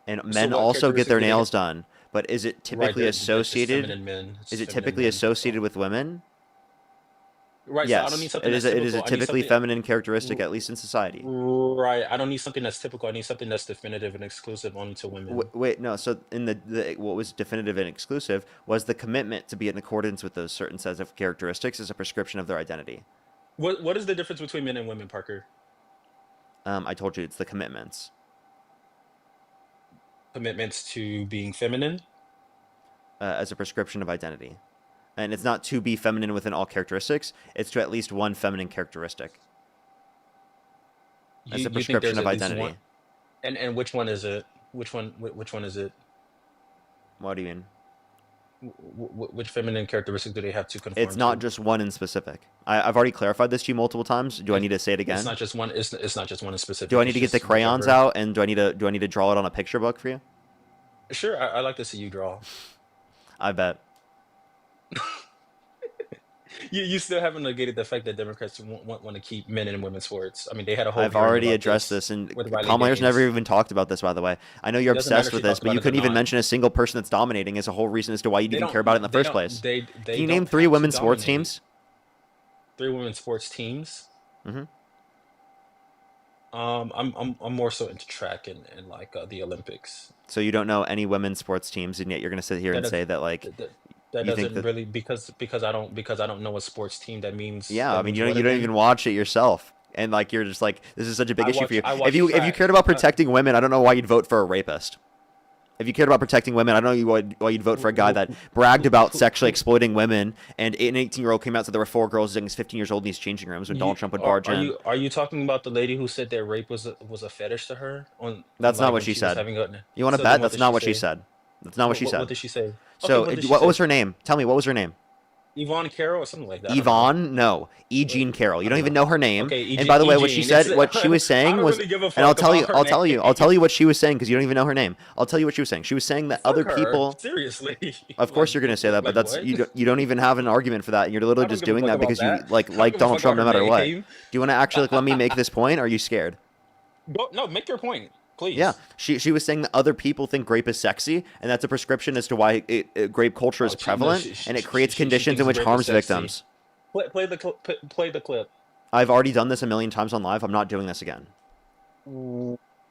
Speaker 1: And men
Speaker 11: what
Speaker 1: also get their
Speaker 11: characteristic do they
Speaker 1: nails
Speaker 11: get?
Speaker 1: done. But is it
Speaker 11: Right,
Speaker 1: typically
Speaker 11: they're just
Speaker 1: associated?
Speaker 11: feminine men. It's
Speaker 1: Is it
Speaker 11: feminine
Speaker 1: typically
Speaker 11: men.
Speaker 1: associated with women?
Speaker 11: Right. So I don't need
Speaker 1: Yes,
Speaker 11: something
Speaker 1: it
Speaker 11: that's
Speaker 1: is. It is a
Speaker 11: typical. I need
Speaker 1: typically
Speaker 11: something.
Speaker 1: feminine characteristic, at least in society.
Speaker 11: Right. I don't need something that's typical. I need something that's definitive and exclusive only to women.
Speaker 1: Wait, no. So in the what was definitive and exclusive was the commitment to be in accordance with those certain sets of characteristics as a prescription of their identity.
Speaker 11: What is the difference between men and women, Parker?
Speaker 1: I told you it's the commitments.
Speaker 11: Commitments to being feminine.
Speaker 1: As a prescription of identity. And it's not to be feminine within all characteristics. It's to at least one feminine characteristic. As a
Speaker 11: You think
Speaker 1: prescription
Speaker 11: there's
Speaker 1: of
Speaker 11: at least
Speaker 1: identity.
Speaker 11: one? And which one is it? Which one is it?
Speaker 1: What do you mean?
Speaker 11: Which feminine characteristic do they have to conform
Speaker 1: It's not
Speaker 11: to?
Speaker 1: just one in specific. I've already clarified this to you multiple times. Do I need to say it
Speaker 11: It's
Speaker 1: again?
Speaker 11: not just one. It's not just one in specific.
Speaker 1: Do I need
Speaker 11: It's
Speaker 1: to get the
Speaker 11: just
Speaker 1: crayons
Speaker 11: whichever.
Speaker 1: out, and do I need to draw it on a picture book for you?
Speaker 11: Sure, I like to see you draw.
Speaker 1: I bet.
Speaker 11: You still haven't negated the fact that Democrats want to keep men and women's sports. I mean, they had a whole
Speaker 1: I've
Speaker 11: hearing
Speaker 1: already
Speaker 11: about
Speaker 1: addressed
Speaker 11: this
Speaker 1: this, and
Speaker 11: with Riley
Speaker 1: Kamala's never
Speaker 11: Gaines.
Speaker 1: even talked about this, by the way. I know you're
Speaker 11: It doesn't matter
Speaker 1: obsessed
Speaker 11: if
Speaker 1: with
Speaker 11: she
Speaker 1: this,
Speaker 11: talked
Speaker 1: but you
Speaker 11: about it or
Speaker 1: couldn't even
Speaker 11: not.
Speaker 1: mention a single person that's dominating as a whole reason as to why you
Speaker 11: They
Speaker 1: didn't
Speaker 11: don't.
Speaker 1: care about it in the
Speaker 11: They
Speaker 1: first
Speaker 11: don't.
Speaker 1: place.
Speaker 11: They
Speaker 1: Can you
Speaker 11: don't
Speaker 1: name 3
Speaker 11: have to
Speaker 1: women's sports
Speaker 11: dominate.
Speaker 1: teams?
Speaker 11: 3 women's sports teams.
Speaker 1: Mm-hmm.
Speaker 11: I'm more so into track and like the Olympics.
Speaker 1: So you don't know any women's sports teams, and yet you're going to sit here
Speaker 11: That
Speaker 1: and
Speaker 11: does,
Speaker 1: say that, like,
Speaker 11: that
Speaker 1: you think
Speaker 11: doesn't
Speaker 1: that...
Speaker 11: really because I don't know a sports team that means
Speaker 1: Yeah, I mean, you
Speaker 11: what
Speaker 1: don't
Speaker 11: again?
Speaker 1: even watch it yourself. And, like, you're just like, this is such a big issue for you.
Speaker 11: I
Speaker 1: If
Speaker 11: watch
Speaker 1: you
Speaker 11: track.
Speaker 1: cared about protecting women, I don't know why you'd vote for a rapist. If you cared about protecting women, I don't know why you'd vote for a guy that bragged about sexually exploiting women, and an 18-year-old came out and said there were 4 girls and he's 15 years old in these changing rooms when Donald Trump would barge in.
Speaker 11: Are you talking about the lady who said that rape was a fetish to her
Speaker 1: That's
Speaker 11: like
Speaker 1: not what
Speaker 11: when
Speaker 1: she
Speaker 11: was
Speaker 1: said.
Speaker 11: having a
Speaker 1: You want to
Speaker 11: so
Speaker 1: bet?
Speaker 11: then
Speaker 1: That's
Speaker 11: did
Speaker 1: not what she
Speaker 11: say?
Speaker 1: said. That's not what she said.
Speaker 11: What did she say?
Speaker 1: So,
Speaker 11: what did she
Speaker 1: what
Speaker 11: say?
Speaker 1: was her name? Tell me, what was her name?
Speaker 11: Yvonne Carroll or something like that. I don't know.
Speaker 1: Yvonne? No. E. Jean Carroll. You don't even know her name.
Speaker 11: Okay,
Speaker 1: And by the way, what she
Speaker 11: Eugene.
Speaker 1: said, what she was saying
Speaker 11: I don't
Speaker 1: was,
Speaker 11: really give a
Speaker 1: and I'll
Speaker 11: fuck
Speaker 1: tell you,
Speaker 11: about her
Speaker 1: I'll tell you what she was saying because you don't even know her name. I'll tell you what she was saying. She was saying that other
Speaker 11: Fuck her.
Speaker 1: people.
Speaker 11: Seriously.
Speaker 1: Of course, you're gonna say that, but
Speaker 11: Like
Speaker 1: that's
Speaker 11: what?
Speaker 1: you don't even have an argument for that, and you're literally
Speaker 11: I don't
Speaker 1: just
Speaker 11: give a
Speaker 1: doing
Speaker 11: fuck
Speaker 1: that
Speaker 11: about
Speaker 1: because you
Speaker 11: that.
Speaker 1: like
Speaker 11: I don't give a
Speaker 1: Donald
Speaker 11: fuck
Speaker 1: Trump no
Speaker 11: about
Speaker 1: matter
Speaker 11: her
Speaker 1: what.
Speaker 11: name.
Speaker 1: Do you want to actually let me make this point? Or are you scared?
Speaker 11: No, make your point, please.
Speaker 1: Yeah, she was saying that other people think grape is sexy, and that's a prescription as to why grape culture is
Speaker 11: Oh,
Speaker 1: prevalent, and it creates
Speaker 11: she
Speaker 1: conditions in
Speaker 11: thinks
Speaker 1: which
Speaker 11: rape is
Speaker 1: harms
Speaker 11: sexy.
Speaker 1: victims.
Speaker 11: Play the clip.
Speaker 1: I've already done this a million times on live. I'm not doing this again.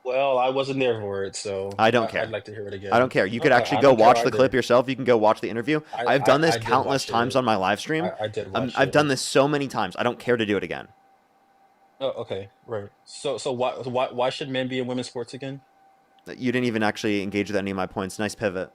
Speaker 11: Well, I wasn't there for it, so
Speaker 1: I don't care.
Speaker 11: I'd like to hear it again.
Speaker 1: I don't care. You could
Speaker 11: Okay,
Speaker 1: actually
Speaker 11: I
Speaker 1: go
Speaker 11: don't care
Speaker 1: watch the
Speaker 11: either.
Speaker 1: clip yourself. You can go watch the interview. I've done this
Speaker 11: I did
Speaker 1: countless
Speaker 11: watch
Speaker 1: times
Speaker 11: it.
Speaker 1: on my live stream.
Speaker 11: I did watch
Speaker 1: I've
Speaker 11: it.
Speaker 1: done this so many times. I don't care to do it again.
Speaker 11: Oh, okay, right. So why should men be in women's sports again?
Speaker 1: You didn't even actually engage with any of my points. Nice pivot.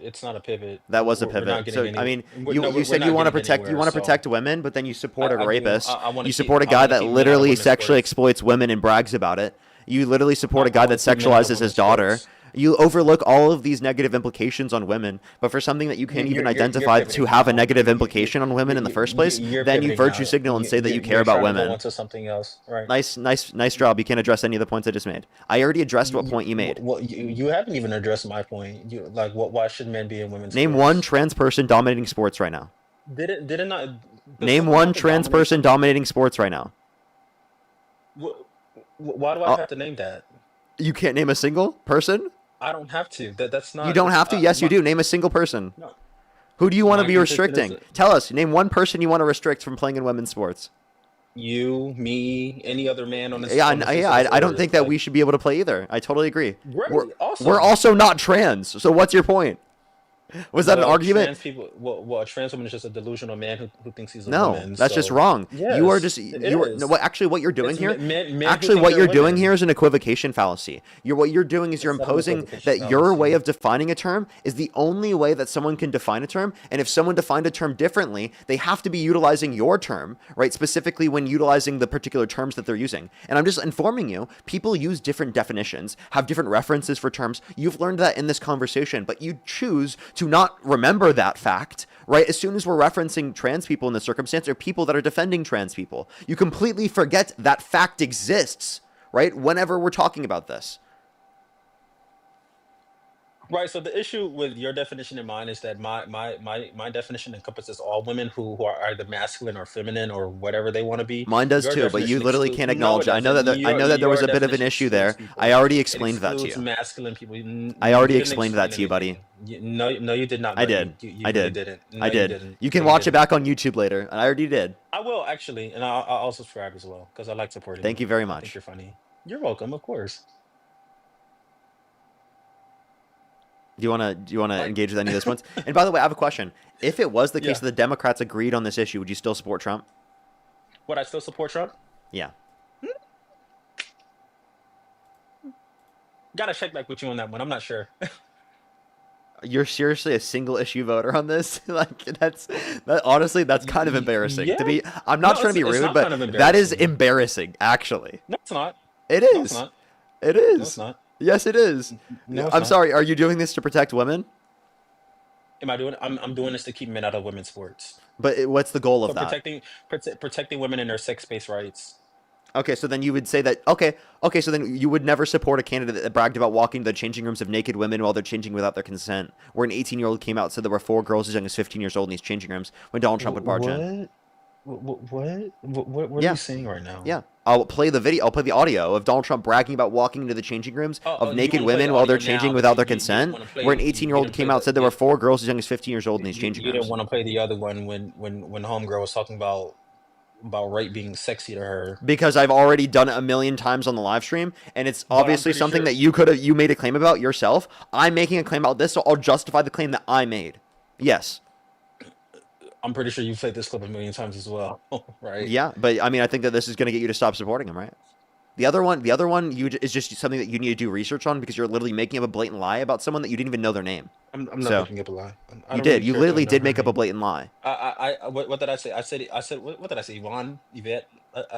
Speaker 11: It's not a pivot.
Speaker 1: That was a
Speaker 11: We're not
Speaker 1: pivot.
Speaker 11: getting
Speaker 1: So I mean,
Speaker 11: we're- no,
Speaker 1: you
Speaker 11: we're
Speaker 1: said
Speaker 11: not
Speaker 1: you want to
Speaker 11: getting
Speaker 1: protect
Speaker 11: anywhere, so
Speaker 1: protect women, but then you support a
Speaker 11: I do.
Speaker 1: rapist.
Speaker 11: I wanna
Speaker 1: You
Speaker 11: keep-
Speaker 1: support a
Speaker 11: I
Speaker 1: guy
Speaker 11: wanna
Speaker 1: that
Speaker 11: keep men out of
Speaker 1: literally
Speaker 11: women's
Speaker 1: sexually
Speaker 11: sports.
Speaker 1: exploits women and brags about it. You literally support a guy that
Speaker 11: wanna keep men out of
Speaker 1: sexualizes his
Speaker 11: women's
Speaker 1: daughter.
Speaker 11: sports.
Speaker 1: You overlook all of these negative implications on women, but for something that you can't even
Speaker 11: You're
Speaker 1: identify to
Speaker 11: pivoting
Speaker 1: have a
Speaker 11: now.
Speaker 1: negative implication on women in the first place,
Speaker 11: You're
Speaker 1: then you
Speaker 11: pivoting
Speaker 1: virtue
Speaker 11: now.
Speaker 1: signal and say that you care
Speaker 11: You're
Speaker 1: about
Speaker 11: trying to go
Speaker 1: women.
Speaker 11: onto something else, right?
Speaker 1: Nice job. You can't address any of the points I just made. I already addressed what point you made.
Speaker 11: Well, you haven't even addressed my point. Why should men be in women's
Speaker 1: Name
Speaker 11: sports?
Speaker 1: one trans person dominating sports right now.
Speaker 11: Did it not?
Speaker 1: Name one trans person dominating sports right now.
Speaker 11: Why do I have to name that?
Speaker 1: You can't name a single person?
Speaker 11: I don't have to. That's not.
Speaker 1: You don't have to? Yes, you do. Name a single person. Who do you want to
Speaker 11: My
Speaker 1: be
Speaker 11: consistent
Speaker 1: restricting?
Speaker 11: is-
Speaker 1: Tell us. Name one person you want to restrict from playing in women's sports.
Speaker 11: You, me, any other man on this.
Speaker 1: Yeah,
Speaker 11: on this
Speaker 1: I don't think that we should be able to play either. I totally agree.
Speaker 11: Great, awesome.
Speaker 1: We're also not trans. So what's your point? Was that an
Speaker 11: Well,
Speaker 1: argument?
Speaker 11: Trans people, a trans woman is just a delusional man who thinks he's a
Speaker 1: No,
Speaker 11: woman.
Speaker 1: that's just
Speaker 11: so-
Speaker 1: wrong.
Speaker 11: Yes,
Speaker 1: You are just
Speaker 11: it
Speaker 1: you are
Speaker 11: is.
Speaker 1: no, actually what you're doing
Speaker 11: It's
Speaker 1: here.
Speaker 11: men who
Speaker 1: Actually,
Speaker 11: think
Speaker 1: what
Speaker 11: they're
Speaker 1: you're doing
Speaker 11: women.
Speaker 1: here is an equivocation fallacy. What you're doing is you're
Speaker 11: It's not an
Speaker 1: imposing
Speaker 11: equivocation
Speaker 1: that your
Speaker 11: fallacy.
Speaker 1: way of defining a term is the only way that someone can define a term. And if someone defined a term differently, they have to be utilizing your term, right? Specifically when utilizing the particular terms that they're using. And I'm just informing you, people use different definitions, have different references for terms. You've learned that in this conversation, but you choose to not remember that fact. Right? As soon as we're referencing trans people in this circumstance or people that are defending trans people, you completely forget that fact exists, right? Whenever we're talking about this.
Speaker 11: Right. So the issue with your definition and mine is that my definition encompasses all women who are either masculine or feminine or whatever they want to be.
Speaker 1: Mine does
Speaker 11: Your
Speaker 1: too, but you
Speaker 11: definition
Speaker 1: literally
Speaker 11: excludes.
Speaker 1: can't
Speaker 11: No, it
Speaker 1: acknowledge it.
Speaker 11: doesn't.
Speaker 1: I know that there was
Speaker 11: Your
Speaker 1: a bit of an
Speaker 11: definition
Speaker 1: issue
Speaker 11: excludes
Speaker 1: there. I
Speaker 11: people.
Speaker 1: already
Speaker 11: It
Speaker 1: explained that to
Speaker 11: excludes
Speaker 1: you.
Speaker 11: masculine people.
Speaker 1: I
Speaker 11: You
Speaker 1: already
Speaker 11: didn't
Speaker 1: explained that
Speaker 11: explain
Speaker 1: to you, buddy.
Speaker 11: anything. No, you did not,
Speaker 1: I
Speaker 11: buddy.
Speaker 1: did.
Speaker 11: You
Speaker 1: I
Speaker 11: really
Speaker 1: did.
Speaker 11: didn't.
Speaker 1: I
Speaker 11: No, you
Speaker 1: did.
Speaker 11: didn't.
Speaker 1: You can
Speaker 11: No, you
Speaker 1: watch it
Speaker 11: didn't.
Speaker 1: back on YouTube later. And I already did.
Speaker 11: I will actually, and I'll also subscribe as well because I like supporting
Speaker 1: Thank
Speaker 11: you.
Speaker 1: you very
Speaker 11: I think
Speaker 1: much.
Speaker 11: you're funny. You're welcome, of course.
Speaker 1: Do you wanna
Speaker 11: Like,
Speaker 1: engage with any of this ones? And by the way, I have a question. If it was the case
Speaker 11: yeah.
Speaker 1: that the Democrats agreed on this issue, would you still support Trump?
Speaker 11: Would I still support Trump?
Speaker 1: Yeah.
Speaker 11: Gotta check back with you on that one. I'm not sure.
Speaker 1: You're seriously a single issue voter on this? Like honestly, that's kind of embarrassing.
Speaker 11: Yeah.
Speaker 1: To be, I'm not
Speaker 11: No,
Speaker 1: trying to be
Speaker 11: it's
Speaker 1: rude,
Speaker 11: not
Speaker 1: but
Speaker 11: kind of
Speaker 1: that is
Speaker 11: embarrassing.
Speaker 1: embarrassing, actually.
Speaker 11: No, it's not.
Speaker 1: It
Speaker 11: No, it's
Speaker 1: is.
Speaker 11: not.
Speaker 1: It
Speaker 11: No,
Speaker 1: is.
Speaker 11: it's not.
Speaker 1: Yes, it is.
Speaker 11: No, it's
Speaker 1: I'm
Speaker 11: not.
Speaker 1: sorry. Are you doing this to protect women?
Speaker 11: Am I doing? I'm doing this to keep men out of women's sports.
Speaker 1: But what's the goal of
Speaker 11: So
Speaker 1: that?
Speaker 11: protecting women and their sex-based rights.
Speaker 1: Okay, so then you would say that okay, so then you would never support a candidate that bragged about walking to the changing rooms of naked women while they're changing without their consent. Where an 18-year-old came out and said there were 4 girls as young as 15 years old in these changing rooms when Donald Trump would barge in.
Speaker 11: What are
Speaker 1: Yeah.
Speaker 11: you saying right now?
Speaker 1: Yeah. I'll play the video. I'll play the audio of Donald Trump bragging about walking into the changing rooms of
Speaker 11: You
Speaker 1: naked
Speaker 11: want to play
Speaker 1: women
Speaker 11: the
Speaker 1: while they're
Speaker 11: audio
Speaker 1: changing
Speaker 11: now,
Speaker 1: without
Speaker 11: but
Speaker 1: their
Speaker 11: you didn't
Speaker 1: consent.
Speaker 11: want to play.
Speaker 1: Where an
Speaker 11: You
Speaker 1: 18-year-old
Speaker 11: didn't
Speaker 1: came
Speaker 11: play
Speaker 1: out and
Speaker 11: the.
Speaker 1: said there were 4 girls as young as 15 years old in these changing
Speaker 11: You didn't
Speaker 1: rooms.
Speaker 11: want to play the other one when homegirl was talking about rape being sexy to her.
Speaker 1: Because I've already done it a million times on the live stream, and it's
Speaker 11: But I'm
Speaker 1: obviously
Speaker 11: pretty
Speaker 1: something
Speaker 11: sure.
Speaker 1: that you made a claim about yourself. I'm making a claim about this, so I'll justify the claim that I made. Yes.
Speaker 11: I'm pretty sure you've played this clip a million times as well, right?
Speaker 1: Yeah, but I mean, I think that this is going to get you to stop supporting him, right? The other one, is just something that you need to do research on because you're literally making up a blatant lie about someone that you didn't even know their name.
Speaker 11: I'm not
Speaker 1: So,
Speaker 11: making up a lie. I
Speaker 1: you
Speaker 11: don't
Speaker 1: did.
Speaker 11: really
Speaker 1: You
Speaker 11: care if I
Speaker 1: literally
Speaker 11: know
Speaker 1: did
Speaker 11: her
Speaker 1: make up a
Speaker 11: name.
Speaker 1: blatant lie.
Speaker 11: What did I say? I said what did I say? Yvonne, Yvette.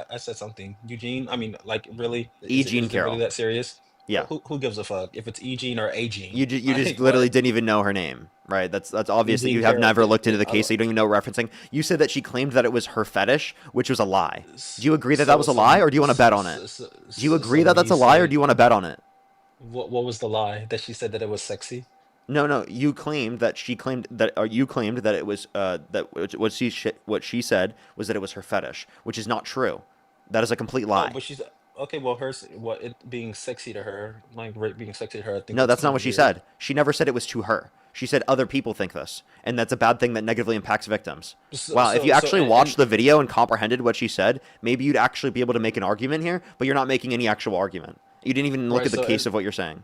Speaker 11: I said something. Eugene. I mean, like really?
Speaker 1: E. Jean
Speaker 11: Is it
Speaker 1: Carroll.
Speaker 11: really that serious?
Speaker 1: Yeah.
Speaker 11: Who gives a fuck if it's Eugene or A. Gene?
Speaker 1: You just
Speaker 11: Like
Speaker 1: literally
Speaker 11: what?
Speaker 1: didn't even know her name, right? That's obvious that
Speaker 11: Eugene
Speaker 1: you have
Speaker 11: Carroll.
Speaker 1: never looked into the
Speaker 11: I
Speaker 1: case, so you don't even know referencing. You said that she claimed that it was her fetish, which was a lie. Do you agree that that was a lie, or do you want to bet on it? Do you agree that
Speaker 11: when
Speaker 1: that's
Speaker 11: you
Speaker 1: a lie, or
Speaker 11: say
Speaker 1: do you want to bet on it?
Speaker 11: what was the lie that she said that it was sexy?
Speaker 1: No, you claimed that she claimed that, or you claimed that it was what she said was that it was her fetish, which is not true. That is a complete
Speaker 11: Oh,
Speaker 1: lie.
Speaker 11: but she's okay. Well, what it being sexy to her, like rape being sexy to her. I think
Speaker 1: No,
Speaker 11: that's
Speaker 1: that's not
Speaker 11: kind
Speaker 1: what
Speaker 11: of
Speaker 1: she
Speaker 11: weird.
Speaker 1: said. She never said it was to her. She said other people think this, and that's a bad thing that negatively impacts victims. Wow, if you actually watched the video and comprehended what she said, maybe you'd actually be able to make an argument here, but you're not making any actual argument. You didn't even look
Speaker 11: Right.
Speaker 1: at the case of what you're saying.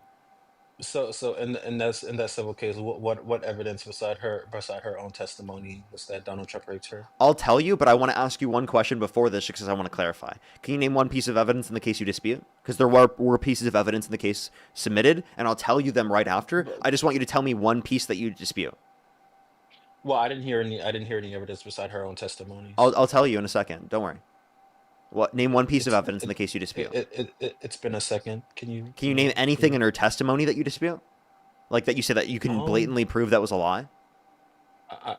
Speaker 11: So in that civil case, what evidence beside her own testimony was that Donald Trump raped her?
Speaker 1: I'll tell you, but I want to ask you one question before this because I want to clarify. Can you name one piece of evidence in the case you dispute? Because there were pieces of evidence in the case submitted, and I'll tell you them right after. I just want you to tell me one piece that you dispute.
Speaker 11: Well, I didn't hear any evidence beside her own testimony.
Speaker 1: I'll tell you in a second. Don't worry. Name one piece of evidence in the case you dispute.
Speaker 11: It's been a second. Can you
Speaker 1: name anything in her testimony that you dispute? Like that you say that you can blatantly prove that was a lie?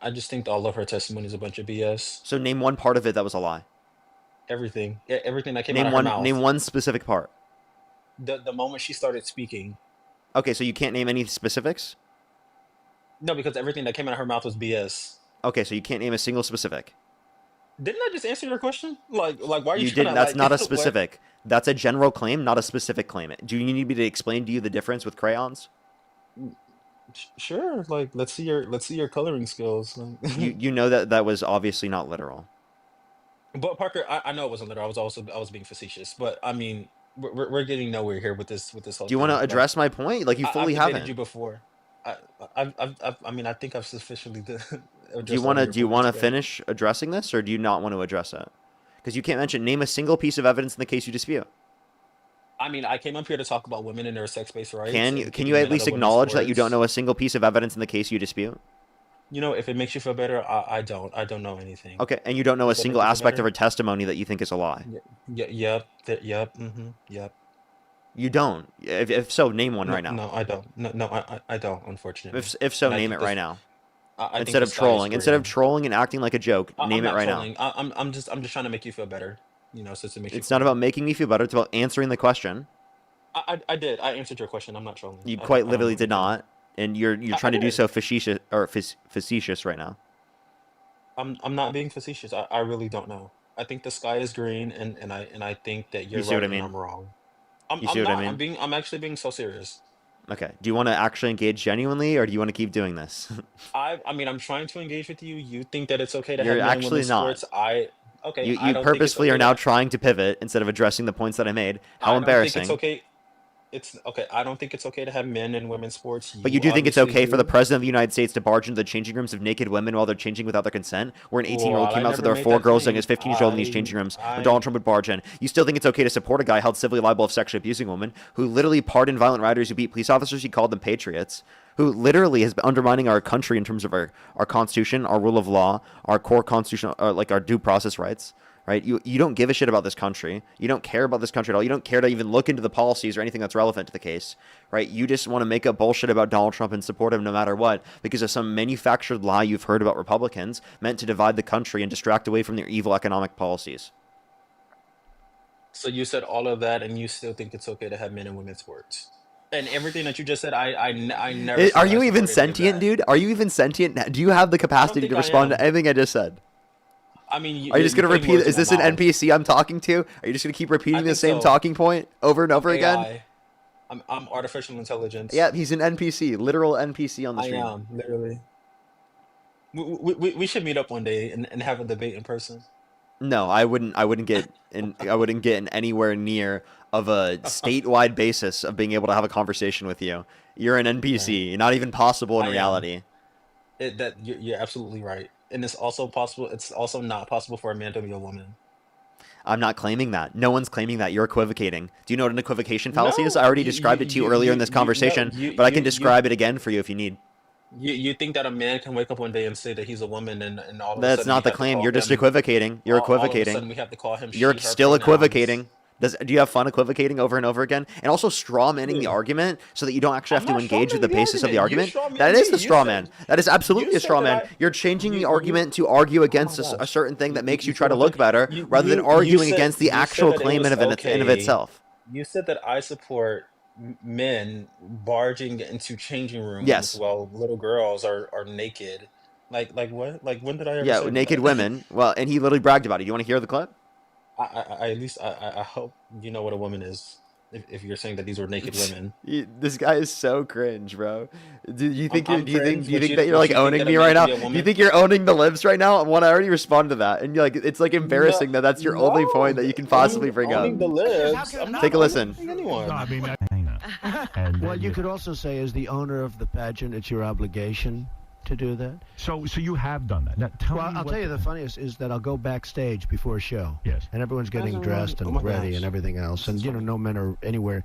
Speaker 11: I just think all of her testimony is a bunch of BS.
Speaker 1: So name one part of it that was a lie.
Speaker 11: Everything that came
Speaker 1: Name
Speaker 11: out of
Speaker 1: one.
Speaker 11: her mouth.
Speaker 1: Name one specific part.
Speaker 11: The moment she started speaking.
Speaker 1: Okay, so you can't name any specifics?
Speaker 11: No, because everything that came out of her mouth was BS.
Speaker 1: Okay, so you can't name a single specific.
Speaker 11: Didn't I just answer your question? Like why are you?
Speaker 1: You
Speaker 11: trying
Speaker 1: didn't.
Speaker 11: to,
Speaker 1: That's
Speaker 11: like,
Speaker 1: not a
Speaker 11: what?
Speaker 1: specific. That's a general claim, not a specific claim. Do you need me to explain to you the difference with crayons?
Speaker 11: Sure. Like let's see your coloring skills.
Speaker 1: You know that was obviously not literal.
Speaker 11: But Parker, I know it wasn't literal. I was being facetious. But I mean, we're getting nowhere here with this whole.
Speaker 1: Do you want to
Speaker 11: thing.
Speaker 1: address my point? Like you fully
Speaker 11: I've debated
Speaker 1: haven't.
Speaker 11: you before. I mean, I think I've sufficiently.
Speaker 1: Do you want to finish addressing this, or do you not want to address it? Because you can't name a single piece of evidence in the case you dispute.
Speaker 11: I mean, I came up here to talk about women and their sex-based rights.
Speaker 1: Can
Speaker 11: and
Speaker 1: you
Speaker 11: keeping
Speaker 1: at
Speaker 11: men out
Speaker 1: least
Speaker 11: of women's
Speaker 1: acknowledge that you
Speaker 11: sports.
Speaker 1: don't know a single piece of evidence in the case you dispute?
Speaker 11: You know, if it makes you feel better, I don't know anything.
Speaker 1: Okay, and you don't know a
Speaker 11: Does that
Speaker 1: single
Speaker 11: make you feel
Speaker 1: aspect of
Speaker 11: better?
Speaker 1: her testimony that you think is a lie.
Speaker 11: Yep. Yep.
Speaker 1: You don't. If so, name one right now.
Speaker 11: No, I don't. No, I don't. Unfortunately.
Speaker 1: If so,
Speaker 11: And I
Speaker 1: name
Speaker 11: think
Speaker 1: it right
Speaker 11: this-
Speaker 1: now.
Speaker 11: I think
Speaker 1: Instead of
Speaker 11: the sky is
Speaker 1: trolling, instead of
Speaker 11: green.
Speaker 1: trolling and acting like a joke, name
Speaker 11: I'm
Speaker 1: it
Speaker 11: not
Speaker 1: right
Speaker 11: trolling.
Speaker 1: now.
Speaker 11: I'm just trying to make you feel better. You know, since it makes you.
Speaker 1: It's not about making me feel better. It's about answering the question.
Speaker 11: I did. I answered your question. I'm not trolling.
Speaker 1: You
Speaker 11: I
Speaker 1: quite
Speaker 11: don't
Speaker 1: literally
Speaker 11: know
Speaker 1: did
Speaker 11: anything.
Speaker 1: not. And you're trying to do so facetious right now.
Speaker 11: I'm not being facetious. I really don't know. I think the sky is green, and I think that
Speaker 1: You
Speaker 11: you're
Speaker 1: see what
Speaker 11: right
Speaker 1: I
Speaker 11: and
Speaker 1: mean?
Speaker 11: I'm wrong.
Speaker 1: You see
Speaker 11: I'm
Speaker 1: what I
Speaker 11: not.
Speaker 1: mean?
Speaker 11: I'm actually being so serious.
Speaker 1: Okay. Do you want to actually engage genuinely, or do you want to keep doing this?
Speaker 11: I mean, I'm trying to engage with you. You think that it's okay to have
Speaker 1: You're
Speaker 11: men and
Speaker 1: actually
Speaker 11: women's
Speaker 1: not.
Speaker 11: sports. Okay. I
Speaker 1: You
Speaker 11: don't think it's
Speaker 1: purposefully are
Speaker 11: okay
Speaker 1: now
Speaker 11: to.
Speaker 1: trying to pivot instead of addressing the points that I made. How
Speaker 11: I don't think it's
Speaker 1: embarrassing.
Speaker 11: okay. It's okay. I don't think it's okay to have men and women's sports.
Speaker 1: But you
Speaker 11: You
Speaker 1: do think it's
Speaker 11: obviously
Speaker 1: okay for the
Speaker 11: do.
Speaker 1: president of the United States to barge into the changing rooms of naked women while they're changing without their consent? Where an 18-year-old
Speaker 11: Well, I
Speaker 1: came out, so
Speaker 11: never
Speaker 1: there were
Speaker 11: made
Speaker 1: 4
Speaker 11: that
Speaker 1: girls young
Speaker 11: claim.
Speaker 1: as 15-years-old in these changing rooms when Donald
Speaker 11: I
Speaker 1: Trump would barge in. You still think it's okay to support a guy held civilly liable of sexually abusing a woman who literally pardoned violent rioters who beat police officers, he called them patriots, who literally has been undermining our country in terms of our constitution, our rule of law, our core constitutional, like our due process rights. Right? You don't give a shit about this country. You don't care about this country at all. You don't care to even look into the policies or anything that's relevant to the case. Right? You just want to make up bullshit about Donald Trump and support him no matter what because of some manufactured lie you've heard about Republicans meant to divide the country and distract away from their evil economic policies.
Speaker 11: So you said all of that, and you still think it's okay to have men and women's sports, and everything that you just said, I never
Speaker 1: Are
Speaker 11: said I
Speaker 1: you even
Speaker 11: support any of
Speaker 1: sentient,
Speaker 11: that.
Speaker 1: dude? Are you even sentient? Do you have the
Speaker 11: I don't
Speaker 1: capacity
Speaker 11: think
Speaker 1: to
Speaker 11: I
Speaker 1: respond
Speaker 11: am.
Speaker 1: to anything I just said?
Speaker 11: I mean,
Speaker 1: Are you just going to
Speaker 11: putting
Speaker 1: repeat?
Speaker 11: words in
Speaker 1: Is
Speaker 11: my
Speaker 1: this an
Speaker 11: mouth.
Speaker 1: NPC I'm talking to? Are you just going to keep repeating
Speaker 11: I
Speaker 1: the
Speaker 11: think
Speaker 1: same
Speaker 11: so.
Speaker 1: talking point over and over
Speaker 11: I'm
Speaker 1: again?
Speaker 11: AI. I'm artificial intelligence.
Speaker 1: Yeah, he's an NPC, literal NPC on the
Speaker 11: I
Speaker 1: stream.
Speaker 11: am literally. We should meet up one day and have a debate in person.
Speaker 1: No, I wouldn't. I wouldn't get in anywhere near of a statewide basis of being able to have a conversation with you. You're an NPC, not even possible in
Speaker 11: I am.
Speaker 1: reality.
Speaker 11: You're absolutely right, and it's also possible. It's also not possible for a man to be a woman.
Speaker 1: I'm not claiming that. No one's claiming that. You're equivocating. Do you know what an equivocation fallacy is? I
Speaker 11: No,
Speaker 1: already described it to you earlier in this conversation, but I can describe it again for you if you need.
Speaker 11: You think that a man can wake up one day and say that he's a woman, and all of a
Speaker 1: That's
Speaker 11: sudden
Speaker 1: not
Speaker 11: we
Speaker 1: the
Speaker 11: have to
Speaker 1: claim.
Speaker 11: call
Speaker 1: You're just
Speaker 11: him.
Speaker 1: equivocating. You're
Speaker 11: All of a
Speaker 1: equivocating.
Speaker 11: sudden we have to call him.
Speaker 1: You're
Speaker 11: She, her
Speaker 1: still
Speaker 11: pronouns.
Speaker 1: equivocating. Do you have fun equivocating over and over again? And also straw manning the argument so that you don't actually have to engage with the basis of the argument? That is the straw man. That is absolutely a straw man. You're changing the argument to argue against a certain thing that makes you try to look better rather than arguing against the actual claim in of itself.
Speaker 11: You said that I support men barging into changing rooms
Speaker 1: Yes.
Speaker 11: while little girls are naked. Like what? Like when did I ever
Speaker 1: Yeah,
Speaker 11: say
Speaker 1: naked
Speaker 11: that?
Speaker 1: women. Well, and he literally bragged about it. Do you want to hear the clip?
Speaker 11: I at least I hope you know what a woman is. If you're saying that these were naked women.
Speaker 1: This guy is so cringe, bro. Do you think
Speaker 11: I'm
Speaker 1: do you think
Speaker 11: cringe, but
Speaker 1: that you're like
Speaker 11: you think
Speaker 1: owning
Speaker 11: that a
Speaker 1: me
Speaker 11: man
Speaker 1: right now?
Speaker 11: can be a
Speaker 1: Do you
Speaker 11: woman?
Speaker 1: think you're owning the libs right now? One, I already responded to that, and you're like, it's like embarrassing that that's your only point that you can possibly bring up.
Speaker 11: Owning the libs. I'm not
Speaker 1: Take a listen.
Speaker 11: owning anyone.
Speaker 8: No, I mean, what you could also say as the owner of the pageant, it's your obligation to do that.
Speaker 12: So you have done that. Now, tell
Speaker 8: Well,
Speaker 12: me
Speaker 8: I'll
Speaker 12: what
Speaker 8: tell you the funniest is that I'll go backstage before a show.
Speaker 12: Yes.
Speaker 8: And everyone's getting dressed and ready and everything else. And, no men are anywhere.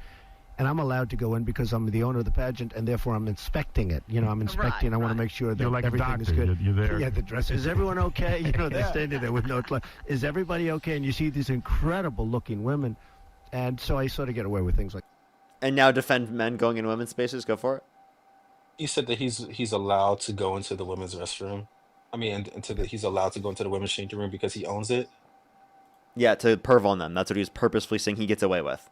Speaker 8: And I'm allowed to go in because I'm the owner of the pageant, and therefore I'm inspecting it. I'm inspecting. I want to make sure that
Speaker 12: You're like a
Speaker 8: everything is
Speaker 12: doctor.
Speaker 8: good.
Speaker 12: You're there.
Speaker 8: Yeah, the dress. Is everyone okay? They're standing there with no clothes. Is everybody okay? And you see these incredible-looking women. And so I sort of get away with things like.
Speaker 1: And now defend men going in women's spaces. Go for it.
Speaker 11: He said that he's allowed to go into the women's restroom. I mean, he's allowed to go into the women's changing room because he owns it.
Speaker 1: Yeah, to perv on them. That's what he was purposefully saying he gets away with,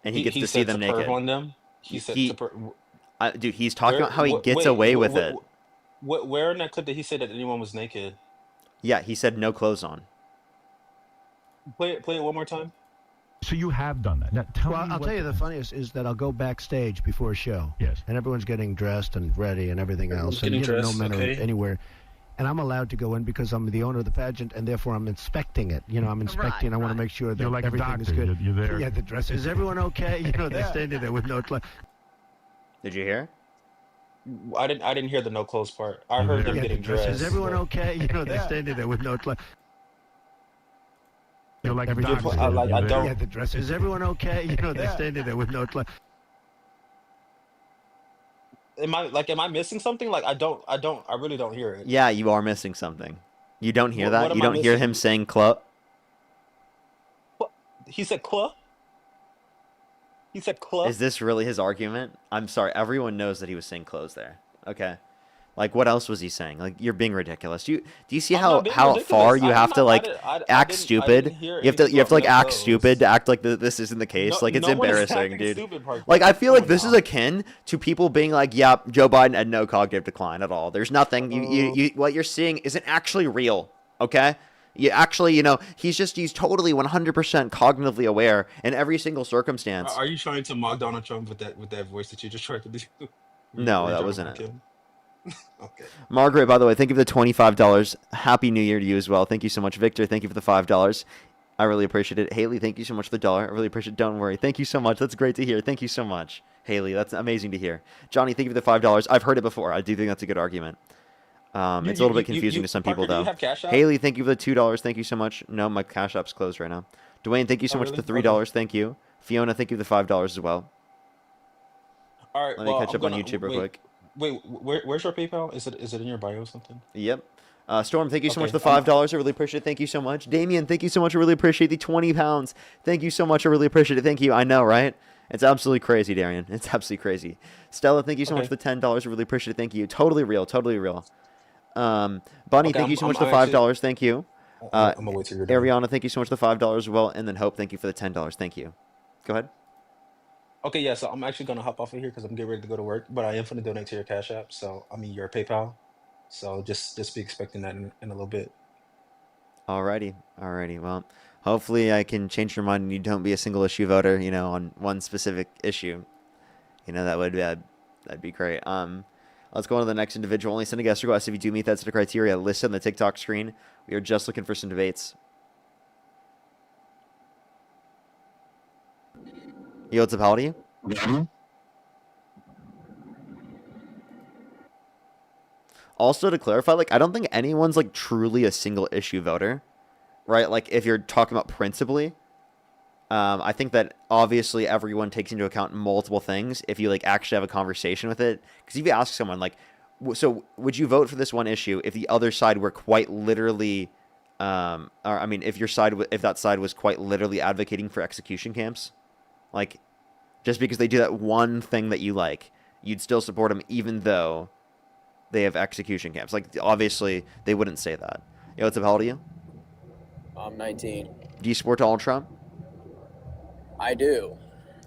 Speaker 1: and he gets to see
Speaker 11: said
Speaker 1: them
Speaker 11: to
Speaker 1: naked.
Speaker 11: perv on them. He said to
Speaker 1: dude, he's talking
Speaker 11: Where-
Speaker 1: about how he
Speaker 11: wh-
Speaker 1: gets
Speaker 11: wait,
Speaker 1: away
Speaker 11: wh-
Speaker 1: with
Speaker 11: wh-
Speaker 1: it.
Speaker 11: Where in that clip did he say that anyone was naked?
Speaker 1: Yeah, he said no clothes on.
Speaker 11: Play it one more time.
Speaker 12: So you have done that. Now, tell
Speaker 8: Well,
Speaker 12: me
Speaker 8: I'll
Speaker 12: what
Speaker 8: tell you the funniest is that I'll go backstage before a show.
Speaker 12: Yes.
Speaker 8: And everyone's getting dressed and ready and everything else. And
Speaker 11: getting
Speaker 8: no
Speaker 11: dressed,
Speaker 8: men
Speaker 11: okay.
Speaker 8: are anywhere. And I'm allowed to go in because I'm the owner of the pageant, and therefore I'm inspecting it. I'm inspecting. I want to make sure that
Speaker 12: You're like a
Speaker 8: everything is
Speaker 12: doctor.
Speaker 8: good.
Speaker 12: You're there.
Speaker 8: Yeah, the dress. Is everyone okay? They're standing there with no clothes.
Speaker 1: Did you hear?
Speaker 11: I didn't hear the no clothes part. I heard them
Speaker 8: Yeah, the
Speaker 11: getting
Speaker 8: dress.
Speaker 11: dressed.
Speaker 8: Is everyone
Speaker 11: but-
Speaker 8: okay? They're standing there with no clothes.
Speaker 12: You're like a
Speaker 8: Everything-
Speaker 12: doctor.
Speaker 11: I
Speaker 12: You're there.
Speaker 11: don't-
Speaker 8: Yeah, the dress. Is everyone okay? They're standing there with no clothes.
Speaker 11: Am I missing something? Like I really don't hear it.
Speaker 1: Yeah, you are missing something. You don't hear
Speaker 11: What
Speaker 1: that?
Speaker 11: am
Speaker 1: You
Speaker 11: I
Speaker 1: don't hear
Speaker 11: missing?
Speaker 1: him saying "club"?
Speaker 11: He said "cluh." He said "cluh."
Speaker 1: Is this really his argument? I'm sorry. Everyone knows that he was saying "clothes" there. Okay. Like, what else was he saying? Like, you're being ridiculous. Do you see
Speaker 11: I'm
Speaker 1: how
Speaker 11: not being
Speaker 1: far
Speaker 11: ridiculous.
Speaker 1: you have to like
Speaker 11: I
Speaker 1: act
Speaker 11: didn't
Speaker 1: stupid?
Speaker 11: hear
Speaker 1: You have to
Speaker 11: anything about
Speaker 1: like
Speaker 11: male
Speaker 1: act
Speaker 11: clothes.
Speaker 1: stupid to act like this isn't the case.
Speaker 11: No,
Speaker 1: Like, it's
Speaker 11: no one is
Speaker 1: embarrassing,
Speaker 11: acting
Speaker 1: dude.
Speaker 11: stupid, Parker.
Speaker 1: Like, I feel
Speaker 11: Come
Speaker 1: like
Speaker 11: on
Speaker 1: this is
Speaker 11: now.
Speaker 1: akin to people being like, "Yeah, Joe Biden had no cognitive decline at all. There's nothing. You what you're seeing isn't actually real." Okay. You actually, he's totally 100% cognitively aware in every single circumstance.
Speaker 11: Are you trying to mock Donald Trump with that voice that you just tried to do?
Speaker 1: No,
Speaker 11: Were you
Speaker 1: that
Speaker 11: trying to
Speaker 1: wasn't
Speaker 11: mock
Speaker 1: it.
Speaker 11: him? Okay.
Speaker 1: Margaret, by the way, thank you for the $25. Happy New Year to you as well. Thank you so much. Victor, thank you for the $5. I really appreciate it. Haley, thank you so much for the $1. I really appreciate it. Don't worry. Thank you so much. That's great to hear. Thank you so much. Haley, that's amazing to hear. Johnny, thank you for the $5. I've heard it before. I do think that's a good argument. It's a little bit confusing to some
Speaker 11: Parker,
Speaker 1: people,
Speaker 11: do you
Speaker 1: though.
Speaker 11: have Cash App?
Speaker 1: Haley, thank you for the $2. Thank you so much. No, my Cash App's closed right now. Dwayne, thank you so
Speaker 11: Oh,
Speaker 1: much for
Speaker 11: really?
Speaker 1: the $3. Thank you. Fiona, thank you for the $5 as well.
Speaker 11: All right.
Speaker 1: Let me
Speaker 11: Well,
Speaker 1: catch up on YouTube real quick.
Speaker 11: Wait, where's your PayPal? Is it in your bio or something?
Speaker 1: Yep. Storm, thank you so much
Speaker 11: Okay,
Speaker 1: for the $5. I really appreciate it. Thank you so much. Damien, thank you so much. I really appreciate the £20. Thank you so much. I really appreciate it. Thank you. I know, right? It's absolutely crazy, Darian. It's absolutely crazy. Stella, thank you so much for the $10. I really appreciate it. Thank you. Totally real. Totally real. Bunny,
Speaker 11: Okay,
Speaker 1: thank you so much for the
Speaker 11: I'm actually-
Speaker 1: $5. Thank you.
Speaker 11: I'm gonna wait till you're done.
Speaker 1: Ariana, thank you so much for the $5 as well. And then Hope, thank you for the $10. Thank you. Go ahead.
Speaker 11: Okay, yeah. So I'm actually gonna hop off of here because I'm getting ready to go to work. But I am gonna donate to your Cash App. So I mean your PayPal. So just be expecting that in a little bit.
Speaker 1: Alrighty. Well, hopefully I can change your mind and you don't be a single issue voter, on one specific issue. That'd be great. Let's go on to the next individual. Only send a guest request if you do meet that set of criteria. List on the TikTok screen. We are just looking for some debates. Yo, what's up, how old are you? Also, to clarify, I don't think anyone's, truly a single issue voter, right? Like, if you're talking about principally, I think that obviously everyone takes into account multiple things if you, actually have a conversation with it. Because if you ask someone, so would you vote for this one issue if the other side were quite literally, if that side was quite literally advocating for execution camps? Just because they do that one thing that you like, you'd still support them even though they have execution camps. Obviously, they wouldn't say that. Yo, what's up, how old are you?
Speaker 13: I'm 19.
Speaker 1: Do you support Donald Trump?
Speaker 13: I do.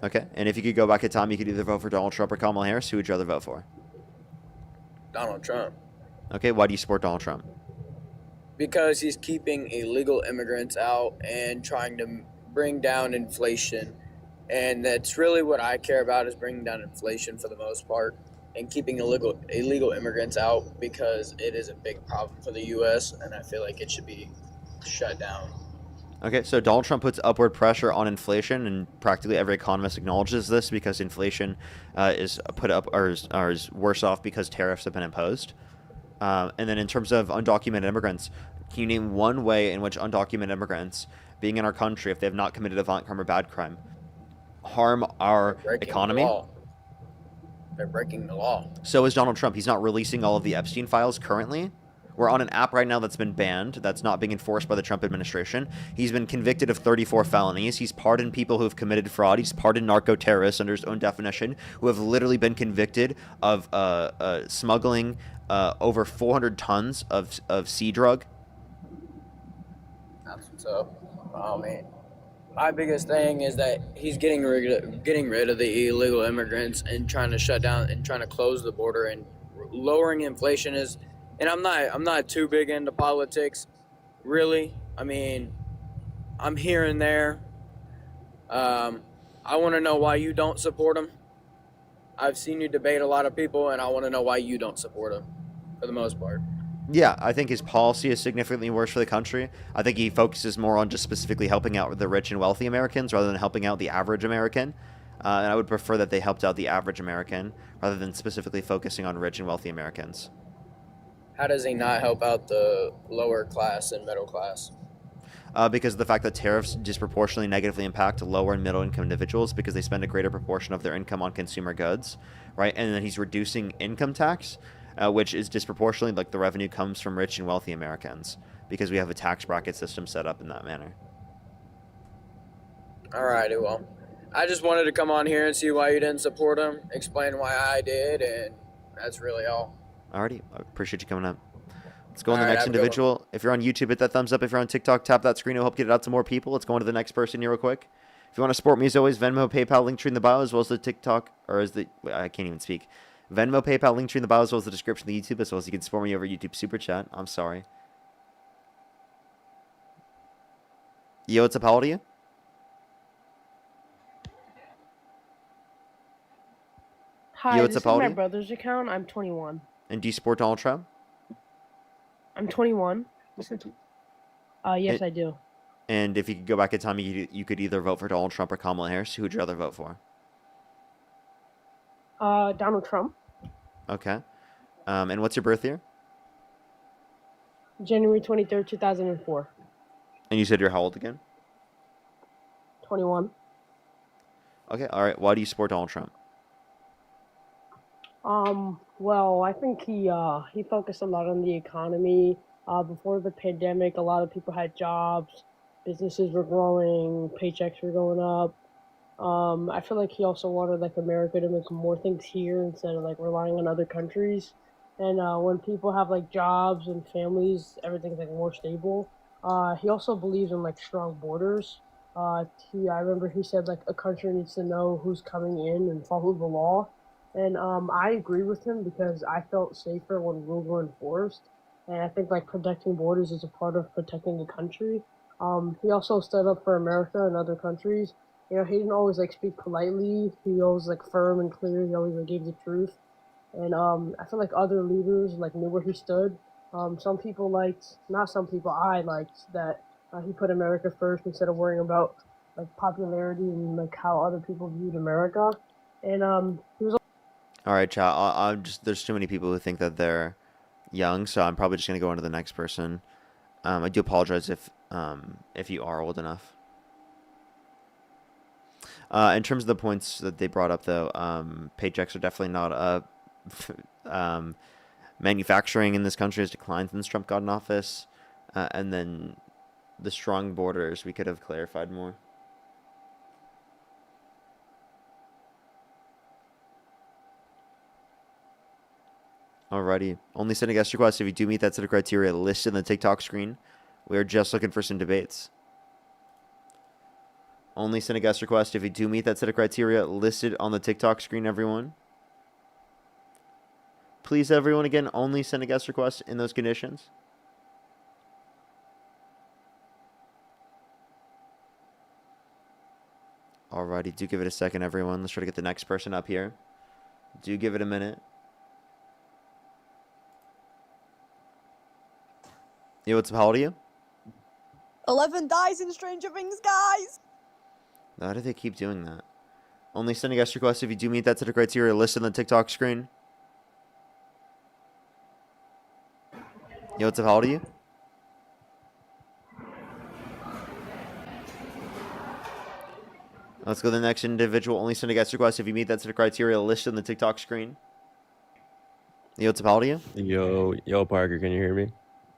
Speaker 1: Okay, and if you could go back in time, you could either vote for Donald Trump or Kamala Harris. Who would you rather vote for?
Speaker 13: Donald Trump.
Speaker 1: Okay, why do you support Donald Trump?
Speaker 13: Because he's keeping illegal immigrants out and trying to bring down inflation. And that's really what I care about, is bringing down inflation for the most part and keeping illegal immigrants out, because it is a big problem for the U.S. and I feel like it should be shut down.
Speaker 1: Okay, so Donald Trump puts upward pressure on inflation, and practically every economist acknowledges this because inflation is put up or is worse off because tariffs have been imposed. And then in terms of undocumented immigrants, can you name one way in which undocumented immigrants being in our country, if they have not committed a violent crime or bad crime, harm our economy?
Speaker 13: They're breaking the law.
Speaker 1: So is Donald Trump. He's not releasing all of the Epstein files currently. We're on an app right now that's been banned, that's not being enforced by the Trump administration. He's been convicted of 34 felonies. He's pardoned people who have committed fraud. He's pardoned narco-terrorists under his own definition, who have literally been convicted of smuggling over 400 tons of sea drug.
Speaker 13: That's what's up. Oh, man. My biggest thing is that he's getting rid of the illegal immigrants and trying to shut down and trying to close the border, and lowering inflation is. And I'm not too big into politics, really. I mean, I'm here and there. I want to know why you don't support him. I've seen you debate a lot of people, and I want to know why you don't support him, for the most part.
Speaker 1: Yeah, I think his policy is significantly worse for the country. I think he focuses more on just specifically helping out the rich and wealthy Americans rather than helping out the average American. And I would prefer that they helped out the average American rather than specifically focusing on rich and wealthy Americans.
Speaker 13: How does he not help out the lower class and middle class?
Speaker 1: Because of the fact that tariffs disproportionately negatively impact lower and middle income individuals because they spend a greater proportion of their income on consumer goods, right? And then he's reducing income tax, which is disproportionately, the revenue comes from rich and wealthy Americans because we have a tax bracket system set up in that manner.
Speaker 13: All righty, well, I just wanted to come on here and see why you didn't support him, explain why I did, and that's really all.
Speaker 1: Alrighty, I appreciate you coming up. Let's go on the
Speaker 13: Alright,
Speaker 1: next
Speaker 13: have a good one.
Speaker 1: individual. If you're on YouTube, hit that thumbs up. If you're on TikTok, tap that screen. It'll help get it out to more people. Let's go on to the next person here real quick. If you want to support me as always, Venmo, PayPal, link tree in the bio, as well as the TikTok, I can't even speak. Venmo, PayPal, link tree in the bio, as well as the description of the YouTube, as well as you can support me over YouTube Super Chat. I'm sorry. Yo, what's up? How old are you?
Speaker 14: Hi,
Speaker 1: Yo, what's
Speaker 14: this
Speaker 1: up? How
Speaker 14: is
Speaker 1: old
Speaker 14: my
Speaker 1: are you?
Speaker 14: brother's account. I'm 21.
Speaker 1: And do you support Donald Trump?
Speaker 14: I'm 21. Yes,
Speaker 1: And-
Speaker 14: I do.
Speaker 1: And if you could go back in time, you could either vote for Donald Trump or Kamala Harris. Who would you rather vote for?
Speaker 14: Donald Trump,
Speaker 1: Okay. And what's your birth year?
Speaker 14: January 23rd, 2004.
Speaker 1: And you said you're how old again?
Speaker 14: 21.
Speaker 1: Okay, all right. Why do you support Donald Trump?
Speaker 14: Well, I think he focused a lot on the economy. Before the pandemic, a lot of people had jobs, businesses were growing, paychecks were going up. I feel like he also wanted like America to make more things here instead of like relying on other countries. And when people have like jobs and families, everything's like more stable. He also believes in like strong borders. I remember he said like a country needs to know who's coming in and follow the law. And I agree with him because I felt safer when rules were enforced. And I think like protecting borders is a part of protecting the country. He also stood up for America and other countries. You know, he didn't always like speak politely. He always like firm and clear. He always like gave the truth. And I feel like other leaders like knew where he stood. Some people liked, not some people, I liked that he put America first instead of worrying about like popularity and like how other people viewed America. And he was.
Speaker 1: All right, chat. I'm just there's too many people who think that they're young, so I'm probably just gonna go on to the next person. I do apologize if you are old enough. In terms of the points that they brought up, though, paychecks are definitely not up. Manufacturing in this country has declined since Trump got in office, and then the strong borders we could have clarified more. Alrighty. Only send a guest request if you do meet that set of criteria listed in the TikTok screen. We are just looking for some debates. Only send a guest request if you do meet that set of criteria listed on the TikTok screen, everyone. Please, everyone, again, only send a guest request in those conditions. Alrighty, do give it a second, everyone. Let's try to get the next person up here. Do give it a minute. Yo, what's up? How old are you?
Speaker 15: 11 dies in Stranger Things, guys!
Speaker 1: Why do they keep doing that? Only send a guest request if you do meet that set of criteria listed on the TikTok screen. Yo, what's up? How old are you? Let's go to the next individual. Only send a guest request if you meet that set of criteria listed on the TikTok screen. Yo, what's up? How old are you?
Speaker 18: Yo, Parker, can you hear me?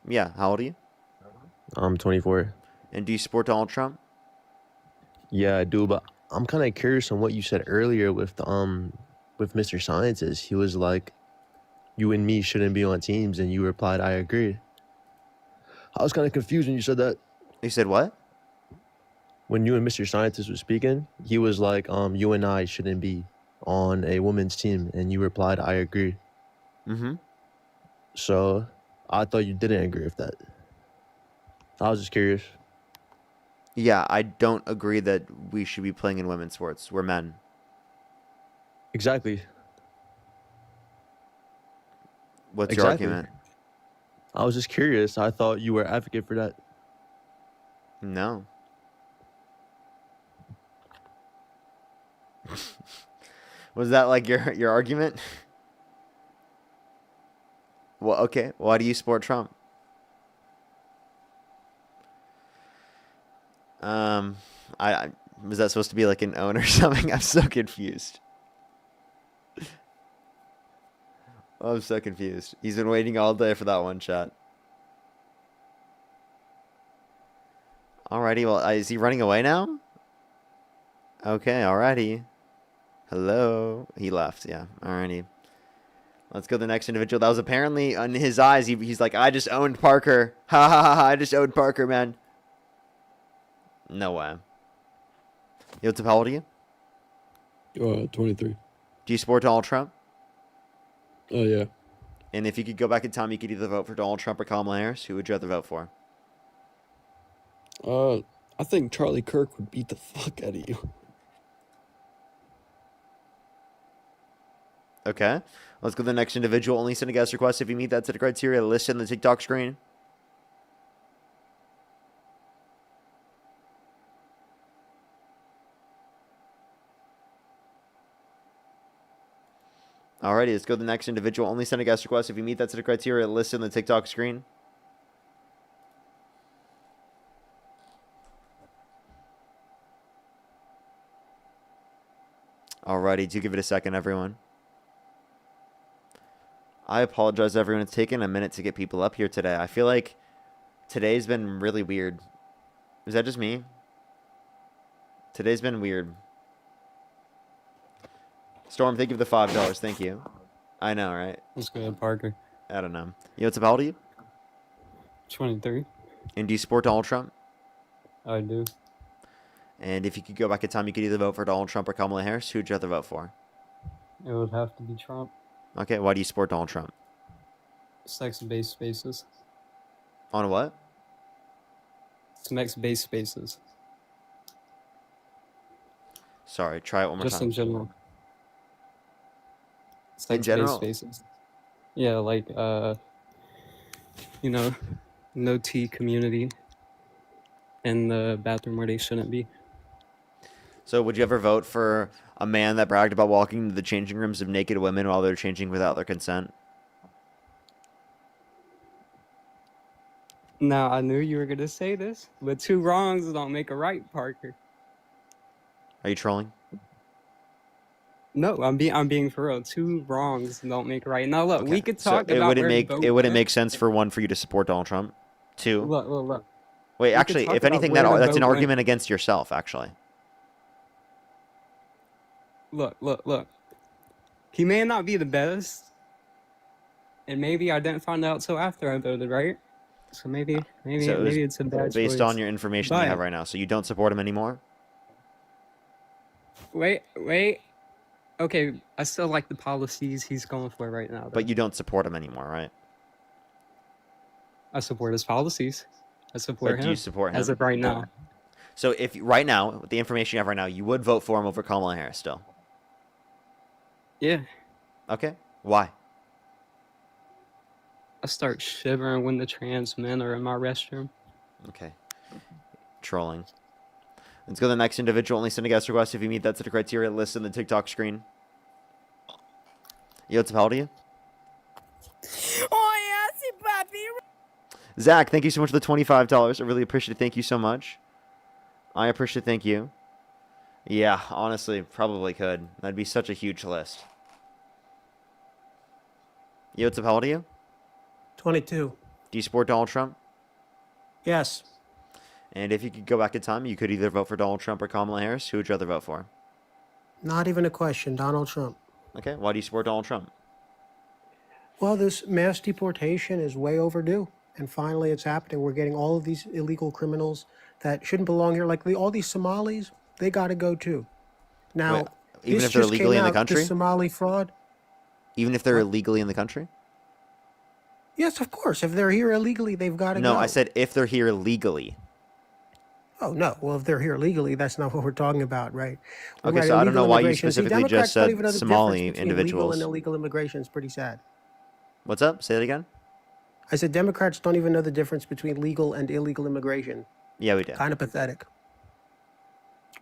Speaker 1: Yeah, how old are you?
Speaker 18: I'm 24.
Speaker 1: And do you support Donald Trump?
Speaker 18: Yeah, I do, but I'm kind of curious on what you said earlier with Mr. Scientist. He was like, you and me shouldn't be on teams, and you replied, I agree. I was kind of confused when you said that.
Speaker 1: You said what?
Speaker 18: When you and Mr. Scientist were speaking, he was like, you and I shouldn't be on a women's team, and you replied, I agree.
Speaker 1: Mm-hmm.
Speaker 18: So I thought you didn't agree with that. I was just curious.
Speaker 1: Yeah, I don't agree that we should be playing in women's sports. We're men.
Speaker 18: Exactly.
Speaker 1: What's your argument?
Speaker 18: I was just curious. I thought you were advocate for that.
Speaker 1: No. Was that like your argument? Well, okay. Why do you support Trump? I was that supposed to be like an own or something? I'm so confused. I'm so confused. He's been waiting all day for that one, chat. Alrighty, well, is he running away now? Okay, alrighty. Hello. He left, yeah. Alrighty. Let's go to the next individual. That was apparently, in his eyes, he's like, I just owned Parker. Ha ha ha ha, I just owned Parker, man. No way. Yo, what's up, how old are you?
Speaker 19: 23.
Speaker 1: Do you support Donald Trump?
Speaker 19: Oh, yeah.
Speaker 1: And if you could go back in time, you could either vote for Donald Trump or Kamala Harris. Who would you rather vote for?
Speaker 19: I think Charlie Kirk would beat the fuck out of you.
Speaker 1: Okay. Let's go to the next individual. Only send a guest request if you meet that set of criteria listed on the TikTok screen. Alrighty, let's go to the next individual. Only send a guest request if you meet that set of criteria listed on the TikTok screen. Alrighty, do give it a second, everyone. I apologize, everyone. It's taken a minute to get people up here today. I feel like today's been really weird. Is that just me? Today's been weird. Storm, thank you for the $5. Thank you. I know, right?
Speaker 19: What's good, Parker?
Speaker 1: I don't know. You know what's up, how old are you?
Speaker 19: 23.
Speaker 1: And do you support Donald Trump?
Speaker 19: I do.
Speaker 1: And if you could go back in time, you could either vote for Donald Trump or Kamala Harris. Who would you rather vote for?
Speaker 19: It would have to be Trump.
Speaker 1: Okay, why do you support Donald Trump?
Speaker 19: Sex-based spaces.
Speaker 1: On what?
Speaker 19: Sex-based spaces.
Speaker 1: Sorry, try it one more
Speaker 19: Just
Speaker 1: time.
Speaker 19: in general.
Speaker 1: In general?
Speaker 19: Sex-based spaces. Yeah, like, you know, no tea community in the bathroom where they shouldn't be.
Speaker 1: So would you ever vote for a man that bragged about walking into the changing rooms of naked women while they're changing without their consent?
Speaker 19: Now, I knew you were going to say this, but two wrongs don't make a right, Parker.
Speaker 1: Are you trolling?
Speaker 19: No, I'm being for real. Two wrongs don't make a right. Now, look,
Speaker 1: Okay.
Speaker 19: we could
Speaker 1: So
Speaker 19: talk
Speaker 1: it
Speaker 19: about
Speaker 1: wouldn't
Speaker 19: where
Speaker 1: make
Speaker 19: vote
Speaker 1: it wouldn't
Speaker 19: went.
Speaker 1: make sense for one for you to support Donald Trump. Two.
Speaker 19: Look.
Speaker 1: Wait,
Speaker 19: We could
Speaker 1: actually,
Speaker 19: talk
Speaker 1: if
Speaker 19: about
Speaker 1: anything,
Speaker 19: where the
Speaker 1: that's an
Speaker 19: vote went.
Speaker 1: argument against yourself. Actually,
Speaker 19: Look. He may not be the best, and maybe I didn't find out till after I voted, right? So maybe
Speaker 1: so it was
Speaker 19: it's a bad
Speaker 1: based
Speaker 19: choice.
Speaker 1: on your information that you
Speaker 19: But-
Speaker 1: have right now. So you don't support him anymore.
Speaker 19: Wait. Okay, I still like the policies he's going for right now. Though.
Speaker 1: But you don't support him anymore, right?
Speaker 19: I support his policies. I support
Speaker 1: But
Speaker 19: him.
Speaker 1: do you support him
Speaker 19: as of right now?
Speaker 1: So if right now, with the information you have right now, you would vote for him over Kamala Harris still.
Speaker 19: Yeah,
Speaker 1: Okay. Why?
Speaker 19: I start shivering when the trans men are in my restroom.
Speaker 1: Okay. Trolling. Let's go to the next individual. Only send a guest request if you meet that set of criteria listed in the TikTok screen. Yo, what's up, how old are you?
Speaker 15: Oh, yeah, sí, papi.
Speaker 1: Zach, thank you so much for the $25. I really appreciate it. Thank you so much. I appreciate it. Thank you. Yeah, honestly, probably could. That'd be such a huge list. Yo, what's up, how old are you?
Speaker 20: 22.
Speaker 1: Do you support Donald Trump?
Speaker 20: Yes.
Speaker 1: And if you could go back in time, you could either vote for Donald Trump or Kamala Harris. Who would you rather vote for?
Speaker 20: Not even a question. Donald Trump.
Speaker 1: Okay, why do you support Donald Trump?
Speaker 20: Well, this mass deportation is way overdue. And finally, it's happening. We're getting all of these illegal criminals that shouldn't belong here. Like all these Somalis, they got to go too. Now,
Speaker 1: Wait, even
Speaker 20: this
Speaker 1: if they're
Speaker 20: just
Speaker 1: illegally
Speaker 20: came
Speaker 1: in the
Speaker 20: out,
Speaker 1: country?
Speaker 20: this Somali fraud.
Speaker 1: Even if they're illegally in the country?
Speaker 20: Yes, of course. If they're here illegally, they've got to go.
Speaker 1: No, I said if they're here legally.
Speaker 20: Oh, no. Well, if they're here legally, that's not what we're talking about, right? We're
Speaker 1: Okay,
Speaker 20: about
Speaker 1: so I don't know
Speaker 20: illegal
Speaker 1: why you
Speaker 20: immigration. See,
Speaker 1: specifically just
Speaker 20: Democrats don't
Speaker 1: said
Speaker 20: even know the
Speaker 1: Somali
Speaker 20: difference between legal
Speaker 1: individuals.
Speaker 20: and illegal immigration. It's pretty sad.
Speaker 1: What's up? Say that again?
Speaker 20: I said Democrats don't even know the difference between legal and illegal immigration.
Speaker 1: Yeah, we do.
Speaker 20: Kind of pathetic.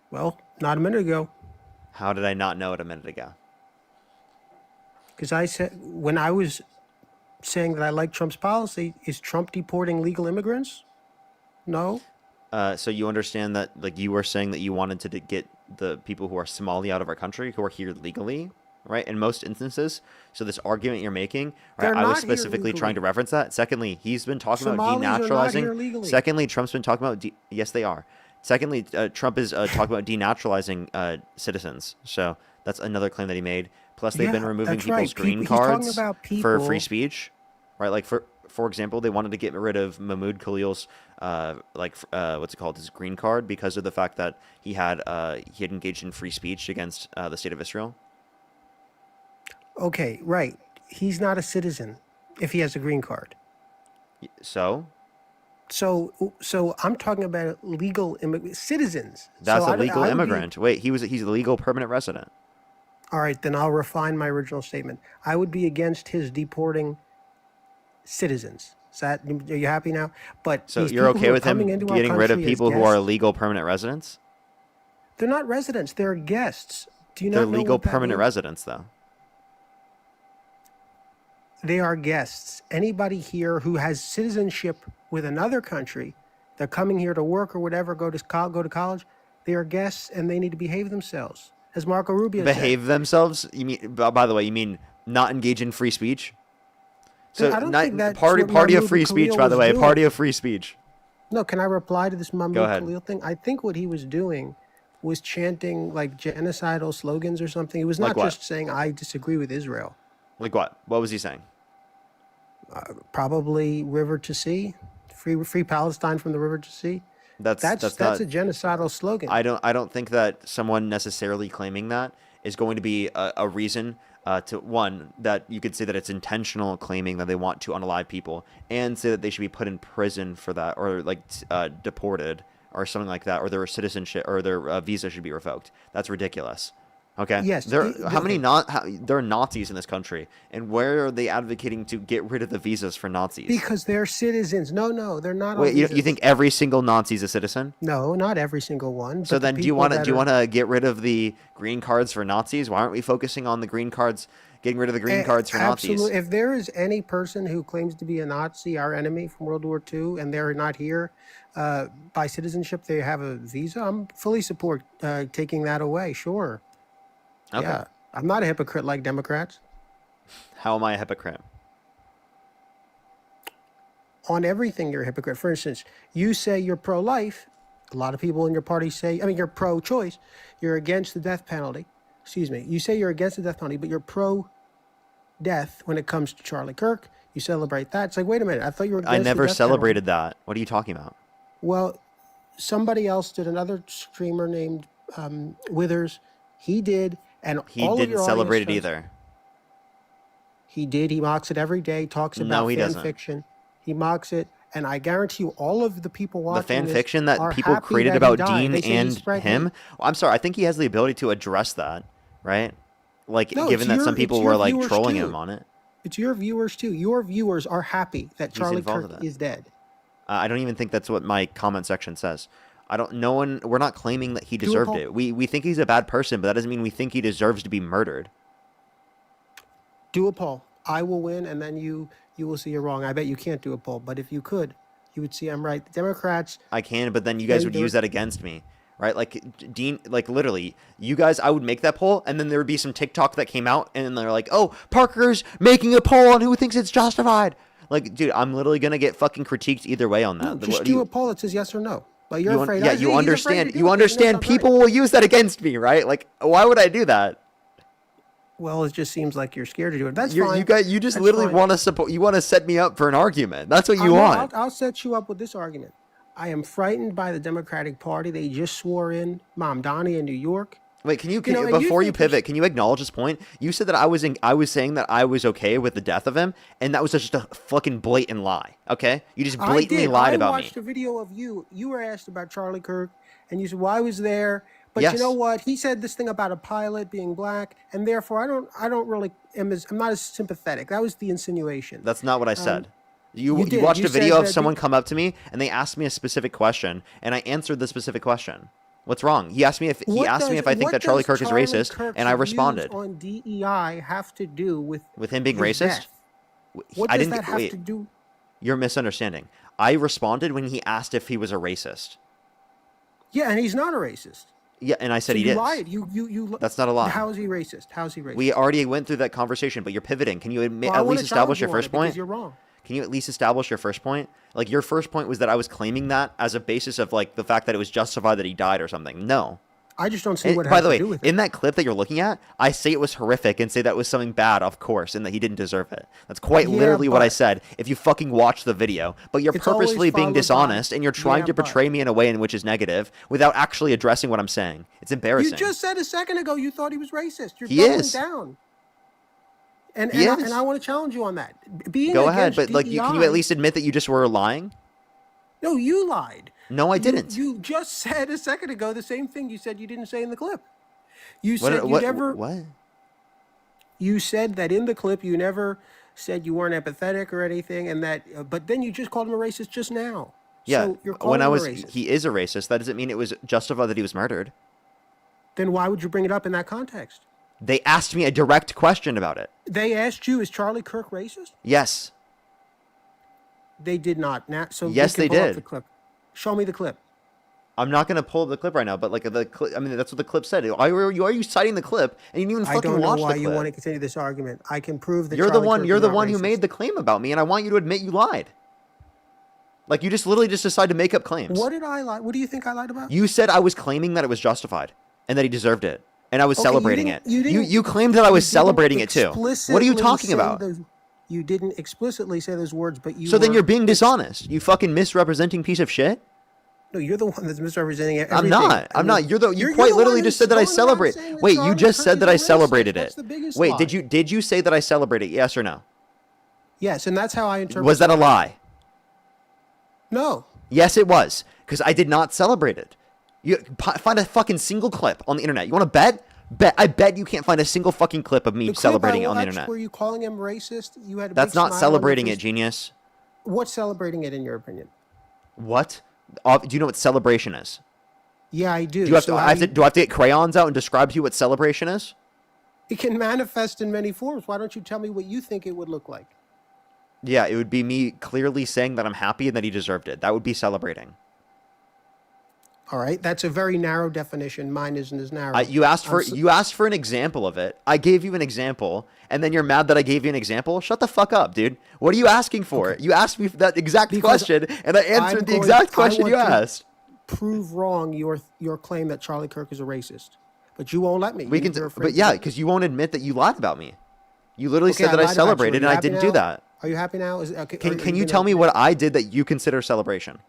Speaker 20: Well, not a minute ago,
Speaker 1: How did I not know it a minute ago?
Speaker 20: because I said when I was saying that I like Trump's policy, is Trump deporting legal immigrants? No.
Speaker 1: So you understand that, like, you were saying that you wanted to get the people who are Somali out of our country, who are here legally, right? In most instances. So this argument you're making, right?
Speaker 20: They're
Speaker 1: I was
Speaker 20: not here
Speaker 1: specifically trying to
Speaker 20: legally.
Speaker 1: reference that. Secondly, he's been talking about
Speaker 20: Somalis are not here
Speaker 1: denaturalizing.
Speaker 20: legally.
Speaker 1: Secondly, Trump's been talking about yes, they are. Secondly, Trump is talking about denaturalizing citizens. So that's another claim that he made. Plus, they've been
Speaker 20: Yeah,
Speaker 1: removing
Speaker 20: that's
Speaker 1: people's
Speaker 20: right.
Speaker 1: green
Speaker 20: He's talking
Speaker 1: cards
Speaker 20: about
Speaker 1: for free
Speaker 20: people.
Speaker 1: speech, right? Like for example, they wanted to get rid of Mahmoud Khalil's what's it called, his green card, because of the fact that he had engaged in free speech against the state of Israel.
Speaker 20: Okay, right. He's not a citizen if he has a green card.
Speaker 1: So
Speaker 20: So I'm talking about legal citizens.
Speaker 1: that's
Speaker 20: So
Speaker 1: a legal
Speaker 20: I would be,
Speaker 1: immigrant. Wait, he's a legal permanent resident.
Speaker 20: all right, then I'll refine my original statement. I would be against his deporting citizens. Are you happy now? But
Speaker 1: So
Speaker 20: these
Speaker 1: you're
Speaker 20: people
Speaker 1: okay
Speaker 20: who are
Speaker 1: with him
Speaker 20: coming into our
Speaker 1: getting rid of
Speaker 20: country as
Speaker 1: people who are
Speaker 20: guests,
Speaker 1: legal permanent residents?
Speaker 20: they're not residents. They're guests. Do you
Speaker 1: They're
Speaker 20: not know
Speaker 1: legal
Speaker 20: what that
Speaker 1: permanent
Speaker 20: means?
Speaker 1: residents, though.
Speaker 20: They are guests. Anybody here who has citizenship with another country, they're coming here to work or whatever, go to college, they are guests and they need to behave themselves. As Marco Rubio said.
Speaker 1: Behave themselves? You mean? By the way, you mean not engage in free speech? So
Speaker 20: I don't
Speaker 1: not,
Speaker 20: think that's
Speaker 1: party
Speaker 20: what
Speaker 1: of
Speaker 20: Mahmoud
Speaker 1: free speech.
Speaker 20: Khalil
Speaker 1: By the
Speaker 20: was
Speaker 1: way,
Speaker 20: doing.
Speaker 1: party of free speech.
Speaker 20: No, can I reply to this Mahmoud
Speaker 1: Go ahead.
Speaker 20: Khalil thing? I think what he was doing was chanting like genocidal slogans or something. He was
Speaker 1: Like
Speaker 20: not
Speaker 1: what?
Speaker 20: just saying, I disagree with Israel.
Speaker 1: Like what? What was he saying?
Speaker 20: Probably river to sea, free Palestine from the river to sea.
Speaker 1: That's
Speaker 20: That's
Speaker 1: not.
Speaker 20: a genocidal slogan.
Speaker 1: I don't think that someone necessarily claiming that is going to be a reason to one that you could say that it's intentional claiming that they want to unalive people and say that they should be put in prison for that or like deported or something like that, or their citizenship or their visa should be revoked. That's ridiculous. Okay.
Speaker 20: Yes,
Speaker 1: There.
Speaker 20: the-
Speaker 1: How many there are Nazis in this country, and where are they advocating to get rid of the visas for Nazis?
Speaker 20: Because they're citizens. No, they're not. on
Speaker 1: Wait, you
Speaker 20: visas.
Speaker 1: think every single Nazi is a citizen?
Speaker 20: No, not every single one.
Speaker 1: So
Speaker 20: but the
Speaker 1: then, do you
Speaker 20: people
Speaker 1: want to
Speaker 20: that
Speaker 1: do you
Speaker 20: are-
Speaker 1: want to get rid of the green cards for Nazis? Why aren't we focusing on the green cards, getting rid of the green cards for Nazis?
Speaker 20: Absolutely. If there is any person who claims to be a Nazi, our enemy from World War II, and they're not here by citizenship, they have a visa, I'm fully support taking that away. Sure.
Speaker 1: Okay.
Speaker 20: Yeah. I'm not a hypocrite like Democrats.
Speaker 1: How am I a hypocrite?
Speaker 20: On everything, you're a hypocrite. For instance, you say you're pro-life. A lot of people in your party say, you're pro-choice. You're against the death penalty. Excuse me. You say you're against the death penalty, but you're pro-death when it comes to Charlie Kirk. You celebrate that. It's like, wait a minute. I thought you were against
Speaker 1: I
Speaker 20: the
Speaker 1: never
Speaker 20: death
Speaker 1: celebrated that. What are you talking about?
Speaker 20: Well, somebody else did. Another streamer named Withers. He did, and
Speaker 1: He
Speaker 20: all of
Speaker 1: didn't
Speaker 20: your
Speaker 1: celebrate
Speaker 20: audience
Speaker 1: it
Speaker 20: does.
Speaker 1: either.
Speaker 20: He did. He mocks it every day. Talks
Speaker 1: No,
Speaker 20: about
Speaker 1: he
Speaker 20: fan
Speaker 1: doesn't.
Speaker 20: fiction. He mocks it, and I guarantee you, all of the people
Speaker 1: The
Speaker 20: watching
Speaker 1: fan
Speaker 20: this
Speaker 1: fiction that
Speaker 20: are
Speaker 1: people
Speaker 20: happy
Speaker 1: created
Speaker 20: that he
Speaker 1: about
Speaker 20: died.
Speaker 1: Dean
Speaker 20: They say he
Speaker 1: and
Speaker 20: spread
Speaker 1: him.
Speaker 20: hate.
Speaker 1: Well, I'm sorry. I think he has the ability to address that, right? Like,
Speaker 20: No,
Speaker 1: given
Speaker 20: it's
Speaker 1: that some
Speaker 20: it's
Speaker 1: people
Speaker 20: your
Speaker 1: were like
Speaker 20: viewers
Speaker 1: trolling
Speaker 20: too.
Speaker 1: him on it.
Speaker 20: It's your viewers too. Your viewers are happy that
Speaker 1: He's
Speaker 20: Charlie
Speaker 1: involved
Speaker 20: Kirk
Speaker 1: with that.
Speaker 20: is dead.
Speaker 1: I don't even think that's what my comment section says. I don't. No one. We're not claiming that he
Speaker 20: Do a
Speaker 1: deserved
Speaker 20: poll.
Speaker 1: it. We think he's a bad person, but that doesn't mean we think he deserves to be murdered.
Speaker 20: Do a poll. I will win, and then you will see you're wrong. I bet you can't do a poll, but if you could, you would see I'm right. The Democrats.
Speaker 1: I can, but then you guys would
Speaker 20: they're-
Speaker 1: use that against me, right? Like Dean, like literally, you guys, I would make that poll, and then there would be some TikTok that came out, and they're like, "Oh, Parker's making a poll on who thinks it's justified." Like, dude, I'm literally gonna get fucking critiqued either way on that.
Speaker 20: No,
Speaker 1: What
Speaker 20: just
Speaker 1: do
Speaker 20: do
Speaker 1: you-
Speaker 20: a poll that says yes or no. But you're
Speaker 1: you un-
Speaker 20: afraid.
Speaker 1: yeah,
Speaker 20: I see,
Speaker 1: you
Speaker 20: he's afraid to
Speaker 1: understand.
Speaker 20: do
Speaker 1: You
Speaker 20: it 'cause he knows
Speaker 1: understand.
Speaker 20: I'm right.
Speaker 1: People will use that against me, right? Like, why would I do that?
Speaker 20: Well, it just seems like you're scared to do it. That's
Speaker 1: You
Speaker 20: fine.
Speaker 1: guys, you just
Speaker 20: That's
Speaker 1: literally
Speaker 20: fine.
Speaker 1: want to support. You want to set me up for an argument. That's what you
Speaker 20: No,
Speaker 1: want.
Speaker 20: I'll set you up with this argument. I am frightened by the Democratic Party. They just swore in Mamdani in New York.
Speaker 1: Wait, can you,
Speaker 20: know, and
Speaker 1: before you
Speaker 20: think
Speaker 1: pivot, can you acknowledge this point? You said that I was saying that I was okay with the death of him, and that was just a fucking blatant lie. Okay, you just blatantly lied about
Speaker 20: I
Speaker 1: me.
Speaker 20: watched a video of you. You were asked about Charlie Kirk, and you said, "Well, I was there." But
Speaker 1: Yes.
Speaker 20: you know what? He said this thing about a pilot being black, and therefore I don't really I'm not as sympathetic. That was the insinuation.
Speaker 1: That's not what I said. You
Speaker 20: you did.
Speaker 1: watched
Speaker 20: You
Speaker 1: a video
Speaker 20: said
Speaker 1: of
Speaker 20: that
Speaker 1: someone come up to me and they asked me a specific question, and I answered the specific question. What's wrong? He asked me if
Speaker 20: What
Speaker 1: I think
Speaker 20: what
Speaker 1: that Charlie
Speaker 20: does
Speaker 1: Kirk is
Speaker 20: Charlie
Speaker 1: racist,
Speaker 20: Kirk's
Speaker 1: and I
Speaker 20: views
Speaker 1: responded.
Speaker 20: on DEI have to do with
Speaker 1: With him being
Speaker 20: his
Speaker 1: racist?
Speaker 20: death? What
Speaker 1: I
Speaker 20: does
Speaker 1: didn't
Speaker 20: that have
Speaker 1: wait.
Speaker 20: to do?
Speaker 1: You're misunderstanding. I responded when he asked if he was a racist.
Speaker 20: Yeah, and he's not a racist.
Speaker 1: Yeah, and I said
Speaker 20: So
Speaker 1: he
Speaker 20: you
Speaker 1: is.
Speaker 20: lied. You.
Speaker 1: That's not a lie.
Speaker 20: How is he racist? How is he racist?
Speaker 1: We already went through that conversation, but you're pivoting. Can you
Speaker 20: Well, I
Speaker 1: at
Speaker 20: wanna
Speaker 1: least establish
Speaker 20: challenge
Speaker 1: your
Speaker 20: you on
Speaker 1: first
Speaker 20: it because
Speaker 1: point?
Speaker 20: you're wrong.
Speaker 1: Can you at least establish your first point? Like, your first point was that I was claiming that as a basis of, like, the fact that it was justified that he died or something. No.
Speaker 20: I just don't see
Speaker 1: And
Speaker 20: what it
Speaker 1: by
Speaker 20: has
Speaker 1: the
Speaker 20: to
Speaker 1: way,
Speaker 20: do with it.
Speaker 1: in that clip that you're looking at, I say it was horrific and say that was something bad, of course, and that he didn't deserve it. That's quite
Speaker 20: Yeah,
Speaker 1: literally what I
Speaker 20: but-
Speaker 1: said. If you fucking watch the video, but you're
Speaker 20: It's always
Speaker 1: purposely being
Speaker 20: followed by-
Speaker 1: dishonest and you're trying
Speaker 20: Yeah,
Speaker 1: to
Speaker 20: but-
Speaker 1: portray me in a way in which is negative without actually addressing what I'm saying. It's embarrassing.
Speaker 20: You just said a second ago you thought he was racist. You're
Speaker 1: He
Speaker 20: doubling
Speaker 1: is.
Speaker 20: down. And
Speaker 1: He
Speaker 20: and,
Speaker 1: is.
Speaker 20: and I want to challenge you on that. Being
Speaker 1: Go ahead,
Speaker 20: against
Speaker 1: but like, can you
Speaker 20: DEI
Speaker 1: at least admit that you just were lying?
Speaker 20: No, you lied.
Speaker 1: No, I didn't.
Speaker 20: You just said a second ago the same thing you said you didn't say in the clip. You
Speaker 1: What-
Speaker 20: said you
Speaker 1: what-
Speaker 20: never.
Speaker 1: what?
Speaker 20: You said that in the clip you never said you weren't empathetic or anything, and that. But then you just called him a racist just now.
Speaker 1: Yeah,
Speaker 20: So you're calling
Speaker 1: when I
Speaker 20: him
Speaker 1: was,
Speaker 20: a racist.
Speaker 1: he is a racist. That doesn't mean it was justified that he was murdered.
Speaker 20: Then why would you bring it up in that context?
Speaker 1: They asked me a direct question about it.
Speaker 20: They asked you, "Is Charlie Kirk racist?"
Speaker 1: Yes.
Speaker 20: They did not. Now, so we
Speaker 1: Yes,
Speaker 20: can
Speaker 1: they
Speaker 20: pull up
Speaker 1: did.
Speaker 20: the clip. Show me the clip.
Speaker 1: I'm not gonna pull up the clip right now, but like the clip, I mean, that's what the clip said. Why are you citing the clip and you didn't even
Speaker 20: I
Speaker 1: fucking
Speaker 20: don't know
Speaker 1: watch
Speaker 20: why
Speaker 1: the
Speaker 20: you
Speaker 1: clip?
Speaker 20: want to continue this argument. I can prove that
Speaker 1: You're the
Speaker 20: Charlie
Speaker 1: one.
Speaker 20: Kirk
Speaker 1: You're
Speaker 20: is
Speaker 1: the
Speaker 20: not
Speaker 1: one who
Speaker 20: racist.
Speaker 1: made the claim about me, and I want you to admit you lied. Like you just literally just decided to make up claims.
Speaker 20: What did I lie? What do you think I lied about?
Speaker 1: You said I was claiming that it was justified and that he deserved it, and I was
Speaker 20: Okay, you
Speaker 1: celebrating it.
Speaker 20: didn't- you didn't-
Speaker 1: You claimed that I
Speaker 20: you
Speaker 1: was
Speaker 20: didn't
Speaker 1: celebrating it too. What are you
Speaker 20: explicitly
Speaker 1: talking
Speaker 20: say
Speaker 1: about?
Speaker 20: you didn't explicitly say those words, but you.
Speaker 1: So then
Speaker 20: were-
Speaker 1: you're being dishonest. You fucking misrepresenting piece of shit.
Speaker 20: No, you're the one that's misrepresenting everything.
Speaker 1: I'm not. I'm not. You're the. You quite
Speaker 20: the
Speaker 1: literally
Speaker 20: one
Speaker 1: just
Speaker 20: who's
Speaker 1: said that I
Speaker 20: going around
Speaker 1: celebrate.
Speaker 20: saying that
Speaker 1: Wait, you
Speaker 20: Charlie
Speaker 1: just
Speaker 20: Kirk
Speaker 1: said
Speaker 20: is
Speaker 1: that
Speaker 20: a
Speaker 1: I
Speaker 20: racist.
Speaker 1: celebrated
Speaker 20: That's
Speaker 1: it.
Speaker 20: the biggest
Speaker 1: Wait,
Speaker 20: lie.
Speaker 1: did you say that I celebrated it? Yes or no?
Speaker 20: Yes, and that's how I interpret.
Speaker 1: Was that a lie?
Speaker 20: No.
Speaker 1: Yes, it was, because I did not celebrate it. You find a fucking single clip on the internet. You want to bet? Bet. I bet you can't find a single fucking clip of me
Speaker 20: The clip
Speaker 1: celebrating
Speaker 20: I
Speaker 1: it on the
Speaker 20: watched
Speaker 1: internet.
Speaker 20: Were you calling him racist? You had.
Speaker 1: That's not celebrating it, genius.
Speaker 20: What's celebrating it in your opinion?
Speaker 1: What? Do you know what celebration is?
Speaker 20: Yeah, I do.
Speaker 1: Do you have
Speaker 20: So
Speaker 1: to?
Speaker 20: how
Speaker 1: I have
Speaker 20: do
Speaker 1: to do I have to get crayons out and describe to you what celebration is?
Speaker 20: It can manifest in many forms. Why don't you tell me what you think it would look like?
Speaker 1: Yeah, it would be me clearly saying that I'm happy and that he deserved it. That would be celebrating.
Speaker 20: All right, that's a very narrow definition. Mine isn't as narrow.
Speaker 1: You asked for
Speaker 20: I'm so-
Speaker 1: you asked for an example of it. I gave you an example, and then you're mad that I gave you an example. Shut the fuck up, dude. What are you asking for? You asked me that exact
Speaker 20: Because
Speaker 1: question, and I answered
Speaker 20: I'm
Speaker 1: the
Speaker 20: going-
Speaker 1: exact
Speaker 20: I
Speaker 1: question
Speaker 20: want
Speaker 1: you
Speaker 20: to
Speaker 1: asked.
Speaker 20: Prove wrong your claim that Charlie Kirk is a racist, but you won't let me.
Speaker 1: We can,
Speaker 20: You're afraid
Speaker 1: but
Speaker 20: to
Speaker 1: yeah,
Speaker 20: do it.
Speaker 1: because you won't admit that you lied about me. You literally
Speaker 20: Okay,
Speaker 1: said that I
Speaker 20: lied about you.
Speaker 1: celebrated,
Speaker 20: Are
Speaker 1: and
Speaker 20: you
Speaker 1: I
Speaker 20: happy
Speaker 1: didn't do
Speaker 20: now?
Speaker 1: that.
Speaker 20: Are you happy now? Okay,
Speaker 1: Can you tell me what I did that you consider celebration?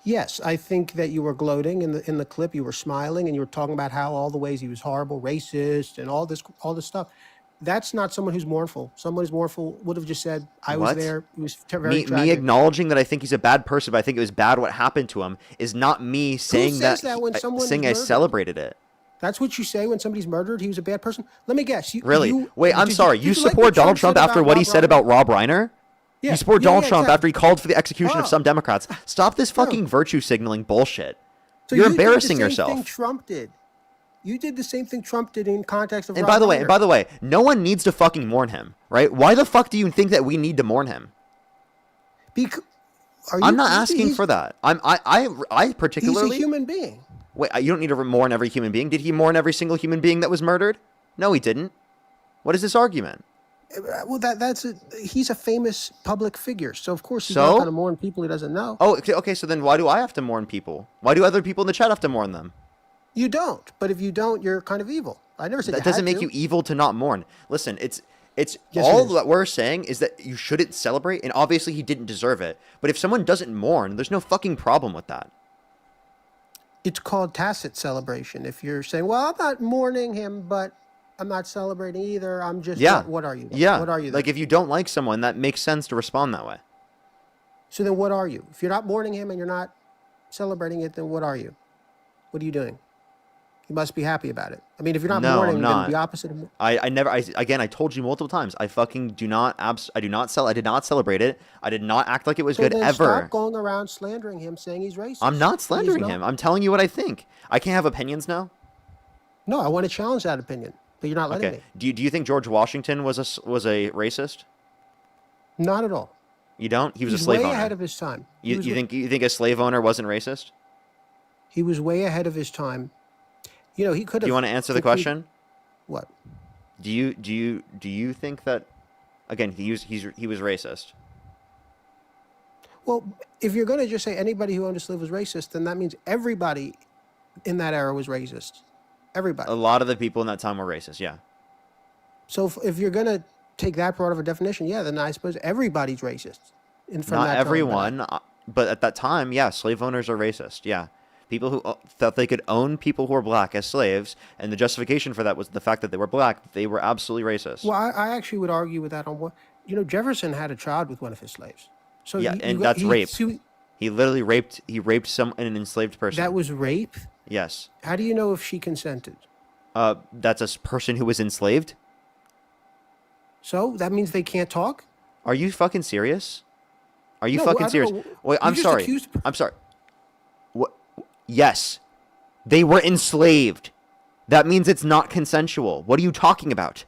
Speaker 20: Yes, I think that you were gloating in the clip. You were smiling and you were talking about how all the ways he was horrible, racist, and all this stuff. That's not someone who's mournful. Someone who's mournful would have just said, "I was
Speaker 1: What?
Speaker 20: there. It was very
Speaker 1: Me
Speaker 20: tragic."
Speaker 1: acknowledging that I think he's a bad person, but I think it was bad what happened to him, is not me saying
Speaker 20: says that when someone is
Speaker 1: saying I
Speaker 20: murdered?
Speaker 1: celebrated it.
Speaker 20: That's what you say when somebody's murdered. He was a bad person. Let me guess.
Speaker 1: Really? Wait, I'm
Speaker 20: did
Speaker 1: sorry.
Speaker 20: did
Speaker 1: You
Speaker 20: like
Speaker 1: support
Speaker 20: what
Speaker 1: Donald Trump
Speaker 20: said
Speaker 1: after what he
Speaker 20: Rob
Speaker 1: said
Speaker 20: Reiner?
Speaker 1: about Rob Reiner?
Speaker 20: Yeah.
Speaker 1: You support
Speaker 20: Yeah,
Speaker 1: Donald
Speaker 20: yeah,
Speaker 1: Trump
Speaker 20: exactly.
Speaker 1: after he called for the execution
Speaker 20: Oh.
Speaker 1: of some Democrats. Stop this fucking virtue signaling bullshit.
Speaker 20: So
Speaker 1: You're
Speaker 20: you did the
Speaker 1: embarrassing
Speaker 20: same
Speaker 1: yourself.
Speaker 20: Thing Trump did. You did the same thing Trump did in context of.
Speaker 1: And
Speaker 20: Rob
Speaker 1: by
Speaker 20: Reiner.
Speaker 1: the way, no one needs to fucking mourn him, right? Why the fuck do you think that we need to mourn him? I'm not asking for that. I particularly.
Speaker 20: He's a human being.
Speaker 1: Wait, you don't need to mourn every human being. Did he mourn every single human being that was murdered? No, he didn't. What is this argument?
Speaker 20: Well, he's a famous public figure, so of course he's
Speaker 1: So?
Speaker 20: not going to mourn people he doesn't know.
Speaker 1: Oh, okay. So then, why do I have to mourn people? Why do other people in the chat have to mourn them?
Speaker 20: You don't, but if you don't, you're kind of evil. I never said
Speaker 1: That
Speaker 20: you
Speaker 1: doesn't
Speaker 20: had
Speaker 1: make
Speaker 20: to.
Speaker 1: you evil to not mourn. Listen, it's
Speaker 20: Yes,
Speaker 1: all
Speaker 20: it is.
Speaker 1: that we're saying is that you shouldn't celebrate, and obviously he didn't deserve it. But if someone doesn't mourn, there's no fucking problem with that.
Speaker 20: It's called tacit celebration. If you're saying, "Well, I'm not mourning him, but I'm not celebrating either. I'm just,"
Speaker 1: Yeah.
Speaker 20: What are you? Then?
Speaker 1: Yeah.
Speaker 20: What are you? Then?
Speaker 1: Like if you don't like someone, that makes sense to respond that way.
Speaker 20: So then, what are you? If you're not mourning him and you're not celebrating it, then what are you? What are you doing? You must be happy about it. I mean, if you're not
Speaker 1: No,
Speaker 20: mourning,
Speaker 1: I'm
Speaker 20: then
Speaker 1: not.
Speaker 20: the opposite of.
Speaker 1: Again, I told you multiple times. I fucking do not. I did not celebrate it. I did not act like it was
Speaker 20: So
Speaker 1: good
Speaker 20: then
Speaker 1: ever.
Speaker 20: stop going around slandering him, saying he's racist.
Speaker 1: I'm not
Speaker 20: He's
Speaker 1: slandering
Speaker 20: not.
Speaker 1: him. I'm telling you what I think. I can't have opinions now.
Speaker 20: No, I want to challenge that opinion, but you're not letting
Speaker 1: Okay.
Speaker 20: me.
Speaker 1: Do you think George Washington was a racist?
Speaker 20: Not at all.
Speaker 1: You don't? He was
Speaker 20: He's
Speaker 1: a slave
Speaker 20: way
Speaker 1: owner.
Speaker 20: ahead of his time. He
Speaker 1: You
Speaker 20: was
Speaker 1: think a slave owner wasn't racist?
Speaker 20: He was way ahead of his time. You know, he could have.
Speaker 1: Do you want to answer the
Speaker 20: if he-
Speaker 1: question?
Speaker 20: What?
Speaker 1: Do you think that again he was racist?
Speaker 20: Well, if you're going to just say anybody who owned a slave was racist, then that means everybody in that era was racist. Everybody.
Speaker 1: A lot of the people in that time were racist. Yeah.
Speaker 20: So if you're gonna take that part of a definition, yeah, then I suppose everybody's racist. From
Speaker 1: Not
Speaker 20: that
Speaker 1: everyone, but at that time, yeah, slave owners are racist. Yeah. People who thought they could own people who were black as slaves, and the justification for that was the fact that they were black. They were absolutely racist.
Speaker 20: Well, I actually would argue with that on what Jefferson had a child with one of his slaves. So
Speaker 1: yeah, that's rape. He literally raped. He raped an enslaved person.
Speaker 20: That was rape.
Speaker 1: Yes.
Speaker 20: How do you know if she consented?
Speaker 1: That's a person who was enslaved.
Speaker 20: So that means they can't talk.
Speaker 1: Are you fucking serious? Are you
Speaker 20: No,
Speaker 1: fucking
Speaker 20: I don't
Speaker 1: serious?
Speaker 20: know.
Speaker 1: Wait, I'm
Speaker 20: You just
Speaker 1: sorry.
Speaker 20: accused-
Speaker 1: I'm sorry. What? Yes, they were enslaved. That means it's not consensual. What are you talking about?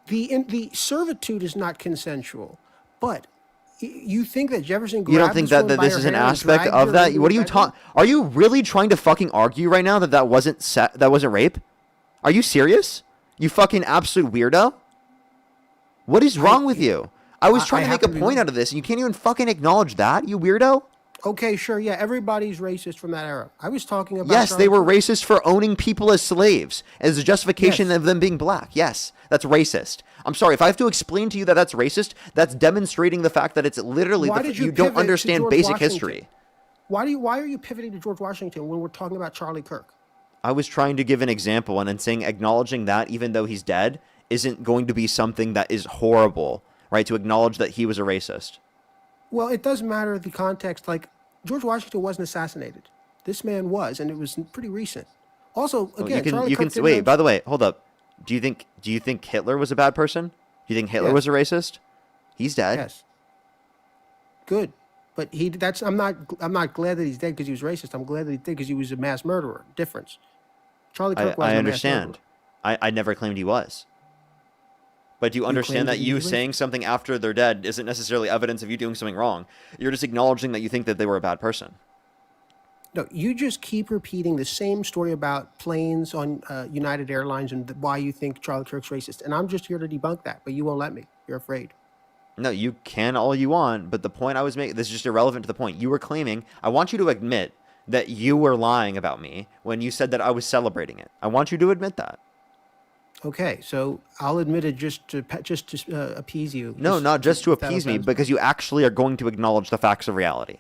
Speaker 20: The servitude is not consensual, but you think that Jefferson?
Speaker 1: You don't think that this is an aspect of that? What are you talking? Are you really trying to fucking argue right now that that wasn't rape? Are you serious? You fucking absolute weirdo. What is wrong with you? I was trying to make a point out of this, and you can't even fucking acknowledge that, you weirdo.
Speaker 20: Okay, sure, yeah, everybody's racist from that era. I was talking about.
Speaker 1: Yes, they were racist for owning people as slaves as a justification of them being black. Yes, that's racist. I'm sorry, if I have to explain to you that that's racist, that's demonstrating the fact that it's literally you don't understand basic history.
Speaker 20: Why are you pivoting to George Washington when we're talking about Charlie Kirk?
Speaker 1: I was trying to give an example and then saying acknowledging that even though he's dead isn't going to be something that is horrible, right? To acknowledge that he was a racist.
Speaker 20: Well, it does matter the context. Like, George Washington wasn't assassinated. This man was, and it was pretty recent. Also, again, Charlie Kirk didn't
Speaker 1: wait.
Speaker 20: have-
Speaker 1: By the way, hold up. Do you think Hitler was a bad person? Do you think Hitler was a racist? He's dead.
Speaker 20: Yes. Good, but I'm not glad that he's dead because he was racist. I'm glad that he's dead because he was a mass murderer. Difference. Charlie Kirk wasn't
Speaker 1: I
Speaker 20: a mass murderer.
Speaker 1: understand. I never claimed he was. But do you understand that you saying something after they're dead isn't necessarily evidence of you doing something wrong? You're just acknowledging that you think that they were a bad person.
Speaker 20: No, you just keep repeating the same story about planes on United Airlines and why you think Charlie Kirk's racist. And I'm just here to debunk that, but you won't let me. You're afraid.
Speaker 1: No, you can all you want, but the point I was making, this is just irrelevant to the point. You were claiming, I want you to admit that you were lying about me when you said that I was celebrating it. I want you to admit that.
Speaker 20: Okay, so I'll admit it just to appease you.
Speaker 1: No, not just to appease me, because you actually are going to acknowledge the facts of reality.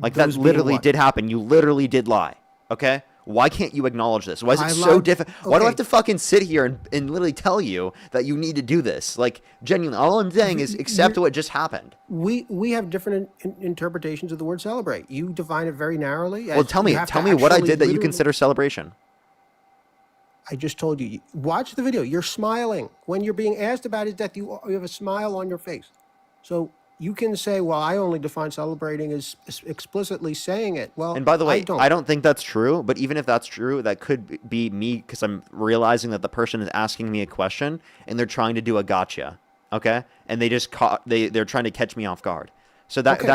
Speaker 1: Like, that literally did happen. You literally did lie. Okay? Why can't you acknowledge this? Why is it so difficult? Why do I have to fucking sit here and literally tell you that you need to do this? Like, genuinely, all I'm saying is accept what just happened.
Speaker 20: We have different interpretations of the word celebrate. You define it very narrowly.
Speaker 1: Well, tell me what I did that you consider celebration.
Speaker 20: I just told you. Watch the video. You're smiling. When you're being asked about his death, you have a smile on your face. So you can say, well, I only define celebrating as explicitly saying it. Well,
Speaker 1: and by the way, I don't think that's true. But even if that's true, that could be me because I'm realizing that the person is asking me a question and they're trying to do a gotcha. Okay. And they just they're trying to catch me off guard. So that could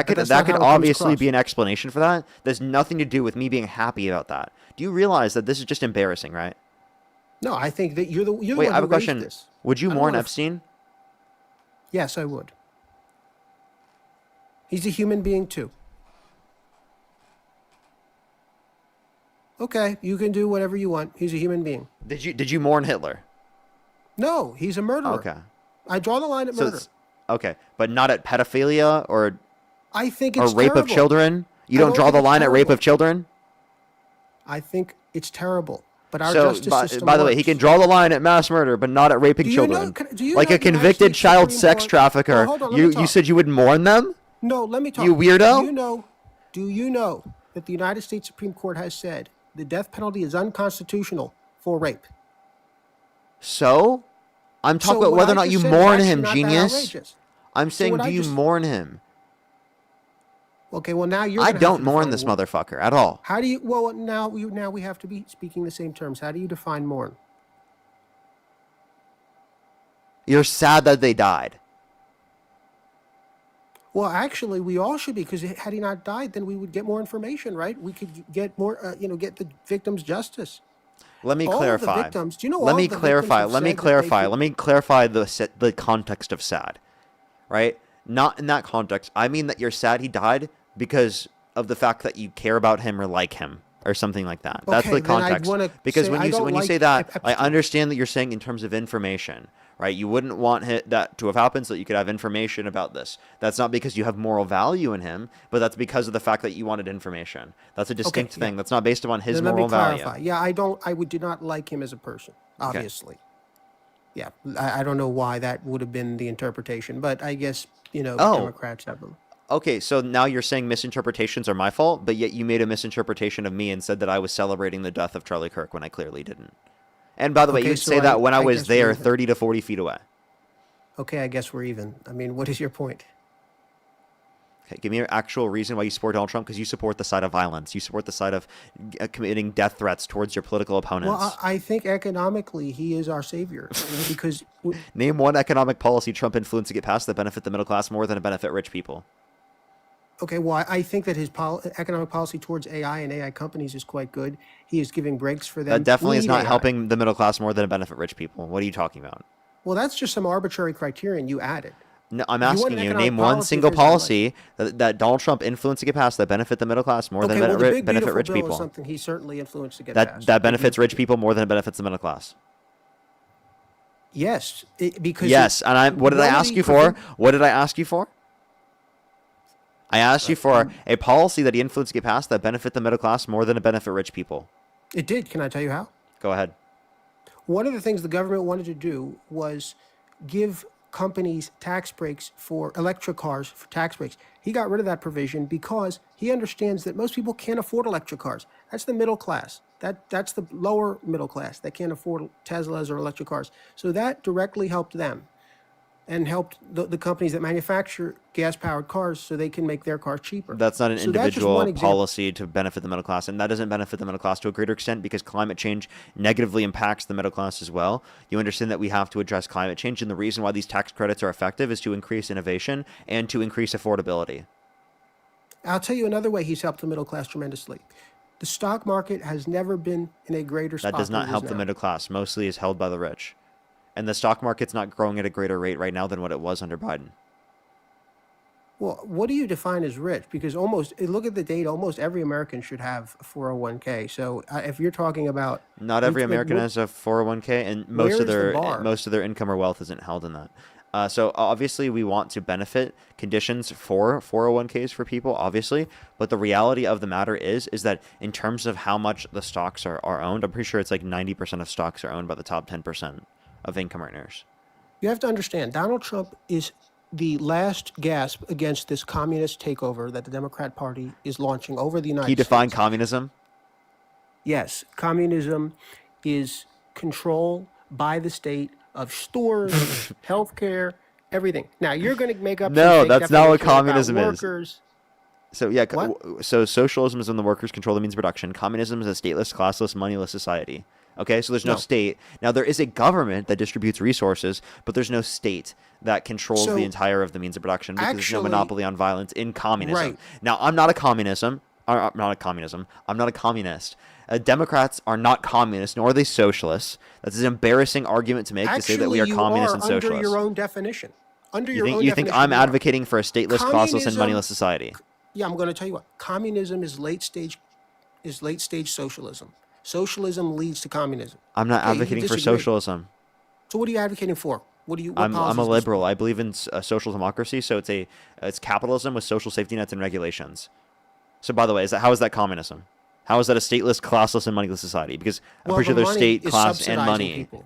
Speaker 1: obviously be an explanation for that. There's nothing to do with me being happy about that. Do you realize that this is just embarrassing, right?
Speaker 20: No, I think that you're the
Speaker 1: Wait,
Speaker 20: one
Speaker 1: I have
Speaker 20: who
Speaker 1: a question.
Speaker 20: raised this.
Speaker 1: Would you mourn Epstein?
Speaker 20: Yes, I would. He's a human being too. Okay, you can do whatever you want. He's a human being.
Speaker 1: Did you mourn Hitler?
Speaker 20: No, he's a murderer.
Speaker 1: Okay.
Speaker 20: I draw the line at murder.
Speaker 1: Okay, but not at pedophilia or
Speaker 20: I think it's
Speaker 1: rape
Speaker 20: terrible.
Speaker 1: of children? You
Speaker 20: I
Speaker 1: don't draw
Speaker 20: think
Speaker 1: the
Speaker 20: it's
Speaker 1: line at rape
Speaker 20: terrible.
Speaker 1: of children?
Speaker 20: I think it's terrible. But our
Speaker 1: So,
Speaker 20: justice system
Speaker 1: by the way, he
Speaker 20: works.
Speaker 1: can draw the line at mass murder, but not at raping
Speaker 20: Do you know-
Speaker 1: children.
Speaker 20: do you
Speaker 1: Like
Speaker 20: know
Speaker 1: a
Speaker 20: the United
Speaker 1: convicted
Speaker 20: States
Speaker 1: child
Speaker 20: Supreme
Speaker 1: sex
Speaker 20: Court-
Speaker 1: trafficker,
Speaker 20: Well, hold on, let me
Speaker 1: you
Speaker 20: talk.
Speaker 1: said you would mourn them?
Speaker 20: No, let me talk.
Speaker 1: You weirdo?
Speaker 20: Do you know that the United States Supreme Court has said the death penalty is unconstitutional for rape?
Speaker 1: So? I'm talking about
Speaker 20: what
Speaker 1: whether or
Speaker 20: I
Speaker 1: not
Speaker 20: just
Speaker 1: you
Speaker 20: said is
Speaker 1: mourn
Speaker 20: actually
Speaker 1: him,
Speaker 20: not that
Speaker 1: genius.
Speaker 20: outrageous.
Speaker 1: I'm saying,
Speaker 20: what
Speaker 1: do
Speaker 20: I
Speaker 1: you
Speaker 20: just-
Speaker 1: mourn him?
Speaker 20: Okay, well now you're.
Speaker 1: I
Speaker 20: gonna have
Speaker 1: don't
Speaker 20: to
Speaker 1: mourn
Speaker 20: define
Speaker 1: this
Speaker 20: what-
Speaker 1: motherfucker at all.
Speaker 20: How do you? Well, now we have to be speaking the same terms. How do you define mourn?
Speaker 1: You're sad that they died.
Speaker 20: Well, actually, we all should be, because had he not died, then we would get more information, right? We could get more, get the victims justice.
Speaker 1: Let me
Speaker 20: All of the
Speaker 1: clarify.
Speaker 20: victims- do you know
Speaker 1: Let
Speaker 20: all
Speaker 1: me
Speaker 20: of the
Speaker 1: clarify.
Speaker 20: victims have
Speaker 1: Let me
Speaker 20: said that they
Speaker 1: clarify.
Speaker 20: could-
Speaker 1: Let me clarify the context of sad, right? Not in that context. I mean that you're sad he died because of the fact that you care about him or like him or something like that. That's
Speaker 20: Okay,
Speaker 1: the
Speaker 20: then I'd
Speaker 1: context.
Speaker 20: wanna
Speaker 1: Because
Speaker 20: say
Speaker 1: when
Speaker 20: I
Speaker 1: you
Speaker 20: don't
Speaker 1: when you
Speaker 20: like
Speaker 1: say that, I
Speaker 20: Epstein.
Speaker 1: understand that you're saying in terms of information, right? You wouldn't want that to have happened so that you could have information about this. That's not because you have moral value in him, but that's because of the fact that you wanted information. That's a distinct thing. That's not based upon his
Speaker 20: Then let me
Speaker 1: moral value.
Speaker 20: clarify. Yeah, I did not like him as a person, obviously. Yeah, I don't know why that would have been the interpretation, but I guess,
Speaker 1: Oh,
Speaker 20: Democrats have them.
Speaker 1: okay. So now you're saying misinterpretations are my fault, but yet you made a misinterpretation of me and said that I was celebrating the death of Charlie Kirk when I clearly didn't. And by the way,
Speaker 20: Okay,
Speaker 1: you'd
Speaker 20: so
Speaker 1: say that when I
Speaker 20: I
Speaker 1: was
Speaker 20: guess we're
Speaker 1: there
Speaker 20: even.
Speaker 1: 30 to 40 feet away.
Speaker 20: Okay, I guess we're even. I mean, what is your point?
Speaker 1: Okay, give me an actual reason why you support Donald Trump, because you support the side of violence. You support the side of committing death threats towards your political opponents.
Speaker 20: Well, I think economically he is our savior because
Speaker 1: Name one economic policy Trump influenced to get passed that benefit the middle class more than to benefit rich people.
Speaker 20: okay, well, I think that his economic policy towards AI and AI companies is quite good. He is giving breaks for them.
Speaker 1: That definitely
Speaker 20: We
Speaker 1: is
Speaker 20: need
Speaker 1: not
Speaker 20: AI.
Speaker 1: helping the middle class more than to benefit rich people. What are you talking about?
Speaker 20: Well, that's just some arbitrary criterion you added.
Speaker 1: No, I'm
Speaker 20: If you want
Speaker 1: asking
Speaker 20: an
Speaker 1: you,
Speaker 20: economic
Speaker 1: name one
Speaker 20: policy,
Speaker 1: single
Speaker 20: if there's a
Speaker 1: policy that Donald Trump influenced to get passed that benefit the middle class more
Speaker 20: Okay,
Speaker 1: than
Speaker 20: well, the big
Speaker 1: benefit
Speaker 20: beautiful
Speaker 1: rich
Speaker 20: bill is
Speaker 1: people.
Speaker 20: something he certainly influenced to get
Speaker 1: That
Speaker 20: passed.
Speaker 1: that benefits rich people more than it benefits the middle class.
Speaker 20: Yes, because
Speaker 1: Yes, and what did I
Speaker 20: one of
Speaker 1: ask
Speaker 20: the
Speaker 1: you for? What did I ask you for? I asked you for a policy that he influenced to get passed that benefit the middle class more than it benefit rich people.
Speaker 20: It did. Can I tell you how?
Speaker 1: Go ahead.
Speaker 20: One of the things the government wanted to do was give companies tax breaks for electric cars for tax breaks. He got rid of that provision because he understands that most people can't afford electric cars. That's the middle class. That's the lower middle class that can't afford Teslas or electric cars. So that directly helped them and helped the companies that manufacture gas-powered cars so they can make their cars cheaper.
Speaker 1: That's not an
Speaker 20: So that's just one
Speaker 1: individual
Speaker 20: example.
Speaker 1: policy to benefit the middle class, and that doesn't benefit the middle class to a greater extent because climate change negatively impacts the middle class as well. You understand that we have to address climate change, and the reason why these tax credits are effective is to increase innovation and to increase affordability.
Speaker 20: I'll tell you another way he's helped the middle class tremendously. The stock market has never been in a greater spot
Speaker 1: That does
Speaker 20: than
Speaker 1: not
Speaker 20: it is
Speaker 1: help the
Speaker 20: now.
Speaker 1: middle class. Mostly is held by the rich. And the stock market's not growing at a greater rate right now than what it was under Biden.
Speaker 20: Well, what do you define as rich? Because look at the data, almost every American should have a 401k. So if you're talking about
Speaker 1: Not every American has a 401k, and most
Speaker 20: where
Speaker 1: of
Speaker 20: is the
Speaker 1: their
Speaker 20: bar?
Speaker 1: most of their income or wealth isn't held in that. So obviously we want to benefit conditions for 401ks for people, obviously, but the reality of the matter is that in terms of how much the stocks are owned, I'm pretty sure it's like 90% of stocks are owned by the top 10% of income earners.
Speaker 20: You have to understand, Donald Trump is the last gasp against this communist takeover that the Democrat Party is launching over the United
Speaker 1: He
Speaker 20: States.
Speaker 1: defined communism.
Speaker 20: Yes, communism is control by the state of stores, healthcare, everything. Now you're going to make up.
Speaker 1: No,
Speaker 20: some fake
Speaker 1: that's not what
Speaker 20: definition about
Speaker 1: communism is.
Speaker 20: workers.
Speaker 1: So yeah,
Speaker 20: What?
Speaker 1: so socialism is when the workers control the means of production. Communism is a stateless, classless, moneyless society. Okay, so there's no state. Now there is a government that distributes resources, but there's no state that controls
Speaker 20: So,
Speaker 1: the entire of the means of production because there's no
Speaker 20: actually-
Speaker 1: monopoly on violence in communism.
Speaker 20: Right.
Speaker 1: Now I'm not a communism. I'm not a communism. I'm not a communist. Democrats are not communists, nor are they socialists. That's an embarrassing argument to make to say that we are
Speaker 20: you
Speaker 1: communists and
Speaker 20: under
Speaker 1: socialists.
Speaker 20: your own definition. Under
Speaker 1: You
Speaker 20: your
Speaker 1: think
Speaker 20: own
Speaker 1: you
Speaker 20: definition,
Speaker 1: think I'm
Speaker 20: you are.
Speaker 1: advocating for a stateless, classless, and
Speaker 20: Communism-
Speaker 1: moneyless society?
Speaker 20: Yeah, I'm going to tell you what. Communism is late stage socialism. Socialism leads to communism.
Speaker 1: I'm not
Speaker 20: Okay, you
Speaker 1: advocating for
Speaker 20: disagree.
Speaker 1: socialism.
Speaker 20: So what are you advocating for? What do you? What
Speaker 1: I'm a
Speaker 20: policies do you
Speaker 1: liberal. I believe in social democracy. So it's capitalism with social safety nets and regulations. So by the way, how is that communism? How is that a stateless, classless, and moneyless society? Because I'm
Speaker 20: Well,
Speaker 1: pretty sure
Speaker 20: the
Speaker 1: there's
Speaker 20: money
Speaker 1: state,
Speaker 20: is
Speaker 1: class, and
Speaker 20: subsidizing
Speaker 1: money.
Speaker 20: people.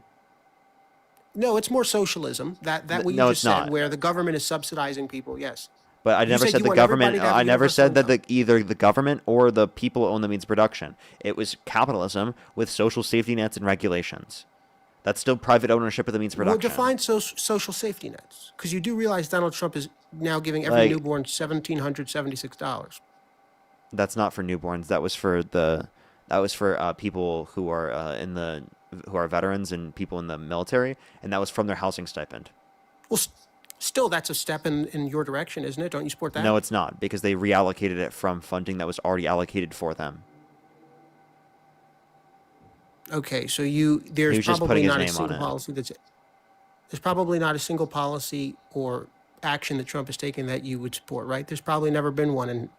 Speaker 20: No, it's more socialism. That what you
Speaker 1: No,
Speaker 20: just
Speaker 1: it's
Speaker 20: said,
Speaker 1: not.
Speaker 20: where the government is subsidizing people. Yes.
Speaker 1: But I
Speaker 20: You
Speaker 1: never
Speaker 20: said
Speaker 1: said
Speaker 20: you
Speaker 1: the
Speaker 20: want
Speaker 1: government.
Speaker 20: everybody to have
Speaker 1: I never
Speaker 20: universal
Speaker 1: said that either the government or the people own the means of production. It was capitalism with social safety nets and regulations. That's still private ownership of the means of
Speaker 20: Well,
Speaker 1: production.
Speaker 20: define social safety nets, because you do realize Donald Trump is now giving every
Speaker 1: Like-
Speaker 20: newborn $1,776.
Speaker 1: That's not for newborns. That was for people who are who are veterans and people in the military, and that was from their housing stipend.
Speaker 20: Well, still, that's a step in your direction, isn't it? Don't you support that?
Speaker 1: No, it's not, because they reallocated it from funding that was already allocated for them.
Speaker 20: Okay, so
Speaker 1: He
Speaker 20: there's
Speaker 1: was just
Speaker 20: probably
Speaker 1: putting his
Speaker 20: not a
Speaker 1: name on
Speaker 20: single
Speaker 1: it.
Speaker 20: policy there's probably not a single policy or action that Trump has taken that you would support, right? There's probably never been one, and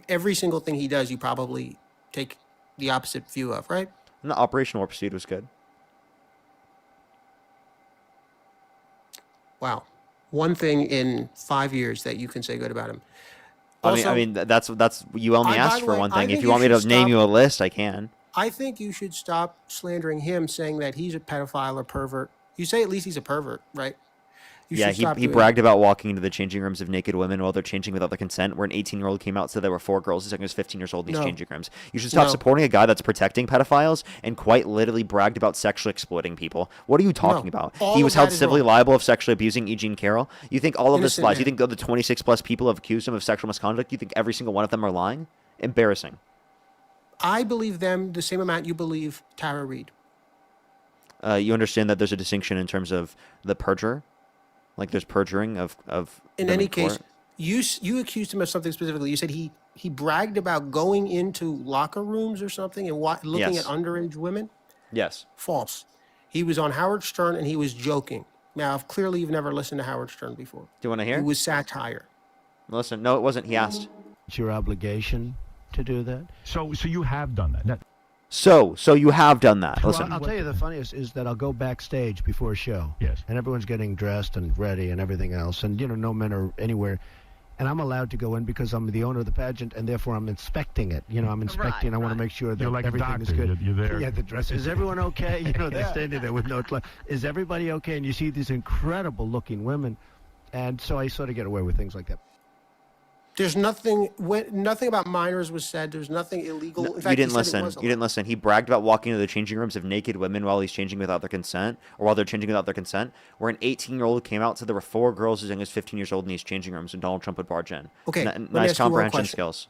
Speaker 20: every single thing he does, you probably take the opposite view of, right?
Speaker 1: No, Operation Warp Speed was good.
Speaker 20: Wow. One thing in 5 years that you can say good about him.
Speaker 1: I mean, that's you only
Speaker 20: by
Speaker 1: asked
Speaker 20: the
Speaker 1: for
Speaker 20: way,
Speaker 1: one
Speaker 20: I
Speaker 1: thing. If
Speaker 20: think
Speaker 1: you want me
Speaker 20: you
Speaker 1: to
Speaker 20: should
Speaker 1: name
Speaker 20: stop-
Speaker 1: you a list, I can.
Speaker 20: I think you should stop slandering him, saying that he's a pedophile or pervert. You say at least he's a pervert, right? You
Speaker 1: Yeah,
Speaker 20: should stop
Speaker 1: he
Speaker 20: doing
Speaker 1: bragged
Speaker 20: that.
Speaker 1: about walking into the changing rooms of naked women while they're changing without their consent, where an 18-year-old came out and said there were 4 girls. He's like, he was 15 years old in these
Speaker 20: No.
Speaker 1: changing rooms. You should stop
Speaker 20: No.
Speaker 1: supporting a guy that's protecting pedophiles and quite literally bragged about sexually exploiting people. What are you talking about?
Speaker 20: All
Speaker 1: He
Speaker 20: of
Speaker 1: was held
Speaker 20: that is
Speaker 1: civilly
Speaker 20: wrong.
Speaker 1: liable of sexually abusing E. Jean Carroll. You think all of this
Speaker 20: Innocent
Speaker 1: lies? You
Speaker 20: man.
Speaker 1: think of the 26-plus people who have accused him of sexual misconduct, you think every single one of them are lying? Embarrassing.
Speaker 20: I believe them the same amount you believe Tara Reid.
Speaker 1: You understand that there's a distinction in terms of the perjurer? Like there's perjuring of
Speaker 20: In
Speaker 1: them
Speaker 20: any case,
Speaker 1: court?
Speaker 20: you accused him of something specifically. You said he bragged about going into locker rooms or something and looking
Speaker 1: Yes.
Speaker 20: at underage women.
Speaker 1: Yes.
Speaker 20: False. He was on Howard Stern and he was joking. Now, clearly you've never listened to Howard Stern before.
Speaker 1: Do you want to hear?
Speaker 20: It was satire.
Speaker 1: Listen, no, it wasn't. He asked.
Speaker 8: It's your obligation to do that.
Speaker 12: So you have done that.
Speaker 1: So you have done that.
Speaker 8: Well,
Speaker 1: Listen.
Speaker 8: I'll tell you the funniest is that I'll go backstage before a show.
Speaker 12: Yes.
Speaker 8: And everyone's getting dressed and ready and everything else. And, no men are anywhere. And I'm allowed to go in because I'm the owner of the pageant and therefore I'm inspecting it. I'm inspecting. I want to make sure that
Speaker 12: You're like a
Speaker 8: everything is
Speaker 12: doctor.
Speaker 8: good.
Speaker 12: You're there.
Speaker 8: Yeah, the dress. Is everyone okay? They're standing there with no clothes. Is everybody okay? And you see these incredible looking women. And so I sort of get away with things like that.
Speaker 20: There's nothing about minors was said. There's nothing illegal.
Speaker 1: No,
Speaker 20: In fact,
Speaker 1: you didn't
Speaker 20: he said it
Speaker 1: listen.
Speaker 20: was
Speaker 1: You didn't listen. He bragged about walking into the changing rooms of naked women while he's changing without their consent, or while they're changing without their consent. Where an 18-year-old came out and said there were 4 girls as young as 15 years old in these changing rooms, and Donald Trump would barge in.
Speaker 20: Okay, let me
Speaker 1: nice
Speaker 20: ask you one
Speaker 1: comprehension
Speaker 20: question.
Speaker 1: skills.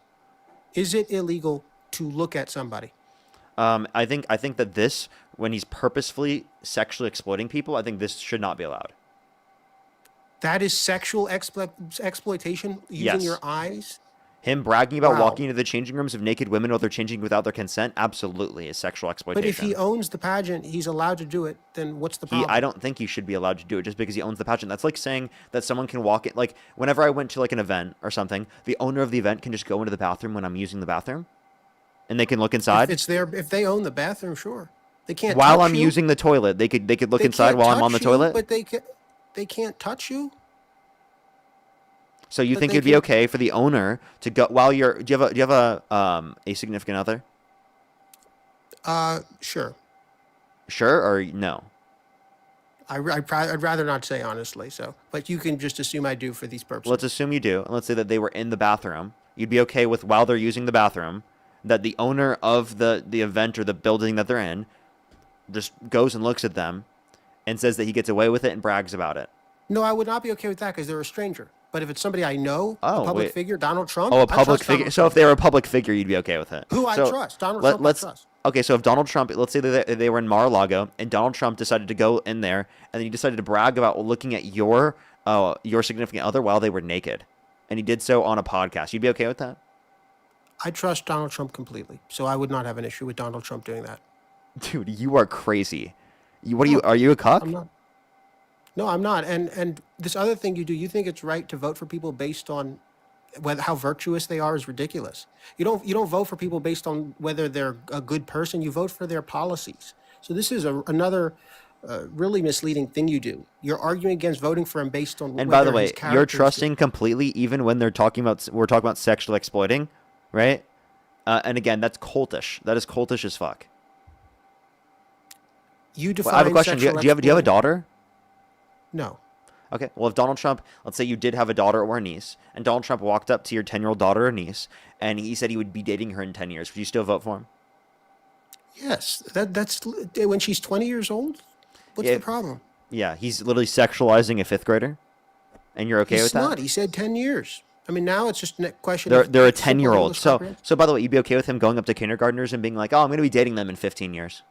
Speaker 20: Is it illegal to look at somebody?
Speaker 1: I think that this, when he's purposefully sexually exploiting people, I think this should not be allowed.
Speaker 20: That is sexual exploitation using
Speaker 1: Yes.
Speaker 20: your eyes?
Speaker 1: Him bragging about
Speaker 20: Wow.
Speaker 1: walking into the changing rooms of naked women while they're changing without their consent, absolutely is sexual exploitation.
Speaker 20: But if he owns the pageant, he's allowed to do it, then what's the problem?
Speaker 1: I don't think he should be allowed to do it just because he owns the pageant. That's like saying that someone can walk in. Like, whenever I went to like an event or something, the owner of the event can just go into the bathroom when I'm using the bathroom, and they can look inside.
Speaker 20: If they own the bathroom, sure. They can't
Speaker 1: While
Speaker 20: touch
Speaker 1: I'm
Speaker 20: you.
Speaker 1: using the toilet, they could look
Speaker 20: They
Speaker 1: inside
Speaker 20: can't
Speaker 1: while I'm on the
Speaker 20: touch you,
Speaker 1: toilet.
Speaker 20: But they can't touch you?
Speaker 1: So you
Speaker 20: but
Speaker 1: think
Speaker 20: they
Speaker 1: it'd be
Speaker 20: can-
Speaker 1: okay for the owner to go while you're? Do you have a significant other?
Speaker 20: Sure.
Speaker 1: Sure or no?
Speaker 20: I'd rather not say honestly, but you can just assume I do for these purposes.
Speaker 1: Let's assume you do, and let's say that they were in the bathroom. You'd be okay with while they're using the bathroom, that the owner of the event or the building that they're in just goes and looks at them and says that he gets away with it and brags about it.
Speaker 20: No, I would not be okay with that because they're a stranger. But if it's somebody I know, a
Speaker 1: Oh,
Speaker 20: public
Speaker 1: wait.
Speaker 20: figure, Donald Trump.
Speaker 1: Oh, a
Speaker 20: I
Speaker 1: public
Speaker 20: trust
Speaker 1: figure.
Speaker 20: Donald
Speaker 1: So if they were a public figure, you'd be okay with it.
Speaker 20: Who I
Speaker 1: So
Speaker 20: trust. Donald Trump I
Speaker 1: let's
Speaker 20: trust.
Speaker 1: Okay, so if Donald Trump, let's say that they were in Mar-a-Lago, and Donald Trump decided to go in there, and then he decided to brag about looking at your significant other while they were naked, and he did so on a podcast. You'd be okay with that?
Speaker 20: I trust Donald Trump completely, so I would not have an issue with Donald Trump doing that.
Speaker 1: Dude, you are crazy. Are you a cuck?
Speaker 20: I'm not. No, I'm not. And this other thing you do, you think it's right to vote for people based on how virtuous they are is ridiculous. You don't vote for people based on whether they're a good person. You vote for their policies. So this is another really misleading thing you do. You're arguing against voting for him based on.
Speaker 1: And by the
Speaker 20: whether
Speaker 1: way,
Speaker 20: his
Speaker 1: you're
Speaker 20: character is
Speaker 1: trusting completely, even when we're talking about sexual exploiting, right? And again, that's cultish. That is cultish as fuck.
Speaker 20: You define.
Speaker 1: Well, I have a question. Do you have a
Speaker 20: exploiting.
Speaker 1: daughter?
Speaker 20: No.
Speaker 1: Okay. Well, if Donald Trump, let's say you did have a daughter or a niece, and Donald Trump walked up to your 10-year-old daughter or niece, and he said he would be dating her in 10 years, would you still vote for him?
Speaker 20: Yes, that's when she's 20 years old. What's
Speaker 1: Yeah.
Speaker 20: the problem?
Speaker 1: Yeah, he's literally sexualizing a 5th grader, and you're okay
Speaker 20: He's
Speaker 1: with
Speaker 20: not.
Speaker 1: that?
Speaker 20: He said 10 years. I mean, now it's just a question.
Speaker 1: They're
Speaker 20: of
Speaker 1: a
Speaker 20: simple
Speaker 1: 10-year-old.
Speaker 20: English
Speaker 1: So
Speaker 20: comprehension.
Speaker 1: by the way, you'd be okay with him going up to kindergartners and being like, "Oh, I'm going to be dating them in 15 years."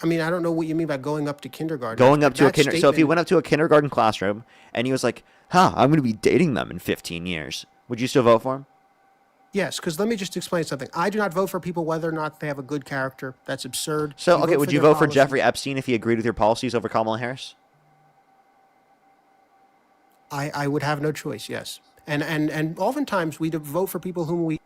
Speaker 20: I mean, I don't know what you mean by going up to kindergarten.
Speaker 1: Going up to a
Speaker 20: That
Speaker 1: kindergarten. So if he
Speaker 20: statement-
Speaker 1: went up to a kindergarten classroom and he was like, I'm going to be dating them in 15 years, would you still vote for him?
Speaker 20: Yes, because let me just explain something. I do not vote for people whether or not they have a good character. That's absurd.
Speaker 1: So, okay, would you
Speaker 20: their
Speaker 1: vote for
Speaker 20: policies.
Speaker 1: Jeffrey Epstein if he agreed with your policies over Kamala Harris?
Speaker 20: I would have no choice. Yes, and oftentimes we vote for people whom we.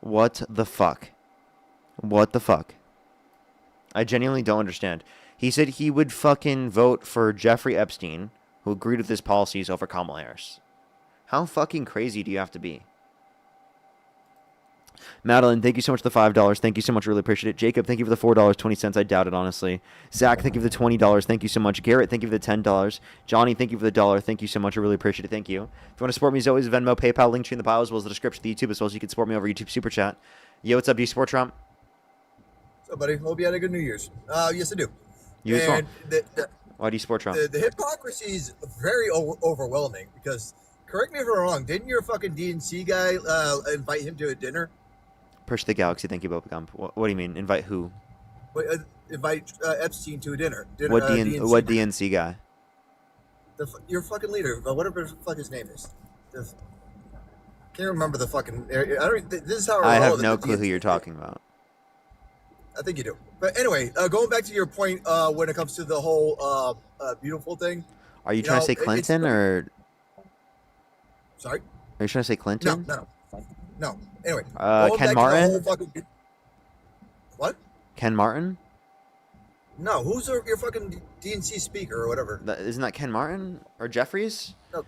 Speaker 1: What the fuck? What the fuck? I genuinely don't understand. He said he would fucking vote for Jeffrey Epstein, who agreed with his policies, over Kamala Harris. How fucking crazy do you have to be? Madeline, thank you so much for the $5. Thank you so much. Really appreciate it. Jacob, thank you for the $4.20. I doubt it, honestly. Zach, thank you for the $20. Thank you so much. Garrett, thank you for the $10. Johnny, thank you for the $1. Thank you so much. I really appreciate it. Thank you. If you want to support me, as always, Venmo, PayPal, link tree in the bio, as well as the description of the YouTube, as well as you can support me over YouTube Super Chat. Yo, what's up? Do you support Trump?
Speaker 2: What's up, buddy? Hope you had a good New Year's. Yes, I do.
Speaker 1: You as well. Why do you support Trump?
Speaker 2: The hypocrisy is very overwhelming because, correct me if I'm wrong, didn't your fucking DNC guy invite him to a dinner?
Speaker 1: Push the Galaxy, thank you, Bob Gump. What do you mean? Invite who?
Speaker 2: Wait, invite Epstein to a dinner.
Speaker 1: What DNC guy?
Speaker 2: Your fucking leader, whatever the fuck his name is. Can't remember the fucking. This is how
Speaker 1: I have no clue who you're talking about.
Speaker 2: I think you do. But anyway, going back to your point when it comes to the whole beautiful thing.
Speaker 1: Are you trying to say Clinton or?
Speaker 2: Sorry?
Speaker 1: Are you trying to say Clinton?
Speaker 2: No. Anyway.
Speaker 1: Ken Martin?
Speaker 2: What?
Speaker 1: Ken Martin?
Speaker 2: No, who's your fucking DNC speaker or whatever?
Speaker 1: Isn't that Ken Martin? Or Jeffries?
Speaker 2: No.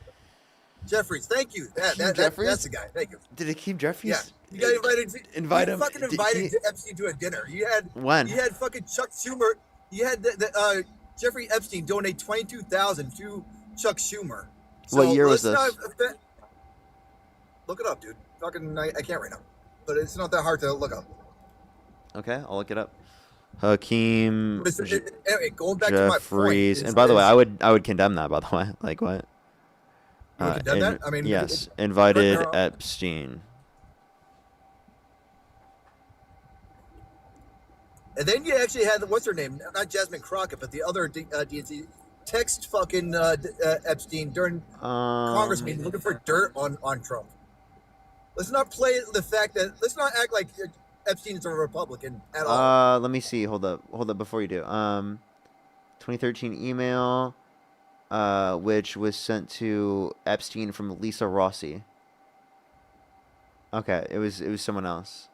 Speaker 2: Jeffries, thank you. That's the guy. Thank you.
Speaker 1: Did it keep Jeffries?
Speaker 2: Yeah. You got invited.
Speaker 1: him.
Speaker 2: Fucking invited Epstein to a dinner. You had
Speaker 1: when?
Speaker 2: You had fucking Chuck Schumer. You had the Jeffrey Epstein donate $22,000 to Chuck Schumer. So
Speaker 1: what year was this?
Speaker 2: Look it up, dude. Fucking, I can't right now, but it's not that hard to look up.
Speaker 1: Okay, I'll look it up. Hakeem
Speaker 2: Anyway, going back to my
Speaker 1: Jeffries,
Speaker 2: point,
Speaker 1: and by the way, I would condemn that. By the way, like what?
Speaker 2: You would condemn that? I mean,
Speaker 1: yes, invited Epstein.
Speaker 2: And then you actually had what's her name? Not Jasmine Crockett, but the other DNC text fucking Epstein during Congress meeting looking for dirt on Trump. Let's not play the fact that let's not act like Epstein is a Republican at all.
Speaker 1: Let me see. Hold up before you do. 2013 email, which was sent to Epstein from Lisa Rossi. Okay, it was someone else.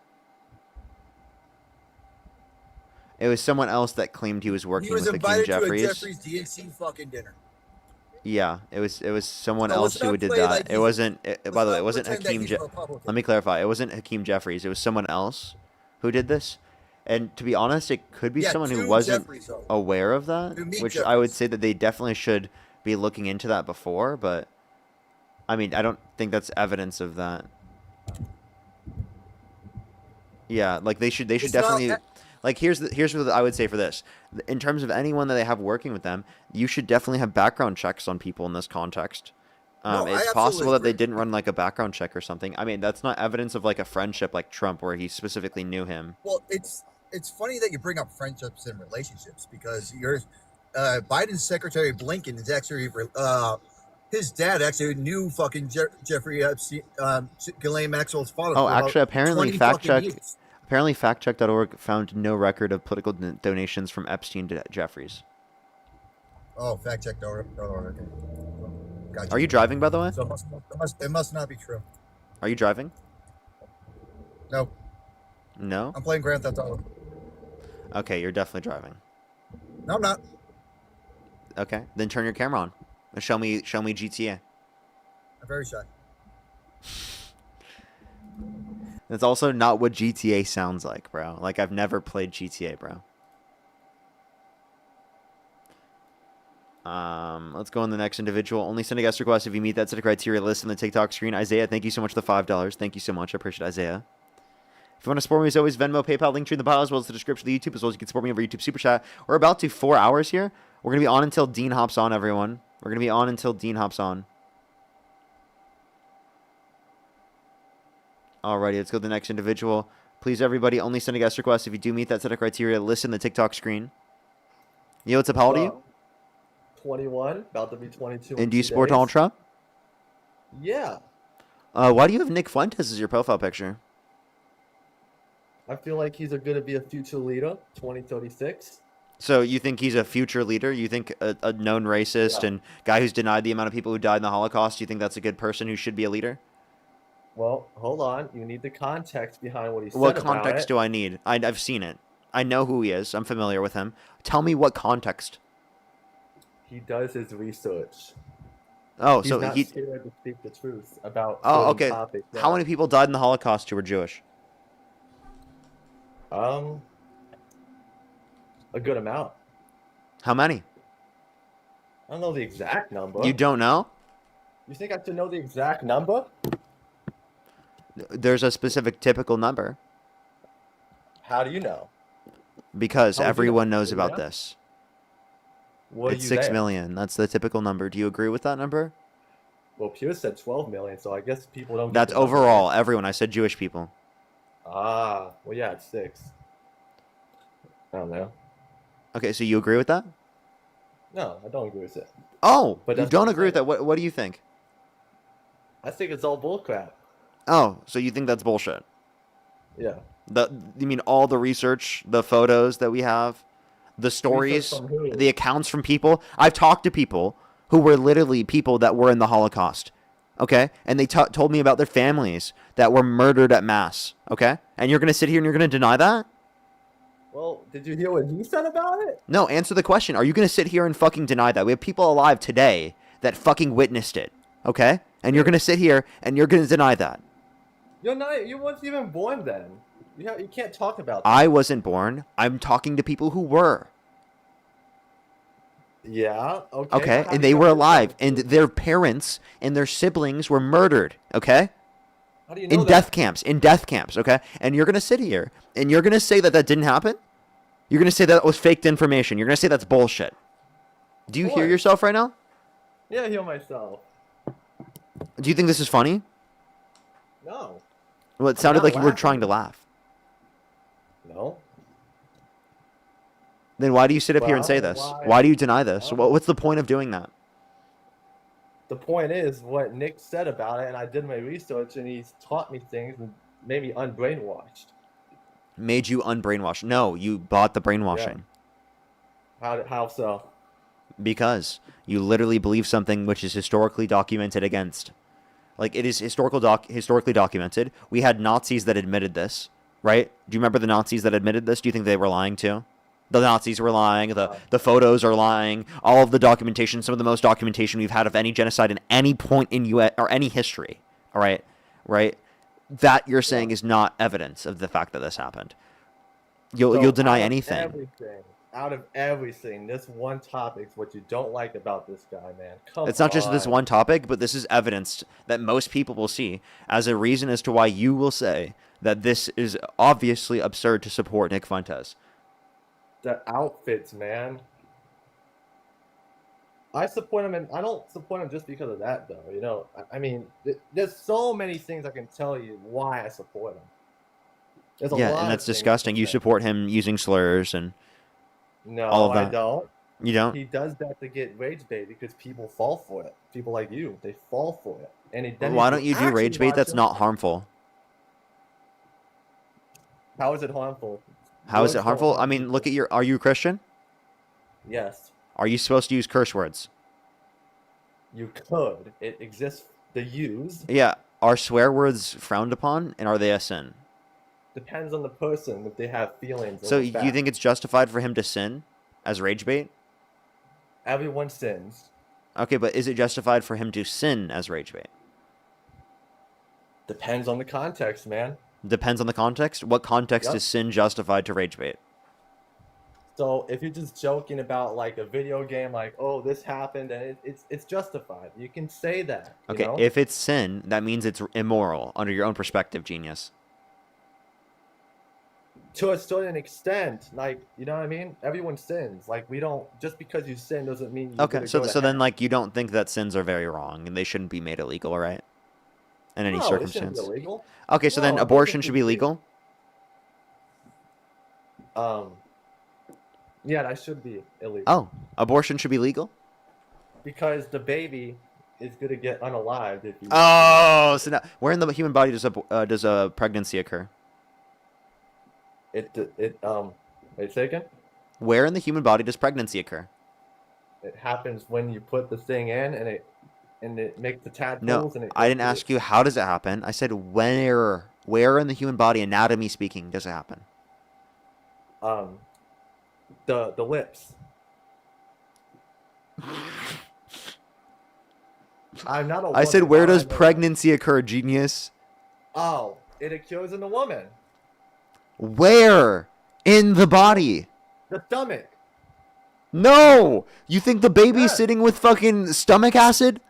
Speaker 1: It was someone else that claimed he was working with Hakeem Jeffries.
Speaker 2: He was invited to a Jeffries DNC fucking dinner.
Speaker 1: Yeah, it was someone else who did that. Like it wasn't. By the way, it wasn't Hakeem. Let me clarify. It wasn't Hakeem Jeffries. It was someone else who did this. And to be honest, it could be someone who wasn't aware of that. Which I would say that they definitely should be looking into that before. But I mean, I don't think that's evidence of that. Yeah, like they should definitely. Like here's what I would say for this. In terms of anyone that they have working with them, you should definitely have background checks on people in this context. It's possible that they didn't run like a background check or something. I mean, that's not evidence of like a friendship like Trump where he specifically knew him.
Speaker 2: Well, it's funny that you bring up friendships and relationships because Biden's Secretary Blinken is actually his dad actually knew fucking Jeffrey Epstein, Ghislaine Maxwell's father.
Speaker 1: Oh, actually, apparently Apparently, factcheck.org found no record of political donations from Epstein to Jeffries.
Speaker 2: Oh, factcheck.org. Okay. Gotcha.
Speaker 1: Are you driving, by the way?
Speaker 2: So it must not be true.
Speaker 1: Are you driving?
Speaker 2: No.
Speaker 1: No?
Speaker 2: I'm playing Grand Theft Auto.
Speaker 1: Okay, you're definitely driving.
Speaker 2: No, I'm not.
Speaker 1: Okay, then turn your camera on. And show me GTA.
Speaker 2: I'm very shy.
Speaker 1: That's also not what GTA sounds like, bro. Like, I've never played GTA, bro. Let's go on the next individual. Only send a guest request if you meet that set of criteria list on the TikTok screen. Isaiah, thank you so much for the $5. Thank you so much. I appreciate it, Isaiah. If you want to support me, as always, Venmo, PayPal, link tree in the bio, as well as the description of the YouTube, as well as you can support me over YouTube Super Chat. We're about to 4 hours here. We're going to be on until Dean hops on, everyone. We're going to be on until Dean hops on. Alrighty, let's go to the next individual. Please, everybody, only send a guest request if you do meet that set of criteria. Listen the TikTok screen. Yo, what's up? How old are you?
Speaker 21: 21, about to be 22.
Speaker 1: And do you support Donald Trump?
Speaker 21: Yeah.
Speaker 1: Why do you have Nick Fuentes as your profile picture?
Speaker 21: I feel like he's going to be a future leader, 2036.
Speaker 1: So you think he's a future leader? You think a known racist and guy who's denied the amount of people who died in the Holocaust, you think that's a good person who should be a leader?
Speaker 21: Well, hold on. You need the context behind what he said
Speaker 1: What
Speaker 21: about
Speaker 1: context
Speaker 21: it.
Speaker 1: do I need? I've seen it. I know who he is. I'm familiar with him. Tell me what context.
Speaker 21: He does his research.
Speaker 1: Oh,
Speaker 21: He's
Speaker 1: so
Speaker 21: not
Speaker 1: he...
Speaker 21: scared to speak the truth about
Speaker 1: Oh,
Speaker 21: certain
Speaker 1: okay.
Speaker 21: topics.
Speaker 1: How many people died in the Holocaust who were Jewish?
Speaker 21: A good amount.
Speaker 1: How many?
Speaker 21: I don't know the exact number.
Speaker 1: You don't know?
Speaker 21: You think I should know the exact number?
Speaker 1: There's a specific typical number.
Speaker 21: How do you know?
Speaker 1: Because
Speaker 21: How would you know?
Speaker 1: everyone knows
Speaker 21: Yeah?
Speaker 1: about this.
Speaker 21: Were
Speaker 1: It's
Speaker 21: you
Speaker 1: 6
Speaker 21: there?
Speaker 1: million. That's the typical number. Do you agree with that number?
Speaker 21: Well, Pierce said 12 million, so I guess people don't. get
Speaker 1: That's
Speaker 21: the number.
Speaker 1: overall. Everyone. I said Jewish people.
Speaker 21: Ah, well, yeah, it's 6. I don't know.
Speaker 1: Okay, so you agree with that?
Speaker 21: No, I don't agree with it.
Speaker 1: Oh,
Speaker 21: But
Speaker 1: you
Speaker 21: that's
Speaker 1: don't
Speaker 21: what I'm
Speaker 1: agree with that. What do you think?
Speaker 21: I think it's all bullcrap.
Speaker 1: Oh, so you think that's bullshit?
Speaker 21: Yeah.
Speaker 1: You mean all the research, the photos that we have, the stories,
Speaker 21: from who?
Speaker 1: the accounts from people? I've talked to people who were literally people that were in the Holocaust, okay? And they told me about their families that were murdered at mass, okay? And you're going to sit here and you're going to deny that?
Speaker 21: Well, did you hear what he said about it?
Speaker 1: No, answer the question. Are you going to sit here and fucking deny that? We have people alive today that fucking witnessed it, okay? And you're going to sit here and you're going to deny that.
Speaker 21: You're not. You weren't even born then. You can't talk about that.
Speaker 1: I wasn't born. I'm talking to people who were.
Speaker 21: Yeah. Okay.
Speaker 1: Okay,
Speaker 21: how
Speaker 1: and
Speaker 21: do
Speaker 1: they
Speaker 21: you
Speaker 1: were
Speaker 21: know
Speaker 1: alive, and their parents and their siblings were murdered. Okay,
Speaker 21: How do you know
Speaker 1: in
Speaker 21: that?
Speaker 1: death camps. In death camps. Okay, and you're gonna sit here and you're gonna say that that didn't happen. You're gonna say that was faked information. You're gonna say that's bullshit. Do you hear
Speaker 21: What?
Speaker 1: yourself right now?
Speaker 21: Yeah, I hear myself.
Speaker 1: Do you think this is funny?
Speaker 21: No.
Speaker 1: Well, it sounded
Speaker 21: not
Speaker 1: like you were
Speaker 21: laughing.
Speaker 1: trying to laugh.
Speaker 21: No.
Speaker 1: Then why do you sit up here and
Speaker 21: Well,
Speaker 1: say this?
Speaker 21: why-
Speaker 1: Why do you deny this? What's the point of doing that?
Speaker 21: The point is what Nick said about it, and I did my research, and he's taught me things and made me unbrainwashed.
Speaker 1: Made you unbrainwashed? No, you bought the brainwashing.
Speaker 21: How so?
Speaker 1: Because you literally believe something which is historically documented against. Like, it is historically documented. We had Nazis that admitted this, right? Do you remember the Nazis that admitted this? Do you think they were lying too? The Nazis were lying. The photos are lying. All of the documentation, some of the most documentation we've had of any genocide in any point in U.S. or any history. All right, right. That you're saying is not evidence of the fact that this happened. You'll deny anything.
Speaker 21: Out of everything, this one topic's what you don't like about this guy, man. Come
Speaker 1: It's not just this
Speaker 21: on.
Speaker 1: one topic, but this is evidence that most people will see as a reason as to why you will say that this is obviously absurd to support Nick Fuentes.
Speaker 21: The outfits, man. I support him, and I don't support him just because of that, though. You know, I mean, there's so many things I can tell you why I support him. There's a
Speaker 1: Yeah,
Speaker 21: lot
Speaker 1: and
Speaker 21: of
Speaker 1: that's
Speaker 21: things
Speaker 1: disgusting.
Speaker 21: to
Speaker 1: You
Speaker 21: say.
Speaker 1: support him using slurs and
Speaker 21: No,
Speaker 1: all of
Speaker 21: I
Speaker 1: that.
Speaker 21: don't.
Speaker 1: You don't?
Speaker 21: He does that to get rage bait because people fall for it. People like you, they fall for it. And then
Speaker 1: Why
Speaker 21: if
Speaker 1: don't you do
Speaker 21: actually
Speaker 1: rage bait
Speaker 21: watch
Speaker 1: that's
Speaker 21: him-
Speaker 1: not harmful?
Speaker 21: How is it harmful?
Speaker 1: How is
Speaker 21: Words
Speaker 1: it
Speaker 21: don't
Speaker 1: harmful? I
Speaker 21: harm
Speaker 1: mean,
Speaker 21: people.
Speaker 1: look at are you a Christian?
Speaker 21: Yes,
Speaker 1: Are you supposed to use curse words?
Speaker 21: you could. It exists to use.
Speaker 1: Yeah. Are swear words frowned upon, and are they a sin?
Speaker 21: Depends on the person if they have feelings.
Speaker 1: So
Speaker 21: over
Speaker 1: you
Speaker 21: facts.
Speaker 1: think it's justified for him to sin as rage bait?
Speaker 21: Everyone sins.
Speaker 1: Okay, but is it justified for him to sin as rage bait?
Speaker 21: Depends on the context, man.
Speaker 1: Depends on the context. What context
Speaker 21: Yep.
Speaker 1: is sin justified to rage bait?
Speaker 21: So if you're just joking about like a video game, like, oh, this happened, and it's justified. You can say that. you
Speaker 1: Okay,
Speaker 21: know?
Speaker 1: if it's sin, that means it's immoral under your own perspective, genius.
Speaker 21: To a certain extent, like, you know what I mean? Everyone sins. Like, we don't, just because you sin doesn't mean you're
Speaker 1: Okay,
Speaker 21: gonna
Speaker 1: so
Speaker 21: go to
Speaker 1: so then
Speaker 21: hell.
Speaker 1: like you don't think that sins are very wrong and they shouldn't be made illegal, right? in any
Speaker 21: No, it shouldn't be
Speaker 1: circumstance.
Speaker 21: illegal.
Speaker 1: Okay, so then
Speaker 21: No,
Speaker 1: abortion should be legal.
Speaker 21: Yeah, that should be illegal.
Speaker 1: Oh, abortion should be legal.
Speaker 21: Because the baby is gonna get unalived if you.
Speaker 1: Oh, so now where in the human body does a pregnancy occur?
Speaker 21: Wait, say again.
Speaker 1: Where in the human body does pregnancy occur?
Speaker 21: It happens when you put the thing in, and it makes the tadpoles.
Speaker 1: No,
Speaker 21: and it
Speaker 1: I
Speaker 21: goes
Speaker 1: didn't
Speaker 21: through
Speaker 1: ask you how does it happen. I said where in the human body, anatomy speaking, does it happen?
Speaker 21: The lips. I'm not a
Speaker 1: I said
Speaker 21: woman,
Speaker 1: where
Speaker 21: how
Speaker 1: does
Speaker 21: I know that?
Speaker 1: pregnancy occur, genius?
Speaker 21: Oh, it occurs in the woman.
Speaker 1: Where in the body?
Speaker 21: The stomach.
Speaker 1: No! You think the baby's sitting with fucking stomach acid?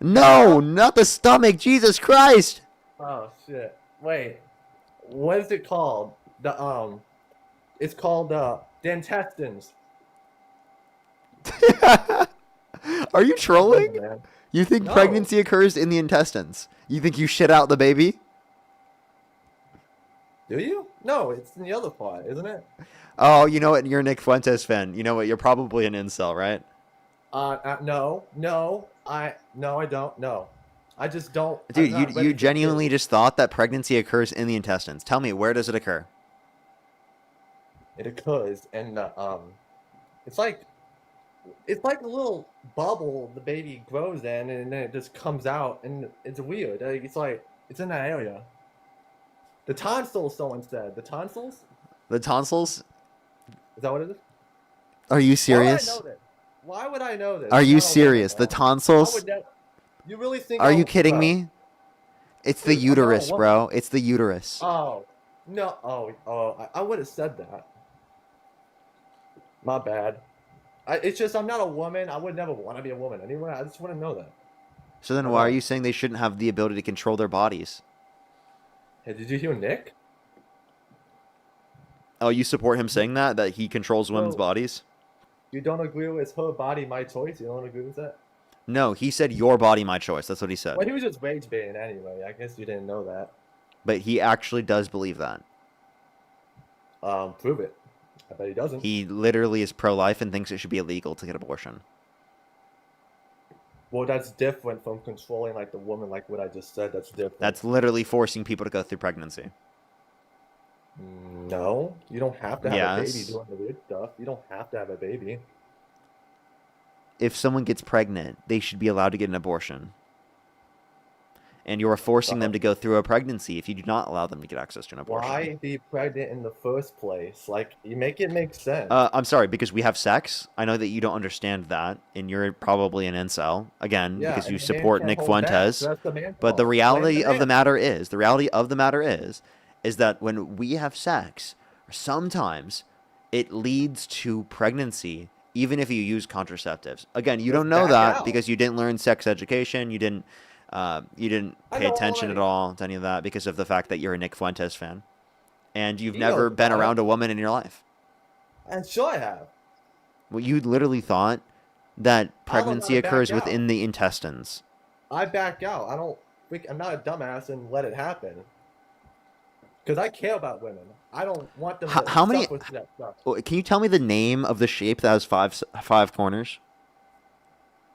Speaker 1: No, not the stomach. Jesus Christ.
Speaker 21: Oh shit. Wait. What is it called? It's called the intestines.
Speaker 1: Are you trolling?
Speaker 21: Man.
Speaker 1: You think
Speaker 21: No.
Speaker 1: pregnancy occurs in the intestines? You think you shit out the baby?
Speaker 21: Do you? No, it's in the other part, isn't it?
Speaker 1: Oh, you know what? You're a Nick Fuentes fan. You know what? You're probably an incel, right?
Speaker 21: No, I don't. No, I just don't. I'm
Speaker 1: Dude,
Speaker 21: not ready
Speaker 1: you
Speaker 21: for
Speaker 1: genuinely
Speaker 21: kids.
Speaker 1: just thought that pregnancy occurs in the intestines. Tell me, where does it occur?
Speaker 21: It occurs, and it's like a little bubble the baby grows in, and then it just comes out, and it's weird. Like it's in that area. The tonsils, someone said. The tonsils?
Speaker 1: The tonsils?
Speaker 21: Is that what it is?
Speaker 1: Are you serious?
Speaker 21: Why would I know this?
Speaker 1: Are
Speaker 21: I'm
Speaker 1: you
Speaker 21: not a woman,
Speaker 1: serious? The
Speaker 21: bro. I
Speaker 1: tonsils?
Speaker 21: would you really think?
Speaker 1: Are you kidding me? It's the
Speaker 21: Dude, I'm not a
Speaker 1: uterus,
Speaker 21: woman.
Speaker 1: bro. It's the uterus.
Speaker 21: Oh no! I would have said that. My bad. It's just I'm not a woman. I would never want to be a woman anyway. I just want to know that.
Speaker 1: So then why are you saying they shouldn't have the ability to control their bodies?
Speaker 21: Hey, did you hear Nick?
Speaker 1: Oh, you support him saying that he controls women's
Speaker 21: So-
Speaker 1: bodies?
Speaker 21: You don't agree with her body, my choice? You don't agree with that?
Speaker 1: No, he said your body, my choice. That's what he said.
Speaker 21: Well, he was just rage baiting anyway. I guess you didn't know that.
Speaker 1: But he actually does believe that.
Speaker 21: Prove it. I bet he doesn't.
Speaker 1: He literally is pro-life and thinks it should be illegal to get abortion.
Speaker 21: Well, that's different from controlling like the woman, like what I just said. That's different.
Speaker 1: That's literally forcing people to go through pregnancy.
Speaker 21: No, you don't have to have a baby
Speaker 1: Yes.
Speaker 21: doing the weird stuff. You don't have to have a baby.
Speaker 1: If someone gets pregnant, they should be allowed to get an abortion. And you're forcing them to go through a pregnancy if you do not allow them to get access to an abortion.
Speaker 21: Why be pregnant in the first place? Like, you make it make sense.
Speaker 1: I'm sorry, because we have sex. I know that you don't understand that, and you're probably an incel, again,
Speaker 21: Yeah,
Speaker 1: because you
Speaker 21: and the man
Speaker 1: support
Speaker 21: can't
Speaker 1: Nick
Speaker 21: hold back,
Speaker 1: Fuentes.
Speaker 21: so that's the man's
Speaker 1: But the
Speaker 21: fault.
Speaker 1: reality
Speaker 21: Blame the
Speaker 1: of the
Speaker 21: man.
Speaker 1: matter is that when we have sex, sometimes it leads to pregnancy, even if you use contraceptives. Again, you don't know
Speaker 21: back
Speaker 1: that
Speaker 21: out.
Speaker 1: because you didn't learn sex education. You didn't
Speaker 21: I
Speaker 1: pay
Speaker 21: know
Speaker 1: attention at
Speaker 21: already.
Speaker 1: all to any of that because of the fact that you're a Nick Fuentes fan, and you've
Speaker 21: He
Speaker 1: never
Speaker 21: knows
Speaker 1: been
Speaker 21: about it.
Speaker 1: around a woman in your life.
Speaker 21: And sure I have.
Speaker 1: Well, you literally thought that pregnancy
Speaker 21: gotta back
Speaker 1: occurs
Speaker 21: out.
Speaker 1: within the intestines.
Speaker 21: I back out. I'm not a dumbass and let it happen. Because I care about women. I don't want them to
Speaker 1: How many?
Speaker 21: suffer through that stuff.
Speaker 1: Well, can you tell me the name of the shape that has five corners?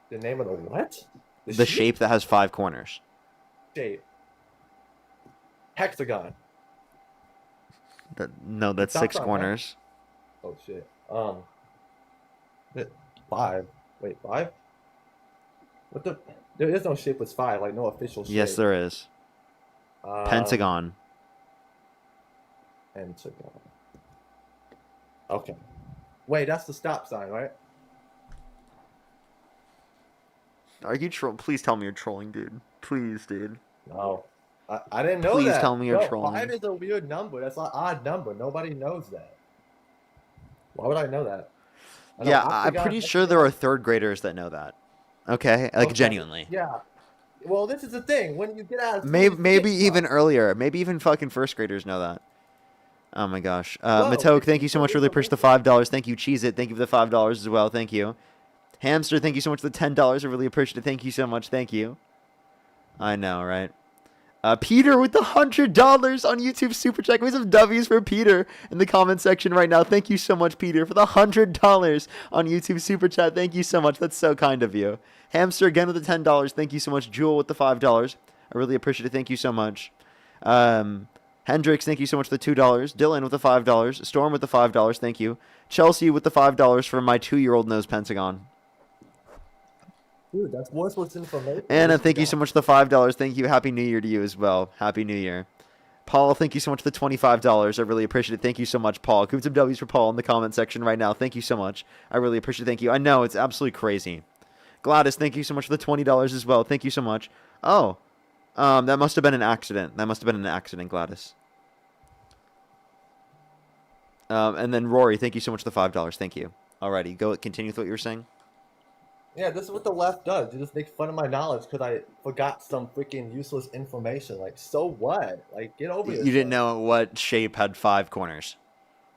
Speaker 21: The name of the what?
Speaker 1: The shape that has 5 corners.
Speaker 21: Shape. Hexagon.
Speaker 1: No, that's
Speaker 21: Stop
Speaker 1: 6
Speaker 21: that,
Speaker 1: corners.
Speaker 21: Oh shit. 5. Wait, 5? What the? There is no shape with 5. Like no official shape.
Speaker 1: Yes, there is. Pentagon.
Speaker 21: Pentagon. Okay. Wait, that's the stop sign, right?
Speaker 1: Are you trolling? Please tell me you're trolling, dude. Please, dude.
Speaker 21: No. I didn't know
Speaker 1: Please
Speaker 21: that.
Speaker 1: tell me you're
Speaker 21: Bro,
Speaker 1: trolling.
Speaker 21: 5 is a weird number. That's an odd number. Nobody knows that. Why would I know that? I know
Speaker 1: Yeah, I'm
Speaker 21: octagon,
Speaker 1: pretty sure there are 3rd graders that know that. Okay, like
Speaker 21: Okay.
Speaker 1: genuinely.
Speaker 21: Yeah. Well, this is the thing. When you get out of school,
Speaker 1: Maybe
Speaker 21: you get
Speaker 1: even earlier. Maybe even fucking 1st graders know that. Oh my gosh.
Speaker 21: Whoa,
Speaker 1: Matoke, thank you so much. Really appreciate the $5. Thank you. Cheese It, thank you for the $5 as well. Thank you. Hamster, thank you so much for the $10. I really appreciate it. Thank you so much. Thank you. I know, right? Peter with the $100 on YouTube Super Chat. Can we have some W's for Peter in the comment section right now? Thank you so much, Peter, for the $100 on YouTube Super Chat. Thank you so much. That's so kind of you. Hamster again with the $10. Thank you so much. Jewel with the $5. I really appreciate it. Thank you so much. Hendrix, thank you so much for the $2. Dylan with the $5. Storm with the $5. Thank you. Chelsea with the $5 for my 2-year-old knows Pentagon.
Speaker 21: Dude, that's worthless information.
Speaker 1: Anna, thank you so much for the $5. Thank you. Happy New Year to you as well. Happy New Year. Paul, thank you so much for the $25. I really appreciate it. Thank you so much, Paul. Give some W's for Paul in the comment section right now. Thank you so much. I really appreciate it. Thank you. I know, it's absolutely crazy. Gladys, thank you so much for the $20 as well. Thank you so much. Oh, that must have been an accident. That must have been an accident, Gladys. And then Rory, thank you so much for the $5. Thank you. Alrighty, go continue with what you were saying.
Speaker 21: Yeah, this is what the left does. You just make fun of my knowledge because I forgot some freaking useless information. Like, so what? Like, get over it.
Speaker 1: You didn't know what shape had 5 corners.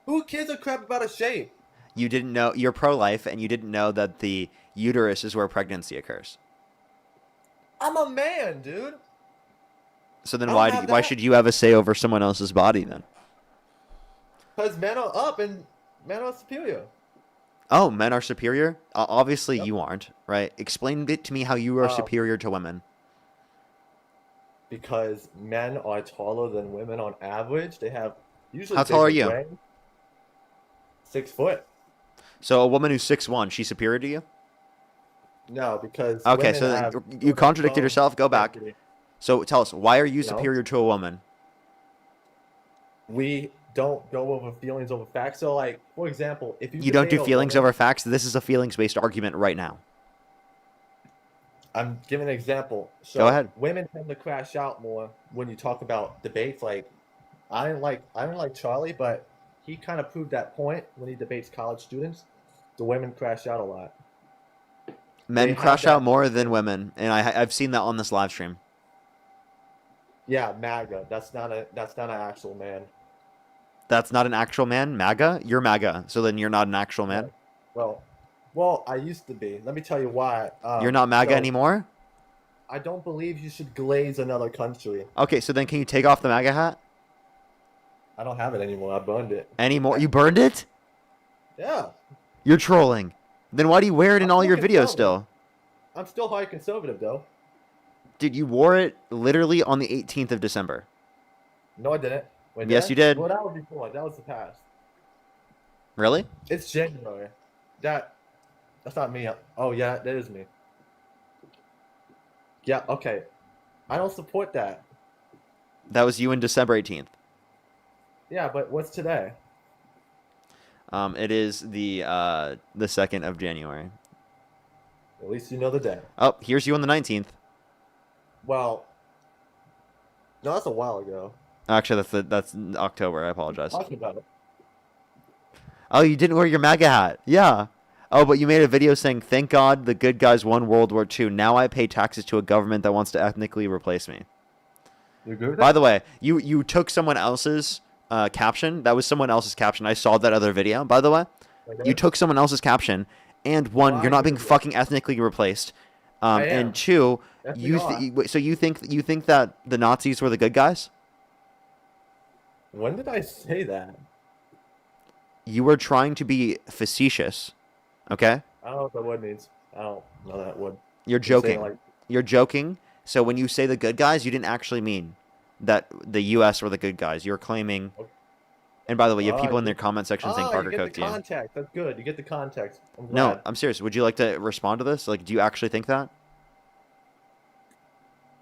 Speaker 21: Who gives a crap about a shape?
Speaker 1: You didn't know, you're pro-life, and you didn't know that the uterus is where pregnancy occurs.
Speaker 21: I'm a man, dude.
Speaker 1: So then why should you have a say over someone else's body then?
Speaker 21: Because men are up and men are superior.
Speaker 1: Oh, men are superior? Obviously you aren't, right? Explain it to me how you are superior to women.
Speaker 21: Because men are taller than women on average. They have usually.
Speaker 1: How tall are you?
Speaker 21: brain. 6 foot.
Speaker 1: So a woman who's 6'1", she's superior to you?
Speaker 21: No, because
Speaker 1: okay,
Speaker 21: women
Speaker 1: so
Speaker 21: have
Speaker 1: you contradicted
Speaker 21: bone
Speaker 1: yourself. Go back.
Speaker 21: density.
Speaker 1: So tell us, why are you
Speaker 21: No.
Speaker 1: superior to a woman?
Speaker 21: We don't go over feelings over facts. So, like, for example, if
Speaker 1: You don't do
Speaker 21: debate a
Speaker 1: feelings
Speaker 21: woman-
Speaker 1: over facts. This is a feelings-based argument right now.
Speaker 21: I'm giving an example. So
Speaker 1: Go ahead.
Speaker 21: Women tend to crash out more when you talk about debates. Like, I didn't like Charlie, but he kind of proved that point when he debates college students. The women crash out a lot.
Speaker 1: Men
Speaker 21: They have
Speaker 1: crash
Speaker 21: that-
Speaker 1: out more than women, and I've seen that on this live stream.
Speaker 21: Yeah, MAGA. That's not an actual man.
Speaker 1: That's not an actual man? MAGA? You're MAGA, so then you're not an actual man?
Speaker 21: Well, I used to be. Let me tell you why.
Speaker 1: You're not MAGA
Speaker 21: so
Speaker 1: anymore?
Speaker 21: I don't believe you should glaze another country.
Speaker 1: Okay, so then can you take off the MAGA hat?
Speaker 21: I don't have it anymore. I burned it.
Speaker 1: Anymore? You burned it?
Speaker 21: Yeah.
Speaker 1: You're trolling. Then why do you wear it in all your
Speaker 21: fucking
Speaker 1: videos
Speaker 21: trolling.
Speaker 1: still?
Speaker 21: I'm still high conservative, though.
Speaker 1: Dude, you wore it literally on the 18th of December.
Speaker 21: No, I didn't. Wait,
Speaker 1: Yes,
Speaker 21: I?
Speaker 1: you did.
Speaker 21: Well, that was before. That was the past.
Speaker 1: Really?
Speaker 21: It's January. That's not me. Oh, yeah, that is me. Yeah, okay. I don't support that.
Speaker 1: That was you in December 18th.
Speaker 21: Yeah, but what's today?
Speaker 1: It is the 2nd of January.
Speaker 21: At least you know the day.
Speaker 1: Oh, here's you on the 19th.
Speaker 21: Well, no, that's a while ago.
Speaker 1: Actually, that's October. I apologize.
Speaker 21: Talking about it.
Speaker 1: Oh, you didn't wear your MAGA hat. Yeah. Oh, but you made a video saying, "Thank God the good guys won World War II. Now I pay taxes to a government that wants to ethnically replace me."
Speaker 21: You agree with
Speaker 1: By
Speaker 21: that?
Speaker 1: the way, you took someone else's caption. That was someone else's caption. I saw that other video, by the way.
Speaker 21: Okay.
Speaker 1: You took someone else's caption, and one,
Speaker 21: Well,
Speaker 1: you're
Speaker 21: I
Speaker 1: not being
Speaker 21: agree with
Speaker 1: fucking ethnically replaced.
Speaker 21: I am.
Speaker 1: And two,
Speaker 21: Yes, we
Speaker 1: you
Speaker 21: are.
Speaker 1: wait, so you think that the Nazis were the good guys?
Speaker 21: When did I say that?
Speaker 1: You were trying to be facetious, okay?
Speaker 21: I don't know what that word means. I don't know that word.
Speaker 1: You're
Speaker 21: You say it
Speaker 1: joking.
Speaker 21: like-
Speaker 1: You're joking. So when you say the good guys, you didn't actually mean that the U.S. were the good guys. You're claiming. And by the way, you have people in their comment section saying Parker
Speaker 21: you get
Speaker 1: coked
Speaker 21: the
Speaker 1: you.
Speaker 21: context. That's good. You get the context. I'm
Speaker 1: No,
Speaker 21: glad.
Speaker 1: I'm serious. Would you like to respond to this? Like, do you actually think that?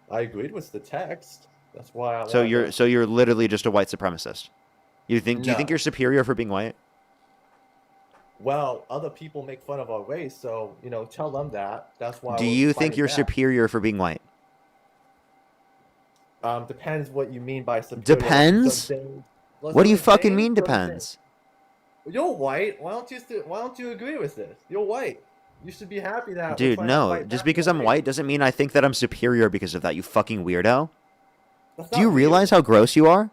Speaker 21: I agreed with the text. That's why I.
Speaker 1: So
Speaker 21: wanted to-
Speaker 1: you're literally just a white supremacist. Do you think
Speaker 21: No.
Speaker 1: you're superior for being white?
Speaker 21: Well, other people make fun of our race, so tell them that. That's why.
Speaker 1: Do
Speaker 21: we're
Speaker 1: you think
Speaker 21: fighting
Speaker 1: you're
Speaker 21: back.
Speaker 1: superior for being white?
Speaker 21: Depends what you mean by superior.
Speaker 1: Depends?
Speaker 21: Some things-
Speaker 1: What do you
Speaker 21: some
Speaker 1: fucking
Speaker 21: things-
Speaker 1: mean
Speaker 21: some
Speaker 1: depends?
Speaker 21: things- You're white. Why don't you agree with this? You're white. You should be happy that. we're
Speaker 1: Dude,
Speaker 21: trying to
Speaker 1: no.
Speaker 21: fight
Speaker 1: Just
Speaker 21: back
Speaker 1: because
Speaker 21: on
Speaker 1: I'm
Speaker 21: race.
Speaker 1: white doesn't mean I think that I'm superior because of that, you fucking weirdo.
Speaker 21: That's
Speaker 1: Do you
Speaker 21: not
Speaker 1: realize how gross you are?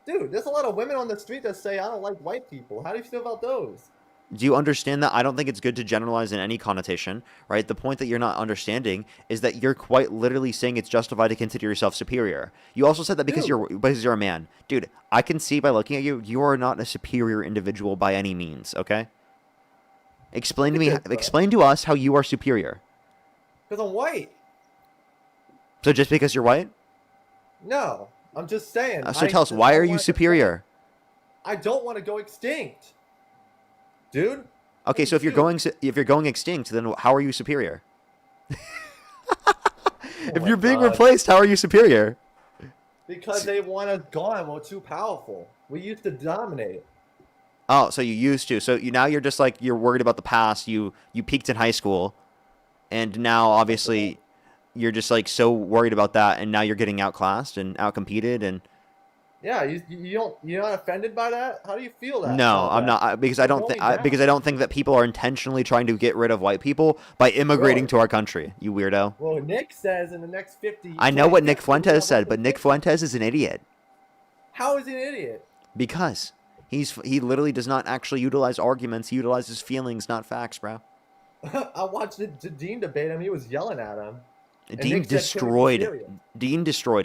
Speaker 21: Dude, there's a lot of women on the street that say I don't like white people. How do you feel about those?
Speaker 1: Do you understand that? I don't think it's good to generalize in any connotation, right? The point that you're not understanding is that you're quite literally saying it's justified to consider yourself superior. You also said that because you're a man. Dude, I can see by looking at you, you are not a superior individual by any means, okay? Explain to us how you are superior.
Speaker 21: Because I'm white.
Speaker 1: So just because you're white?
Speaker 21: No, I'm just saying.
Speaker 1: So tell us, why are you superior?
Speaker 21: I don't want to go extinct, dude.
Speaker 1: Okay, so if you're going extinct, then how are you superior? If you're being replaced, how are you superior?
Speaker 21: Because they want us gone. We're too powerful. We used to dominate.
Speaker 1: Oh, so you used to. So now you're just like, you're worried about the past. You peaked in high school, and now obviously you're just like so worried about that, and now you're getting outclassed and outcompeted, and
Speaker 21: yeah, you're not offended by that? How do you feel that?
Speaker 1: no, I'm not, because I don't think that people are intentionally trying to get rid of white people by immigrating to our country. You weirdo.
Speaker 21: Well, Nick says in the next 50 years.
Speaker 1: I know what Nick Fuentes said, but Nick Fuentes is an idiot.
Speaker 21: How is he an idiot?
Speaker 1: Because he literally does not actually utilize arguments. He utilizes feelings, not facts, bro.
Speaker 21: I watched the Dean debate him. He was yelling at him.
Speaker 1: Dean destroyed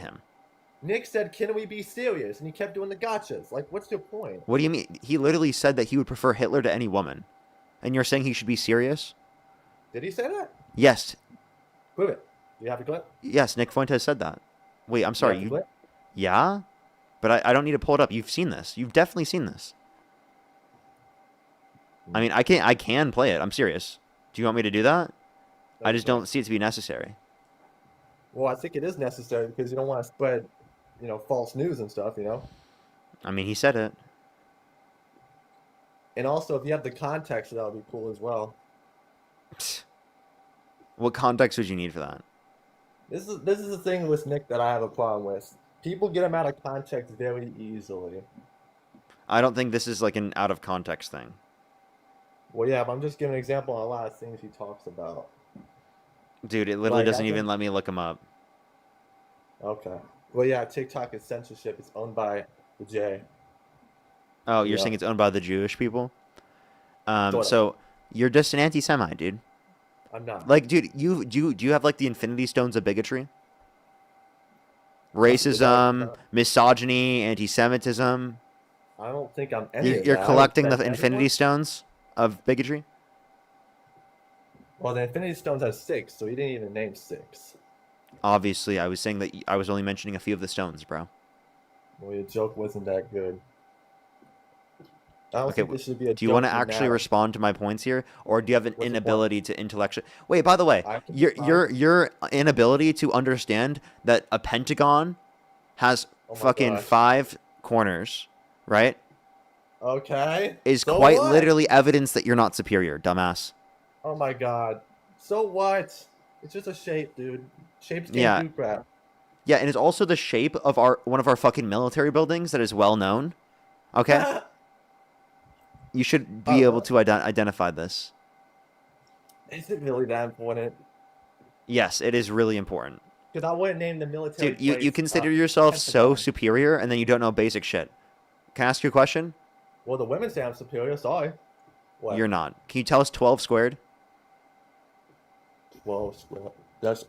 Speaker 1: him.
Speaker 21: Nick said, "Can we be serious?" And he kept doing the gotchas. Like, what's your point?
Speaker 1: What do you mean? He literally said that he would prefer Hitler to any woman. And you're saying he should be serious?
Speaker 21: Did he say that?
Speaker 1: Yes.
Speaker 21: Prove it. Do you have a clip?
Speaker 1: Yes, Nick Fuentes said that. Wait, I'm sorry. Yeah? But I don't need to pull it up. You've seen this. You've definitely seen this. I mean, I can play it. I'm serious. Do you want me to do that? I just don't see it to be necessary.
Speaker 21: Well, I think it is necessary because you don't want to spread, false news and stuff,
Speaker 1: I mean, he said it.
Speaker 21: And also, if you have the context, that would be cool as well.
Speaker 1: What context would you need for that?
Speaker 21: This is the thing with Nick that I have a problem with. People get him out of context very easily.
Speaker 1: I don't think this is like an out of context thing.
Speaker 21: Well, yeah, but I'm just giving an example on a lot of things he talks about.
Speaker 1: Dude, it literally doesn't even let me look him up.
Speaker 21: Okay. Well, yeah, TikTok is censorship. It's owned by the J.
Speaker 1: Oh, you're saying it's owned by the Jewish people? So you're just an anti-Semite, dude.
Speaker 21: I'm not.
Speaker 1: Like, dude, do you have like the Infinity Stones of bigotry? Racism, misogyny, anti-Semitism.
Speaker 21: I don't think I'm any of
Speaker 1: You're
Speaker 21: that.
Speaker 1: collecting the Infinity Stones of bigotry?
Speaker 21: Well, the Infinity Stones has 6, so he didn't even name 6.
Speaker 1: Obviously, I was saying that I was only mentioning a few of the stones, bro.
Speaker 21: Well, your joke wasn't that good. I don't think this should be a
Speaker 1: do you want to
Speaker 21: joke
Speaker 1: actually
Speaker 21: now.
Speaker 1: respond to my points here, or do you have an
Speaker 21: What's the
Speaker 1: inability to intellectually? Wait, by the way, your inability to understand that a pentagon has fucking
Speaker 21: gosh.
Speaker 1: 5 corners, right?
Speaker 21: Okay.
Speaker 1: Is
Speaker 21: So
Speaker 1: quite
Speaker 21: what?
Speaker 1: literally evidence that you're not superior, dumbass.
Speaker 21: Oh my god. So what? It's just a shape, dude. Shapes can't do crap.
Speaker 1: Yeah, and it's also the shape of one of our fucking military buildings that is well known. Okay. You should be able to identify this.
Speaker 21: Is it really that important?
Speaker 1: Yes, it is really important.
Speaker 21: Because I wouldn't name the military.
Speaker 1: Dude, you
Speaker 21: place,
Speaker 1: consider yourself so superior, and then you don't know basic shit. Can I ask you a question?
Speaker 21: Well, the women say I'm superior. Sorry. What?
Speaker 1: You're not. Can you tell us 12 squared?
Speaker 21: 12 squared. That's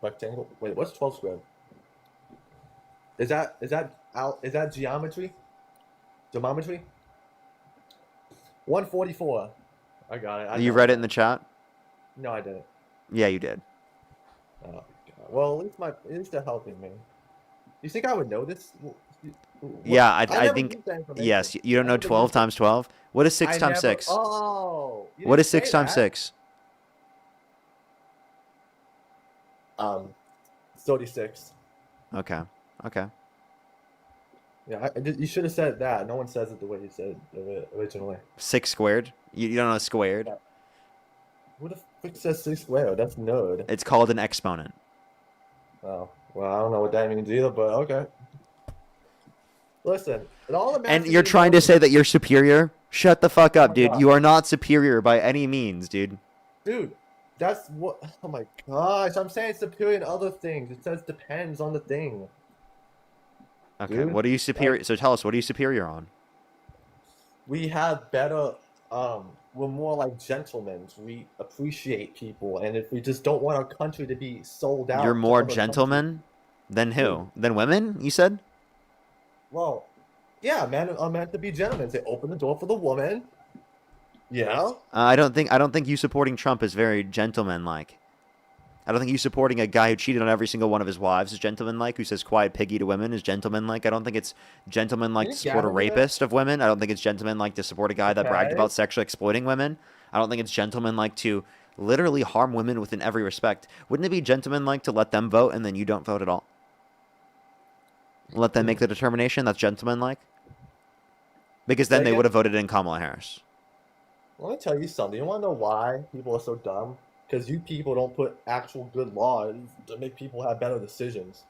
Speaker 21: rectangle. Wait, what's 12 squared? Is that geometry? Geometry? 144. I got it.
Speaker 1: You read it in the chat?
Speaker 21: No, I didn't.
Speaker 1: Yeah, you did.
Speaker 21: Oh, God. Well, at least they're helping me. You think I would know this?
Speaker 1: Yeah, I
Speaker 21: never
Speaker 1: think
Speaker 21: used that information.
Speaker 1: yes. You don't know 12 times 12? What is 6 times 6?
Speaker 21: Oh.
Speaker 1: What is 6 times 6?
Speaker 21: 36.
Speaker 1: Okay. Okay.
Speaker 21: Yeah, you should have said that. No one says it the way you said it originally.
Speaker 1: 6 squared? You don't know squared?
Speaker 21: Who the fuck says 6 squared? That's nerd.
Speaker 1: It's called an exponent.
Speaker 21: Oh, well, I don't know what that means either, but okay. Listen,
Speaker 1: And you're trying to say that you're superior? Shut the fuck up, dude. You are not superior by any means, dude.
Speaker 21: Dude, that's what. Oh my gosh, I'm saying superior in other things. It says depends on the thing.
Speaker 1: Okay,
Speaker 21: Dude,
Speaker 1: what are you superior? So tell us, what are you superior on?
Speaker 21: We have better we're more like gentlemen. We appreciate people, and if we just don't want our country to be sold out,
Speaker 1: You're
Speaker 21: to
Speaker 1: more
Speaker 21: other countries-
Speaker 1: gentlemen than who?
Speaker 21: Dude.
Speaker 1: Than women? You said?
Speaker 21: Well, yeah, men are meant to be gentlemen. They open the door for the woman. Yeah.
Speaker 1: I don't think you supporting Trump is very gentleman-like. I don't think you supporting a guy who cheated on every single one of his wives is gentleman-like, who says quiet piggy to women is gentleman-like. I don't think it's gentleman-like to support a rapist of women. I don't think it's gentleman-like to support a guy that bragged
Speaker 21: Okay.
Speaker 1: about sexually exploiting women. I don't think it's gentleman-like to literally harm women within every respect. Wouldn't it be gentleman-like to let them vote and then you don't vote at all? Let them make the determination? That's gentleman-like? Because then
Speaker 21: Say
Speaker 1: they
Speaker 21: again?
Speaker 1: would have voted in Kamala Harris.
Speaker 21: Let me tell you something. You want to know why people are so dumb? Because you people don't put actual good laws to make people have better decisions.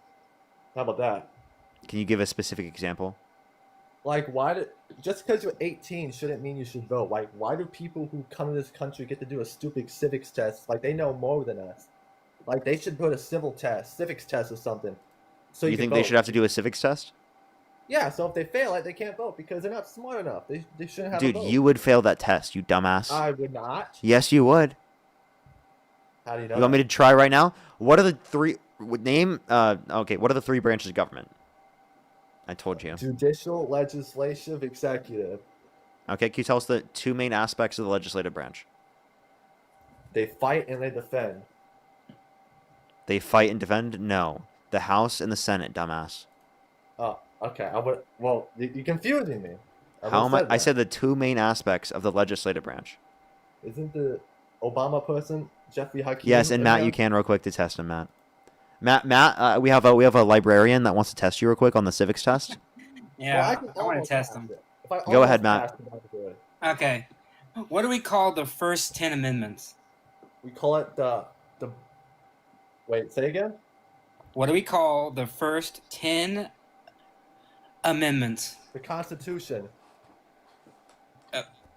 Speaker 21: How about that?
Speaker 1: Can you give a specific example?
Speaker 21: Like, just because you're 18 shouldn't mean you should vote. Like, why do people who come to this country get to do a stupid civics test? Like, they know more than us. Like, they should put a civics test or something. So
Speaker 1: You
Speaker 21: you can
Speaker 1: think they
Speaker 21: vote.
Speaker 1: should have to do a civics test?
Speaker 21: Yeah, so if they fail it, they can't vote because they're not smart enough. They shouldn't have
Speaker 1: Dude,
Speaker 21: a vote.
Speaker 1: you would fail that test, you dumbass.
Speaker 21: I would not.
Speaker 1: Yes, you would.
Speaker 21: How do you know
Speaker 1: You want me
Speaker 21: that?
Speaker 1: to try right now? What are the three what are the three branches of government? I told you.
Speaker 21: Judicial, legislative, executive.
Speaker 1: Okay, can you tell us the two main aspects of the legislative branch?
Speaker 21: They fight and they defend.
Speaker 1: They fight and defend? No. The House and the Senate, dumbass.
Speaker 21: Oh, okay. Well, you're confusing me.
Speaker 1: How am I?
Speaker 21: said
Speaker 1: I
Speaker 21: that.
Speaker 1: said the two main aspects of the legislative branch.
Speaker 21: Isn't the Obama person Jeffrey Hakeem?
Speaker 1: Yes, and
Speaker 21: in
Speaker 1: Matt,
Speaker 21: there?
Speaker 1: you can real quick to test him, Matt. Matt, we have a librarian that wants to test you real quick on the civics test.
Speaker 17: Yeah,
Speaker 21: can
Speaker 17: I want to
Speaker 21: almost
Speaker 17: test
Speaker 21: pass
Speaker 17: them.
Speaker 21: it. If I
Speaker 1: Go ahead,
Speaker 21: almost
Speaker 1: Matt.
Speaker 21: pass it, I'll do it.
Speaker 17: Okay. What do we call the first 10 amendments?
Speaker 21: We call it the. Wait, say again.
Speaker 17: What do we call the first 10 amendments?
Speaker 21: The Constitution.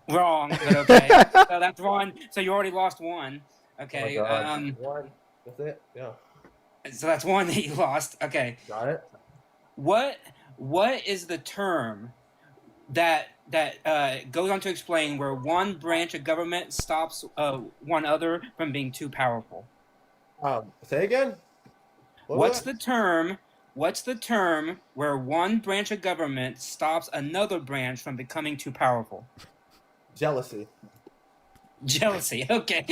Speaker 17: Wrong, but okay. So that's one. So you already lost one. Okay.
Speaker 21: Oh my God. One. That's it. Yeah.
Speaker 17: So that's one that you lost. Okay.
Speaker 21: Got it.
Speaker 17: What is the term that goes on to explain where one branch of government stops one other from being too powerful?
Speaker 21: Say again.
Speaker 17: What's the term where one branch of government stops another branch from becoming too powerful?
Speaker 21: Jealousy.
Speaker 17: Jealousy. Okay.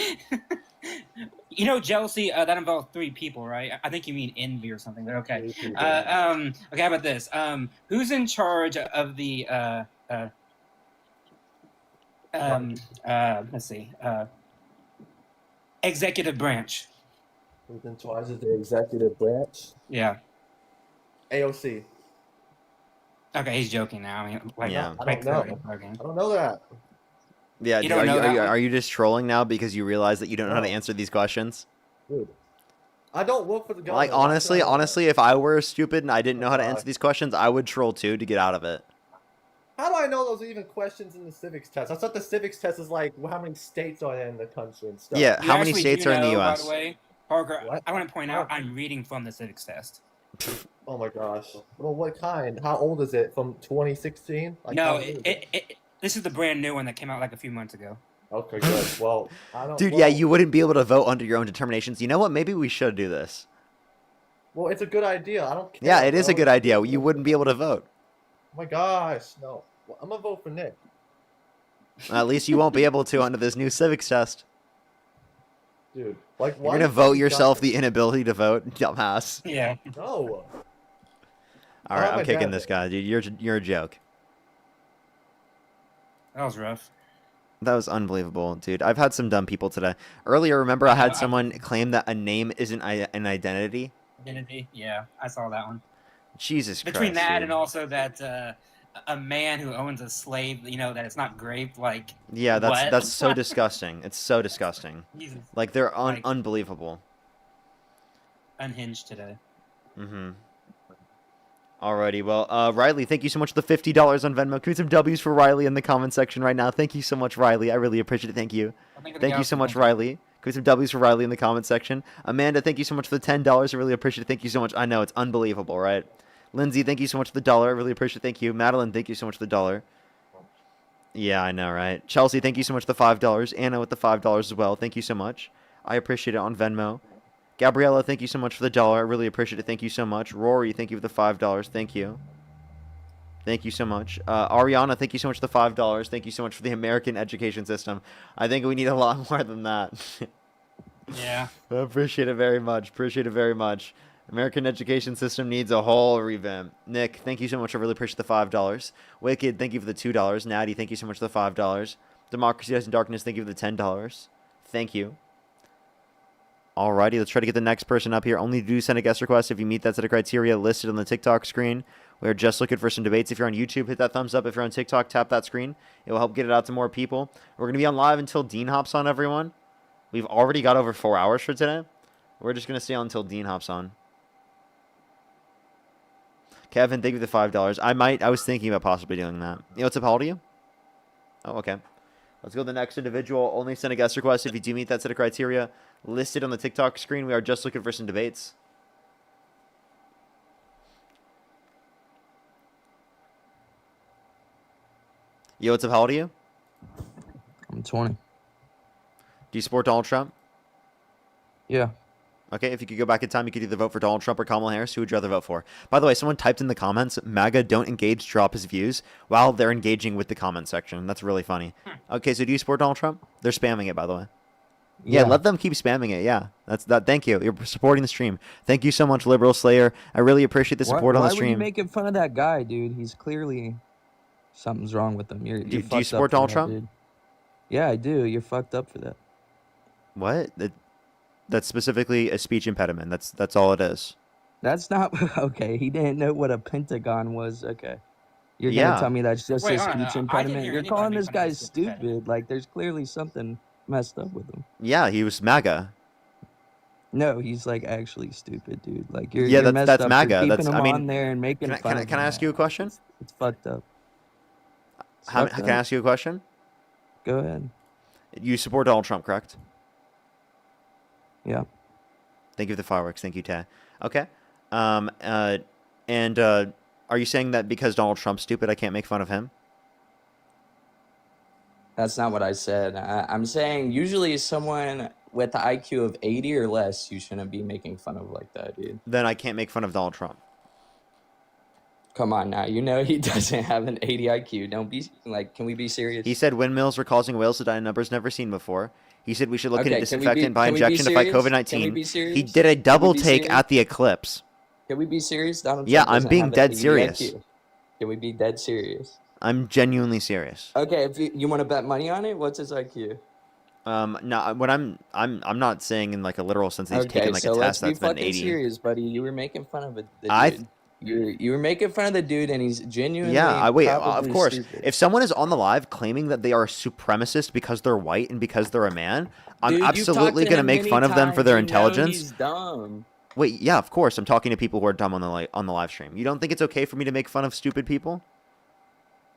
Speaker 17: You know, jealousy that involves three people, right? I think you mean envy or something. But okay. Okay. How about this? Who's in charge of the let's see, executive branch?
Speaker 21: Who's in charge of the executive branch?
Speaker 17: Yeah.
Speaker 21: AOC.
Speaker 17: Okay, he's joking now. I mean, like,
Speaker 1: Yeah.
Speaker 21: I don't know. I don't know that.
Speaker 1: Yeah,
Speaker 17: You don't know that one?
Speaker 1: are you just trolling now because you realize that you don't know how to answer these questions?
Speaker 21: Dude, I don't work for the government.
Speaker 1: Like honestly, if I were stupid and I didn't know how to answer these questions, I would troll too to get out of it.
Speaker 21: How do I know those are even questions in the civics test? I thought the civics test is like how many states are there in the country and stuff.
Speaker 1: Yeah,
Speaker 17: You
Speaker 1: how many
Speaker 17: actually
Speaker 1: states
Speaker 17: do
Speaker 1: are in the
Speaker 17: know,
Speaker 1: U.S.?
Speaker 17: By the way, Parker, I want to point out I'm reading from the civics test.
Speaker 21: Oh my gosh. Well, what kind? How old is it? From 2016? Like,
Speaker 17: No,
Speaker 21: how old is it?
Speaker 17: this is the brand new one that came out like a few months ago.
Speaker 21: Okay, good. Well, I don't.
Speaker 1: Dude,
Speaker 21: well,
Speaker 1: yeah, you wouldn't be able to vote under your own determinations. You know what? Maybe we should do this.
Speaker 21: Well, it's a good idea. I don't care.
Speaker 1: Yeah, it is a
Speaker 21: bro.
Speaker 1: good idea. You wouldn't be able to vote.
Speaker 21: Oh my gosh, no. Well, I'm gonna vote for Nick.
Speaker 1: At least you won't be able to under this new civics test.
Speaker 21: Dude, like,
Speaker 1: You're
Speaker 21: why
Speaker 1: gonna
Speaker 21: you
Speaker 1: vote
Speaker 21: think
Speaker 1: yourself
Speaker 21: government-
Speaker 1: the inability to vote, dumbass.
Speaker 17: Yeah.
Speaker 21: No.
Speaker 1: All
Speaker 21: I
Speaker 1: right,
Speaker 21: have
Speaker 1: I'm
Speaker 21: my
Speaker 1: kicking
Speaker 21: dad
Speaker 1: this
Speaker 21: there.
Speaker 1: guy, dude. You're a joke.
Speaker 17: That was rough.
Speaker 1: That was unbelievable, dude. I've had some dumb people today. Earlier, remember I had someone claim that a name isn't an identity?
Speaker 17: Identity. Yeah, I saw that one.
Speaker 1: Jesus
Speaker 17: Between
Speaker 1: Christ,
Speaker 17: that
Speaker 1: dude.
Speaker 17: and also that a man who owns a slave, you know, that it's not grape, like.
Speaker 1: Yeah,
Speaker 17: what?
Speaker 1: that's so disgusting. It's so disgusting.
Speaker 17: Jesus.
Speaker 1: Like they're
Speaker 17: Like-
Speaker 1: unbelievable.
Speaker 17: Unhinged today.
Speaker 1: Mm-hmm. Alrighty, well, Riley, thank you so much for the $50 on Venmo. Can we some W's for Riley in the comment section right now? Thank you so much, Riley. I really appreciate it. Thank you. Thank you so much, Riley. Can we some W's for Riley in the comment section? Amanda, thank you so much for the $10. I really appreciate it. Thank you so much. I know, it's unbelievable, right? Lindsay, thank you so much for the $1. I really appreciate it. Thank you. Madeline, thank you so much for the $1. Yeah, I know, right? Chelsea, thank you so much for the $5. Anna with the $5 as well. Thank you so much. I appreciate it on Venmo. Gabriella, thank you so much for the $1. I really appreciate it. Thank you so much. Rory, thank you for the $5. Thank you. Thank you so much. Ariana, thank you so much for the $5. Thank you so much for the American education system. I think we need a lot more than that.
Speaker 17: Yeah.
Speaker 1: I appreciate it very much. Appreciate it very much. American education system needs a whole revamp. Nick, thank you so much. I really appreciate the $5. Wicked, thank you for the $2. Natty, thank you so much for the $5. Democracy Dies in Darkness, thank you for the $10. Thank you. Alrighty, let's try to get the next person up here. Only do send a guest request if you meet that set of criteria listed on the TikTok screen. We're just looking for some debates. If you're on YouTube, hit that thumbs up. If you're on TikTok, tap that screen. It will help get it out to more people. We're going to be on live until Dean hops on, everyone. We've already got over 4 hours for today. We're just going to stay on until Dean hops on. Kevin, thank you for the $5. I was thinking about possibly doing that. What's up? How old are you? Oh, okay. Let's go to the next individual. Only send a guest request if you do meet that set of criteria listed on the TikTok screen. We are just looking for some debates. Yo, what's up? How old are you?
Speaker 4: I'm 20.
Speaker 1: Do you support Donald Trump?
Speaker 4: Yeah.
Speaker 1: Okay, if you could go back in time, you could either vote for Donald Trump or Kamala Harris. Who would you rather vote for? By the way, someone typed in the comments, MAGA don't engage, drop his views, while they're engaging with the comment section. That's really funny. Okay, so do you support Donald Trump? They're spamming it, by the way. Yeah, let them keep spamming it. Yeah, that's that. Thank you. You're supporting the stream. Thank you so much, Liberal Slayer. I really appreciate the support on the
Speaker 4: Why
Speaker 1: stream.
Speaker 4: were you making fun of that guy, dude? He's clearly something's wrong with him. You're
Speaker 1: Do
Speaker 4: fucked
Speaker 1: you support
Speaker 4: up for
Speaker 1: Donald
Speaker 4: that,
Speaker 1: Trump?
Speaker 4: dude. Yeah, I do. You're fucked up for that.
Speaker 1: What? That's specifically a speech impediment. That's all it is.
Speaker 4: That's not okay. He didn't know what a pentagon was. Okay. You're
Speaker 1: Yeah.
Speaker 4: gonna tell me that's just
Speaker 17: Wait,
Speaker 4: a
Speaker 17: hold on,
Speaker 4: speech
Speaker 17: no, I didn't
Speaker 4: impediment?
Speaker 17: hear
Speaker 4: You're
Speaker 17: anybody
Speaker 4: calling
Speaker 17: make
Speaker 4: this
Speaker 17: fun of
Speaker 4: guy
Speaker 17: his speech impediment.
Speaker 4: stupid. Like there's clearly something messed up with him.
Speaker 1: Yeah, he was MAGA.
Speaker 4: No, he's like actually stupid, dude. Like you're
Speaker 1: Yeah,
Speaker 4: you're messed
Speaker 1: that's
Speaker 4: up
Speaker 1: MAGA.
Speaker 4: for keeping
Speaker 1: That's
Speaker 4: him
Speaker 1: I mean,
Speaker 4: on there and making
Speaker 1: can
Speaker 4: fun of
Speaker 1: I
Speaker 4: him,
Speaker 1: ask you a question?
Speaker 4: It's fucked up. It's
Speaker 1: Can
Speaker 4: fucked
Speaker 1: I
Speaker 4: up.
Speaker 1: ask you a question?
Speaker 4: Go ahead.
Speaker 1: You support Donald Trump, correct?
Speaker 4: Yeah.
Speaker 1: Thank you for the fireworks. Thank you, Tay. Okay. Are you saying that because Donald Trump's stupid, I can't make fun of him?
Speaker 4: That's not what I said. I'm saying usually someone with the IQ of 80 or less, you shouldn't be making fun of like that, dude.
Speaker 1: Then I can't make fun of Donald Trump.
Speaker 4: Come on now. You know he doesn't have an 80 IQ. Don't be like, can we be serious?
Speaker 1: He said windmills were causing whales to die in numbers never seen before. He said we should look
Speaker 4: Okay,
Speaker 1: into
Speaker 4: can we be-
Speaker 1: disinfectant by
Speaker 4: can we be
Speaker 1: injection to fight
Speaker 4: serious?
Speaker 1: COVID-19.
Speaker 4: Can we be
Speaker 1: He
Speaker 4: serious?
Speaker 1: did a
Speaker 4: Can we
Speaker 1: double
Speaker 4: be
Speaker 1: take
Speaker 4: serious?
Speaker 1: at the eclipse.
Speaker 4: Can we be serious? Donald
Speaker 1: Yeah,
Speaker 4: Trump
Speaker 1: I'm
Speaker 4: doesn't
Speaker 1: being
Speaker 4: have an
Speaker 1: dead
Speaker 4: 80
Speaker 1: serious.
Speaker 4: IQ. Can we be dead serious?
Speaker 1: I'm genuinely serious.
Speaker 4: Okay, if you want to bet money on it, what's his IQ?
Speaker 1: No, what I'm not saying in like a literal sense that he's
Speaker 4: Okay,
Speaker 1: taking like
Speaker 4: so
Speaker 1: a
Speaker 4: let's
Speaker 1: test
Speaker 4: be
Speaker 1: that's been
Speaker 4: fucking
Speaker 1: 80.
Speaker 4: serious, buddy. You were making fun of the dude.
Speaker 1: I-
Speaker 4: You were making fun of the dude, and he's genuinely.
Speaker 1: Yeah, of
Speaker 4: probably
Speaker 1: course.
Speaker 4: stupid.
Speaker 1: If someone is on the live claiming that they are supremacist because they're white and because they're a man, I'm
Speaker 4: Dude, you've
Speaker 1: absolutely
Speaker 4: talked to
Speaker 1: going to
Speaker 4: him
Speaker 1: make
Speaker 4: many
Speaker 1: fun of them for their
Speaker 4: times. You know
Speaker 1: intelligence.
Speaker 4: he's dumb.
Speaker 1: Wait, yeah, of course. I'm talking to people who are dumb on the live stream. You don't think it's okay for me to make fun of stupid people?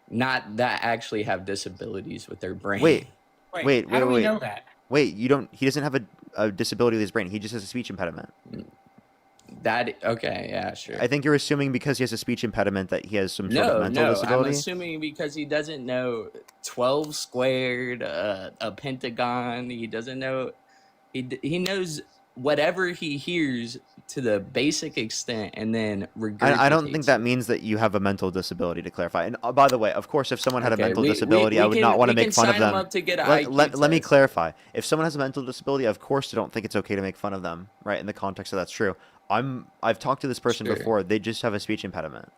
Speaker 4: Not that actually have disabilities with their brain.
Speaker 1: Wait.
Speaker 17: How do we know that?
Speaker 1: Wait, he doesn't have a disability with his brain. He just has a speech impediment.
Speaker 4: Okay, yeah, sure.
Speaker 1: I think you're assuming because he has a speech impediment that he has some sort of mental
Speaker 4: I'm
Speaker 1: disability.
Speaker 4: assuming because he doesn't know 12 squared, a pentagon. He doesn't know. He knows whatever he hears to the basic extent, and then
Speaker 1: I don't think
Speaker 4: regurgitates
Speaker 1: that means that you have a mental disability, to clarify. And by the way, of course, if someone had a
Speaker 4: Okay,
Speaker 1: mental
Speaker 4: we-
Speaker 1: disability,
Speaker 4: we
Speaker 1: I would
Speaker 4: can-
Speaker 1: not want to
Speaker 4: we
Speaker 1: make
Speaker 4: can
Speaker 1: fun of
Speaker 4: sign 'em
Speaker 1: them.
Speaker 4: up to get a
Speaker 1: Let me
Speaker 4: IQ
Speaker 1: clarify. If someone has a mental disability, of course, I don't think it's okay to make fun of them, right? In the context of that's true. I've talked to this person
Speaker 4: Sure.
Speaker 1: before. They just have a speech impediment.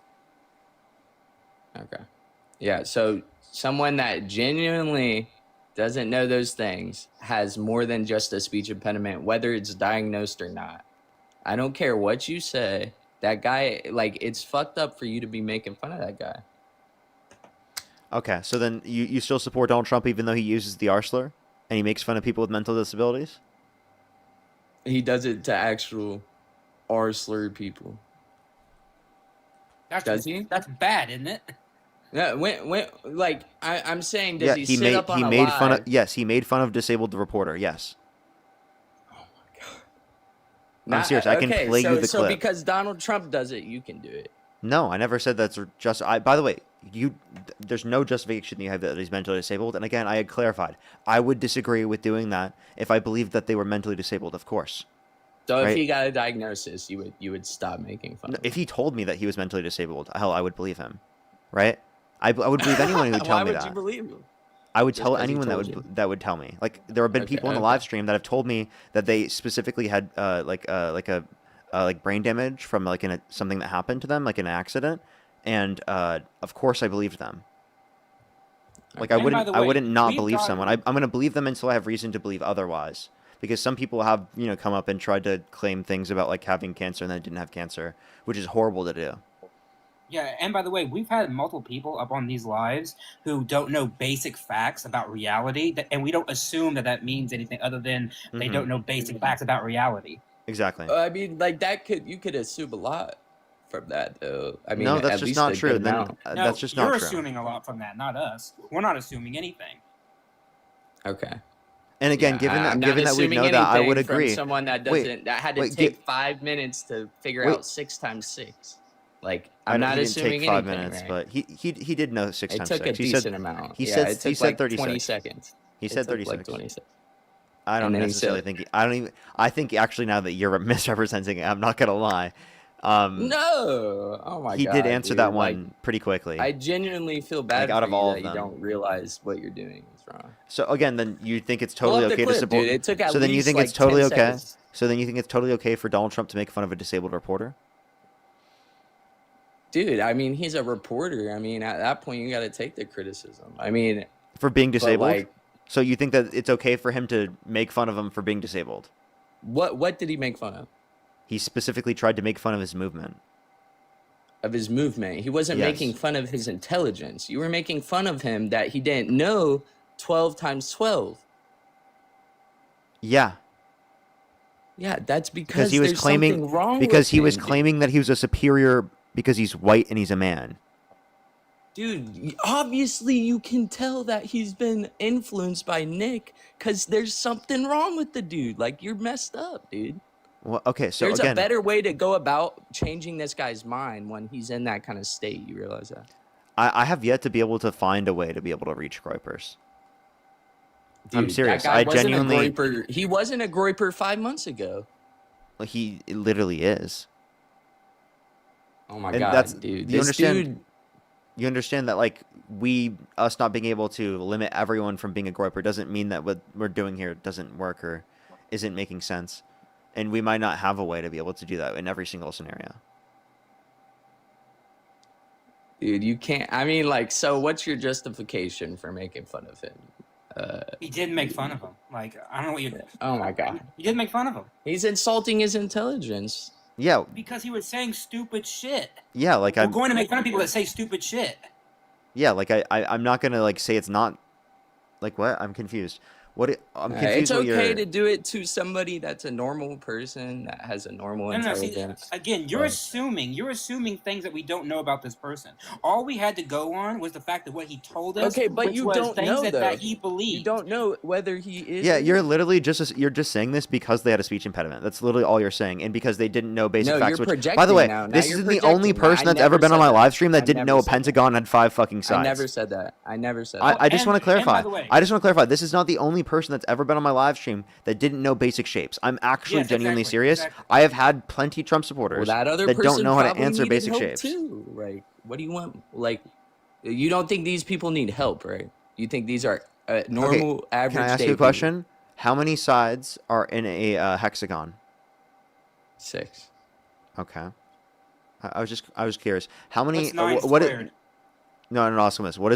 Speaker 4: Okay. Yeah, so someone that genuinely doesn't know those things has more than just a speech impediment, whether it's diagnosed or not. I don't care what you say. That guy, like, it's fucked up for you to be making fun of that guy.
Speaker 1: Okay, so then you still support Donald Trump even though he uses the R slur and he makes fun of people with mental disabilities?
Speaker 4: He does it to actual R slur people. Does he?
Speaker 17: That's bad, isn't it?
Speaker 4: No, like I'm saying, does
Speaker 1: Yeah,
Speaker 4: he
Speaker 1: he
Speaker 4: sit
Speaker 1: made
Speaker 4: up on
Speaker 1: he
Speaker 4: a
Speaker 1: made
Speaker 4: live?
Speaker 1: fun of yes, he made fun of disabled reporter. Yes. I'm serious. I can play you the
Speaker 4: so
Speaker 1: clip.
Speaker 4: because Donald Trump does it, you can do it.
Speaker 1: No, I never said that's just. By the way, there's no justification that you have that he's mentally disabled. And again, I had clarified, I would disagree with doing that if I believed that they were mentally disabled, of course.
Speaker 4: So
Speaker 1: right?
Speaker 4: if he got a diagnosis, you would stop making fun of him.
Speaker 1: If he told me that he was mentally disabled, hell, I would believe him, right? I would believe anyone who would tell me that.
Speaker 4: Why would you believe him?
Speaker 1: I would
Speaker 4: Just
Speaker 1: tell
Speaker 4: 'cause he
Speaker 1: anyone
Speaker 4: told you.
Speaker 1: that would tell me. Like there have been
Speaker 4: Okay,
Speaker 1: people in the
Speaker 4: okay.
Speaker 1: live stream that have told me that they specifically had like brain damage from like something that happened to them, like an accident, and of course I believed them. Like
Speaker 17: And by the
Speaker 1: I
Speaker 17: way,
Speaker 1: wouldn't not
Speaker 17: we've
Speaker 1: believe
Speaker 17: got-
Speaker 1: someone. I'm going to believe them until I have reason to believe otherwise. Because some people have come up and tried to claim things about like having cancer and then didn't have cancer, which is horrible to do.
Speaker 17: Yeah, and by the way, we've had multiple people up on these lives who don't know basic facts about reality, and we don't assume that that means anything other than they
Speaker 1: Mhm.
Speaker 17: don't know basic facts about reality.
Speaker 1: Exactly.
Speaker 4: I mean, like you could assume a lot from that, though. I mean,
Speaker 1: No, that's
Speaker 4: at
Speaker 1: just
Speaker 4: least
Speaker 1: not
Speaker 4: a
Speaker 1: true.
Speaker 4: good
Speaker 1: Then
Speaker 4: amount.
Speaker 17: No,
Speaker 1: that's just
Speaker 17: you're
Speaker 1: not true.
Speaker 17: assuming a lot from that, not us. We're not assuming anything.
Speaker 4: Okay.
Speaker 1: And again,
Speaker 4: Yeah,
Speaker 1: given
Speaker 4: I'm
Speaker 1: that
Speaker 4: not
Speaker 1: we
Speaker 4: assuming
Speaker 1: know that, I would
Speaker 4: anything from
Speaker 1: agree.
Speaker 4: someone that
Speaker 1: Wait,
Speaker 4: doesn't that had to
Speaker 1: wait,
Speaker 4: take 5 minutes to figure
Speaker 1: wait.
Speaker 4: out 6 times 6. Like
Speaker 1: I
Speaker 4: I'm
Speaker 1: know
Speaker 4: not
Speaker 1: he didn't
Speaker 4: assuming
Speaker 1: take 5
Speaker 4: anything,
Speaker 1: minutes,
Speaker 4: right?
Speaker 1: but he did know 6
Speaker 4: It
Speaker 1: times
Speaker 4: took
Speaker 1: 6.
Speaker 4: a
Speaker 1: He
Speaker 4: decent
Speaker 1: said
Speaker 4: amount.
Speaker 1: he
Speaker 4: Yeah,
Speaker 1: said
Speaker 4: it took
Speaker 1: he said
Speaker 4: like
Speaker 1: 36.
Speaker 4: 20 seconds.
Speaker 1: He
Speaker 4: It
Speaker 1: said
Speaker 4: took
Speaker 1: 36.
Speaker 4: like 20 seconds.
Speaker 1: I don't
Speaker 4: And then he
Speaker 1: necessarily
Speaker 4: said-
Speaker 1: think I don't even. I think actually now that you're misrepresenting it, I'm not gonna lie.
Speaker 4: No. Oh my
Speaker 1: he
Speaker 4: god.
Speaker 1: did answer
Speaker 4: dude.
Speaker 1: that
Speaker 4: Like,
Speaker 1: one pretty quickly.
Speaker 4: I genuinely feel bad
Speaker 1: Like, out
Speaker 4: for
Speaker 1: of
Speaker 4: you
Speaker 1: all
Speaker 4: that
Speaker 1: of
Speaker 4: you
Speaker 1: them.
Speaker 4: don't realize what you're doing is wrong.
Speaker 1: So again, then you think it's
Speaker 4: Pull
Speaker 1: totally
Speaker 4: up the
Speaker 1: okay
Speaker 4: clip,
Speaker 1: to support?
Speaker 4: dude. It took at
Speaker 1: so then you
Speaker 4: least,
Speaker 1: think
Speaker 4: like,
Speaker 1: it's totally
Speaker 4: 10
Speaker 1: okay?
Speaker 4: seconds.
Speaker 1: So then you think it's totally okay for Donald Trump to make fun of a disabled reporter?
Speaker 4: Dude, I mean, he's a reporter. I mean, at that point, you got to take the criticism. I mean,
Speaker 1: For being
Speaker 4: but,
Speaker 1: disabled?
Speaker 4: like,
Speaker 1: So you think that it's okay for him to make fun of him for being disabled?
Speaker 4: what did he make fun of?
Speaker 1: He specifically tried to make fun of his movement.
Speaker 4: Of his movement. He wasn't
Speaker 1: Yes.
Speaker 4: making fun of his intelligence. You were making fun of him that he didn't know 12 times 12.
Speaker 1: Yeah,
Speaker 4: Yeah, that's
Speaker 1: because
Speaker 4: because
Speaker 1: he was
Speaker 4: there's
Speaker 1: claiming
Speaker 4: something wrong
Speaker 1: because
Speaker 4: with
Speaker 1: he was
Speaker 4: him,
Speaker 1: claiming that he was a superior because he's white and he's a man.
Speaker 4: Dude, obviously you can tell that he's been influenced by Nick because there's something wrong with the dude. Like, you're messed up, dude.
Speaker 1: Well, okay, so
Speaker 4: There's
Speaker 1: again,
Speaker 4: a better way to go about changing this guy's mind when he's in that kind of state. You realize that?
Speaker 1: I have yet to be able to find a way to be able to reach Groypers. I'm
Speaker 4: Dude,
Speaker 1: serious.
Speaker 4: That guy
Speaker 1: I
Speaker 4: wasn't
Speaker 1: genuinely,
Speaker 4: a groiper. He wasn't a groiper 5 months ago.
Speaker 1: he literally is.
Speaker 4: Oh my
Speaker 1: And
Speaker 4: god,
Speaker 1: that's
Speaker 4: dude!
Speaker 1: you
Speaker 4: This
Speaker 1: understand.
Speaker 4: dude,
Speaker 1: You understand that like us not being able to limit everyone from being a groiper doesn't mean that what we're doing here doesn't work or isn't making sense, and we might not have a way to be able to do that in every single scenario.
Speaker 4: dude, you can't. I mean, like, so what's your justification for making fun of him?
Speaker 17: He did make fun of him. Like, I don't know what you.
Speaker 4: Oh my god,
Speaker 17: He did make fun of him
Speaker 4: he's insulting his intelligence.
Speaker 1: Yeah,
Speaker 17: because he was saying stupid shit.
Speaker 1: yeah, like
Speaker 17: We're
Speaker 1: I'm,
Speaker 17: going to make fun of people that say stupid shit.
Speaker 1: yeah, like I'm not gonna like say it's not. Like what? I'm confused. I'm confused.
Speaker 4: It's
Speaker 1: what
Speaker 4: okay
Speaker 1: you're...
Speaker 4: to do it to somebody that's a normal person that has a normal
Speaker 17: No, see,
Speaker 4: intelligence.
Speaker 17: again, you're assuming things that we don't know about this person. All we had to go on was the fact that what he told us.
Speaker 4: Okay, but
Speaker 17: which
Speaker 4: you
Speaker 17: was
Speaker 4: don't
Speaker 17: things
Speaker 4: know
Speaker 17: that,
Speaker 4: though.
Speaker 17: that he believed.
Speaker 4: You don't know whether he is.
Speaker 1: Yeah, you're literally you're just saying this because they had a speech impediment. That's literally all you're saying, and because they didn't know basic
Speaker 4: No,
Speaker 1: facts.
Speaker 4: you're
Speaker 1: Which, by the
Speaker 4: projecting
Speaker 1: way,
Speaker 4: now. Now
Speaker 1: this
Speaker 4: you're
Speaker 1: isn't the only
Speaker 4: projecting.
Speaker 1: person
Speaker 4: I
Speaker 1: that's ever
Speaker 4: never
Speaker 1: been on
Speaker 4: said
Speaker 1: my
Speaker 4: that.
Speaker 1: live stream that
Speaker 4: I
Speaker 1: didn't
Speaker 4: never
Speaker 1: know a
Speaker 4: said that.
Speaker 1: pentagon had 5 fucking sides.
Speaker 4: I never said that. I never said that.
Speaker 1: I just want to clarify.
Speaker 17: the way-
Speaker 1: I just want to clarify. This is not the only person that's ever been on my live stream that didn't know basic shapes. I'm actually
Speaker 17: Yes,
Speaker 1: genuinely
Speaker 17: exactly,
Speaker 1: serious.
Speaker 17: exactly.
Speaker 1: I have had plenty Trump
Speaker 4: Well,
Speaker 1: supporters
Speaker 4: that other
Speaker 1: that
Speaker 4: person
Speaker 1: don't know how to
Speaker 4: probably
Speaker 1: answer
Speaker 4: needed
Speaker 1: basic
Speaker 4: help
Speaker 1: shapes.
Speaker 4: too. Like, what do you want? Like, you don't think these people need help, right? You think these are normal, average.
Speaker 1: Can I ask
Speaker 4: day
Speaker 1: you a
Speaker 4: people?
Speaker 1: question? How many sides are in a hexagon?
Speaker 4: 6.
Speaker 1: Okay. I was curious. How many?
Speaker 17: What's 9
Speaker 1: what?
Speaker 17: squared?
Speaker 1: No, I'm asking this. What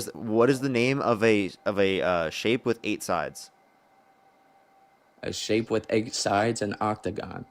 Speaker 1: is the name of a shape with 8 sides?
Speaker 4: A shape with 8 sides, an octagon.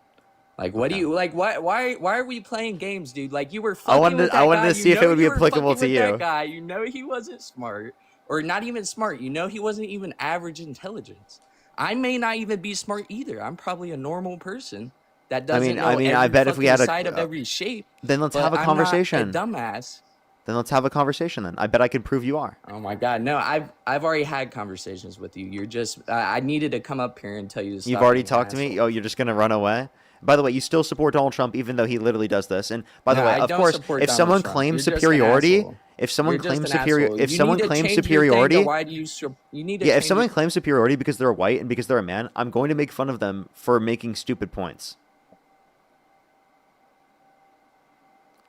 Speaker 4: Like, what do you like? Why are we playing games, dude? Like, you were fucking
Speaker 1: wanted to-
Speaker 4: with that
Speaker 1: I wanted
Speaker 4: guy.
Speaker 1: to see
Speaker 4: you
Speaker 1: if
Speaker 4: know
Speaker 1: it would be
Speaker 4: you were
Speaker 1: applicable
Speaker 4: fucking
Speaker 1: to
Speaker 4: with
Speaker 1: you.
Speaker 4: That guy, you know he wasn't smart, or not even smart. You know he wasn't even average intelligence. I may not even be smart either. I'm probably a normal person that doesn't know every
Speaker 1: I bet if we
Speaker 4: fucking
Speaker 1: had a
Speaker 4: side of every shape.
Speaker 1: then let's
Speaker 4: but
Speaker 1: have a
Speaker 4: I'm
Speaker 1: conversation.
Speaker 4: Not a dumbass.
Speaker 1: Then let's have a conversation. Then I bet I could prove you are.
Speaker 4: Oh my god, no! I've already had conversations with you. You're just I needed to come up here and tell you to stop.
Speaker 1: You've already
Speaker 4: being an
Speaker 1: talked to me.
Speaker 4: asshole.
Speaker 1: Oh, you're just gonna run away? By the way, you still support Donald Trump even though he literally does this. And by the
Speaker 4: No,
Speaker 1: way,
Speaker 4: I
Speaker 1: of
Speaker 4: don't
Speaker 1: course,
Speaker 4: support
Speaker 1: if
Speaker 4: Donald
Speaker 1: someone
Speaker 4: Trump.
Speaker 1: claims
Speaker 4: You're just an
Speaker 1: superiority,
Speaker 4: asshole.
Speaker 1: if someone
Speaker 4: You're just
Speaker 1: claims
Speaker 4: an asshole.
Speaker 1: if
Speaker 4: You
Speaker 1: someone
Speaker 4: need to
Speaker 1: claims
Speaker 4: change your thing to
Speaker 1: superiority,
Speaker 4: why do you need to
Speaker 1: yeah, if
Speaker 4: change
Speaker 1: someone
Speaker 4: it.
Speaker 1: claims superiority because they're white and because they're a man, I'm going to make fun of them for making stupid points.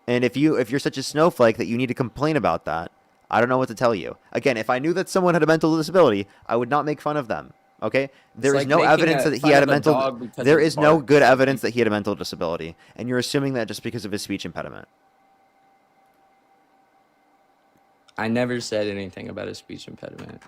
Speaker 1: And if you're such a snowflake that you need to complain about that, I don't know what to tell you. Again, if I knew that someone had a mental disability, I would not make fun of them. Okay? There is
Speaker 4: like
Speaker 1: no
Speaker 4: making
Speaker 1: evidence that he
Speaker 4: fun
Speaker 1: had a
Speaker 4: of
Speaker 1: mental.
Speaker 4: dog because
Speaker 1: There
Speaker 4: it
Speaker 1: is no
Speaker 4: barks.
Speaker 1: good evidence that he had a mental disability, and you're assuming that just because of his speech impediment.
Speaker 4: I never said anything about a speech impediment.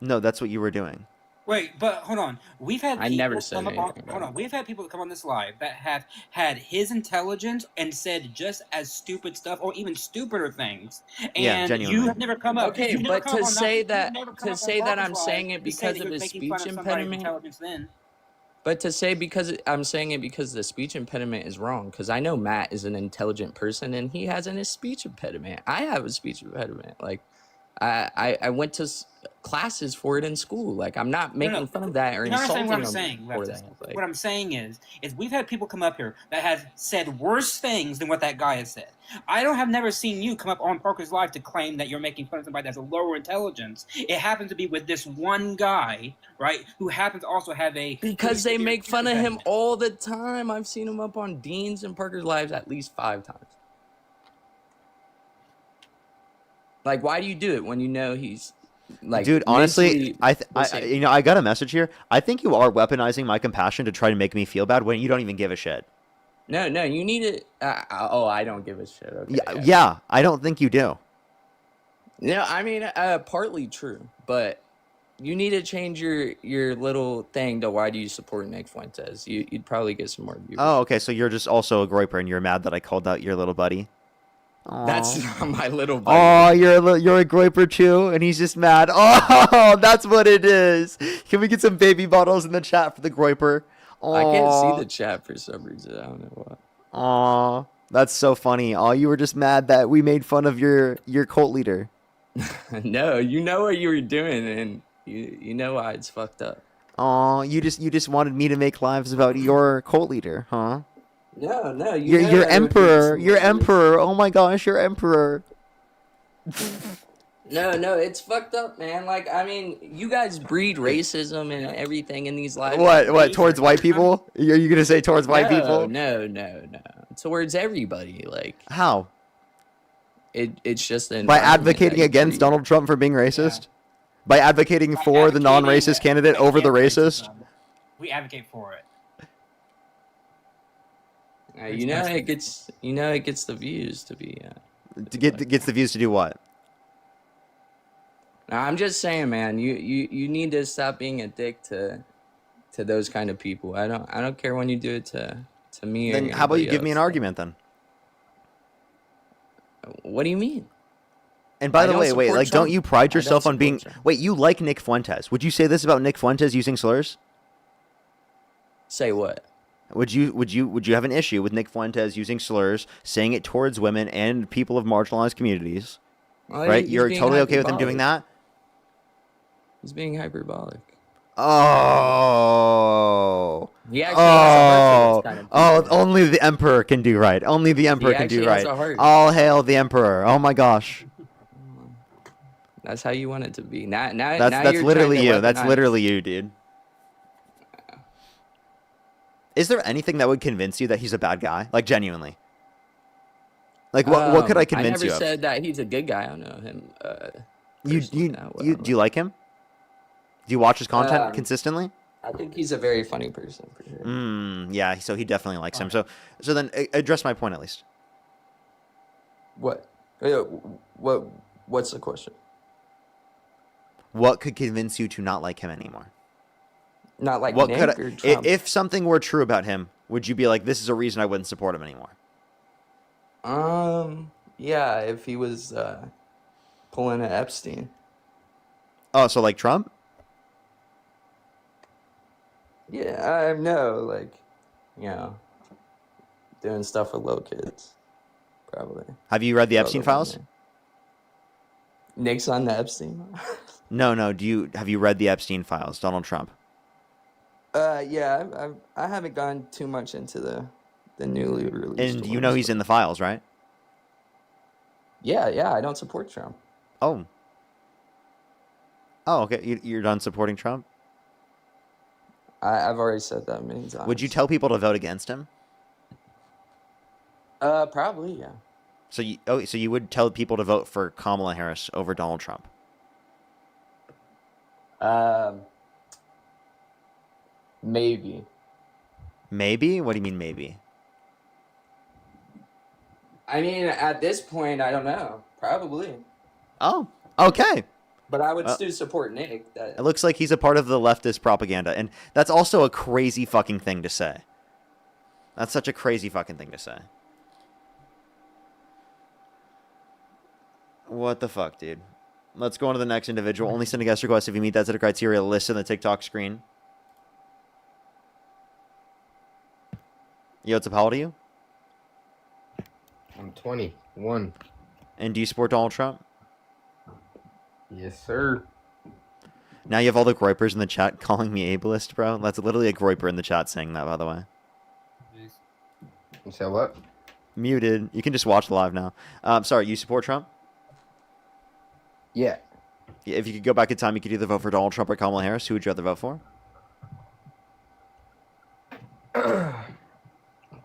Speaker 1: No, that's what you were doing.
Speaker 17: Wait, but hold on. We've had
Speaker 4: I
Speaker 17: people
Speaker 4: never said
Speaker 17: come up on.
Speaker 4: anything about
Speaker 17: Hold
Speaker 4: it.
Speaker 17: on. We've had people come on this live that have had his intelligence and said just as stupid stuff, or even stupider things.
Speaker 1: Yeah,
Speaker 17: And you
Speaker 1: genuinely.
Speaker 17: have never come up.
Speaker 4: Okay,
Speaker 17: You've never
Speaker 4: but
Speaker 17: come
Speaker 4: to
Speaker 17: on
Speaker 4: say
Speaker 17: you've
Speaker 4: that
Speaker 17: never come
Speaker 4: to
Speaker 17: up
Speaker 4: say
Speaker 17: on
Speaker 4: that
Speaker 17: Marcus
Speaker 4: I'm
Speaker 17: live
Speaker 4: saying it
Speaker 17: to say
Speaker 4: because
Speaker 17: that
Speaker 4: of
Speaker 17: he was
Speaker 4: his
Speaker 17: making fun
Speaker 4: speech
Speaker 17: of somebody's
Speaker 4: impediment.
Speaker 17: intelligence. Then
Speaker 4: But to say because I'm saying it because the speech impediment is wrong, because I know Matt is an intelligent person and he has a speech impediment. I have a speech impediment. Like, I went to classes for it in school. Like, I'm not making fun of that or
Speaker 17: you're not understanding what
Speaker 4: insulting
Speaker 17: I'm
Speaker 4: them
Speaker 17: saying.
Speaker 4: for
Speaker 17: Leftist.
Speaker 4: that. Like,
Speaker 17: What I'm saying is we've had people come up here that have said worse things than what that guy has said. I have never seen you come up on Parker's Live to claim that you're making fun of somebody that's a lower intelligence. It happens to be with this one guy, right, who happens to also have a
Speaker 4: because they make fun of him all the time. I've seen him up on Dean's and Parker's Lives at least 5 times. Like, why do you do it when you know he's like?
Speaker 1: Dude, honestly,
Speaker 4: mentally
Speaker 1: you know, I got a message here. I think you are weaponizing my compassion to try to make me feel bad when you don't even give a shit.
Speaker 4: No, you need it. I don't give a shit. Okay,
Speaker 1: Yeah, I don't think you do.
Speaker 4: No, I mean, partly true, but you need to change your little thing to why do you support Nick Fuentes? You'd probably get some more viewers.
Speaker 1: Oh, okay, so you're just also a groiper and you're mad that I called out your little buddy. Aww.
Speaker 4: That's not my little buddy.
Speaker 1: Oh, you're a groiper too, and he's just mad. Oh, that's what it is. Can we get some baby bottles in the chat for the groiper? Aww.
Speaker 4: I can't see the chat for some reason. I don't know why.
Speaker 1: Aw, that's so funny. Oh, you were just mad that we made fun of your cult leader.
Speaker 4: No, you know what you were doing, and you know why it's fucked up.
Speaker 1: Aw, you just wanted me to make lives about your cult leader, huh?
Speaker 4: No,
Speaker 1: You're emperor. You're emperor. Oh my gosh, you're emperor.
Speaker 4: No, it's fucked up, man. Like, I mean, you guys breed racism and everything in these lives.
Speaker 1: What towards white people? Are you gonna say towards white people?
Speaker 4: No. Towards everybody. Like,
Speaker 1: how?
Speaker 4: It's just
Speaker 1: by advocating against Donald Trump for being racist. Yeah. By advocating for the non-racist candidate over the racist.
Speaker 17: We advocate for it.
Speaker 4: You know it gets the views to be.
Speaker 1: Gets the views to do what?
Speaker 4: Now, I'm just saying, man. You need to stop being a dick to those kind of people. I don't care when you do it to me.
Speaker 1: Then
Speaker 4: or
Speaker 1: how about you give
Speaker 4: else.
Speaker 1: me an argument then?
Speaker 4: What do you mean?
Speaker 1: And by the way, wait, like, don't you pride yourself on being? Wait, you like Nick Fuentes? Would you say this about Nick Fuentes using slurs?
Speaker 4: Say what?
Speaker 1: Would you have an issue with Nick Fuentes using slurs, saying it towards women and people of marginalized communities?
Speaker 4: Well,
Speaker 1: right? You're totally okay with him doing that?
Speaker 4: He's being hyperbolic.
Speaker 1: Oh.
Speaker 4: He actually has a heart for this kind of people.
Speaker 1: Only the emperor can do right. Only the emperor can do right. All hail the emperor. Oh my gosh.
Speaker 4: That's how you want it to be. Now
Speaker 1: that's literally you. That's literally you, dude. Is there anything that would convince you that he's a bad guy? Like, genuinely. Like, what could I convince you of?
Speaker 4: I never said that he's a good guy. I don't know him.
Speaker 1: Do you like him? Do you watch his content consistently?
Speaker 4: I think he's a very funny person, for sure.
Speaker 1: Yeah, so he definitely likes him. So then address my point at least.
Speaker 4: What? What's the question?
Speaker 1: What could convince you to not like him anymore?
Speaker 4: Not like
Speaker 1: what
Speaker 4: Nick
Speaker 1: could
Speaker 4: or Trump?
Speaker 1: If something were true about him, would you be like, this is a reason I wouldn't support him anymore?
Speaker 4: Yeah, if he was pulling an Epstein.
Speaker 1: Oh, so like Trump?
Speaker 4: Yeah, I know, like, doing stuff with little kids, probably.
Speaker 1: Have you read the Epstein files?
Speaker 4: Nick's on the Epstein.
Speaker 1: No. Have you read the Epstein files, Donald Trump?
Speaker 4: Yeah, I haven't gone too much into the newly released.
Speaker 1: And you know he's in the files, right?
Speaker 4: Yeah, I don't support Trump.
Speaker 1: Oh. Oh, okay. You're done supporting Trump?
Speaker 4: I've already said that many times.
Speaker 1: Would you tell people to vote against him?
Speaker 4: Probably, yeah.
Speaker 1: So you would tell people to vote for Kamala Harris over Donald Trump?
Speaker 4: Maybe.
Speaker 1: Maybe? What do you mean maybe?
Speaker 4: I mean, at this point, I don't know. Probably.
Speaker 1: Oh, okay.
Speaker 4: But I would still support Nick.
Speaker 1: It looks like he's a part of the leftist propaganda, and that's also a crazy fucking thing to say. That's such a crazy fucking thing to say. What the fuck, dude? Let's go on to the next individual. Only send a guest request if you meet that set of criteria listed on the TikTok screen. Yo, how old are you?
Speaker 6: I'm 21.
Speaker 1: And do you support Donald Trump?
Speaker 6: Yes, sir.
Speaker 1: Now you have all the groypers in the chat calling me ableist, bro. That's literally a groyper in the chat saying that, by the way.
Speaker 6: You said what?
Speaker 1: Muted. You can just watch live now. Sorry, you support Trump?
Speaker 6: Yeah.
Speaker 1: If you could go back in time, you could either vote for Donald Trump or Kamala Harris. Who would you rather vote for?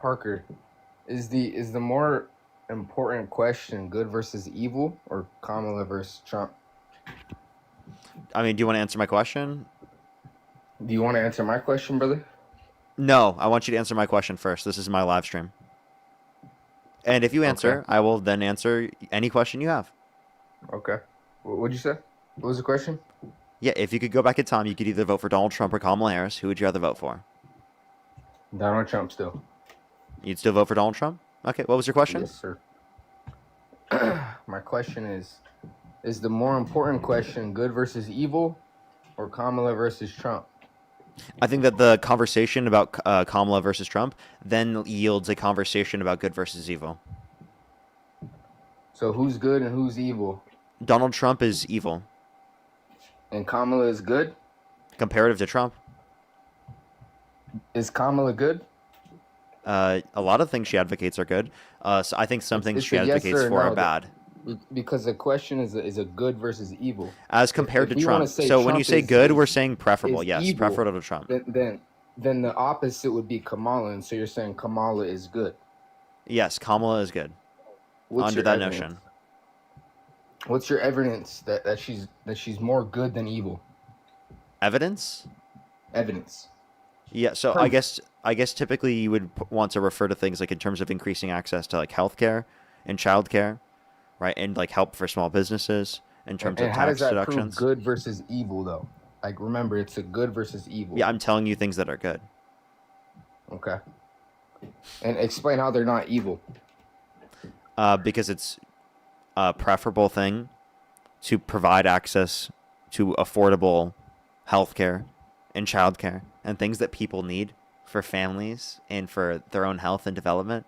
Speaker 6: Parker, is the more important question good versus evil or Kamala versus Trump?
Speaker 1: I mean, do you want to answer my question?
Speaker 6: Do you want to answer my question, brother?
Speaker 1: No, I want you to answer my question first. This is my live stream. And if you answer,
Speaker 6: Okay.
Speaker 1: I will then answer any question you have.
Speaker 6: Okay. What'd you say? What was the question?
Speaker 1: Yeah, if you could go back in time, you could either vote for Donald Trump or Kamala Harris. Who would you rather vote for?
Speaker 6: Donald Trump still.
Speaker 1: You'd still vote for Donald Trump? Okay, what was your question?
Speaker 6: Yes, sir. My question is the more important question good versus evil or Kamala versus Trump?
Speaker 1: I think that the conversation about Kamala versus Trump then yields a conversation about good versus evil.
Speaker 6: So who's good and who's evil?
Speaker 1: Donald Trump is evil.
Speaker 6: And Kamala is good?
Speaker 1: Comparative to Trump.
Speaker 6: Is Kamala good?
Speaker 1: A lot of things she advocates are good. So I think some things
Speaker 6: It's
Speaker 1: she
Speaker 6: a yes
Speaker 1: advocates
Speaker 6: or
Speaker 1: for
Speaker 6: no,
Speaker 1: are bad.
Speaker 6: Because the question is a good versus evil.
Speaker 1: As compared
Speaker 6: If
Speaker 1: to
Speaker 6: we wanna
Speaker 1: Trump.
Speaker 6: say
Speaker 1: So when
Speaker 6: Trump
Speaker 1: you say
Speaker 6: is-
Speaker 1: good,
Speaker 6: is-
Speaker 1: we're saying preferable.
Speaker 6: is
Speaker 1: Yes,
Speaker 6: evil,
Speaker 1: preferable to Trump.
Speaker 6: Then the opposite would be Kamala, and so you're saying Kamala is good.
Speaker 1: Yes, Kamala is good.
Speaker 6: What's
Speaker 1: Under
Speaker 6: your
Speaker 1: that
Speaker 6: evidence?
Speaker 1: notion.
Speaker 6: What's your evidence that she's more good than evil?
Speaker 1: Evidence?
Speaker 6: Evidence.
Speaker 1: Yeah, so I guess typically you would want to refer to things like in terms of increasing access to like healthcare and childcare, right? And like help for small businesses in terms
Speaker 6: And
Speaker 1: of
Speaker 6: how does
Speaker 1: tax
Speaker 6: that
Speaker 1: deductions.
Speaker 6: prove good versus evil, though? Like, remember, it's a good versus evil.
Speaker 1: Yeah, I'm telling you things that are good.
Speaker 6: Okay. And explain how they're not evil.
Speaker 1: Because it's a preferable thing to provide access to affordable healthcare and childcare and things that people need for families and for their own health and development.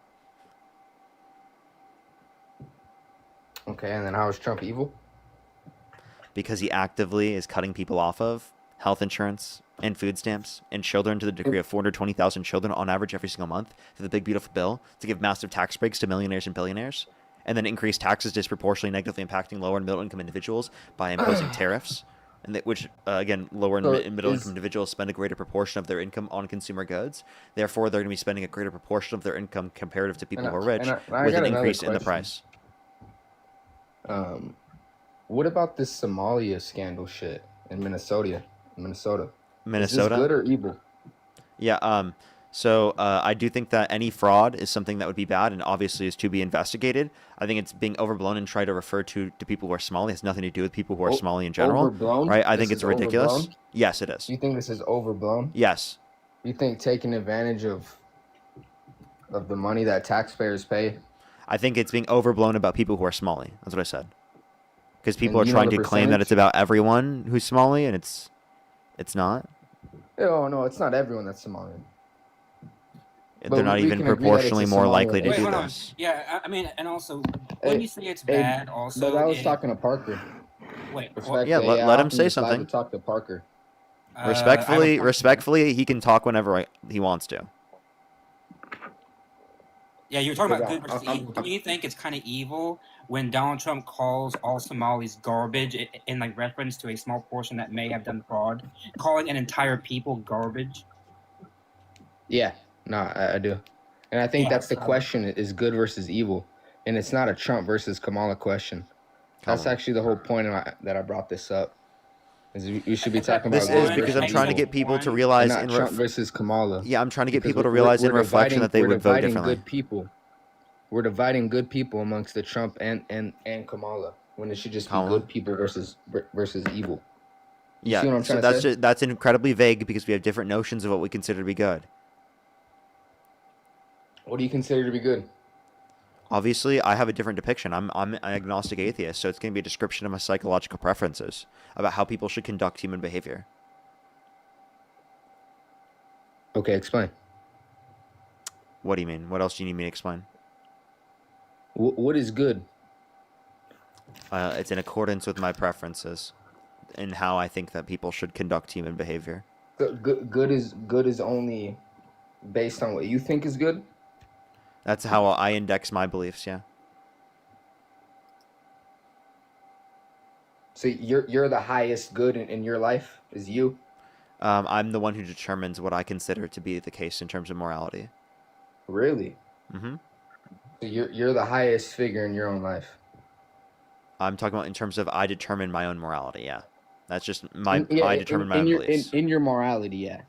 Speaker 6: Okay, and then how is Trump evil?
Speaker 1: Because he actively is cutting people off of health insurance and food stamps and children to the degree of 420,000 children on average every single month through the big beautiful bill to give massive tax breaks to millionaires and billionaires and then increase taxes disproportionately negatively impacting lower and middle income individuals by imposing tariffs and that which again lower and middle income individuals spend a greater proportion of their income on consumer goods, therefore they're going to be spending a greater proportion of their income comparative to people who are rich with an increase in the price.
Speaker 6: What about this Somalia scandal shit in Minnesota?
Speaker 1: Minnesota?
Speaker 6: Is this good or evil?
Speaker 1: Yeah, so I do think that any fraud is something that would be bad and obviously is to be investigated. I think it's being overblown and try to refer to people who are Somali. It has nothing to do with people who are Somali in general.
Speaker 6: Overblown?
Speaker 1: Right? I
Speaker 6: This
Speaker 1: think it's
Speaker 6: is
Speaker 1: ridiculous.
Speaker 6: overblown?
Speaker 1: Yes, it is.
Speaker 6: You think this is overblown?
Speaker 1: Yes.
Speaker 6: You think taking advantage of the money that taxpayers pay?
Speaker 1: I think it's being overblown about people who are Somali. That's what I said. Because people
Speaker 6: And
Speaker 1: are
Speaker 6: you know
Speaker 1: trying
Speaker 6: the
Speaker 1: to claim that it's about everyone who's Somali, and it's not.
Speaker 6: Oh no, it's not everyone that's Somalian.
Speaker 1: They're not even proportionally more likely to
Speaker 17: Wait,
Speaker 1: do
Speaker 17: hold on.
Speaker 1: this.
Speaker 17: Yeah, I mean, and also, when you say it's bad, also.
Speaker 6: But I was talking to Parker.
Speaker 17: Wait,
Speaker 1: Yeah, let him say something.
Speaker 6: To talk to Parker.
Speaker 1: Respectfully, he can talk whenever he wants to.
Speaker 17: Yeah, you were talking about
Speaker 6: Because
Speaker 17: good versus evil. Do you think it's kind of evil when Donald Trump calls all Somalis garbage in like reference to a small portion that may have done fraud, calling an entire people garbage?
Speaker 6: Yeah, no, I do, and I think that's the question: is good versus evil, and it's not a Trump versus Kamala question. That's actually the whole point that I brought this up. Is we should be talking about
Speaker 1: This is because I'm trying to get people to realize
Speaker 6: not Trump versus Kamala.
Speaker 1: Yeah, I'm trying to get
Speaker 6: Because
Speaker 1: people to realize in reflection that they would vote differently.
Speaker 6: Good people. We're dividing good people amongst the Trump and Kamala when it should just be good people versus evil. You see what I'm trying to say?
Speaker 1: That's incredibly vague because we have different notions of what we consider to be good.
Speaker 6: What do you consider to be good?
Speaker 1: Obviously, I have a different depiction. I'm an agnostic atheist, so it's going to be a description of my psychological preferences about how people should conduct human behavior.
Speaker 6: Okay, explain.
Speaker 1: What do you mean? What else do you need me to explain?
Speaker 6: What is good?
Speaker 1: It's in accordance with my preferences and how I think that people should conduct human behavior.
Speaker 6: Good is only based on what you think is good?
Speaker 1: That's how I index my beliefs, yeah.
Speaker 6: So you're the highest good in your life is you?
Speaker 1: I'm the one who determines what I consider to be the case in terms of morality.
Speaker 6: Really?
Speaker 1: Mm-hmm.
Speaker 6: So you're the highest figure in your own life?
Speaker 1: I'm talking about in terms of I determine my own morality, yeah. That's just I determine my own beliefs.
Speaker 6: In your morality, yeah.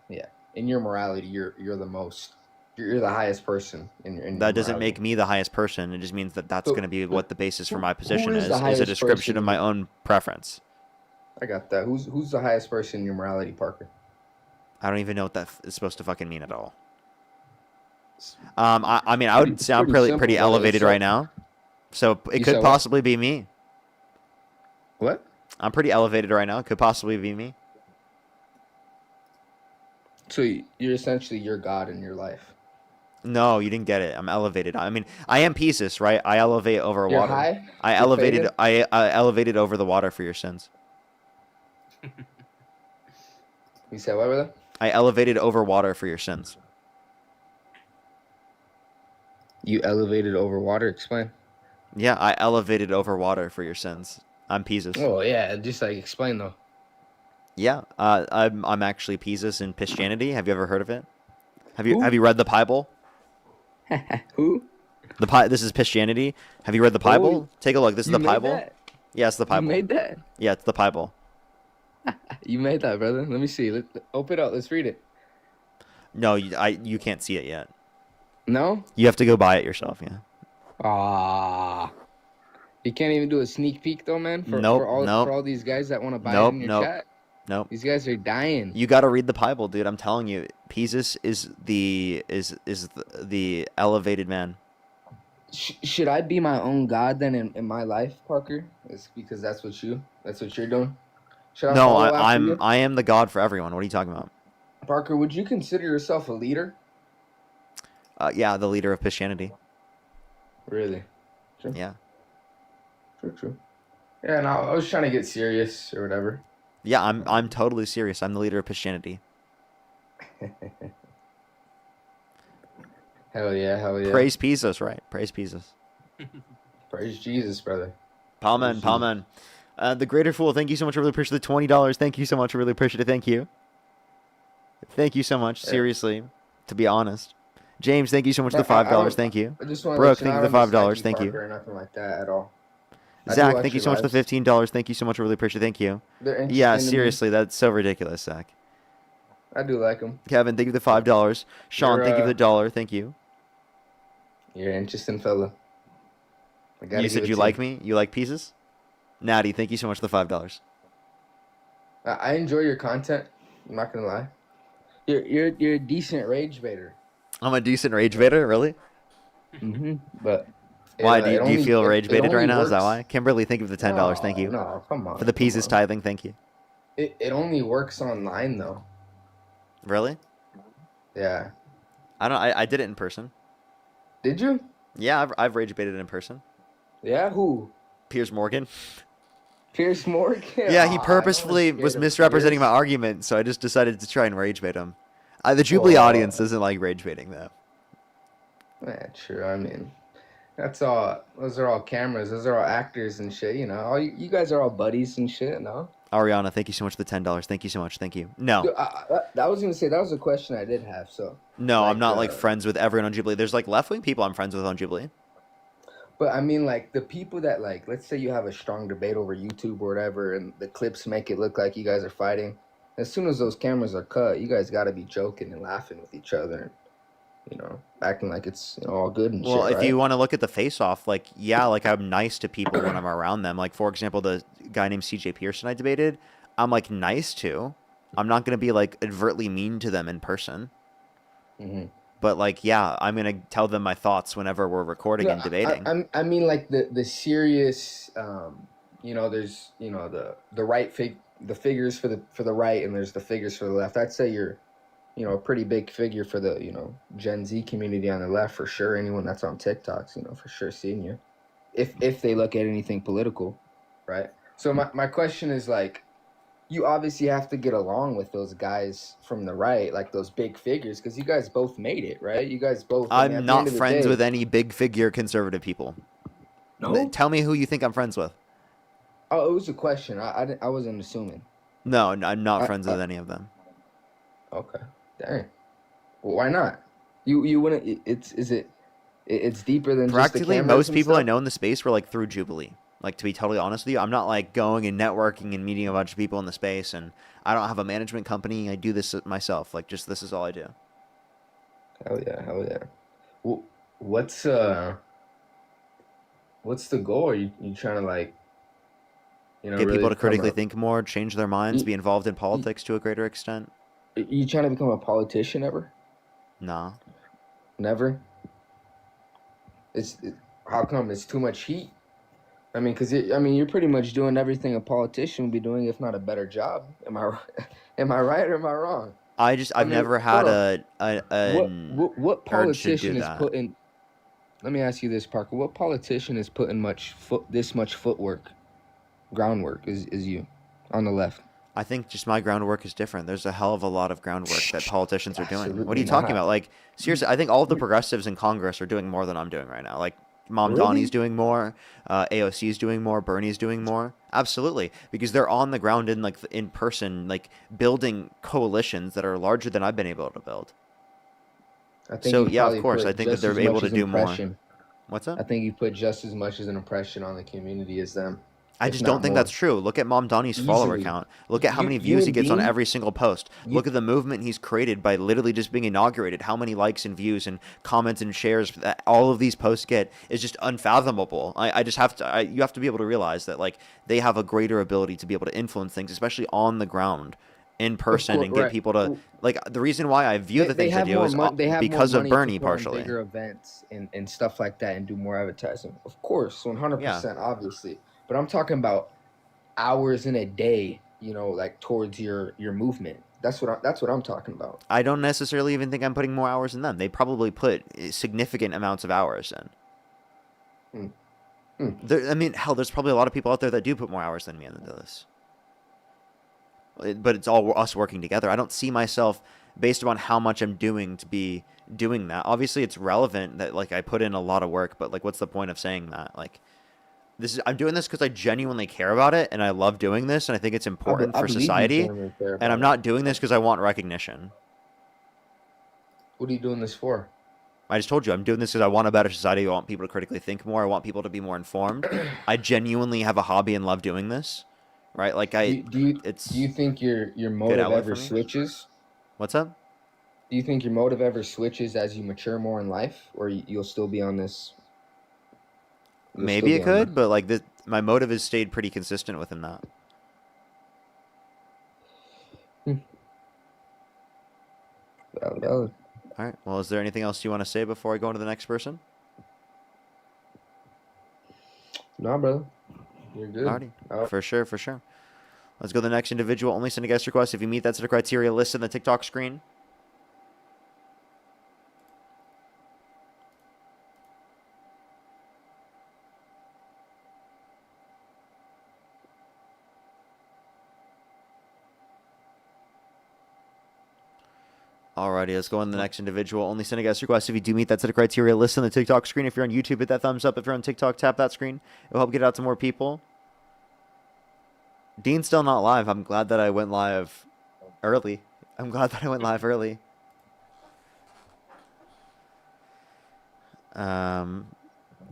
Speaker 6: In your morality, you're the most. You're the highest person in
Speaker 1: that doesn't make me the highest person. It just means that that's going to be what the basis for my position is a description of my own preference.
Speaker 6: I got that. Who's the highest person in your morality, Parker?
Speaker 1: I don't even know what that is supposed to fucking mean at all. I mean, I would say I'm pretty elevated right now, so it could possibly be me.
Speaker 6: What?
Speaker 1: I'm pretty elevated right now. It could possibly be me.
Speaker 6: So you're essentially your God in your life.
Speaker 1: No, you didn't get it. I'm elevated. I mean, I am Pieces, right? I elevate over
Speaker 6: You're
Speaker 1: water.
Speaker 6: high?
Speaker 1: I
Speaker 6: You're
Speaker 1: elevated.
Speaker 6: faded?
Speaker 1: I elevated over the water for your sins.
Speaker 6: You said what, brother?
Speaker 1: I elevated over water for your sins.
Speaker 6: You elevated over water. Explain.
Speaker 1: Yeah, I elevated over water for your sins. I'm Pieces.
Speaker 6: Oh yeah, just like explain though.
Speaker 1: Yeah, I'm actually Pieces in Christianity. Have you ever heard of it? Have you read the Bible?
Speaker 6: Who?
Speaker 1: This is Christianity. Have you read the Bible? Take a look. This is the Bible.
Speaker 6: That?
Speaker 1: Yeah, it's the Bible.
Speaker 6: You made that?
Speaker 1: Yeah, it's the Bible.
Speaker 6: You made that, brother. Let me see. Open it up. Let's read it.
Speaker 1: No, you can't see it yet.
Speaker 6: No?
Speaker 1: You have to go buy it yourself, yeah.
Speaker 6: Ah. You can't even do a sneak peek though, man? For all these guys that want to buy it in your chat?
Speaker 1: Nope.
Speaker 6: These guys are dying.
Speaker 1: You got to read the Bible, dude. I'm telling you. Pieces is the elevated man.
Speaker 6: Should I be my own God then in my life, Parker? It's because that's what you're doing. Should
Speaker 1: I am the God for everyone. What are you talking about?
Speaker 6: Parker, would you consider yourself a leader?
Speaker 1: Yeah, the leader of Christianity.
Speaker 6: Really? True.
Speaker 1: Yeah.
Speaker 6: True. Yeah, no, I was trying to get serious or whatever.
Speaker 1: Yeah, I'm totally serious. I'm the leader of Christianity.
Speaker 6: Hell yeah.
Speaker 1: Praise Jesus, right? Praise Jesus.
Speaker 6: Praise Jesus, brother.
Speaker 1: Palman. The Greater Fool, thank you so much. I really appreciate the $20. Thank you so much. I really appreciate it. Thank you. Thank you so much. Seriously, to be honest. James, thank you so much for the $5. Thank you. Brooke, thank you for the $5. Thank you.
Speaker 6: Or nothing like that at all.
Speaker 1: Zach, thank you so much for the $15. Thank you so much. I really appreciate it. Thank you. Yeah, seriously, that's so ridiculous, Zach.
Speaker 6: I do like them.
Speaker 1: Kevin, thank you for the $5. Sean, thank you for the $1. Thank you.
Speaker 6: You're an interesting fella.
Speaker 1: You said you like me? You like Pieces? Natty, thank you so much for the $5.
Speaker 6: I enjoy your content. I'm not gonna lie. You're a decent rage baiter.
Speaker 1: I'm a decent rage baiter, really?
Speaker 6: But
Speaker 1: why do you feel rage baited right now? Is that why? Kimberly, thank you for the $10. Thank you.
Speaker 6: No, come on.
Speaker 1: For the Pieces tithing, thank you.
Speaker 6: It only works online though.
Speaker 1: Really?
Speaker 6: Yeah.
Speaker 1: I did it in person.
Speaker 6: Did you?
Speaker 1: Yeah, I've rage baited in person.
Speaker 6: Yeah, who?
Speaker 1: Piers Morgan.
Speaker 6: Pierce Morgan.
Speaker 1: Yeah, he
Speaker 6: Aw,
Speaker 1: purposefully
Speaker 6: no one's
Speaker 1: was
Speaker 6: scared of
Speaker 1: misrepresenting my
Speaker 6: Pierce.
Speaker 1: argument, so I just decided to try and rage bait him. The Jubilee
Speaker 6: Oh,
Speaker 1: audience doesn't like rage baiting, though.
Speaker 6: yeah, true. I mean, that's all. Those are all cameras. Those are all actors and shit. You know, all you guys are all buddies and shit. No.
Speaker 1: Ariana, thank you so much for the $10. Thank you so much. Thank you. No.
Speaker 6: Dude, I was gonna say that was a question I did have. So.
Speaker 1: No, I'm
Speaker 6: Like,
Speaker 1: not like friends with everyone on Jubilee. There's like left-wing people I'm friends with on Jubilee.
Speaker 6: But I mean, like the people that like, let's say you have a strong debate over YouTube or whatever, and the clips make it look like you guys are fighting. As soon as those cameras are cut, you guys got to be joking and laughing with each other, you know, acting like it's all good and
Speaker 1: Well,
Speaker 6: shit,
Speaker 1: if
Speaker 6: right?
Speaker 1: you want to look at the face-off, like, yeah, like I'm nice to people when I'm around them. Like, for example, the guy named CJ Pearson I debated, I'm like nice to. I'm not gonna be like overtly mean to them in person.
Speaker 6: Mm-hmm.
Speaker 1: But like, yeah, I'm gonna tell them my thoughts whenever we're recording and debating.
Speaker 6: I mean, like the serious, you know, there's the right the figures for the right, and there's the figures for the left. I'd say you're, a pretty big figure for the Gen Z community on the left for sure. Anyone that's on TikToks, for sure seeing you, if they look at anything political, right? So my question is like, you obviously have to get along with those guys from the right, like those big figures, because you guys both made it, right? You guys both. I mean,
Speaker 1: I'm
Speaker 6: at the
Speaker 1: not
Speaker 6: end of the
Speaker 1: friends
Speaker 6: day-
Speaker 1: with any big figure conservative people.
Speaker 6: No?
Speaker 1: Tell me who you think I'm friends with.
Speaker 6: Oh, it was a question. I wasn't assuming.
Speaker 1: No, I'm not friends with any of them.
Speaker 6: Okay. Dang. Well, why not? You wouldn't. It's deeper than
Speaker 1: Practically
Speaker 6: just the
Speaker 1: most
Speaker 6: cameras and
Speaker 1: people I
Speaker 6: stuff?
Speaker 1: know in the space were like through Jubilee. Like, to be totally honest with you, I'm not like going and networking and meeting a bunch of people in the space, and I don't have a management company. I do this myself. Like, just this is all I do.
Speaker 6: Hell yeah. Well, what's the goal? Are you trying to like,
Speaker 1: Get
Speaker 6: really
Speaker 1: people to
Speaker 6: become
Speaker 1: critically
Speaker 6: a-
Speaker 1: think more, change their minds, be involved in politics to a greater extent.
Speaker 6: You trying to become a politician ever?
Speaker 1: Nah.
Speaker 6: Never. How come? It's too much heat. I mean, you're pretty much doing everything a politician would be doing, if not a better job. Am I right or am I wrong?
Speaker 1: I've never had
Speaker 6: what
Speaker 1: urge to do
Speaker 6: politician is
Speaker 1: that.
Speaker 6: putting? Let me ask you this, Parker. What politician is putting this much groundwork is you on the left?
Speaker 1: I think just my groundwork is different. There's a hell of a lot of groundwork that politicians are doing. What are
Speaker 6: Absolutely
Speaker 1: you talking
Speaker 6: not.
Speaker 1: about? Like, seriously, I think all of the progressives in Congress are doing more than I'm doing right now. Like, Mom
Speaker 6: Really?
Speaker 1: Donnie's doing more, AOC's doing more, Bernie's doing more. Absolutely, because they're on the ground in person, like building coalitions that are larger than I've been able to build.
Speaker 6: I think
Speaker 1: So
Speaker 6: you've
Speaker 1: yeah, of
Speaker 6: probably
Speaker 1: course,
Speaker 6: put
Speaker 1: I think that
Speaker 6: just
Speaker 1: they're
Speaker 6: as
Speaker 1: able
Speaker 6: much
Speaker 1: to
Speaker 6: as
Speaker 1: do more.
Speaker 6: impression.
Speaker 1: What's up?
Speaker 6: I think you put just as much as an impression on the community as them.
Speaker 1: I
Speaker 6: if
Speaker 1: just
Speaker 6: not
Speaker 1: don't think
Speaker 6: more.
Speaker 1: that's true. Look at Mom Donnie's follower
Speaker 6: Easily.
Speaker 1: count. Look at how
Speaker 6: You-
Speaker 1: many
Speaker 6: you
Speaker 1: views he
Speaker 6: and
Speaker 1: gets on
Speaker 6: Dean-
Speaker 1: every single post. Look at the movement he's created by literally just being inaugurated. How many likes and views and comments and shares that all of these posts get is just unfathomable. I just have to. You have to be able to realize that like they have a greater ability to be able to influence things, especially on the ground, in person,
Speaker 6: course,
Speaker 1: and get
Speaker 6: right.
Speaker 1: people to like. The reason why I view the
Speaker 6: They
Speaker 1: things I
Speaker 6: have
Speaker 1: do
Speaker 6: more
Speaker 1: is
Speaker 6: they have
Speaker 1: because
Speaker 6: more
Speaker 1: of
Speaker 6: money
Speaker 1: Bernie
Speaker 6: to put on
Speaker 1: partially.
Speaker 6: bigger events and stuff like that and do more advertising. Of course, 100%, obviously. But I'm talking about hours in a day, like towards your movement. That's what I'm talking about.
Speaker 1: I don't necessarily even think I'm putting more hours in them. They probably put significant amounts of hours in. I mean, hell, there's probably a lot of people out there that do put more hours than me into this. But it's all us working together. I don't see myself, based upon how much I'm doing, to be doing that. Obviously, it's relevant that like I put in a lot of work, but like, what's the point of saying that? Like, I'm doing this because I genuinely care about it, and I love doing this, and I think it's important
Speaker 6: I
Speaker 1: for
Speaker 6: believe you
Speaker 1: society.
Speaker 6: genuinely care
Speaker 1: And
Speaker 6: about
Speaker 1: I'm not doing this because I want recognition.
Speaker 6: What are you doing this for?
Speaker 1: I just told you I'm doing this because I want a better society. I want people to critically think more. I want people to be more informed. I genuinely have a hobby and love doing this, right? Like
Speaker 6: Do you think your motive
Speaker 1: outlet
Speaker 6: ever
Speaker 1: for me.
Speaker 6: switches?
Speaker 1: What's up?
Speaker 6: Do you think your motive ever switches as you mature more in life, or you'll still be on this?
Speaker 1: Maybe it could, but like my motive has stayed pretty consistent within that.
Speaker 6: Valid.
Speaker 1: All right. Well, is there anything else you want to say before I go on to the next person?
Speaker 6: Nah, brother. You're good.
Speaker 1: Alrighty. For sure, for sure. Let's go to the next individual. Only send a guest request if you meet that set of criteria listed in the TikTok screen. Alrighty, let's go on to the next individual. Only send a guest request if you do meet that set of criteria. List on the TikTok screen. If you're on YouTube, hit that thumbs up. If you're on TikTok, tap that screen. It'll help get it out to more people. Dean's still not live. I'm glad that I went live early.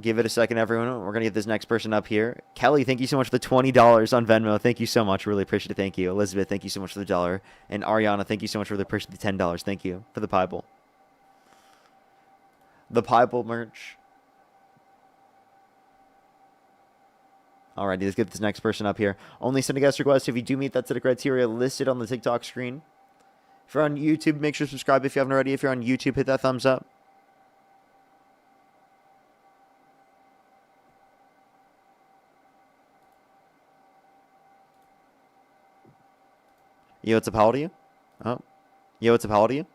Speaker 1: Give it a second, everyone. We're going to get this next person up here. Kelly, thank you so much for the $20 on Venmo. Thank you so much. Really appreciate it. Thank you. Elizabeth, thank you so much for the $1. And Ariana, thank you so much for the $10. Thank you for the Pieball. The Pieball merch. Alrighty, let's get this next person up here. Only send a guest request if you do meet that set of criteria listed on the TikTok screen. If you're on YouTube, make sure to subscribe if you haven't already. If you're on YouTube, hit that thumbs up. Yo, what's up? How old are you? Oh. Yo, what's up? How old are you?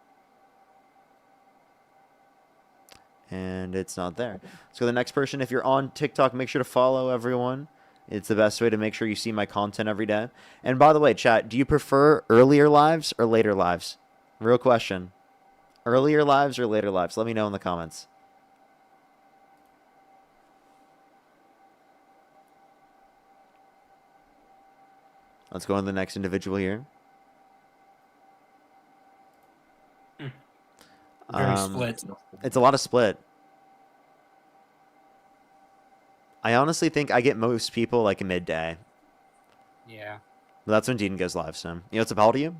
Speaker 1: And it's not there. Let's go to the next person. If you're on TikTok, make sure to follow everyone. It's the best way to make sure you see my content every day. And by the way, chat, do you prefer earlier lives or later lives? Real question. Earlier lives or later lives? Let me know in the comments. Let's go on to the next individual here.
Speaker 17: Very split.
Speaker 1: It's a lot of split. I honestly think I get most people like midday.
Speaker 17: Yeah.
Speaker 1: But that's when Dean goes live, so. You know what's up? How old are you?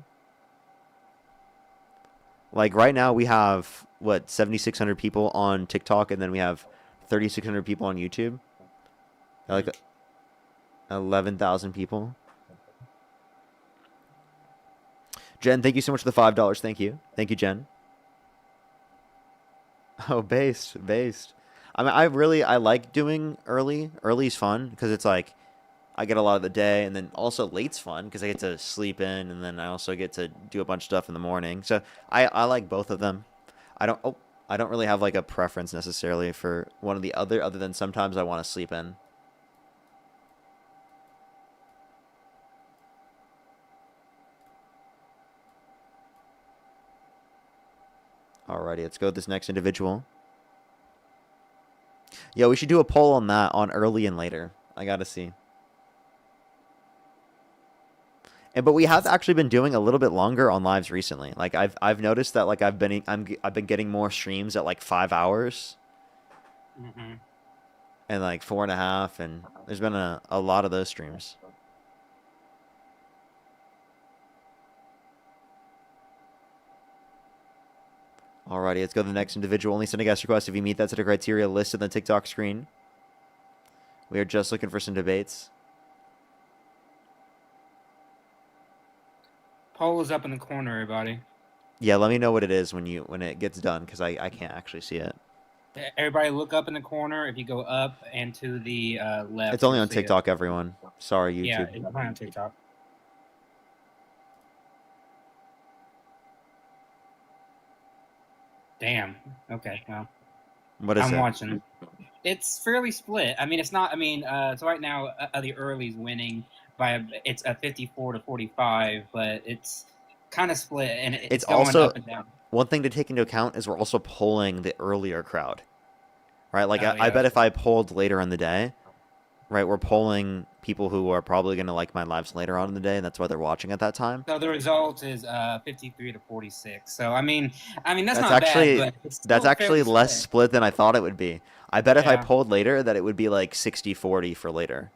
Speaker 1: Like right now we have, what, 7,600 people on TikTok, and then we have 3,600 people on YouTube. Like 11,000 people. Jen, thank you so much for the $5. Thank you. Thank you, Jen. Oh, based. I mean, I like doing early. Early's fun because it's like I get a lot of the day, and then also late's fun because I get to sleep in, and then I also get to do a bunch of stuff in the morning. So I like both of them. I don't really have like a preference necessarily for one or the other than sometimes I want to sleep in. Alrighty, let's go with this next individual. Yeah, we should do a poll on that, on early and later. I gotta see. But we have actually been doing a little bit longer on lives recently. Like I've noticed that like I've been getting more streams at like 5 hours.
Speaker 17: Mm-hmm.
Speaker 1: And like 4.5, and there's been a lot of those streams. Alrighty, let's go to the next individual. Only send a guest request if you meet that set of criteria listed on the TikTok screen. We are just looking for some debates.
Speaker 17: Poll is up in the corner, everybody.
Speaker 1: Yeah, let me know what it is when it gets done, because I can't actually see it.
Speaker 17: Everybody look up in the corner. If you go up and to the left.
Speaker 1: It's only
Speaker 17: you'll
Speaker 1: on
Speaker 17: see
Speaker 1: TikTok,
Speaker 17: it.
Speaker 1: everyone. Sorry, YouTube.
Speaker 17: Yeah, it's on TikTok. Damn. Okay. Well.
Speaker 1: What is it?
Speaker 17: I'm watching. It's fairly split. I mean, it's not. I mean, so right now the early's winning by it's a 54-45, but it's kind of split, and it's going
Speaker 1: also
Speaker 17: up and down.
Speaker 1: one thing to take into account is we're also polling the earlier crowd, right? Like
Speaker 17: Oh,
Speaker 1: I
Speaker 17: yeah.
Speaker 1: bet if I polled later in the day, right, we're polling people who are probably going to like my lives later on in the day, and that's why they're watching at that time.
Speaker 17: So the result is 53-46. So I mean that's not
Speaker 1: actually
Speaker 17: bad, but it's
Speaker 1: that's
Speaker 17: still
Speaker 1: actually
Speaker 17: fairly
Speaker 1: less
Speaker 17: split.
Speaker 1: split than I thought it would be. I bet if I
Speaker 17: Yeah.
Speaker 1: polled later that it would be like 60-40 for later.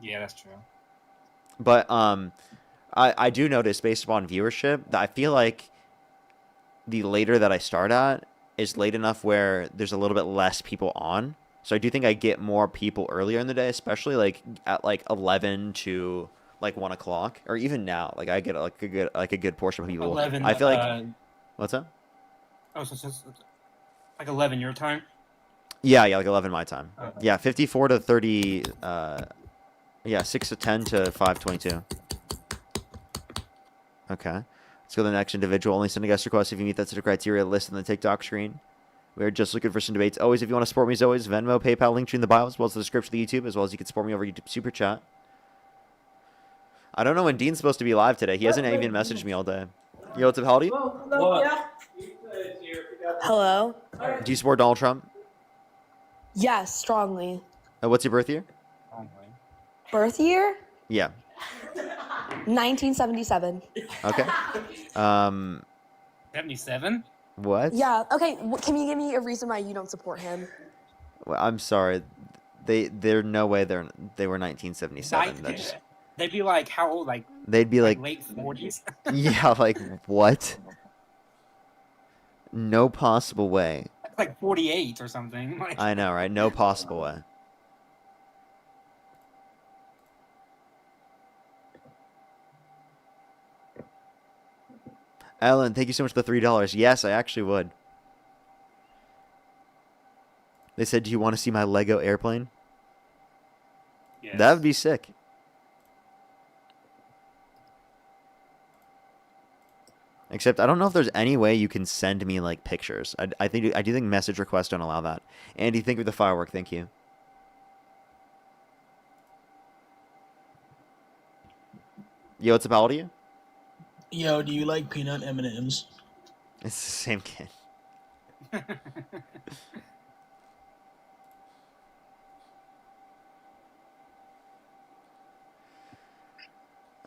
Speaker 17: Yeah, that's true.
Speaker 1: But I do notice based upon viewership that I feel like the later that I start at is late enough where there's a little bit less people on. So I do think I get more people earlier in the day, especially like at like 11 to like 1 o'clock, or even now. Like I get like a good portion of people.
Speaker 17: 11.
Speaker 1: I feel like what's that?
Speaker 17: Oh, so like 11 your time.
Speaker 1: Yeah, like 11 my time.
Speaker 17: Okay.
Speaker 1: Yeah, 54 to 30. Yeah, 6 to 10 to 5:22. Okay. Let's go to the next individual. Only send a guest request if you meet that set of criteria listed on the TikTok screen. We are just looking for some debates. Always, if you want to support me, as always, Venmo, PayPal, link tree in the bio, as well as the description of the YouTube, as well as you can support me over YouTube Super Chat. I don't know when Dean's supposed to be live today. He hasn't even messaged me all day. Yo, what's up? How old are you?
Speaker 15: Hello?
Speaker 1: Do you support Donald Trump?
Speaker 15: Yes, strongly.
Speaker 1: What's your birth year?
Speaker 15: Birth year?
Speaker 1: Yeah.
Speaker 15: 1977.
Speaker 1: Okay.
Speaker 17: 77?
Speaker 1: What?
Speaker 15: Yeah, okay, can you give me a reason why you don't support him?
Speaker 1: Well, I'm sorry. There's no way they were 1977. That's
Speaker 17: They'd be like, how old? Like,
Speaker 1: they'd be like
Speaker 17: late 40s?
Speaker 1: yeah, like what? No possible way.
Speaker 17: Like 48 or something. Like,
Speaker 1: I know, right? No possible way. Alan, thank you so much for the $3. Yes, I actually would. They said, do you want to see my Lego airplane?
Speaker 17: yes.
Speaker 1: That would be sick. Except I don't know if there's any way you can send me like pictures. I do think message requests don't allow that. Andy, thank you for the firework. Thank you. Yo, what's up? How old are you?
Speaker 16: Yo, do you like peanut M&Ms?
Speaker 1: It's the same kid.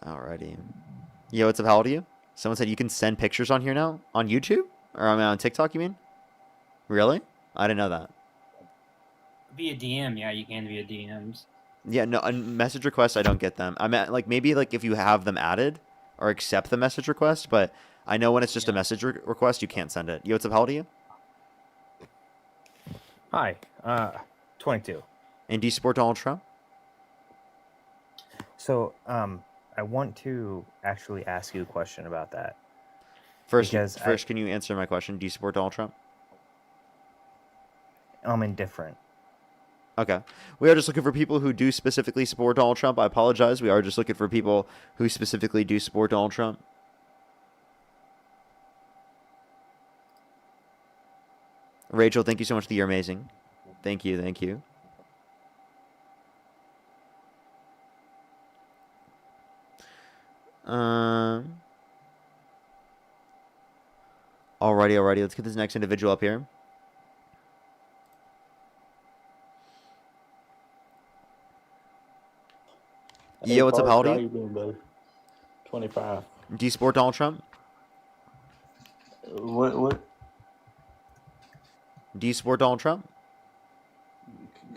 Speaker 1: Alrighty. Yo, what's up? How old are you? Someone said you can send pictures on here now? On YouTube? Or on TikTok, you mean? Really? I didn't know that.
Speaker 17: Via DM, yeah, you can via DMs.
Speaker 1: Yeah, no, on message requests, I don't get them. I mean, like, maybe, like, if you have them added or accept the message request, but I know when it's just a message request, you can't send it. Yo, what's up? How old are you?
Speaker 22: Hi, 22.
Speaker 1: And do you support Donald Trump?
Speaker 22: So, I want to actually ask you a question about that.
Speaker 1: First,
Speaker 22: Because
Speaker 1: can you answer my question? Do you support Donald Trump?
Speaker 22: I'm indifferent.
Speaker 1: Okay. We are just looking for people who do specifically support Donald Trump. I apologize. We are just looking for people who specifically do support Donald Trump. Rachel, thank you so much. You're amazing. Thank you. Thank you. Alrighty. Let's get this next individual up here. Yo, what's up? How old are you?
Speaker 23: Doing, buddy? 25.
Speaker 1: Do you support Donald Trump?
Speaker 23: What?
Speaker 1: Do you support Donald Trump?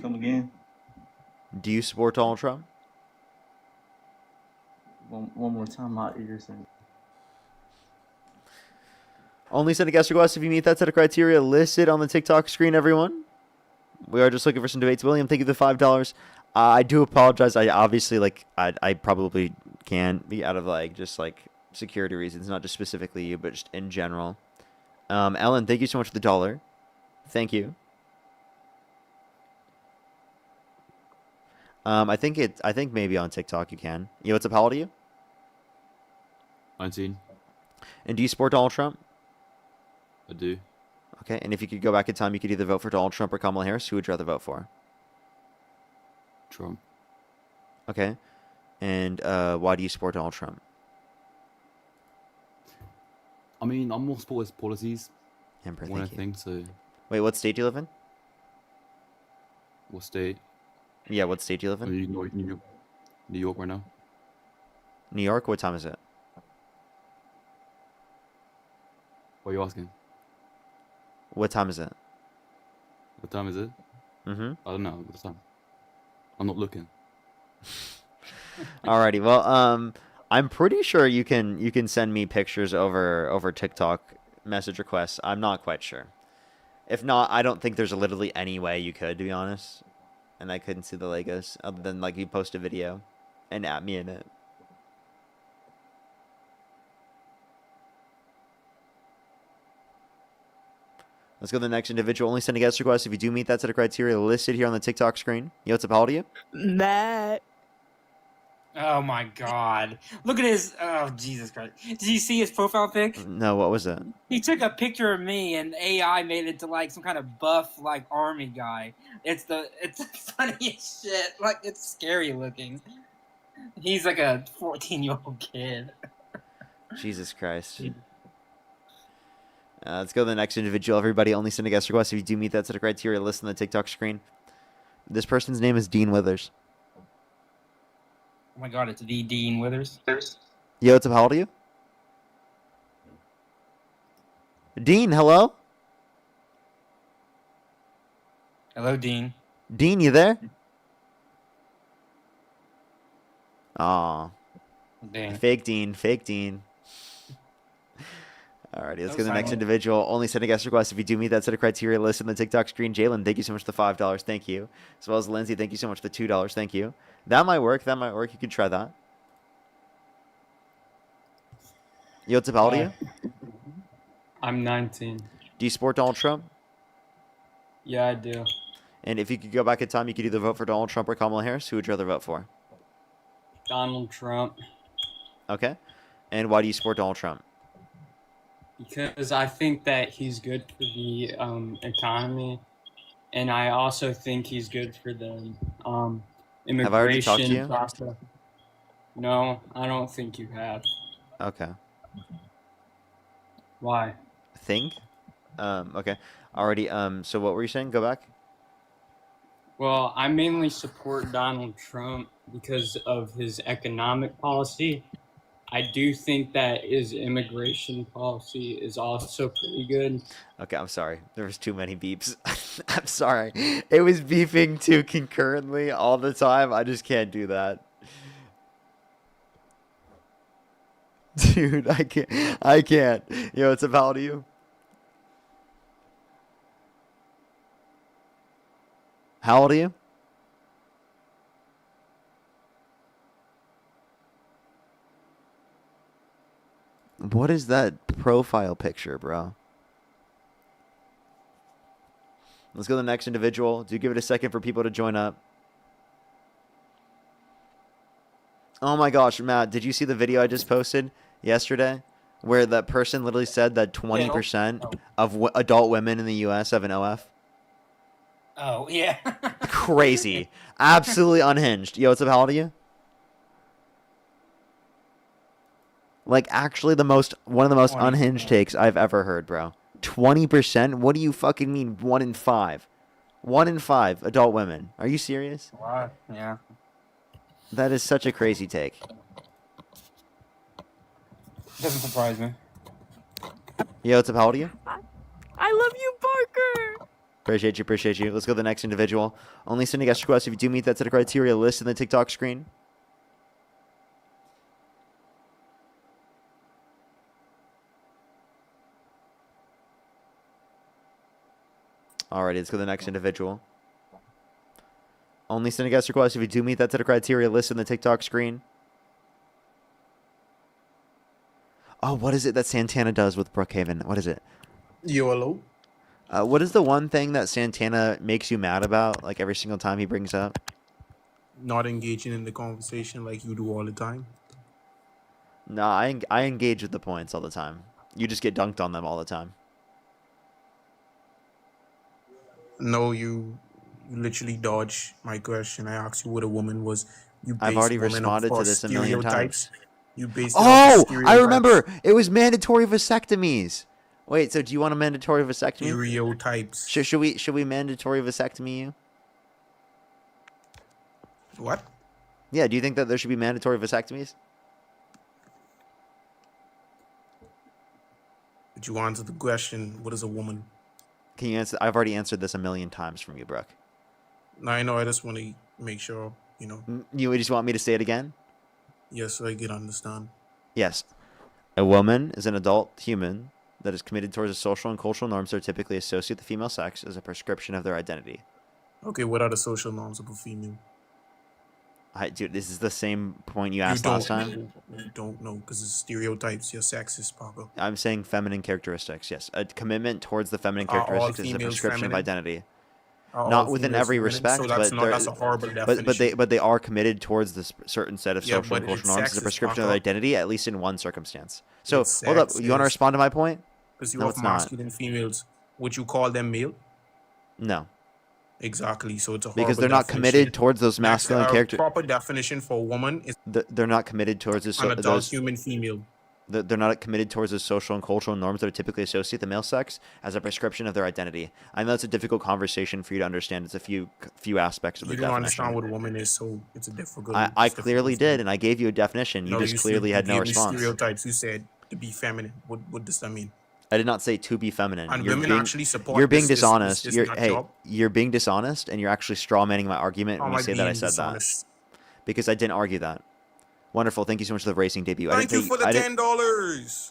Speaker 23: Come again?
Speaker 1: Do you support Donald Trump?
Speaker 23: One more time, my ears.
Speaker 1: Only send a guest request if you meet that set of criteria listed on the TikTok screen, everyone. We are just looking for some debates. William, thank you for the $5. I do apologize. I obviously, I probably can be out of, just, security reasons. Not just specifically you, but just in general. Ellen, thank you so much for the $1. Thank you. I think maybe on TikTok you can. Yo, what's up? How old are you?
Speaker 24: 19.
Speaker 1: And do you support Donald Trump?
Speaker 24: I do.
Speaker 1: Okay, and if you could go back in time, you could either vote for Donald Trump or Kamala Harris. Who would you rather vote for?
Speaker 24: Trump.
Speaker 1: Okay. And why do you support Donald Trump?
Speaker 24: I mean, I'm more supportive of policies.
Speaker 1: Emperor,
Speaker 24: more
Speaker 1: thank you.
Speaker 24: thing, so.
Speaker 1: Wait, what state do you live in?
Speaker 24: What state?
Speaker 1: Yeah, what state do you live in?
Speaker 24: New York right now.
Speaker 1: New York? What time is it?
Speaker 24: What are you asking?
Speaker 1: What time is it?
Speaker 24: What time is it?
Speaker 1: Mm-hmm.
Speaker 24: I don't know. What time? I'm not looking.
Speaker 1: Alrighty. Well, I'm pretty sure you can send me pictures over TikTok message requests. I'm not quite sure. If not, I don't think there's literally any way you could, to be honest. And I couldn't see the Legos other than you post a video and at me in it. Let's go to the next individual. Only send a guest request if you do meet that set of criteria listed here on the TikTok screen. Yo, what's up? How old are you?
Speaker 15: Matt.
Speaker 17: Oh my god. Look at his. Oh, Jesus Christ. Did you see his profile pic?
Speaker 1: No, what was it?
Speaker 17: He took a picture of me and AI made it to some kind of buff army guy. It's the funniest shit. It's scary looking. He's like a 14-year-old kid.
Speaker 1: Jesus Christ. Let's go to the next individual. Everybody, only send a guest request if you do meet that set of criteria. List on the TikTok screen. This person's name is Dean Withers.
Speaker 17: Oh my God, it's the Dean Withers.
Speaker 1: Yo, what's up? How old are you? Dean, hello?
Speaker 17: Hello, Dean.
Speaker 1: Dean, you there? Aw.
Speaker 17: Dean.
Speaker 1: Fake Dean. Fake Dean. Alrighty, let's
Speaker 17: No
Speaker 1: go to the next
Speaker 17: silent.
Speaker 1: individual. Only send a guest request if you do meet that set of criteria. List on the TikTok screen. Jalen, thank you so much for the $5. Thank you. As well as Lindsay, thank you so much for the $2. Thank you. That might work. That might work. You could try that. Yo, what's up? How old are you?
Speaker 19: I'm 19.
Speaker 1: Do you support Donald Trump?
Speaker 19: Yeah, I do.
Speaker 1: And if you could go back in time, you could either vote for Donald Trump or Kamala Harris. Who would you rather vote for?
Speaker 19: Donald Trump.
Speaker 1: Okay. And why do you support Donald Trump?
Speaker 19: Because I think that he's good for the economy, and I also think he's good for the immigration
Speaker 1: Have I already talked to you?
Speaker 19: process. No, I don't think you have.
Speaker 1: Okay.
Speaker 19: Why?
Speaker 1: Think? Okay. Alrighty. So what were you saying? Go back.
Speaker 19: Well, I mainly support Donald Trump because of his economic policy. I do think that his immigration policy is also pretty good.
Speaker 1: Okay, I'm sorry. There was too many beeps. I'm sorry. It was beeping too concurrently all the time. I just can't do that. Dude, I can't. I can't. Yo, what's up? How old are you? How old are you? What is that profile picture, bro? Let's go to the next individual. Do give it a second for people to join up. Oh my gosh, Matt, did you see the video I just posted yesterday? Where that person literally said that 20% of adult women in the U.S. have an OF?
Speaker 17: Oh, yeah.
Speaker 1: Crazy. Absolutely unhinged. Yo, what's up? How old are you? Like, actually one of the most unhinged takes I've ever heard, bro. 20%? What do you fucking mean 1 in 5? 1 in 5 adult women. Are you serious?
Speaker 17: Wow. Yeah.
Speaker 1: That is such a crazy take.
Speaker 17: Doesn't surprise me.
Speaker 1: Yo, what's up? How old are you?
Speaker 15: I love you, Parker.
Speaker 1: Appreciate you, appreciate you. Let's go to the next individual. Only sending guest requests if you do meet that set of criteria. List in the TikTok screen. Alrighty, let's go to the next individual. Only send a guest request if you do meet that set of criteria. List in the TikTok screen. Oh, what is it that Santana does with Brookhaven? What is it?
Speaker 5: YOLO.
Speaker 1: What is the one thing that Santana makes you mad about, like every single time he brings up?
Speaker 5: Not engaging in the conversation like you do all the time.
Speaker 1: No, I engage with the points all the time. You just get dunked on them all the time.
Speaker 5: No, you literally dodge my question. I asked you what a woman was. You
Speaker 1: I've
Speaker 5: based
Speaker 1: already
Speaker 5: women
Speaker 1: responded
Speaker 5: off
Speaker 1: to
Speaker 5: of
Speaker 1: this a million
Speaker 5: stereotypes.
Speaker 1: times.
Speaker 5: You based it off of
Speaker 1: Oh, I
Speaker 5: stereotypes.
Speaker 1: remember. It was mandatory vasectomies. Wait, so do you want a mandatory vasectomy?
Speaker 5: Stereotypes.
Speaker 1: Should we mandatory vasectomy you?
Speaker 5: What?
Speaker 1: Yeah, do you think that there should be mandatory vasectomies?
Speaker 5: But you answer the question, what is a woman?
Speaker 1: Can you answer? I've already answered this a million times from you, Brooke.
Speaker 5: No, I know. I just want to make sure, you know.
Speaker 1: You just want me to say it again?
Speaker 5: Yes, so I can understand.
Speaker 1: Yes. A woman is an adult human that is committed towards the social and cultural norms that are typically associated with the female sex as a prescription of their identity.
Speaker 5: Okay, what are the social norms of a female?
Speaker 1: Dude, this is the same point you asked last time.
Speaker 5: You don't know because it's stereotypes. You're sexist, Paco.
Speaker 1: I'm saying feminine characteristics, yes. A commitment towards the feminine
Speaker 5: Are all
Speaker 1: characteristics is a
Speaker 5: females
Speaker 1: prescription of
Speaker 5: feminine?
Speaker 1: identity.
Speaker 5: Are
Speaker 1: Not
Speaker 5: all
Speaker 1: within
Speaker 5: females
Speaker 1: every
Speaker 5: feminine?
Speaker 1: respect,
Speaker 5: So that's
Speaker 1: but
Speaker 5: not, that's a horrible definition.
Speaker 1: but they are committed towards this certain set of
Speaker 5: Yeah,
Speaker 1: social and
Speaker 5: but
Speaker 1: cultural
Speaker 5: it's
Speaker 1: norms as a
Speaker 5: sexist,
Speaker 1: prescription of
Speaker 5: Paco.
Speaker 1: identity, at least in one circumstance. So
Speaker 5: It's
Speaker 1: hold up, you want to
Speaker 5: sexist.
Speaker 1: respond to my point?
Speaker 5: Because you
Speaker 1: No,
Speaker 5: have
Speaker 1: it's not.
Speaker 5: masculine females. Would you call them male?
Speaker 1: No,
Speaker 5: Exactly. So it's a
Speaker 1: because
Speaker 5: horrible
Speaker 1: they're not
Speaker 5: definition.
Speaker 1: committed towards those
Speaker 5: Next,
Speaker 1: masculine
Speaker 5: a
Speaker 1: character.
Speaker 5: proper definition for a woman is
Speaker 1: They're not committed towards
Speaker 5: an adult
Speaker 1: those.
Speaker 5: human female.
Speaker 1: They're not committed towards the social and cultural norms that are typically associated with the male sex as a prescription of their identity. I know that's a difficult conversation for you to understand. It's a few aspects of the
Speaker 5: You don't
Speaker 1: definition.
Speaker 5: understand what a woman is, so it's a difficult.
Speaker 1: I clearly did, and I gave you a definition. You just clearly had no response.
Speaker 5: Stereotypes. You said to be feminine. What does that mean?
Speaker 1: I did not say to be feminine.
Speaker 5: And women actually support.
Speaker 1: You're being
Speaker 5: this
Speaker 1: dishonest.
Speaker 5: job.
Speaker 1: You're being dishonest, and you're actually straw manning my argument
Speaker 5: How
Speaker 1: when
Speaker 5: am
Speaker 1: you
Speaker 5: I
Speaker 1: say that I
Speaker 5: being
Speaker 1: said
Speaker 5: dishonest?
Speaker 1: that. Because I didn't argue that. Wonderful. Thank you so much for the racing debut.
Speaker 5: Thank you for the $10.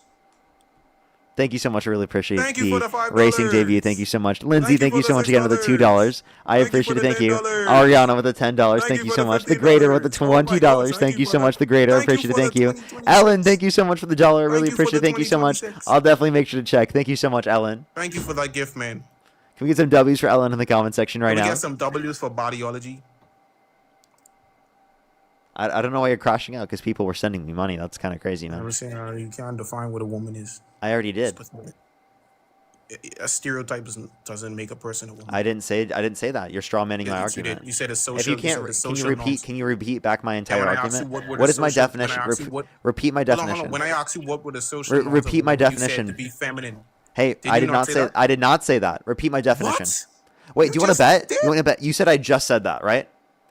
Speaker 1: Thank you so much. I really appreciate
Speaker 5: Thank you for
Speaker 1: the
Speaker 5: the $5.
Speaker 1: racing debut. Thank you so much. Lindsay, thank you so much again with the $2. I appreciate it.
Speaker 5: for the
Speaker 1: Thank you.
Speaker 5: $10.
Speaker 1: Ariana with the $10. Thank you so much. The Grader with the $20. Thank you so much. The Grader. I appreciate it. Thank you. Ellen, thank you so much for the $1. I really appreciate it. Thank you so much. I'll definitely make sure to check. Thank you so much, Ellen.
Speaker 5: Thank you for that gift, man.
Speaker 1: Can we get some W's for Ellen in the comment section right
Speaker 5: Can we
Speaker 1: now?
Speaker 5: get some W's for bodyology?
Speaker 1: I don't know why you're crashing out because people were sending me money. That's kind of crazy,
Speaker 5: I
Speaker 1: man.
Speaker 5: was saying you can't define what a woman is.
Speaker 1: I already did.
Speaker 5: A stereotype doesn't make a person a woman.
Speaker 1: I didn't say that. You're straw manning my
Speaker 5: Yes, you did.
Speaker 1: argument.
Speaker 5: You said a social.
Speaker 1: If you can't, can you repeat back my entire
Speaker 5: when I asked
Speaker 1: argument?
Speaker 5: you what
Speaker 1: What is my
Speaker 5: social- when I
Speaker 1: definition?
Speaker 5: asked you what-
Speaker 1: Repeat my
Speaker 5: Hold on, hold
Speaker 1: definition.
Speaker 5: on. When I asked you what were the social norms of
Speaker 1: Repeat
Speaker 5: a
Speaker 1: my
Speaker 5: woman, you said
Speaker 1: definition.
Speaker 5: to be feminine.
Speaker 1: Hey,
Speaker 5: Did
Speaker 1: I
Speaker 5: you
Speaker 1: did
Speaker 5: not
Speaker 1: not
Speaker 5: say
Speaker 1: say.
Speaker 5: that?
Speaker 1: I did not say that. Repeat my definition. Wait, do you want to bet? You want to bet? You said I just said that, right?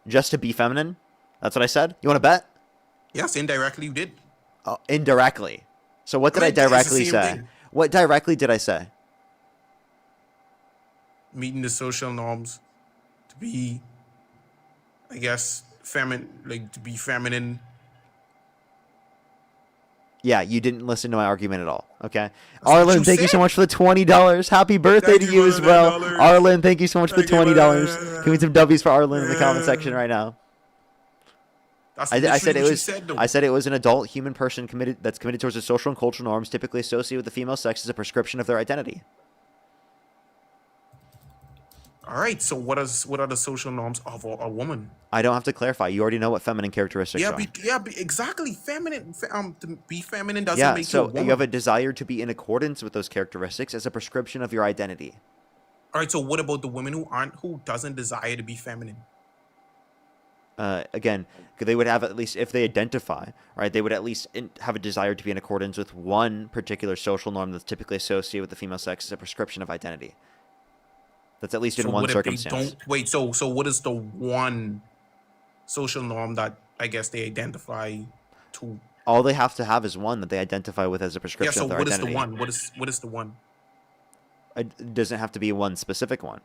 Speaker 1: Just to be feminine. That's what I said. You want to bet?
Speaker 5: Yes, indirectly you did.
Speaker 1: Oh, indirectly. So what did I
Speaker 5: Right, it's the
Speaker 1: directly
Speaker 5: same
Speaker 1: say?
Speaker 5: thing.
Speaker 1: What directly did I say?
Speaker 5: Meeting the social norms to be, I guess, to be feminine.
Speaker 1: Yeah, you didn't listen to my argument at all. Okay.
Speaker 5: what
Speaker 1: Arlen,
Speaker 5: you
Speaker 1: thank you so
Speaker 5: said.
Speaker 1: much for the $20. Happy birthday to you as well. Arlen, thank you so much for the $20. Can we get some W's for Arlen in the comment section right now?
Speaker 5: That's
Speaker 1: I said
Speaker 5: literally
Speaker 1: it
Speaker 5: what you
Speaker 1: was.
Speaker 5: said, though.
Speaker 1: I said it was an adult human person committed towards the social and cultural norms typically associated with the female sex as a prescription of their identity.
Speaker 5: All right. So what are the social norms of a woman?
Speaker 1: I don't have to clarify. You already know what feminine characteristics are.
Speaker 5: Exactly. Feminine. To be feminine doesn't
Speaker 1: Yeah,
Speaker 5: make you a
Speaker 1: so
Speaker 5: woman.
Speaker 1: you have a desire to be in accordance with those characteristics as a prescription of your identity.
Speaker 5: All right. So what about the women who doesn't desire to be feminine?
Speaker 1: Again, they would have at least, if they identify, right, they would at least have a desire to be in accordance with one particular social norm that's typically associated with the female sex as a prescription of identity. That's at least in one
Speaker 5: what if they
Speaker 1: circumstance.
Speaker 5: don't wait? So what is the one social norm that I guess they identify to?
Speaker 1: All they have to have is one that they identify with as a
Speaker 5: Yeah.
Speaker 1: prescription
Speaker 5: So
Speaker 1: of their
Speaker 5: what is
Speaker 1: identity.
Speaker 5: the one? What is the one?
Speaker 1: It doesn't have to be one specific one.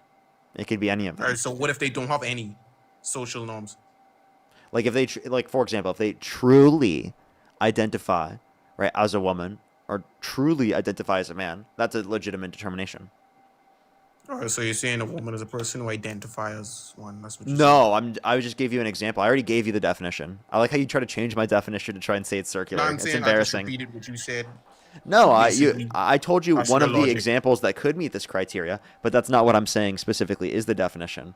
Speaker 1: It could be any of them.
Speaker 5: All right. So what if they don't have any social norms?
Speaker 1: Like if they, for example, if they truly identify, right, as a woman or truly identify as a man, that's a legitimate determination.
Speaker 5: All right. So you're saying a woman is a person who identifies as one. That's what you're
Speaker 1: No, I just gave you an example. I already gave you the definition. I like how you try to change my definition to try and say it's circular.
Speaker 5: No, I'm
Speaker 1: It's
Speaker 5: saying
Speaker 1: embarrassing.
Speaker 5: I just repeated what you said.
Speaker 1: No,
Speaker 5: Basically,
Speaker 1: I told you
Speaker 5: that's
Speaker 1: one
Speaker 5: the
Speaker 1: of the
Speaker 5: logic.
Speaker 1: examples that could meet this criteria, but that's not what I'm saying specifically is the definition.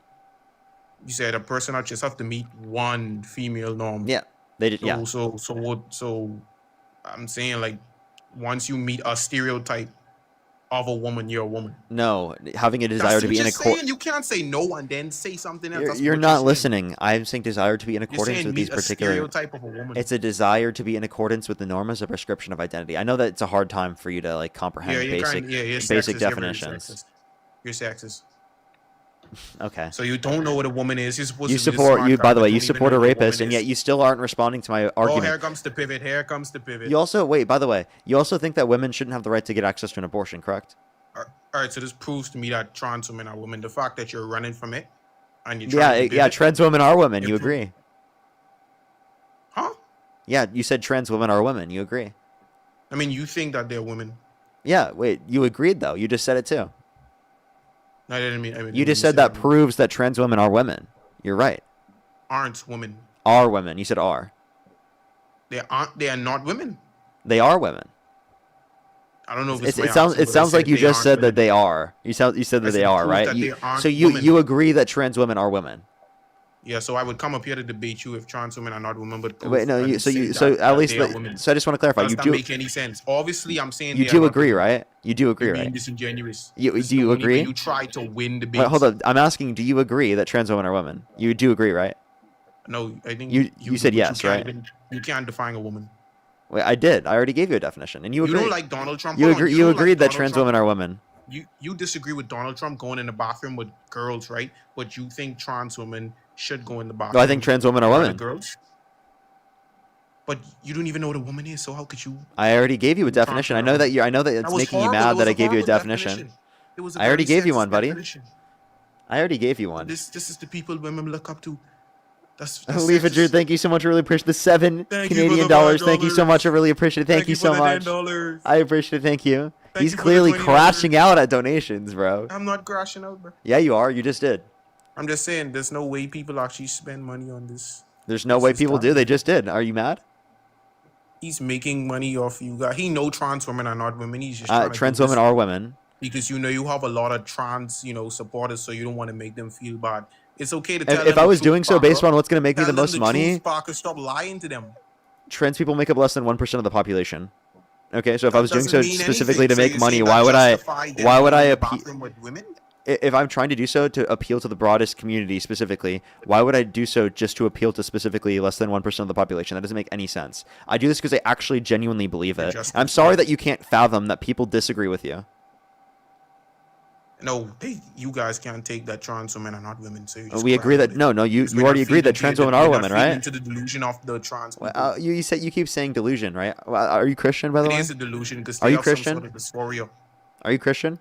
Speaker 5: You said a person not just have to meet one female norm.
Speaker 1: Yeah, they did. Yeah.
Speaker 5: So I'm saying like once you meet a stereotype of a woman, you're a woman.
Speaker 1: No, having a desire to be in accordance.
Speaker 5: You can't say no and then say something else. That's
Speaker 1: You're
Speaker 5: what
Speaker 1: not
Speaker 5: saying.
Speaker 1: listening. I'm saying desire to be in
Speaker 5: You're
Speaker 1: accordance
Speaker 5: saying
Speaker 1: with
Speaker 5: meet
Speaker 1: these
Speaker 5: a
Speaker 1: particular.
Speaker 5: stereotype of a woman.
Speaker 1: It's a desire to be in accordance with the norm as a prescription of identity. I know that it's a hard time for you to like comprehend
Speaker 5: you're
Speaker 1: basic
Speaker 5: sexist.
Speaker 1: basic
Speaker 5: You're very
Speaker 1: definitions.
Speaker 5: You're sexist.
Speaker 1: Okay.
Speaker 5: So you don't know what a woman is. You're supposed
Speaker 1: You
Speaker 5: to be the
Speaker 1: support
Speaker 5: smart
Speaker 1: you.
Speaker 5: guy
Speaker 1: By the
Speaker 5: that
Speaker 1: way, you
Speaker 5: don't even
Speaker 1: support
Speaker 5: know
Speaker 1: a
Speaker 5: what
Speaker 1: rapist,
Speaker 5: woman
Speaker 1: and yet
Speaker 5: is.
Speaker 1: you still aren't responding to my
Speaker 5: Oh, here
Speaker 1: argument.
Speaker 5: comes the pivot. Here comes the pivot.
Speaker 1: You also wait. By the way, you also think that women shouldn't have the right to get access to an abortion, correct?
Speaker 5: All right, so this proves to me that trans women are women. The fact that you're running from it and you're
Speaker 1: Yeah,
Speaker 5: trying to
Speaker 1: yeah.
Speaker 5: pivot,
Speaker 1: Trans women are women. You
Speaker 5: It pro-
Speaker 1: agree?
Speaker 5: Huh?
Speaker 1: Yeah, you said trans women are women. You agree?
Speaker 5: I mean, you think that they're women.
Speaker 1: Yeah. Wait. You agreed though. You just said it too.
Speaker 5: No, I didn't mean. I mean
Speaker 1: You just said that proves that trans women are women. You're right.
Speaker 5: aren't women.
Speaker 1: Are women. You said are.
Speaker 5: They aren't. They are not women.
Speaker 1: They are women.
Speaker 5: I don't know if it's
Speaker 1: It sounds like you just said that they are. You said that
Speaker 5: I
Speaker 1: they
Speaker 5: said
Speaker 1: are,
Speaker 5: prove
Speaker 1: right?
Speaker 5: that they aren't
Speaker 1: So you
Speaker 5: women.
Speaker 1: agree that trans women are women.
Speaker 5: Yeah, so I would come up here to debate you if trans women are not women, but
Speaker 1: Wait, no.
Speaker 5: prove
Speaker 1: You
Speaker 5: and
Speaker 1: so
Speaker 5: say
Speaker 1: you so
Speaker 5: that
Speaker 1: at least
Speaker 5: they are women.
Speaker 1: so I just want to clarify.
Speaker 5: Does
Speaker 1: You
Speaker 5: that
Speaker 1: do
Speaker 5: make any sense? Obviously, I'm saying
Speaker 1: you
Speaker 5: they are
Speaker 1: do
Speaker 5: not
Speaker 1: agree,
Speaker 5: women.
Speaker 1: right? You do agree,
Speaker 5: You're being
Speaker 1: right?
Speaker 5: disingenuous.
Speaker 1: You
Speaker 5: This is
Speaker 1: do
Speaker 5: the
Speaker 1: you
Speaker 5: only way
Speaker 1: agree?
Speaker 5: You try to win debates.
Speaker 1: Wait, hold up. I'm asking. Do you agree that trans women are women? You do agree, right?
Speaker 5: No, I think
Speaker 1: You said
Speaker 5: but
Speaker 1: yes,
Speaker 5: can't
Speaker 1: right?
Speaker 5: even- you can't define a woman.
Speaker 1: Wait, I did. I already gave you a definition, and you
Speaker 5: You
Speaker 1: agree.
Speaker 5: don't like Donald Trump.
Speaker 1: You
Speaker 5: Hold on,
Speaker 1: agree.
Speaker 5: you
Speaker 1: You
Speaker 5: don't
Speaker 1: agreed
Speaker 5: like
Speaker 1: that
Speaker 5: Donald
Speaker 1: trans
Speaker 5: Trump.
Speaker 1: women are women.
Speaker 5: You disagree with Donald Trump going in the bathroom with girls, right? But you think trans women should go in the bathroom.
Speaker 1: No, I think trans women are
Speaker 5: with
Speaker 1: women.
Speaker 5: girls. But you don't even know what a woman is, so how could you?
Speaker 1: I already gave you a definition. I know that you. I know that it's
Speaker 5: was
Speaker 1: making you
Speaker 5: horrible. It
Speaker 1: mad
Speaker 5: was
Speaker 1: that I
Speaker 5: a
Speaker 1: gave you a
Speaker 5: horrible
Speaker 1: definition.
Speaker 5: It was a
Speaker 1: I already
Speaker 5: very
Speaker 1: gave you
Speaker 5: sexist
Speaker 1: one, buddy.
Speaker 5: definition.
Speaker 1: I already gave you one.
Speaker 5: This is the people women look up to. That's
Speaker 1: Leave it, Drew.
Speaker 5: sexist.
Speaker 1: Thank you so much. I really appreciate the $7
Speaker 5: Thank you for
Speaker 1: Canadian
Speaker 5: the
Speaker 1: dollars.
Speaker 5: $5.
Speaker 1: Thank you so much. I really appreciate it. Thank you
Speaker 5: for
Speaker 1: so
Speaker 5: the
Speaker 1: much.
Speaker 5: $10.
Speaker 1: I appreciate it. Thank you.
Speaker 5: Thank
Speaker 1: He's
Speaker 5: you for the
Speaker 1: clearly
Speaker 5: $20.
Speaker 1: crashing out at donations, bro.
Speaker 5: I'm not crashing out, bro.
Speaker 1: Yeah, you are. You just did.
Speaker 5: I'm just saying, there's no way people actually spend money on this.
Speaker 1: There's no way people do. They just did. Are you mad?
Speaker 5: He's making money off you guys. He know trans women are not women. He's just trying to
Speaker 1: Trans
Speaker 5: do this
Speaker 1: women are women.
Speaker 5: because you have a lot of trans supporters, so you don't want to make them feel bad. It's okay to tell them
Speaker 1: If I
Speaker 5: the
Speaker 1: was
Speaker 5: truth,
Speaker 1: doing so based
Speaker 5: Parker.
Speaker 1: on what's going to make me
Speaker 5: Tell
Speaker 1: the
Speaker 5: them
Speaker 1: most
Speaker 5: the
Speaker 1: money,
Speaker 5: truth, Parker. Stop lying to them.
Speaker 1: trans people make up less than 1% of the population. Okay, so if I
Speaker 5: That
Speaker 1: was doing
Speaker 5: doesn't
Speaker 1: so
Speaker 5: mean
Speaker 1: specifically
Speaker 5: anything.
Speaker 1: to
Speaker 5: So
Speaker 1: make
Speaker 5: you're
Speaker 1: money,
Speaker 5: saying
Speaker 1: why
Speaker 5: that
Speaker 1: would I?
Speaker 5: justify them
Speaker 1: Why would I
Speaker 5: going in the
Speaker 1: appeal?
Speaker 5: bathroom with women?
Speaker 1: If I'm trying to do so to appeal to the broadest community specifically, why would I do so just to appeal to specifically less than 1% of the population? That doesn't make any sense. I do this because I actually genuinely believe it. I'm sorry that you can't fathom that people disagree with you.
Speaker 5: No, you guys can't take that trans women are not women. So you just
Speaker 1: We agree that you already agreed that trans women are women, right?
Speaker 5: Into the delusion of the trans people.
Speaker 1: Well, you keep saying delusion, right? Are you Christian, by the
Speaker 5: It
Speaker 1: way?
Speaker 5: is a delusion because
Speaker 1: Are
Speaker 5: they
Speaker 1: you
Speaker 5: have some
Speaker 1: Christian?
Speaker 5: sort of dysphoria.
Speaker 1: Are you Christian?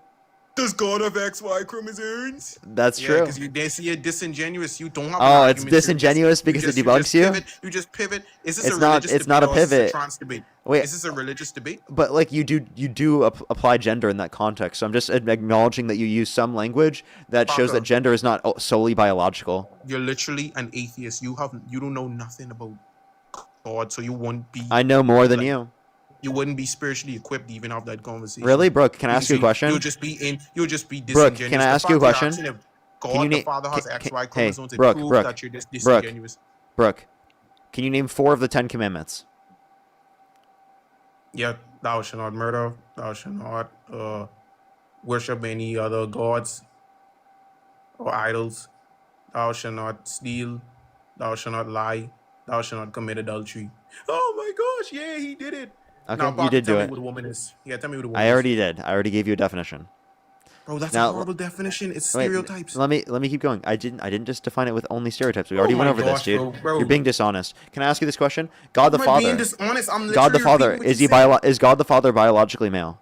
Speaker 5: Does God have XY chromosomes?
Speaker 1: That's true.
Speaker 5: Because they see it disingenuous. You don't have.
Speaker 1: Oh, it's disingenuous because it debunks you.
Speaker 5: You just pivot. Is this
Speaker 1: It's
Speaker 5: a
Speaker 1: not.
Speaker 5: religious
Speaker 1: It's
Speaker 5: debate
Speaker 1: not a
Speaker 5: or is this
Speaker 1: pivot.
Speaker 5: trans debate?
Speaker 1: Wait.
Speaker 5: Is this a religious debate?
Speaker 1: But like you do apply gender in that context. So I'm just acknowledging that you use some language that shows that gender is not solely biological.
Speaker 5: You're literally an atheist. You don't know nothing about God, so you won't be.
Speaker 1: I know more than you.
Speaker 5: You wouldn't be spiritually equipped to even have that conversation.
Speaker 1: Really, Brooke? Can I ask you a question?
Speaker 5: You'll just be disingenuous.
Speaker 1: Brooke, can I ask you a question?
Speaker 5: God the Father has XY chromosomes.
Speaker 1: Hey, Brooke,
Speaker 5: it proves
Speaker 1: Brooke,
Speaker 5: that you're just disingenuous.
Speaker 1: Brooke, can you name 4 of the 10 commandments?
Speaker 5: Yeah, thou shalt not murder. Thou shalt not worship any other gods or idols. Thou shalt not steal. Thou shalt not lie. Thou shalt not commit adultery. Oh my gosh! Yeah, he did it.
Speaker 1: Okay,
Speaker 5: now,
Speaker 1: you
Speaker 5: Parker,
Speaker 1: did do
Speaker 5: tell
Speaker 1: it.
Speaker 5: me what a woman is. Yeah, tell me what a woman
Speaker 1: I
Speaker 5: is.
Speaker 1: already did. I already gave you a definition.
Speaker 5: Bro, that's
Speaker 1: Now,
Speaker 5: a horrible definition. It's
Speaker 1: wait,
Speaker 5: stereotypes.
Speaker 1: let me keep going. I didn't just define it with only stereotypes. We already
Speaker 5: Oh
Speaker 1: went
Speaker 5: my
Speaker 1: over this,
Speaker 5: gosh,
Speaker 1: dude.
Speaker 5: bro.
Speaker 1: You're being dishonest. Can I ask you this question? God the
Speaker 5: I'm not being
Speaker 1: Father.
Speaker 5: dishonest. I'm
Speaker 1: God the
Speaker 5: literally
Speaker 1: Father.
Speaker 5: repeating what you
Speaker 1: Is God the Father biologically male?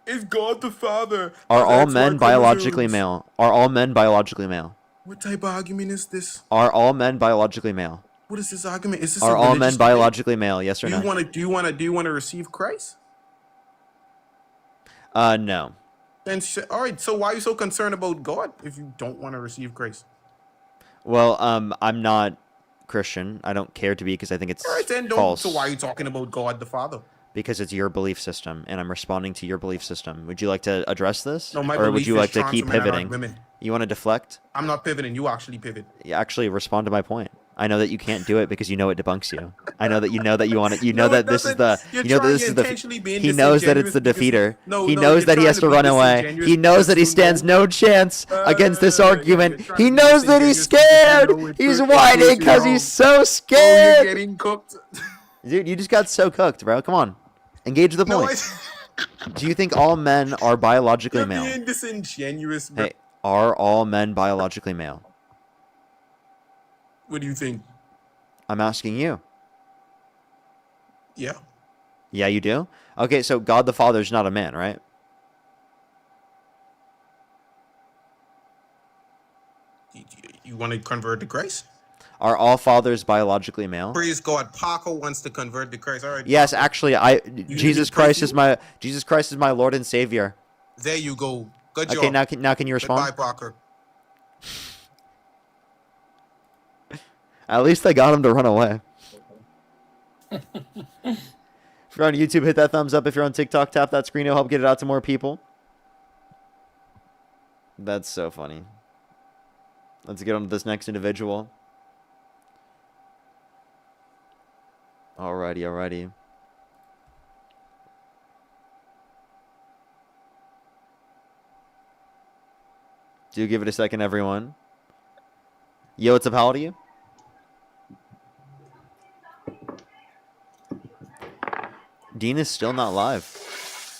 Speaker 5: Is God the Father?
Speaker 1: Are
Speaker 5: has
Speaker 1: all
Speaker 5: XY
Speaker 1: men biologically
Speaker 5: chromosomes?
Speaker 1: male? Are all men biologically male?
Speaker 5: What type of argument is this?
Speaker 1: Are all men biologically male?
Speaker 5: What is this argument? Is this
Speaker 1: Are
Speaker 5: a
Speaker 1: all
Speaker 5: religious
Speaker 1: men
Speaker 5: debate?
Speaker 1: biologically male? Yes or
Speaker 5: Do
Speaker 1: no?
Speaker 5: you want to receive Christ?
Speaker 1: No.
Speaker 5: Then all right. So why are you so concerned about God if you don't want to receive Christ?
Speaker 1: Well, I'm not Christian. I don't care to be because I think it's
Speaker 5: All right, then don't.
Speaker 1: false.
Speaker 5: So why are you talking about God the Father?
Speaker 1: Because it's your belief system, and I'm responding to your belief system. Would you like to address this,
Speaker 5: No, my
Speaker 1: or would
Speaker 5: belief
Speaker 1: you
Speaker 5: is
Speaker 1: like to
Speaker 5: trans
Speaker 1: keep
Speaker 5: women are not
Speaker 1: pivoting?
Speaker 5: women.
Speaker 1: You want to deflect?
Speaker 5: I'm not pivoting. You actually pivot.
Speaker 1: Yeah, actually, respond to my point. I know that you can't do it because you know it debunks you. I know that you want it. You know
Speaker 5: No,
Speaker 1: that
Speaker 5: it
Speaker 1: this is
Speaker 5: doesn't.
Speaker 1: the.
Speaker 5: You're
Speaker 1: You know that
Speaker 5: trying-
Speaker 1: this
Speaker 5: you're
Speaker 1: is the.
Speaker 5: intentionally being
Speaker 1: He knows that it's the
Speaker 5: disingenuous because-
Speaker 1: defeater.
Speaker 5: No,
Speaker 1: He
Speaker 5: no,
Speaker 1: knows
Speaker 5: you're
Speaker 1: that he
Speaker 5: trying
Speaker 1: has
Speaker 5: to
Speaker 1: to
Speaker 5: be
Speaker 1: run away.
Speaker 5: disingenuous
Speaker 1: He knows that he
Speaker 5: because you
Speaker 1: stands
Speaker 5: know-
Speaker 1: no chance against this argument.
Speaker 5: trying
Speaker 1: He
Speaker 5: to be
Speaker 1: knows that he's
Speaker 5: disingenuous because
Speaker 1: scared.
Speaker 5: you know it
Speaker 1: He's
Speaker 5: proves
Speaker 1: whining
Speaker 5: you
Speaker 1: because
Speaker 5: wrong.
Speaker 1: he's so
Speaker 5: Oh,
Speaker 1: scared.
Speaker 5: you're getting cooked.
Speaker 1: Dude, you just got so cooked, bro. Come on, engage the
Speaker 5: No,
Speaker 1: point. Do you think all men are biologically
Speaker 5: You're
Speaker 1: male?
Speaker 5: being disingenuous, bro.
Speaker 1: Hey, are all men biologically male?
Speaker 5: What do you think?
Speaker 1: I'm asking you.
Speaker 5: Yeah.
Speaker 1: Yeah, you do? Okay, so God the Father is not a man, right?
Speaker 5: You want to convert to Christ?
Speaker 1: Are all fathers biologically male?
Speaker 5: Praise God. Parker wants to convert to Christ. All right.
Speaker 1: Yes,
Speaker 5: Parker.
Speaker 1: actually,
Speaker 5: need
Speaker 1: Jesus
Speaker 5: me to pray
Speaker 1: Christ
Speaker 5: for
Speaker 1: is
Speaker 5: you?
Speaker 1: Jesus Christ is my Lord and Savior.
Speaker 5: There you go. Good job.
Speaker 1: Okay, now can you respond?
Speaker 5: Goodbye, Parker.
Speaker 1: At least I got him to run away. If you're on YouTube, hit that thumbs up. If you're on TikTok, tap that screen. It'll help get it out to more people. That's so funny. Let's get on to this next individual. Alrighty. Do give it a second, everyone. Yo, what's up? How old are you? Dean is still not live.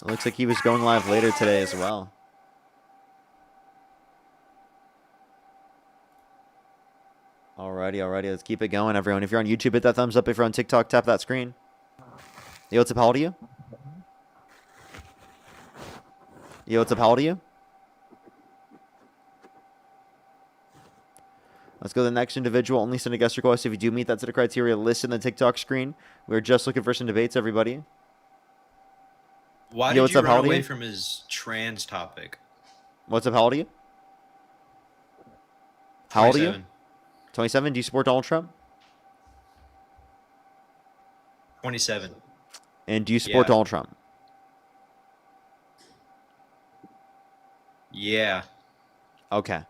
Speaker 1: It looks like he was going live later today as well. Alrighty. Let's keep it going, everyone. If you're on YouTube, hit that thumbs up. If you're on TikTok, tap that screen. Yo, what's up? How old are you? Yo, what's up? How old are you? Let's go to the next individual. Only send a guest request if you do meet that set of criteria listed in the TikTok screen. We're just looking for some debates, everybody.
Speaker 3: Why
Speaker 1: Yo,
Speaker 3: did
Speaker 1: what's
Speaker 3: you
Speaker 1: up? How
Speaker 3: run
Speaker 1: old are
Speaker 3: away
Speaker 1: you?
Speaker 3: from his trans topic?
Speaker 1: What's up? How old are you? How old are you?
Speaker 3: 27.
Speaker 1: 27. Do you support Donald Trump?
Speaker 3: 27.
Speaker 1: And do you support
Speaker 3: Yeah.
Speaker 1: Donald Trump?
Speaker 3: Yeah.
Speaker 1: Okay.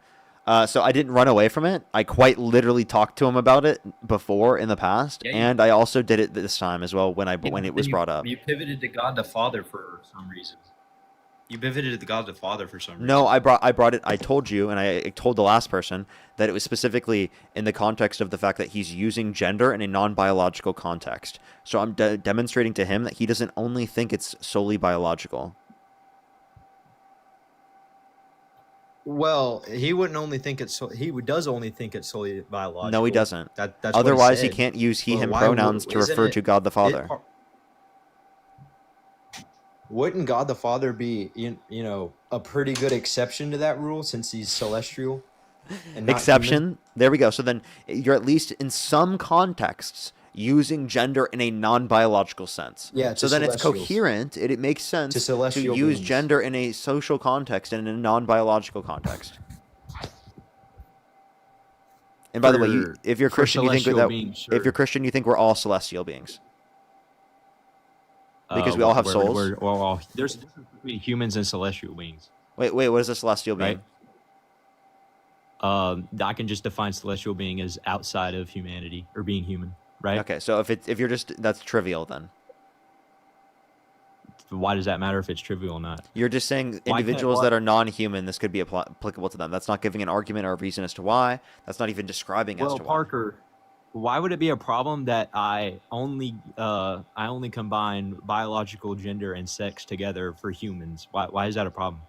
Speaker 1: So I didn't run away from it. I quite literally talked to him about it before in the past,
Speaker 3: Yeah,
Speaker 1: and I also did it this time as well when it was brought up.
Speaker 3: You pivoted to God the Father for some reason. You pivoted to God the Father for some reason.
Speaker 1: No, I brought it. I told you, and I told the last person that it was specifically in the context of the fact that he's using gender in a non-biological context. So I'm demonstrating to him that he doesn't only think it's solely biological.
Speaker 3: Well, he wouldn't only think it's he does only think it's solely biological.
Speaker 1: No, he doesn't.
Speaker 3: That's what
Speaker 1: Otherwise, he
Speaker 3: said.
Speaker 1: can't use he,
Speaker 3: Well,
Speaker 1: him
Speaker 3: why
Speaker 1: pronouns to
Speaker 3: isn't
Speaker 1: refer
Speaker 3: it-
Speaker 1: to God the Father.
Speaker 3: Wouldn't God the Father be a pretty good exception to that rule since he's celestial and not
Speaker 1: Exception.
Speaker 3: human?
Speaker 1: There we go. So then you're at least in some contexts using gender in a non-biological sense.
Speaker 3: Yeah,
Speaker 1: So
Speaker 3: to
Speaker 1: then it's
Speaker 3: celestials.
Speaker 1: coherent. It makes sense
Speaker 3: To
Speaker 1: to
Speaker 3: celestial
Speaker 1: use
Speaker 3: beings.
Speaker 1: gender in a social context and in a non-biological context. And by the way, if you're
Speaker 3: for
Speaker 1: Christian, you think
Speaker 3: celestial
Speaker 1: that
Speaker 3: beings,
Speaker 1: if
Speaker 3: sure.
Speaker 1: you're Christian, you think we're all celestial beings because we all have souls.
Speaker 7: There's a difference between humans and celestial beings.
Speaker 1: Wait, what is a celestial being?
Speaker 7: Right. I can just define celestial being as outside of humanity or being human, right?
Speaker 1: Okay, so if you're just that's trivial then.
Speaker 7: Why does that matter if it's trivial or not?
Speaker 1: You're just saying
Speaker 7: Why can't-
Speaker 1: individuals
Speaker 7: why-
Speaker 1: that are non-human, this could be applicable to them. That's not giving an argument or a reason as to why. That's not even describing as
Speaker 7: Well,
Speaker 1: to why.
Speaker 7: Parker, why would it be a problem that I only combine biological gender and sex together for humans? Why is that a problem?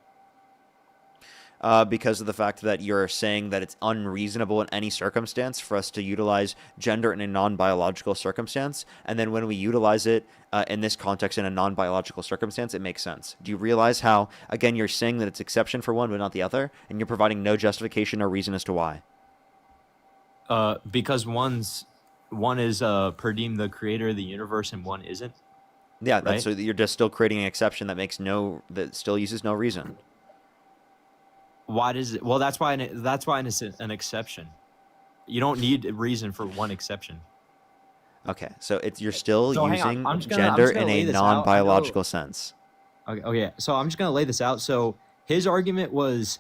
Speaker 1: Because of the fact that you're saying that it's unreasonable in any circumstance for us to utilize gender in a non-biological circumstance, and then when we utilize it in this context in a non-biological circumstance, it makes sense. Do you realize how, again, you're saying that it's exception for one but not the other, and you're providing no justification or reason as to why?
Speaker 7: Because one is Perdim, the creator of the universe, and one isn't.
Speaker 1: Yeah, that's
Speaker 7: Right?
Speaker 1: so you're just still creating an exception that that still uses no reason.
Speaker 7: Why does it? Well, that's why it's an exception. You don't need a reason for one exception.
Speaker 1: Okay, so you're still
Speaker 7: So hang on,
Speaker 1: using
Speaker 7: I'm just
Speaker 1: gender
Speaker 7: gonna
Speaker 1: in
Speaker 7: lay
Speaker 1: a
Speaker 7: this out. I know-
Speaker 1: non-biological sense.
Speaker 7: Okay. So I'm just gonna lay this out. So his argument was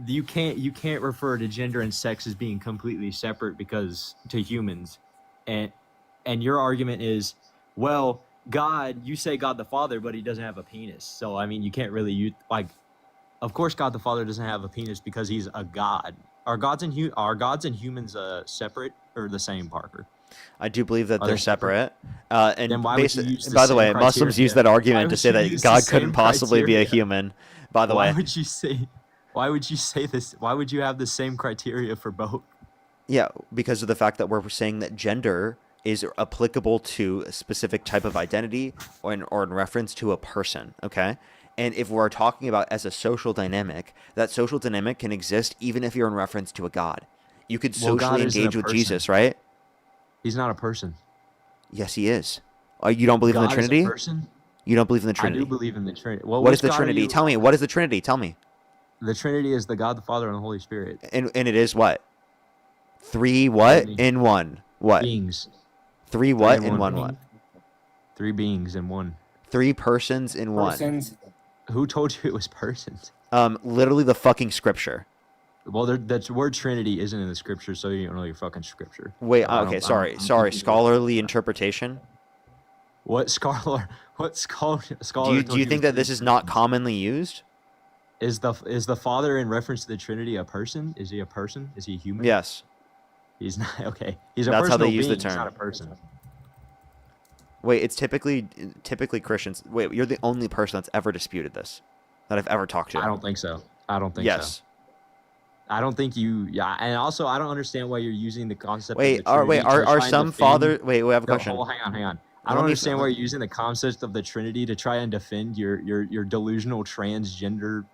Speaker 7: you can't refer to gender and sex as being completely separate because to humans, and your argument is, well, God, you say God the Father, but he doesn't have a penis. So I mean, you can't really use like. Of course, God the Father doesn't have a penis because he's a god. Are gods and humans separate or the same, Parker?
Speaker 1: I do believe that
Speaker 7: Are
Speaker 1: they're
Speaker 7: they separate?
Speaker 1: separate. And
Speaker 7: Then why would you use the
Speaker 1: by the
Speaker 7: same
Speaker 1: way, Muslims
Speaker 7: criteria?
Speaker 1: use that
Speaker 7: Why
Speaker 1: argument to
Speaker 7: would
Speaker 1: say
Speaker 7: you
Speaker 1: that
Speaker 7: use
Speaker 1: God
Speaker 7: the
Speaker 1: couldn't
Speaker 7: same
Speaker 1: possibly be a
Speaker 7: criteria?
Speaker 1: human. By the
Speaker 7: Why
Speaker 1: way,
Speaker 7: would you say? Why would you say this? Why would you have the same criteria for both?
Speaker 1: yeah, because of the fact that we're saying that gender is applicable to a specific type of identity or in reference to a person. Okay. And if we're talking about as a social dynamic, that social dynamic can exist even if you're in reference to a god. You could
Speaker 7: Well, God
Speaker 1: socially
Speaker 7: isn't a
Speaker 1: engage with
Speaker 7: person.
Speaker 1: Jesus, right?
Speaker 7: He's not a person.
Speaker 1: Yes, he is. You don't believe in
Speaker 7: God
Speaker 1: the
Speaker 7: is a
Speaker 1: Trinity?
Speaker 7: person?
Speaker 1: You don't believe in the
Speaker 7: I
Speaker 1: Trinity?
Speaker 7: do believe in the Trinity. Well,
Speaker 1: what
Speaker 7: which
Speaker 1: is the
Speaker 7: God are
Speaker 1: Trinity?
Speaker 7: you-
Speaker 1: Tell me. What is the Trinity? Tell me.
Speaker 7: The Trinity is the God, the Father, and the Holy Spirit.
Speaker 1: And it is what? Three what?
Speaker 7: Trinity.
Speaker 1: In one. What?
Speaker 7: Beings.
Speaker 1: Three what?
Speaker 7: in
Speaker 1: In
Speaker 7: one.
Speaker 1: one what?
Speaker 7: Three beings in one.
Speaker 1: Three persons in one.
Speaker 7: Persons. Who told you it was persons?
Speaker 1: Literally the fucking scripture.
Speaker 7: Well, that word Trinity isn't in the scripture, so you don't know your fucking scripture.
Speaker 1: Wait,
Speaker 7: I don't-
Speaker 1: okay,
Speaker 7: I
Speaker 1: sorry.
Speaker 7: don't-
Speaker 1: Sorry. Scholarly interpretation.
Speaker 7: What scholar? What scholar?
Speaker 1: Do you think that this is not commonly used?
Speaker 7: Is the Father in reference to the Trinity a person? Is he a person? Is he a human?
Speaker 1: Yes.
Speaker 7: He's not. Okay. He's a
Speaker 1: That's how they
Speaker 7: personal
Speaker 1: use the
Speaker 7: being, he's
Speaker 1: term.
Speaker 7: not a person.
Speaker 1: Wait, it's typically Christians. Wait, you're the only person that's ever disputed this that I've ever talked to.
Speaker 7: I don't think so. I don't think so.
Speaker 1: Yes.
Speaker 7: I don't think you. Yeah, and also I don't understand why you're using the concept.
Speaker 1: Wait,
Speaker 7: of the Trinity to
Speaker 1: are
Speaker 7: try and
Speaker 1: some
Speaker 7: defend-
Speaker 1: father? Wait, we have a
Speaker 7: No,
Speaker 1: question.
Speaker 7: hang on. I
Speaker 1: Let
Speaker 7: don't
Speaker 1: me-
Speaker 7: understand why you're using the concept of the Trinity to try and defend your delusional transgender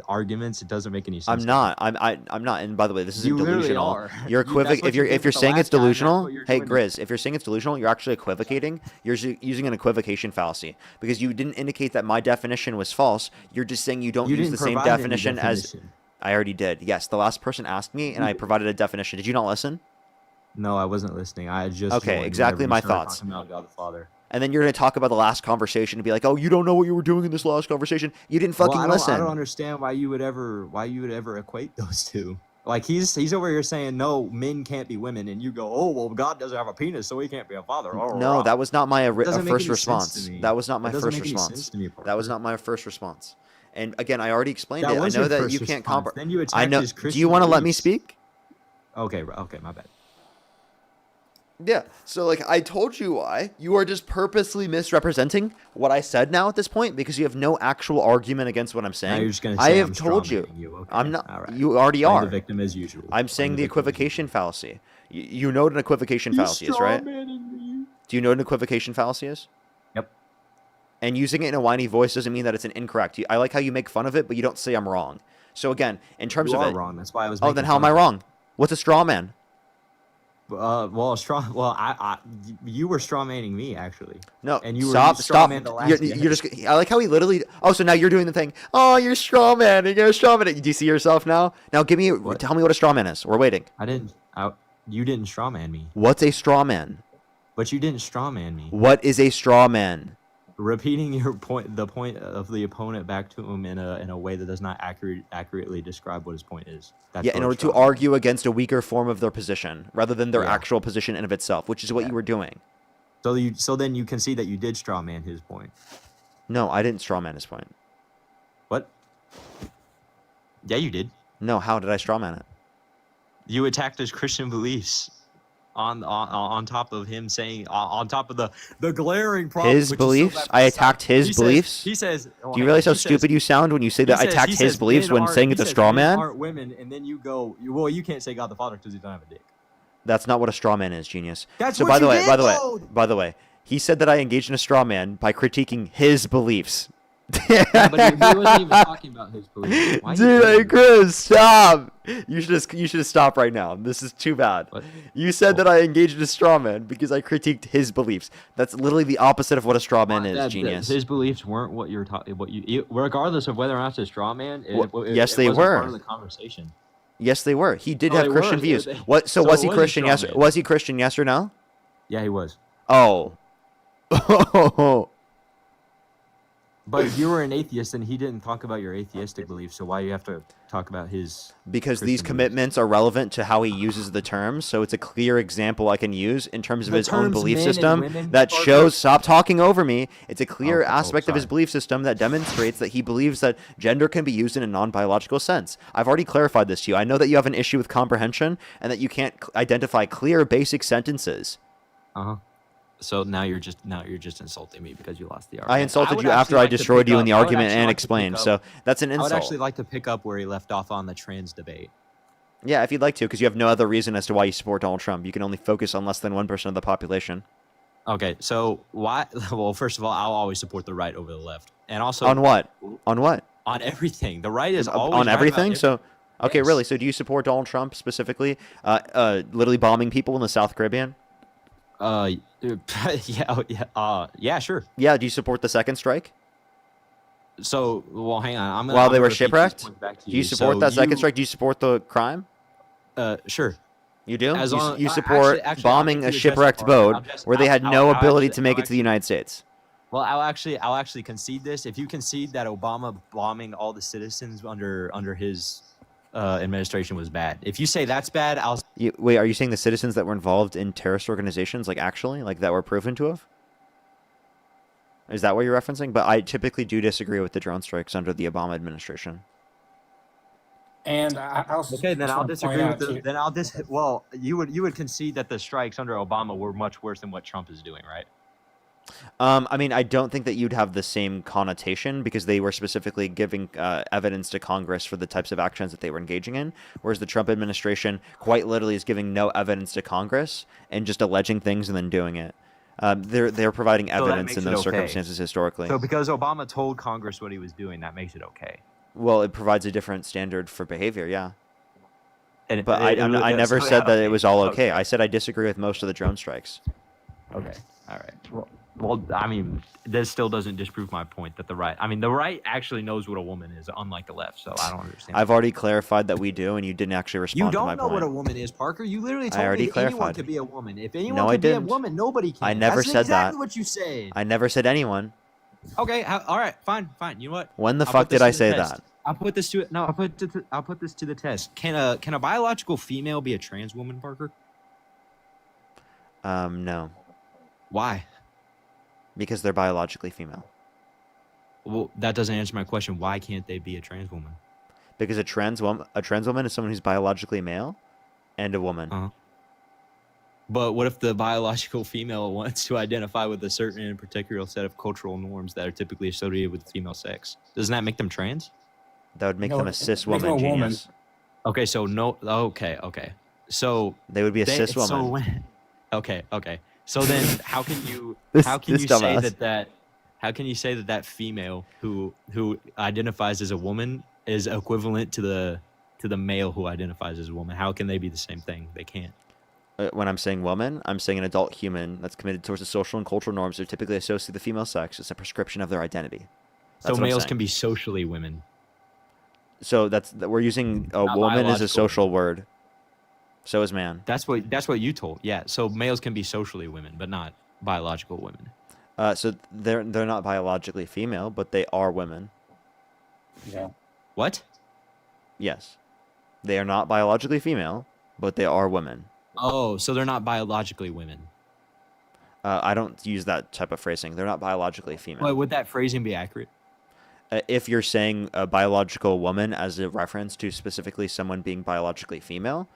Speaker 7: arguments. It doesn't make any sense.
Speaker 1: I'm not. I'm not. And by the way, this isn't
Speaker 7: You literally
Speaker 1: delusional.
Speaker 7: are.
Speaker 1: You're
Speaker 7: That's
Speaker 1: equivoc.
Speaker 7: what
Speaker 1: If
Speaker 7: you
Speaker 1: you're
Speaker 7: did
Speaker 1: if you're
Speaker 7: with the
Speaker 1: saying it's
Speaker 7: last guy, and that's
Speaker 1: delusional,
Speaker 7: what you're
Speaker 1: hey
Speaker 7: doing.
Speaker 1: Grizz, if you're saying it's delusional, you're actually equivocating. You're using an equivocation fallacy because you didn't indicate that my definition was false. You're just saying you don't
Speaker 7: You
Speaker 1: use the
Speaker 7: didn't
Speaker 1: same
Speaker 7: provide any
Speaker 1: definition as.
Speaker 7: definition.
Speaker 1: I already did. Yes, the last person asked me, and I provided a definition. Did you not listen?
Speaker 7: No, I wasn't listening. I just
Speaker 1: Okay,
Speaker 7: joined
Speaker 1: exactly
Speaker 7: whenever you
Speaker 1: my
Speaker 7: started
Speaker 1: thoughts.
Speaker 7: talking about God the Father.
Speaker 1: And then you're going to talk about the last conversation and be like, "Oh, you don't know what you were doing in this last conversation. You didn't fucking
Speaker 7: I
Speaker 1: listen."
Speaker 7: don't understand why you would ever equate those two. Like he's over here saying no, men can't be women, and you go, oh well, God doesn't have a penis, so he can't be a father.
Speaker 1: No, that was not my
Speaker 7: doesn't make
Speaker 1: first
Speaker 7: any sense
Speaker 1: response.
Speaker 7: to me.
Speaker 1: That was not my
Speaker 7: That doesn't
Speaker 1: first
Speaker 7: make any
Speaker 1: response.
Speaker 7: sense to me,
Speaker 1: That was not my first response. And again, I already explained
Speaker 7: That
Speaker 1: it. I
Speaker 7: was
Speaker 1: know
Speaker 7: your
Speaker 1: that
Speaker 7: first
Speaker 1: you can't
Speaker 7: response.
Speaker 1: compromise.
Speaker 7: Then you
Speaker 1: I
Speaker 7: attacked
Speaker 1: know.
Speaker 7: his
Speaker 1: Do
Speaker 7: Christian
Speaker 1: you want to let me
Speaker 7: beliefs.
Speaker 1: speak?
Speaker 7: Okay, my bad.
Speaker 1: Yeah. So like I told you why. You are just purposely misrepresenting what I said now at this point because you have no actual argument against what I'm saying.
Speaker 7: you're just gonna
Speaker 1: I
Speaker 7: say
Speaker 1: have
Speaker 7: I'm
Speaker 1: told you.
Speaker 7: strawmanning you. Okay,
Speaker 1: I'm not.
Speaker 7: all right.
Speaker 1: You already
Speaker 7: Playing
Speaker 1: are.
Speaker 7: the victim as usual.
Speaker 1: I'm saying the equivocation fallacy. You know what an equivocation fallacy is, right? Do you know what an equivocation fallacy is?
Speaker 7: Yep.
Speaker 1: And using it in a whiny voice doesn't mean that it's an incorrect. I like how you make fun of it, but you don't say I'm wrong. So again, in terms
Speaker 7: You
Speaker 1: of
Speaker 7: are
Speaker 1: it,
Speaker 7: wrong. That's why I was.
Speaker 1: oh,
Speaker 7: making
Speaker 1: then how
Speaker 7: fun
Speaker 1: am I
Speaker 7: of it.
Speaker 1: wrong? What's a straw man?
Speaker 7: You were strawmanning me actually.
Speaker 1: No,
Speaker 7: and you
Speaker 1: stop.
Speaker 7: strawmanned the last
Speaker 1: You're just. I like how he literally. Oh, so now you're doing the thing. Oh, you're straw man. You're straw man. Do you see yourself now? Now give me. Tell me what a straw man is. We're waiting.
Speaker 7: You didn't strawman me.
Speaker 1: What's a straw man?
Speaker 7: But you didn't strawman me.
Speaker 1: What is a straw man?
Speaker 7: Repeating the point of the opponent back to him in a way that does not accurately describe what his point is. That's
Speaker 1: Yeah,
Speaker 7: what
Speaker 1: in
Speaker 7: a
Speaker 1: order to
Speaker 7: strawman
Speaker 1: argue against a weaker form of their position rather than their
Speaker 7: Yeah.
Speaker 1: actual position in of itself, which is what you were doing.
Speaker 7: So then you can see that you did strawman his point.
Speaker 1: No, I didn't straw man his point.
Speaker 7: What? Yeah, you did.
Speaker 1: No, how did I straw man it?
Speaker 7: You attacked his Christian beliefs on top of him saying on top of the glaring problem.
Speaker 1: His beliefs? I attacked his beliefs?
Speaker 7: He says.
Speaker 1: Do you realize how stupid you sound when you say that I attacked his beliefs when saying it's a straw man?
Speaker 7: Aren't women, and then you go, well, you can't say God the Father because he doesn't have a dick.
Speaker 1: That's not what a straw man is, genius.
Speaker 7: That's
Speaker 1: so
Speaker 7: what you did,
Speaker 1: by the way, he said that I engaged in a straw man by critiquing his beliefs.
Speaker 7: Yeah, but he wasn't even talking about his beliefs. Why
Speaker 1: Dude, hey Chris, stop! You should stop right now. This is too bad.
Speaker 7: What?
Speaker 1: You said that I engaged in a straw man because I critiqued his beliefs. That's literally the opposite of what a straw man is, genius.
Speaker 7: His beliefs weren't what you're talking. Regardless of whether or not it's a straw man,
Speaker 1: yes, they
Speaker 7: wasn't
Speaker 1: were.
Speaker 7: part of the conversation.
Speaker 1: Yes, they were. He did
Speaker 7: Oh,
Speaker 1: have
Speaker 7: they
Speaker 1: Christian
Speaker 7: were.
Speaker 1: views.
Speaker 7: They-
Speaker 1: What? So
Speaker 7: so
Speaker 1: was
Speaker 7: it
Speaker 1: he
Speaker 7: was a
Speaker 1: Christian?
Speaker 7: straw
Speaker 1: Yes.
Speaker 7: man.
Speaker 1: Was he Christian? Yes or no?
Speaker 7: Yeah, he was.
Speaker 1: Oh.
Speaker 7: But you were an atheist, and he didn't talk about your atheistic beliefs. So why you have to talk about his?
Speaker 1: Because
Speaker 7: Christian
Speaker 1: these
Speaker 7: beliefs?
Speaker 1: commitments are relevant to how he uses the terms, so it's a clear example I can use in terms of
Speaker 7: The
Speaker 1: his own
Speaker 7: terms
Speaker 1: belief
Speaker 7: men and
Speaker 1: system
Speaker 7: women
Speaker 1: that
Speaker 7: are
Speaker 1: shows.
Speaker 7: good.
Speaker 1: Stop talking over me. It's a clear
Speaker 7: Okay,
Speaker 1: aspect of his
Speaker 7: sorry.
Speaker 1: belief system that demonstrates that he believes that gender can be used in a non-biological sense. I've already clarified this to you. I know that you have an issue with comprehension and that you can't identify clear, basic sentences.
Speaker 7: Uh-huh. So now you're just insulting me because you lost the argument.
Speaker 1: I insulted
Speaker 7: would
Speaker 1: you
Speaker 7: actually
Speaker 1: after I
Speaker 7: like to
Speaker 1: destroyed
Speaker 7: pick
Speaker 1: you in
Speaker 7: up-
Speaker 1: the
Speaker 7: I would
Speaker 1: argument
Speaker 7: actually
Speaker 1: and
Speaker 7: like to pick
Speaker 1: explained.
Speaker 7: up-
Speaker 1: So that's an
Speaker 7: I would
Speaker 1: insult.
Speaker 7: actually like to pick up where he left off on the trans debate.
Speaker 1: Yeah, if you'd like to, because you have no other reason as to why you support Donald Trump. You can only focus on less than 1% of the population.
Speaker 7: Okay, so why? Well, first of all, I'll always support the right over the left, and also
Speaker 1: On what? On what?
Speaker 7: on everything. The right is always
Speaker 1: On
Speaker 7: right
Speaker 1: everything?
Speaker 7: about
Speaker 1: So, okay,
Speaker 7: Yes.
Speaker 1: really? So do you support Donald Trump specifically? Literally bombing people in the South Caribbean?
Speaker 7: yeah, sure.
Speaker 1: Yeah, do you support the second strike?
Speaker 7: So, well, hang on. I'm gonna,
Speaker 1: While
Speaker 7: I'm
Speaker 1: they
Speaker 7: gonna
Speaker 1: were
Speaker 7: repeat this
Speaker 1: shipwrecked?
Speaker 7: point back to
Speaker 1: Do you support
Speaker 7: So
Speaker 1: that second strike? Do you support the crime?
Speaker 7: Sure.
Speaker 1: You do?
Speaker 7: As long-
Speaker 1: you
Speaker 7: I-
Speaker 1: support
Speaker 7: actually,
Speaker 1: bombing
Speaker 7: I'll
Speaker 1: a
Speaker 7: address
Speaker 1: shipwrecked
Speaker 7: the part.
Speaker 1: boat where they had no ability to make it to the United States.
Speaker 7: Well, I'll actually concede this. If you concede that Obama bombing all the citizens under his administration was bad, if you say that's bad, I'll.
Speaker 1: Wait, are you saying the citizens that were involved in terrorist organizations, like actually, like that were proven to have? Is that what you're referencing? But I typically do disagree with the drone strikes under the Obama administration.
Speaker 17: And I also
Speaker 7: Okay, then
Speaker 17: just
Speaker 7: I'll
Speaker 17: wanna
Speaker 7: disagree
Speaker 17: point
Speaker 7: with
Speaker 17: out
Speaker 7: the.
Speaker 17: too-
Speaker 7: Then I'll well, you would concede that the strikes under Obama were much worse than what Trump is doing, right?
Speaker 1: I mean, I don't think that you'd have the same connotation because they were specifically giving evidence to Congress for the types of actions that they were engaging in, whereas the Trump administration quite literally is giving no evidence to Congress and just alleging things and then doing it. They're providing
Speaker 7: So that
Speaker 1: evidence
Speaker 7: makes
Speaker 1: in
Speaker 7: it
Speaker 1: those
Speaker 7: okay.
Speaker 1: circumstances historically.
Speaker 7: So because Obama told Congress what he was doing, that makes it okay.
Speaker 1: Well, it provides a different standard for behavior, yeah.
Speaker 7: And
Speaker 1: But I never said that it was all okay. I said I disagree with most of the drone strikes.
Speaker 7: Okay. All right. Well, I mean, this still doesn't disprove my point that the right. I mean, the right actually knows what a woman is, unlike the left. So I don't understand.
Speaker 1: I've already clarified that we do, and you didn't actually respond
Speaker 7: You
Speaker 1: to my
Speaker 7: don't know
Speaker 1: point.
Speaker 7: what a woman is, Parker. You literally
Speaker 1: I
Speaker 7: told
Speaker 1: already
Speaker 7: me that anyone
Speaker 1: clarified.
Speaker 7: could be a woman. If anyone
Speaker 1: No, I
Speaker 7: could be a
Speaker 1: didn't.
Speaker 7: woman, nobody can.
Speaker 1: I never
Speaker 7: That's
Speaker 1: said
Speaker 7: exactly
Speaker 1: that.
Speaker 7: what you said.
Speaker 1: I never said anyone.
Speaker 7: Okay. All right. Fine. You know what?
Speaker 1: When the
Speaker 7: I'll
Speaker 1: fuck
Speaker 7: put this
Speaker 1: did I
Speaker 7: to the
Speaker 1: say
Speaker 7: test.
Speaker 1: that?
Speaker 7: I'll put this to no. I'll put this to the test. Can a biological female be a trans woman, Parker?
Speaker 1: No.
Speaker 7: Why?
Speaker 1: Because they're biologically female.
Speaker 7: Well, that doesn't answer my question. Why can't they be a trans woman?
Speaker 1: Because a trans woman is someone who's biologically male and a woman.
Speaker 7: Uh-huh. But what if the biological female wants to identify with a certain and particular set of cultural norms that are typically associated with the female sex? Doesn't that make them trans?
Speaker 1: That would make
Speaker 17: No,
Speaker 1: them a
Speaker 17: it
Speaker 1: cis
Speaker 17: makes
Speaker 1: woman,
Speaker 17: them a woman.
Speaker 1: genius.
Speaker 7: Okay, so no. Okay. So
Speaker 1: They would be a cis woman.
Speaker 7: So okay. So then, how can you
Speaker 1: This
Speaker 7: say
Speaker 1: dumbass.
Speaker 7: that? How can you say that female who identifies as a woman is equivalent to the male who identifies as a woman? How can they be the same thing? They can't.
Speaker 1: When I'm saying woman, I'm saying an adult human that's committed towards the social and cultural norms that typically associate with the female sex. It's a prescription of their identity. That's
Speaker 7: So
Speaker 1: what I'm
Speaker 7: males
Speaker 1: saying.
Speaker 7: can be socially women.
Speaker 1: So we're using a
Speaker 7: Not
Speaker 1: woman as a
Speaker 7: biological.
Speaker 1: social word. So is man.
Speaker 7: That's what you told. Yeah. So males can be socially women, but not biological women.
Speaker 1: So they're not biologically female, but they are women.
Speaker 17: Yeah.
Speaker 7: What?
Speaker 1: Yes. They are not biologically female, but they are women.
Speaker 7: Oh, so they're not biologically women.
Speaker 1: I don't use that type of phrasing. They're not biologically female.
Speaker 7: But would that phrasing be accurate?
Speaker 1: If you're saying a biological woman as a reference to specifically someone being biologically female,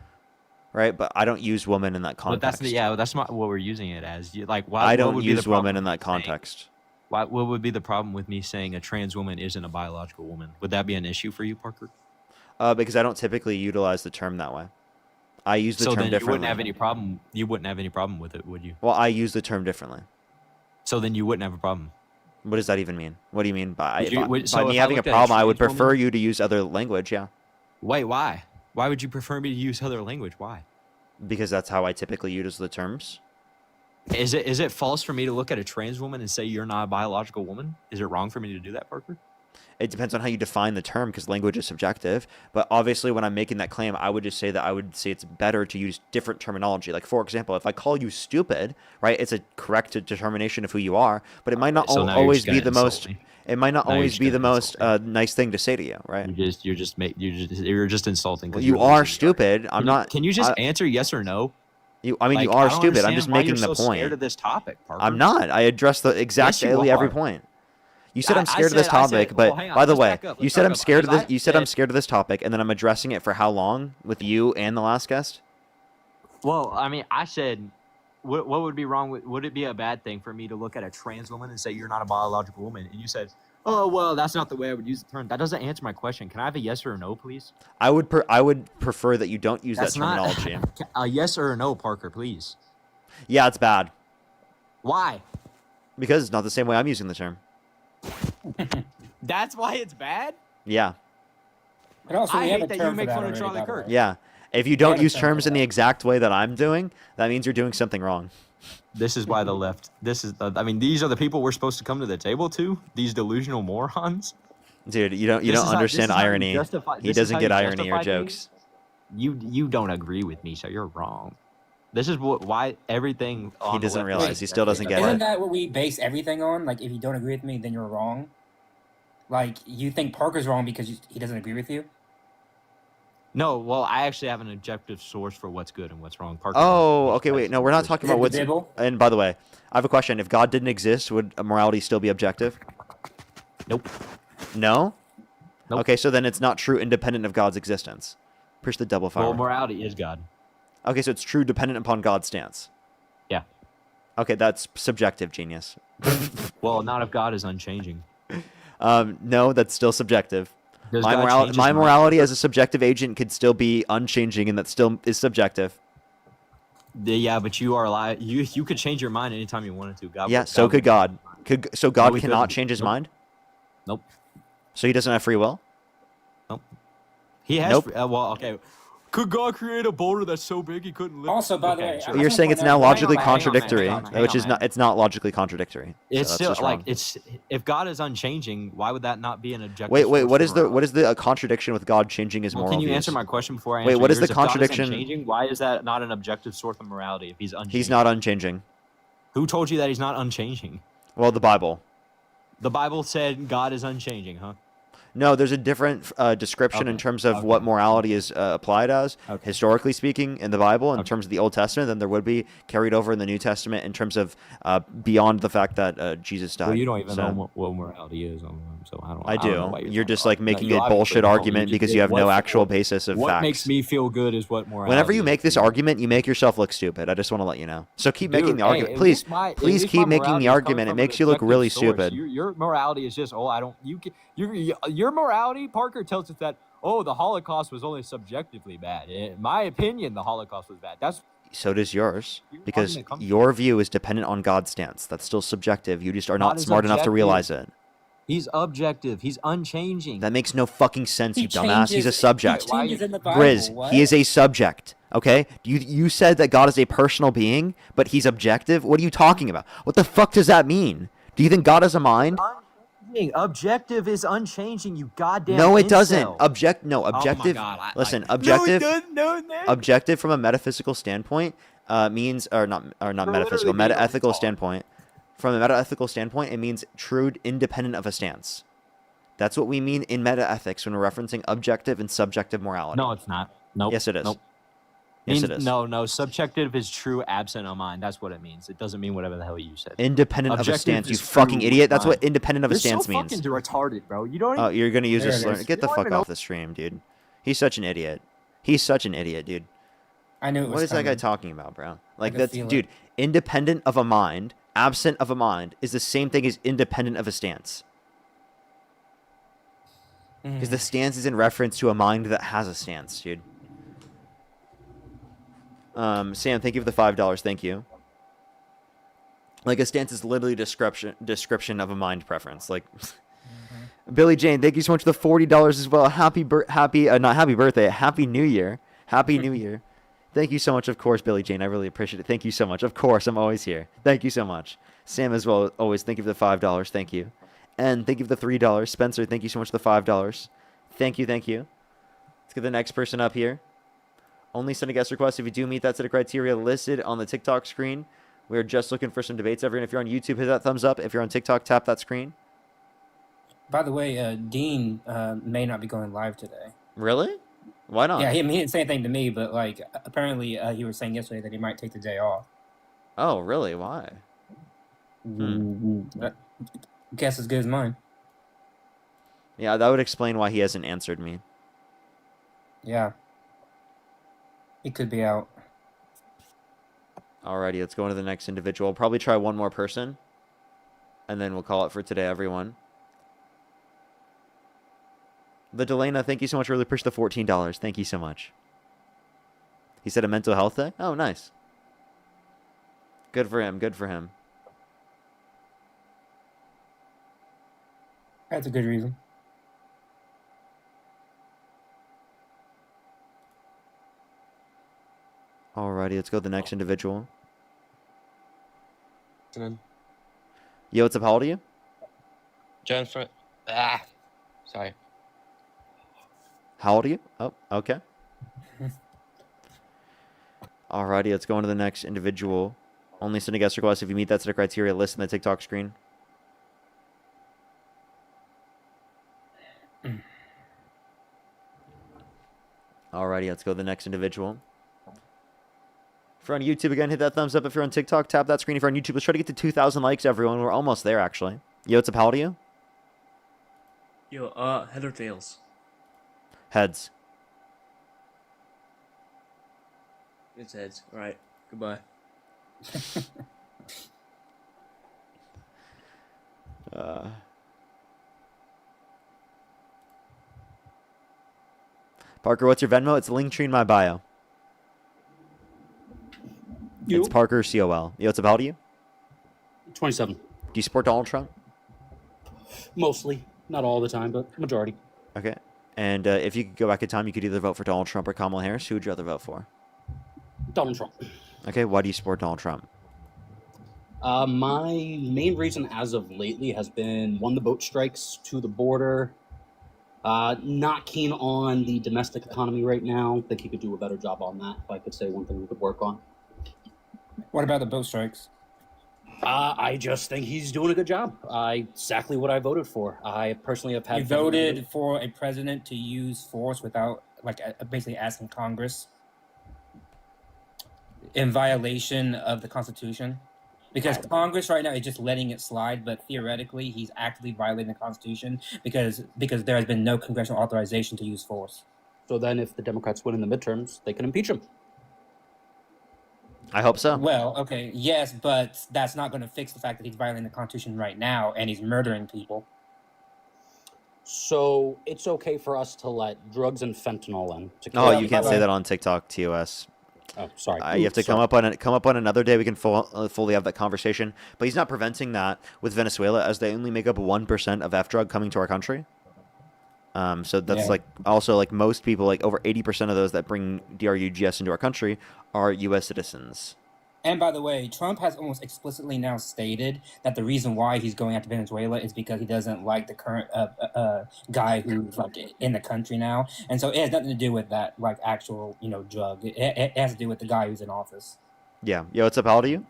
Speaker 1: right? But I don't use woman in that
Speaker 7: But
Speaker 1: context.
Speaker 7: that's not what we're using it as. Why?
Speaker 1: I
Speaker 7: what
Speaker 1: don't
Speaker 7: would be the
Speaker 1: use
Speaker 7: problem
Speaker 1: woman in
Speaker 7: with
Speaker 1: that
Speaker 7: me saying-
Speaker 1: context.
Speaker 7: What would be the problem with me saying a trans woman isn't a biological woman? Would that be an issue for you, Parker?
Speaker 1: Because I don't typically utilize the term that way. I use the
Speaker 7: So
Speaker 1: term
Speaker 7: then you
Speaker 1: differently.
Speaker 7: wouldn't have any problem. You wouldn't have any problem with it, would you?
Speaker 1: Well, I use the term differently.
Speaker 7: So then you wouldn't have a problem.
Speaker 1: What does that even mean? What do you mean by
Speaker 7: Would you- would-
Speaker 1: by
Speaker 7: so
Speaker 1: me
Speaker 7: if I
Speaker 1: having a
Speaker 7: looked at a
Speaker 1: problem? I would
Speaker 7: trans
Speaker 1: prefer
Speaker 7: woman-
Speaker 1: you to use other language. Yeah,
Speaker 7: Wait, why? Why would you prefer me to use other language? Why?
Speaker 1: because that's how I typically use the terms.
Speaker 7: Is it false for me to look at a trans woman and say you're not a biological woman? Is it wrong for me to do that, Parker?
Speaker 1: It depends on how you define the term because language is subjective. But obviously, when I'm making that claim, I would just say that I would say it's better to use different terminology. Like, for example, if I call you stupid, right, it's a correct determination of who you are, but it might not
Speaker 7: So now you're
Speaker 1: always
Speaker 7: just
Speaker 1: be
Speaker 7: gonna
Speaker 1: the
Speaker 7: insult
Speaker 1: most.
Speaker 7: me.
Speaker 1: It might not
Speaker 7: Now you're
Speaker 1: always
Speaker 7: just
Speaker 1: be the
Speaker 7: gonna
Speaker 1: most nice thing to say to you, right?
Speaker 7: You're just insulting. 'cause
Speaker 1: You
Speaker 7: you're
Speaker 1: are
Speaker 7: losing.
Speaker 1: stupid. I'm not.
Speaker 7: Can you just answer yes or no?
Speaker 1: You
Speaker 7: Like,
Speaker 1: are
Speaker 7: I don't
Speaker 1: stupid. I'm
Speaker 7: understand
Speaker 1: just
Speaker 7: why
Speaker 1: making
Speaker 7: you're
Speaker 1: the
Speaker 7: so
Speaker 1: point.
Speaker 7: Scared of this topic, Parker.
Speaker 1: I'm not. I addressed the exactly every
Speaker 7: are.
Speaker 1: point. You said I'm
Speaker 7: I
Speaker 1: scared of this
Speaker 7: said- I said-
Speaker 1: topic, but
Speaker 7: well, hang on,
Speaker 1: by the
Speaker 7: let's
Speaker 1: way,
Speaker 7: back up,
Speaker 1: you
Speaker 7: let's
Speaker 1: said
Speaker 7: back
Speaker 1: I'm
Speaker 7: up,
Speaker 1: scared of
Speaker 7: because
Speaker 1: this.
Speaker 7: I
Speaker 1: You said I'm
Speaker 7: said-
Speaker 1: scared of this topic, and then I'm addressing it for how long with you and the last guest?
Speaker 7: Well, I mean, I said, what would be wrong with? Would it be a bad thing for me to look at a trans woman and say you're not a biological woman? And you said, oh well, that's not the way I would use the term. That doesn't answer my question. Can I have a yes or a no, please?
Speaker 1: I would prefer that you don't use
Speaker 7: That's
Speaker 1: that
Speaker 7: not
Speaker 1: terminology.
Speaker 7: a yes or a no, Parker, please.
Speaker 1: Yeah, it's bad
Speaker 7: Why?
Speaker 1: because it's not the same way I'm using the term.
Speaker 7: That's why it's bad.
Speaker 1: Yeah,
Speaker 17: But also,
Speaker 7: I
Speaker 17: we have
Speaker 7: hate
Speaker 17: a
Speaker 7: that
Speaker 17: term
Speaker 7: you make
Speaker 17: for
Speaker 7: fun
Speaker 17: that
Speaker 7: of
Speaker 17: already,
Speaker 7: Charlie
Speaker 17: by the
Speaker 7: Kirk.
Speaker 17: way.
Speaker 1: yeah. If you don't
Speaker 17: have a
Speaker 1: use
Speaker 17: term
Speaker 1: terms
Speaker 17: for
Speaker 1: in the exact way that I'm doing, that means you're doing something wrong.
Speaker 7: This is why the left. I mean, these are the people we're supposed to come to the table to. These delusional morons.
Speaker 1: Dude, you don't
Speaker 7: This is how-
Speaker 1: understand
Speaker 7: this is how you
Speaker 1: irony.
Speaker 7: justify-
Speaker 1: He
Speaker 7: this is
Speaker 1: doesn't
Speaker 7: how
Speaker 1: get
Speaker 7: you
Speaker 1: irony or
Speaker 7: justify
Speaker 1: jokes.
Speaker 7: You don't agree with me, so you're wrong. This is why everything. On
Speaker 1: He
Speaker 7: the
Speaker 1: doesn't
Speaker 7: left
Speaker 1: realize.
Speaker 7: is
Speaker 1: He still doesn't get
Speaker 17: Isn't
Speaker 1: it.
Speaker 17: that what we base everything on? Like, if you don't agree with me, then you're wrong. Like, you think Parker's wrong because he doesn't agree with you?
Speaker 7: No, well, I actually have an objective source for what's good and what's wrong. Parker
Speaker 1: Oh, okay, wait. No, we're not talking
Speaker 17: Is it
Speaker 1: about
Speaker 17: the
Speaker 1: what's.
Speaker 17: Bible?
Speaker 1: And by the way, I have a question. If God didn't exist, would morality still be objective?
Speaker 7: Nope.
Speaker 1: No?
Speaker 7: Nope.
Speaker 1: Okay, so then it's not true independent of God's existence. Push the double fire.
Speaker 7: Well, morality is God.
Speaker 1: Okay, so it's true dependent upon God's stance.
Speaker 7: Yeah.
Speaker 1: Okay, that's subjective, genius.
Speaker 7: Well, not if God is unchanging.
Speaker 1: No, that's still subjective.
Speaker 7: Does
Speaker 1: My
Speaker 7: God change his mind?
Speaker 1: morality as a subjective agent could still be unchanging, and that still is subjective.
Speaker 7: Yeah, but you are alive. You could change your mind anytime you wanted to. God.
Speaker 1: Yeah, so could God. So God
Speaker 7: he
Speaker 1: cannot
Speaker 7: couldn't.
Speaker 1: change his
Speaker 7: Nope.
Speaker 1: mind?
Speaker 7: Nope.
Speaker 1: So he doesn't have free will?
Speaker 7: Nope. He has.
Speaker 1: Nope.
Speaker 7: Well, okay. Could God create a boulder that's so big he couldn't lift?
Speaker 17: Also, by the way,
Speaker 7: sure.
Speaker 17: I
Speaker 1: You're
Speaker 17: just
Speaker 1: saying
Speaker 17: wanna
Speaker 1: it's
Speaker 17: point
Speaker 1: now
Speaker 17: out-
Speaker 1: logically
Speaker 7: hang on, man,
Speaker 1: contradictory,
Speaker 7: hang on,
Speaker 1: which is
Speaker 7: man.
Speaker 1: not. It's not logically contradictory. So
Speaker 7: It's
Speaker 1: that's
Speaker 7: still
Speaker 1: just
Speaker 7: like
Speaker 1: wrong.
Speaker 7: it's if God is unchanging, why would that not be an objective?
Speaker 1: Wait.
Speaker 7: source
Speaker 1: What
Speaker 7: of
Speaker 1: is the contradiction with God changing his
Speaker 7: Well,
Speaker 1: moral
Speaker 7: can you
Speaker 1: views?
Speaker 7: answer my question before I
Speaker 1: Wait,
Speaker 7: answer
Speaker 1: what is
Speaker 7: yours?
Speaker 1: the
Speaker 7: If God is
Speaker 1: contradiction?
Speaker 7: unchanging, why is that not an objective source of morality if he's unchanging?
Speaker 1: He's not unchanging.
Speaker 7: Who told you that he's not unchanging?
Speaker 1: Well, the Bible.
Speaker 7: The Bible said God is unchanging, huh?
Speaker 1: No, there's a different description in terms of what morality is applied as, historically speaking, in the Bible, in terms of the Old Testament, than there would be carried over in the New Testament in terms of beyond the fact that Jesus died.
Speaker 7: Well, you don't even
Speaker 1: So-
Speaker 7: know what morality is, so I don't.
Speaker 1: I
Speaker 7: don't know
Speaker 1: do.
Speaker 7: why
Speaker 1: You're just
Speaker 7: talking
Speaker 1: like
Speaker 7: about it.
Speaker 1: making
Speaker 7: No, you
Speaker 1: a
Speaker 7: obviously
Speaker 1: bullshit
Speaker 7: don't.
Speaker 1: argument because you have no actual basis of
Speaker 7: what
Speaker 1: facts.
Speaker 7: makes me feel good is what morality.
Speaker 1: Whenever you
Speaker 7: is.
Speaker 1: make this argument, you make yourself look stupid. I just want to let you know. So keep making
Speaker 7: Dude,
Speaker 1: the
Speaker 7: hey,
Speaker 1: argument.
Speaker 7: at
Speaker 1: Please,
Speaker 7: least my- at
Speaker 1: please
Speaker 7: least my
Speaker 1: keep making
Speaker 7: morality
Speaker 1: the
Speaker 7: is coming
Speaker 1: argument. It
Speaker 7: from
Speaker 1: makes
Speaker 7: an
Speaker 1: you look
Speaker 7: objective
Speaker 1: really
Speaker 7: source.
Speaker 1: stupid.
Speaker 7: Your morality is just I don't your morality, Parker, tells us that the Holocaust was only subjectively bad. In my opinion, the Holocaust was bad. That's
Speaker 1: So does yours, because
Speaker 7: argument comes
Speaker 1: your view is dependent on God's stance. That's still subjective. You just are
Speaker 7: God
Speaker 1: not
Speaker 7: is
Speaker 1: smart enough to
Speaker 7: objective.
Speaker 1: realize it.
Speaker 7: He's objective. He's unchanging.
Speaker 1: That makes no fucking sense,
Speaker 17: He
Speaker 1: you dumbass. He's a
Speaker 17: changes-
Speaker 1: subject.
Speaker 17: he changes in the Bible,
Speaker 1: Grizz,
Speaker 17: what?
Speaker 1: he is a subject. Okay? You said that God is a personal being, but he's objective? What are you talking about? What the fuck does that mean? Do you think God has a mind?
Speaker 7: Objective is unchanging. You goddamn.
Speaker 1: No, it
Speaker 7: incel.
Speaker 1: doesn't. Objective.
Speaker 7: God,
Speaker 1: Listen,
Speaker 7: No, it
Speaker 1: objective.
Speaker 7: doesn't. No, no.
Speaker 1: Objective from a metaphysical standpoint means, or not metaphysical,
Speaker 7: literally being a
Speaker 1: metaethical standpoint. From a metaethical standpoint, it means true, independent of a stance. That's what we mean in metaethics when we're referencing objective and subjective morality.
Speaker 7: No, it's not. Nope.
Speaker 1: Yes, it is.
Speaker 7: Nope.
Speaker 1: Yes,
Speaker 7: Means-
Speaker 1: it is.
Speaker 7: No. Subjective is true, absent of mind. That's what it means. It doesn't mean whatever the hell you said.
Speaker 1: Independent of a
Speaker 7: Objective
Speaker 1: stance, you
Speaker 7: is
Speaker 1: fucking
Speaker 7: true
Speaker 1: idiot. That's what
Speaker 7: mind.
Speaker 1: independent of a
Speaker 7: You're
Speaker 1: stance
Speaker 7: so
Speaker 1: means.
Speaker 7: fucking retarded, bro. You don't.
Speaker 1: Oh, you're gonna use
Speaker 7: There
Speaker 1: this
Speaker 7: it
Speaker 1: slur.
Speaker 7: is.
Speaker 1: Get
Speaker 7: You
Speaker 1: the
Speaker 7: don't
Speaker 1: fuck
Speaker 7: even
Speaker 1: off the stream, dude. He's such an idiot. He's such an idiot, dude.
Speaker 17: I knew it was
Speaker 1: What is that guy
Speaker 17: coming.
Speaker 1: talking about, bro? Like
Speaker 17: could
Speaker 1: that's
Speaker 17: feel it.
Speaker 1: dude. Independent of a mind, absent of a mind, is the same thing as independent of a stance. Because the stance is in reference to a mind that has a stance, dude. Sam, thank you for the $5. Thank you. Like a stance is literally description of a mind preference. Like Billy Jane, thank you so much for the $40 as well. Not happy birthday, happy New Year. Happy New Year. Thank you so much, of course, Billy Jane. I really appreciate it. Thank you so much. Of course, I'm always here. Thank you so much. Sam as well, always. Thank you for the $5. Thank you. And thank you for the $3. Spencer, thank you so much for the $5. Thank you, thank you. Let's get the next person up here. Only send a guest request if you do meet that set of criteria listed on the TikTok screen. We're just looking for some debates, everyone. If you're on YouTube, hit that thumbs up. If you're on TikTok, tap that screen.
Speaker 17: By the way, Dean may not be going live today.
Speaker 1: Really? Why not?
Speaker 17: Yeah, he didn't say anything to me, but like apparently he was saying yesterday that he might take the day off.
Speaker 1: Oh, really? Why?
Speaker 17: Guess as good as mine.
Speaker 1: Yeah, that would explain why he hasn't answered me.
Speaker 17: Yeah. He could be out.
Speaker 1: Alrighty, let's go on to the next individual. Probably try one more person. And then we'll call it for today, everyone. The Delana, thank you so much. Really appreciate the $14. Thank you so much. He said a mental health day? Oh, nice. Good for him. Good for him.
Speaker 17: That's a good reason.
Speaker 1: Alrighty, let's go to the next individual.
Speaker 9: Then
Speaker 1: Yo, what's up? How old are you?
Speaker 9: Jennifer. Sorry.
Speaker 1: How old are you? Oh, okay. Alrighty, let's go on to the next individual. Only send a guest request if you meet that set of criteria listed in the TikTok screen. Alrighty, let's go to the next individual. If you're on YouTube, again, hit that thumbs up. If you're on TikTok, tap that screen. If you're on YouTube, let's try to get to 2,000 likes, everyone. We're almost there, actually. Yo, what's up? How old are you?
Speaker 10: Yo, head or tails?
Speaker 1: Heads.
Speaker 10: It's heads. All right. Goodbye.
Speaker 1: Parker, what's your Venmo? It's Linktree in my bio. It's Parker COL. Yo, what's up? How old are you?
Speaker 11: 27.
Speaker 1: Do you support Donald Trump?
Speaker 11: Mostly. Not all the time, but majority.
Speaker 1: Okay. And if you could go back in time, you could either vote for Donald Trump or Kamala Harris. Who would you rather vote for?
Speaker 11: Donald Trump.
Speaker 1: Okay. Why do you support Donald Trump?
Speaker 11: My main reason as of lately has been, one, the boat strikes, two, the border. Not keen on the domestic economy right now. Think he could do a better job on that, if I could say one thing we could work on.
Speaker 17: What about the boat strikes?
Speaker 11: I just think he's doing a good job. Exactly what I voted for. I personally have had...
Speaker 17: You voted for a president to use force without, like, basically asking Congress in violation of the Constitution? Because Congress right now is just letting it slide, but theoretically he's actively violating the Constitution because there has been no congressional authorization to use force.
Speaker 11: So then if the Democrats win in the midterms, they can impeach him.
Speaker 1: I hope so.
Speaker 17: Well, okay, yes, but that's not going to fix the fact that he's violating the Constitution right now and he's murdering people.
Speaker 11: So it's okay for us to let drugs and fentanyl in.
Speaker 1: Oh, you can't say that on TikTok, TOS.
Speaker 11: Oh, sorry.
Speaker 1: You have to come up on another day. We can fully have that conversation. But he's not preventing that with Venezuela, as they only make up 1% of F drug coming to our country. So that's like most people, like over 80% of those that bring DRUGS into our country are U.S. citizens.
Speaker 17: And by the way, Trump has almost explicitly now stated that the reason why he's going after Venezuela is because he doesn't like the current guy who's like in the country now, and so it has nothing to do with that like actual drug. It has to do with the guy who's in office.
Speaker 1: Yeah. Yo, what's up? How old are you?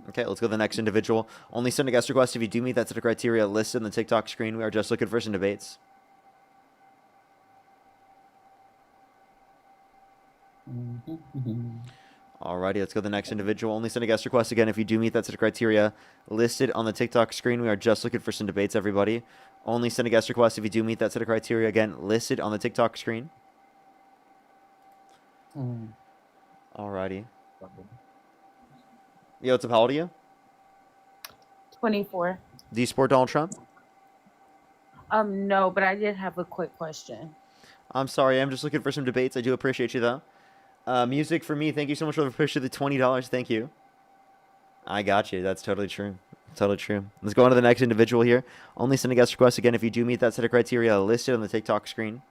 Speaker 1: Okay, let's go to the next individual. Only send a guest request if you do meet that set of criteria listed on the TikTok screen. We are just looking for some debates. Alrighty, let's go to the next individual. Only send a guest request again if you do meet that set of criteria listed on the TikTok screen. We are just looking for some debates, everybody. Only send a guest request if you do meet that set of criteria again listed on the TikTok screen. Alrighty. Yo, what's up? How old are you?
Speaker 13: 24.
Speaker 1: Do you support Donald Trump?
Speaker 13: No, but I did have a quick question.
Speaker 1: I'm sorry, I'm just looking for some debates. I do appreciate you, though. Music for me, thank you so much for the push to the $20. Thank you. I got you. That's totally true. Totally true. Let's go on to the next individual here. Only send a guest request again if you do meet that set of criteria listed on the TikTok screen.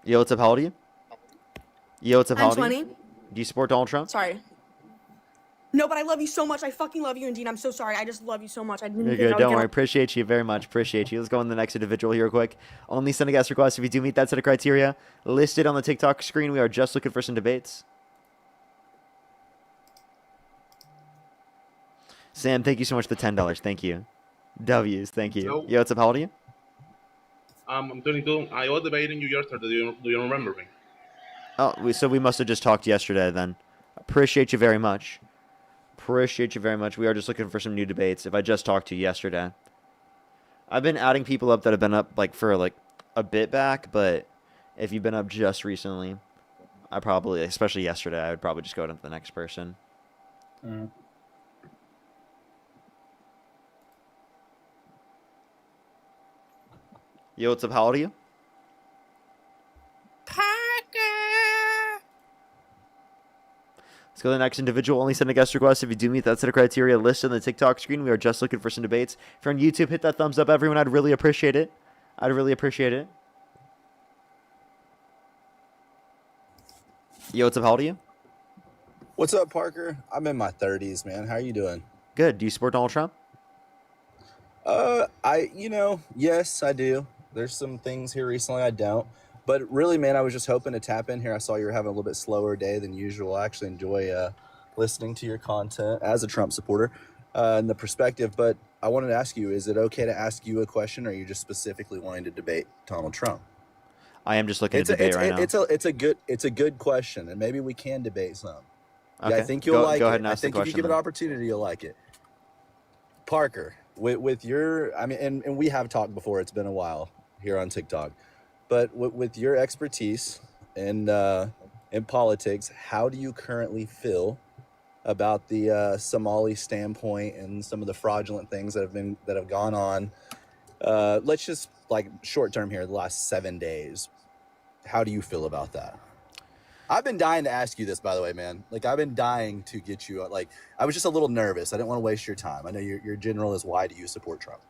Speaker 1: Yo, what's up? How old are you? Yo, what's up? How old are you?
Speaker 15: 20.
Speaker 1: Do you support Donald Trump?
Speaker 15: Sorry. No, but I love you so much. I fucking love you, and Dean, I'm so sorry. I just love you so much. I didn't
Speaker 1: You're
Speaker 15: think I
Speaker 1: good.
Speaker 15: would
Speaker 1: Don't
Speaker 15: get
Speaker 1: worry. Appreciate you very much. Appreciate you. Let's go on to the next individual here quick. Only send a guest request if you do meet that set of criteria listed on the TikTok screen. We are just looking for some debates. Sam, thank you so much for the $10. Thank you. W's, thank you.
Speaker 14: Hello.
Speaker 1: Yo, what's up? How old are you?
Speaker 14: I'm 22. I was debating you yesterday. Do you remember me?
Speaker 1: Oh, so we must have just talked yesterday then. Appreciate you very much. Appreciate you very much. We are just looking for some new debates. If I just talked to you yesterday. I've been adding people up that have been up like for like a bit back, but if you've been up just recently, I probably, especially yesterday, I would probably just go to the next person. Yo, what's up? How old are you? Let's go to the next individual. Only send a guest request if you do meet that set of criteria listed on the TikTok screen. We are just looking for some debates. If you're on YouTube, hit that thumbs up, everyone. I'd really appreciate it. I'd really appreciate it. Yo, what's up? How old are you?
Speaker 18: What's up, Parker? I'm in my 30s, man. How are you doing?
Speaker 1: Good. Do you support Donald Trump?
Speaker 18: Yes, I do. There's some things here recently I don't. But really, man, I was just hoping to tap in here. I saw you were having a little bit slower day than usual. I actually enjoy listening to your content as a Trump supporter and the perspective. But I wanted to ask you, is it okay to ask you a question, or are you just specifically wanting to debate Donald Trump?
Speaker 1: I am just looking to debate right now.
Speaker 18: It's a good question, and maybe we can debate some.
Speaker 1: Okay.
Speaker 18: Yeah, I think you'll like
Speaker 1: go
Speaker 18: it.
Speaker 1: ahead and
Speaker 18: I
Speaker 1: ask the
Speaker 18: think if you
Speaker 1: question
Speaker 18: give it
Speaker 1: then.
Speaker 18: an opportunity, you'll like it. Parker, with your, and we have talked before. It's been a while here on TikTok, but with your expertise in in politics, how do you currently feel about the Somali standpoint and some of the fraudulent things that have gone on? Let's just like short term here, the last 7 days. How do you feel about that? I've been dying to ask you this, by the way, man. Like, I've been dying to get you. Like, I was just a little nervous. I didn't want to waste your time. I know your general is, why do you support Trump?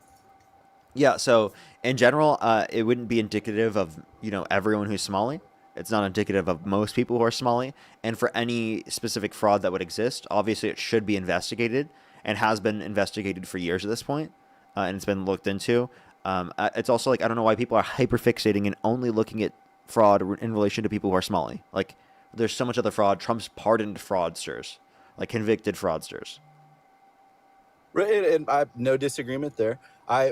Speaker 1: Yeah, so in general, it wouldn't be indicative of, everyone who's Somali. It's not indicative of most people who are Somali. And for any specific fraud that would exist, obviously it should be investigated and has been investigated for years at this point, and it's been looked into. It's also like, I don't know why people are hyperfixating and only looking at fraud in relation to people who are Somali. Like, there's so much other fraud. Trump's pardoned fraudsters, like convicted fraudsters.
Speaker 18: Right, and I have no disagreement there.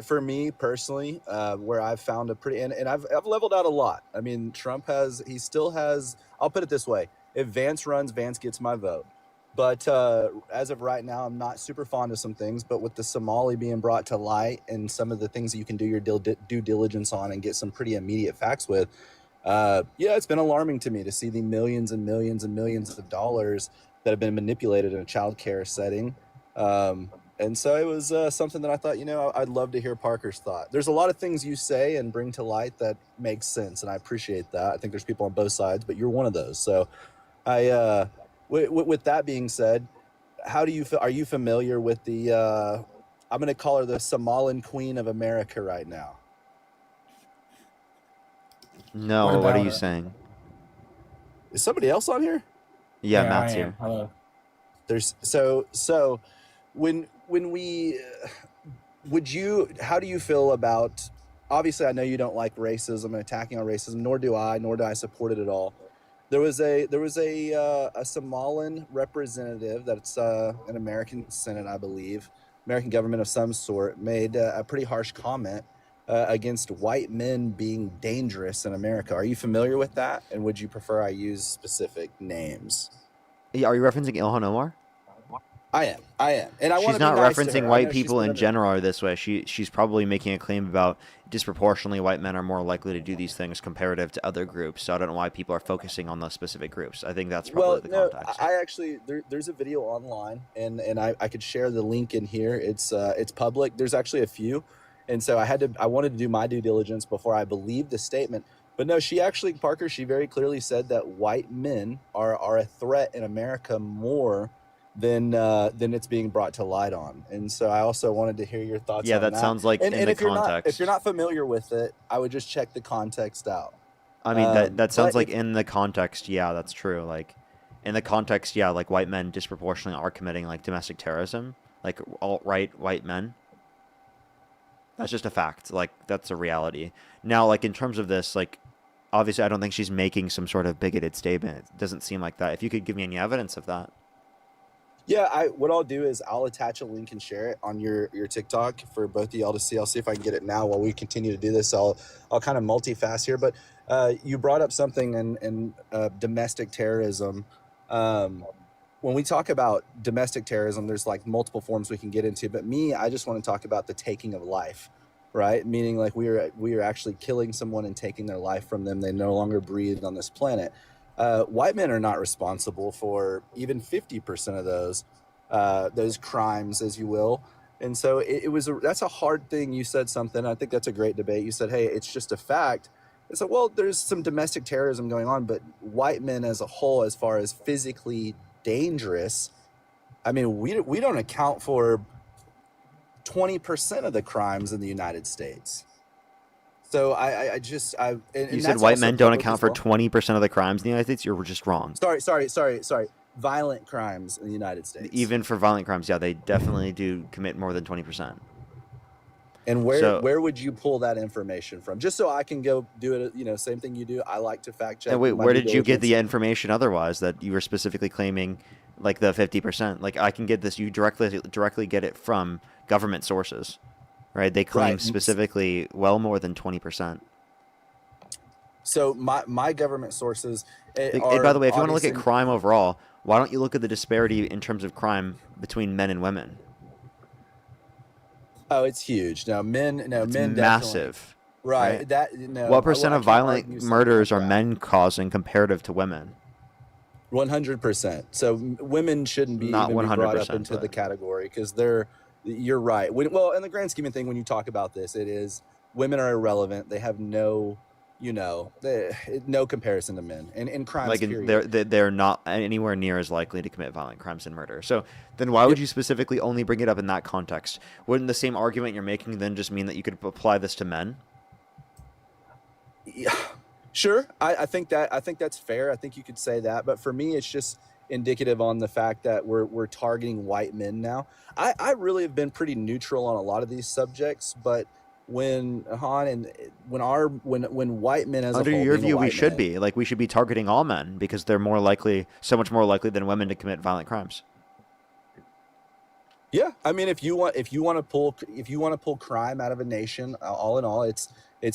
Speaker 18: For me personally, where I've found a pretty, and I've leveled out a lot. I mean, Trump he still has, I'll put it this way. If Vance runs, Vance gets my vote. But as of right now, I'm not super fond of some things. But with the Somali being brought to light and some of the things that you can do your due diligence on and get some pretty immediate facts with, it's been alarming to me to see the millions and millions and millions of dollars that have been manipulated in a child care setting. And so it was something that I thought, I'd love to hear Parker's thought. There's a lot of things you say and bring to light that makes sense, and I appreciate that. I think there's people on both sides, but you're one of those. So with that being said, how do you feel? Are you familiar with the, I'm going to call her the Somalian Queen of America right now?
Speaker 1: No, what are you saying?
Speaker 18: Is somebody else on here?
Speaker 1: Yeah, Matt's here.
Speaker 16: Hello.
Speaker 18: There's so when we how do you feel about, obviously I know you don't like racism and attacking on racism, nor do I support it at all. There was a Somalian representative that's an American Senate, I believe, American government of some sort, made a pretty harsh comment against white men being dangerous in America. Are you familiar with that? And would you prefer I use specific names?
Speaker 1: Yeah, are you referencing Ilhan Omar?
Speaker 18: I am. And I want
Speaker 1: she's
Speaker 18: to be
Speaker 1: not
Speaker 18: nice to
Speaker 1: referencing
Speaker 18: her.
Speaker 1: white people in general are this way. She's probably making a claim about disproportionately white men are more likely to do these things comparative to other groups. So I don't know why people are focusing on those specific groups. I think that's probably the context.
Speaker 18: I actually there's a video online, and I could share the link in here. It's public. There's actually a few, and so I wanted to do my due diligence before I believed the statement. But no, Parker, she very clearly said that white men are a threat in America more than it's being brought to light on. And so I also wanted to hear your thoughts on that.
Speaker 1: Yeah, that sounds like in the context.
Speaker 18: If you're not familiar with it, I would just check the context out.
Speaker 1: I mean, that sounds like in the context, yeah, that's true. Like, in the context, yeah, like white men disproportionately are committing like domestic terrorism, like alt-right white men. That's just a fact. Like, that's a reality. Now, like, in terms of this, like, obviously I don't think she's making some sort of bigoted statement. It doesn't seem like that. If you could give me any evidence of that.
Speaker 18: Yeah, what I'll do is I'll attach a link and share it on your TikTok for both of y'all to see. I'll see if I can get it now while we continue to do this. I'll kind of multiface here, but you brought up something in domestic terrorism. When we talk about domestic terrorism, there's like multiple forms we can get into, but I just want to talk about the taking of life, right? Meaning like we are actually killing someone and taking their life from them. They no longer breathe on this planet. White men are not responsible for even 50% of those crimes, as you will. And so that's a hard thing. You said something. I think that's a great debate. You said, hey, it's just a fact. I said, well, there's some domestic terrorism going on, but white men as a whole, as far as physically dangerous, I mean, we don't account for 20% of the crimes in the United States. So
Speaker 1: you said white men don't account for 20% of the crimes in the United States. You're just wrong.
Speaker 18: Sorry. Violent crimes in the United States.
Speaker 1: Even for violent crimes, yeah, they definitely do commit more than 20%.
Speaker 18: And where would you pull that information from? Just so I can go do it, same thing you do. I like to fact check.
Speaker 1: And wait, where did you get the information otherwise that you were specifically claiming like the 50%? Like I can get this, you directly get it from government sources. Right, they claim specifically well more than 20%.
Speaker 18: So my government sources.
Speaker 1: By the way, if you want to look at crime overall, why don't you look at the disparity in terms of crime between men and women?
Speaker 18: Oh, it's huge. Men
Speaker 1: massive.
Speaker 18: Right.
Speaker 1: What percent of violent murders are men causing comparative to women?
Speaker 18: 100%. So women shouldn't be
Speaker 1: Not
Speaker 18: even be brought up
Speaker 1: 100%,
Speaker 18: into the
Speaker 1: but
Speaker 18: category because you're right. Well, in the grand scheme of thing, when you talk about this, it is women are irrelevant. They have no, no comparison to men in crimes.
Speaker 1: like
Speaker 18: Period.
Speaker 1: they're not anywhere near as likely to commit violent crimes and murder. So then why would you specifically only bring it up in that context? Wouldn't the same argument you're making then just mean that you could apply this to men?
Speaker 18: Yeah, sure. I think that's fair. I think you could say that, but for me, it's just indicative on the fact that we're targeting white men now. I really have been pretty neutral on a lot of these subjects, but when white men as
Speaker 1: Under
Speaker 18: a whole,
Speaker 1: your
Speaker 18: being a
Speaker 1: view, we
Speaker 18: white
Speaker 1: should
Speaker 18: man,
Speaker 1: be like we should be targeting all men because they're more likely, so much more likely than women to commit violent crimes.
Speaker 18: yeah. I mean, if you want to pull crime out of a nation, all in all, it's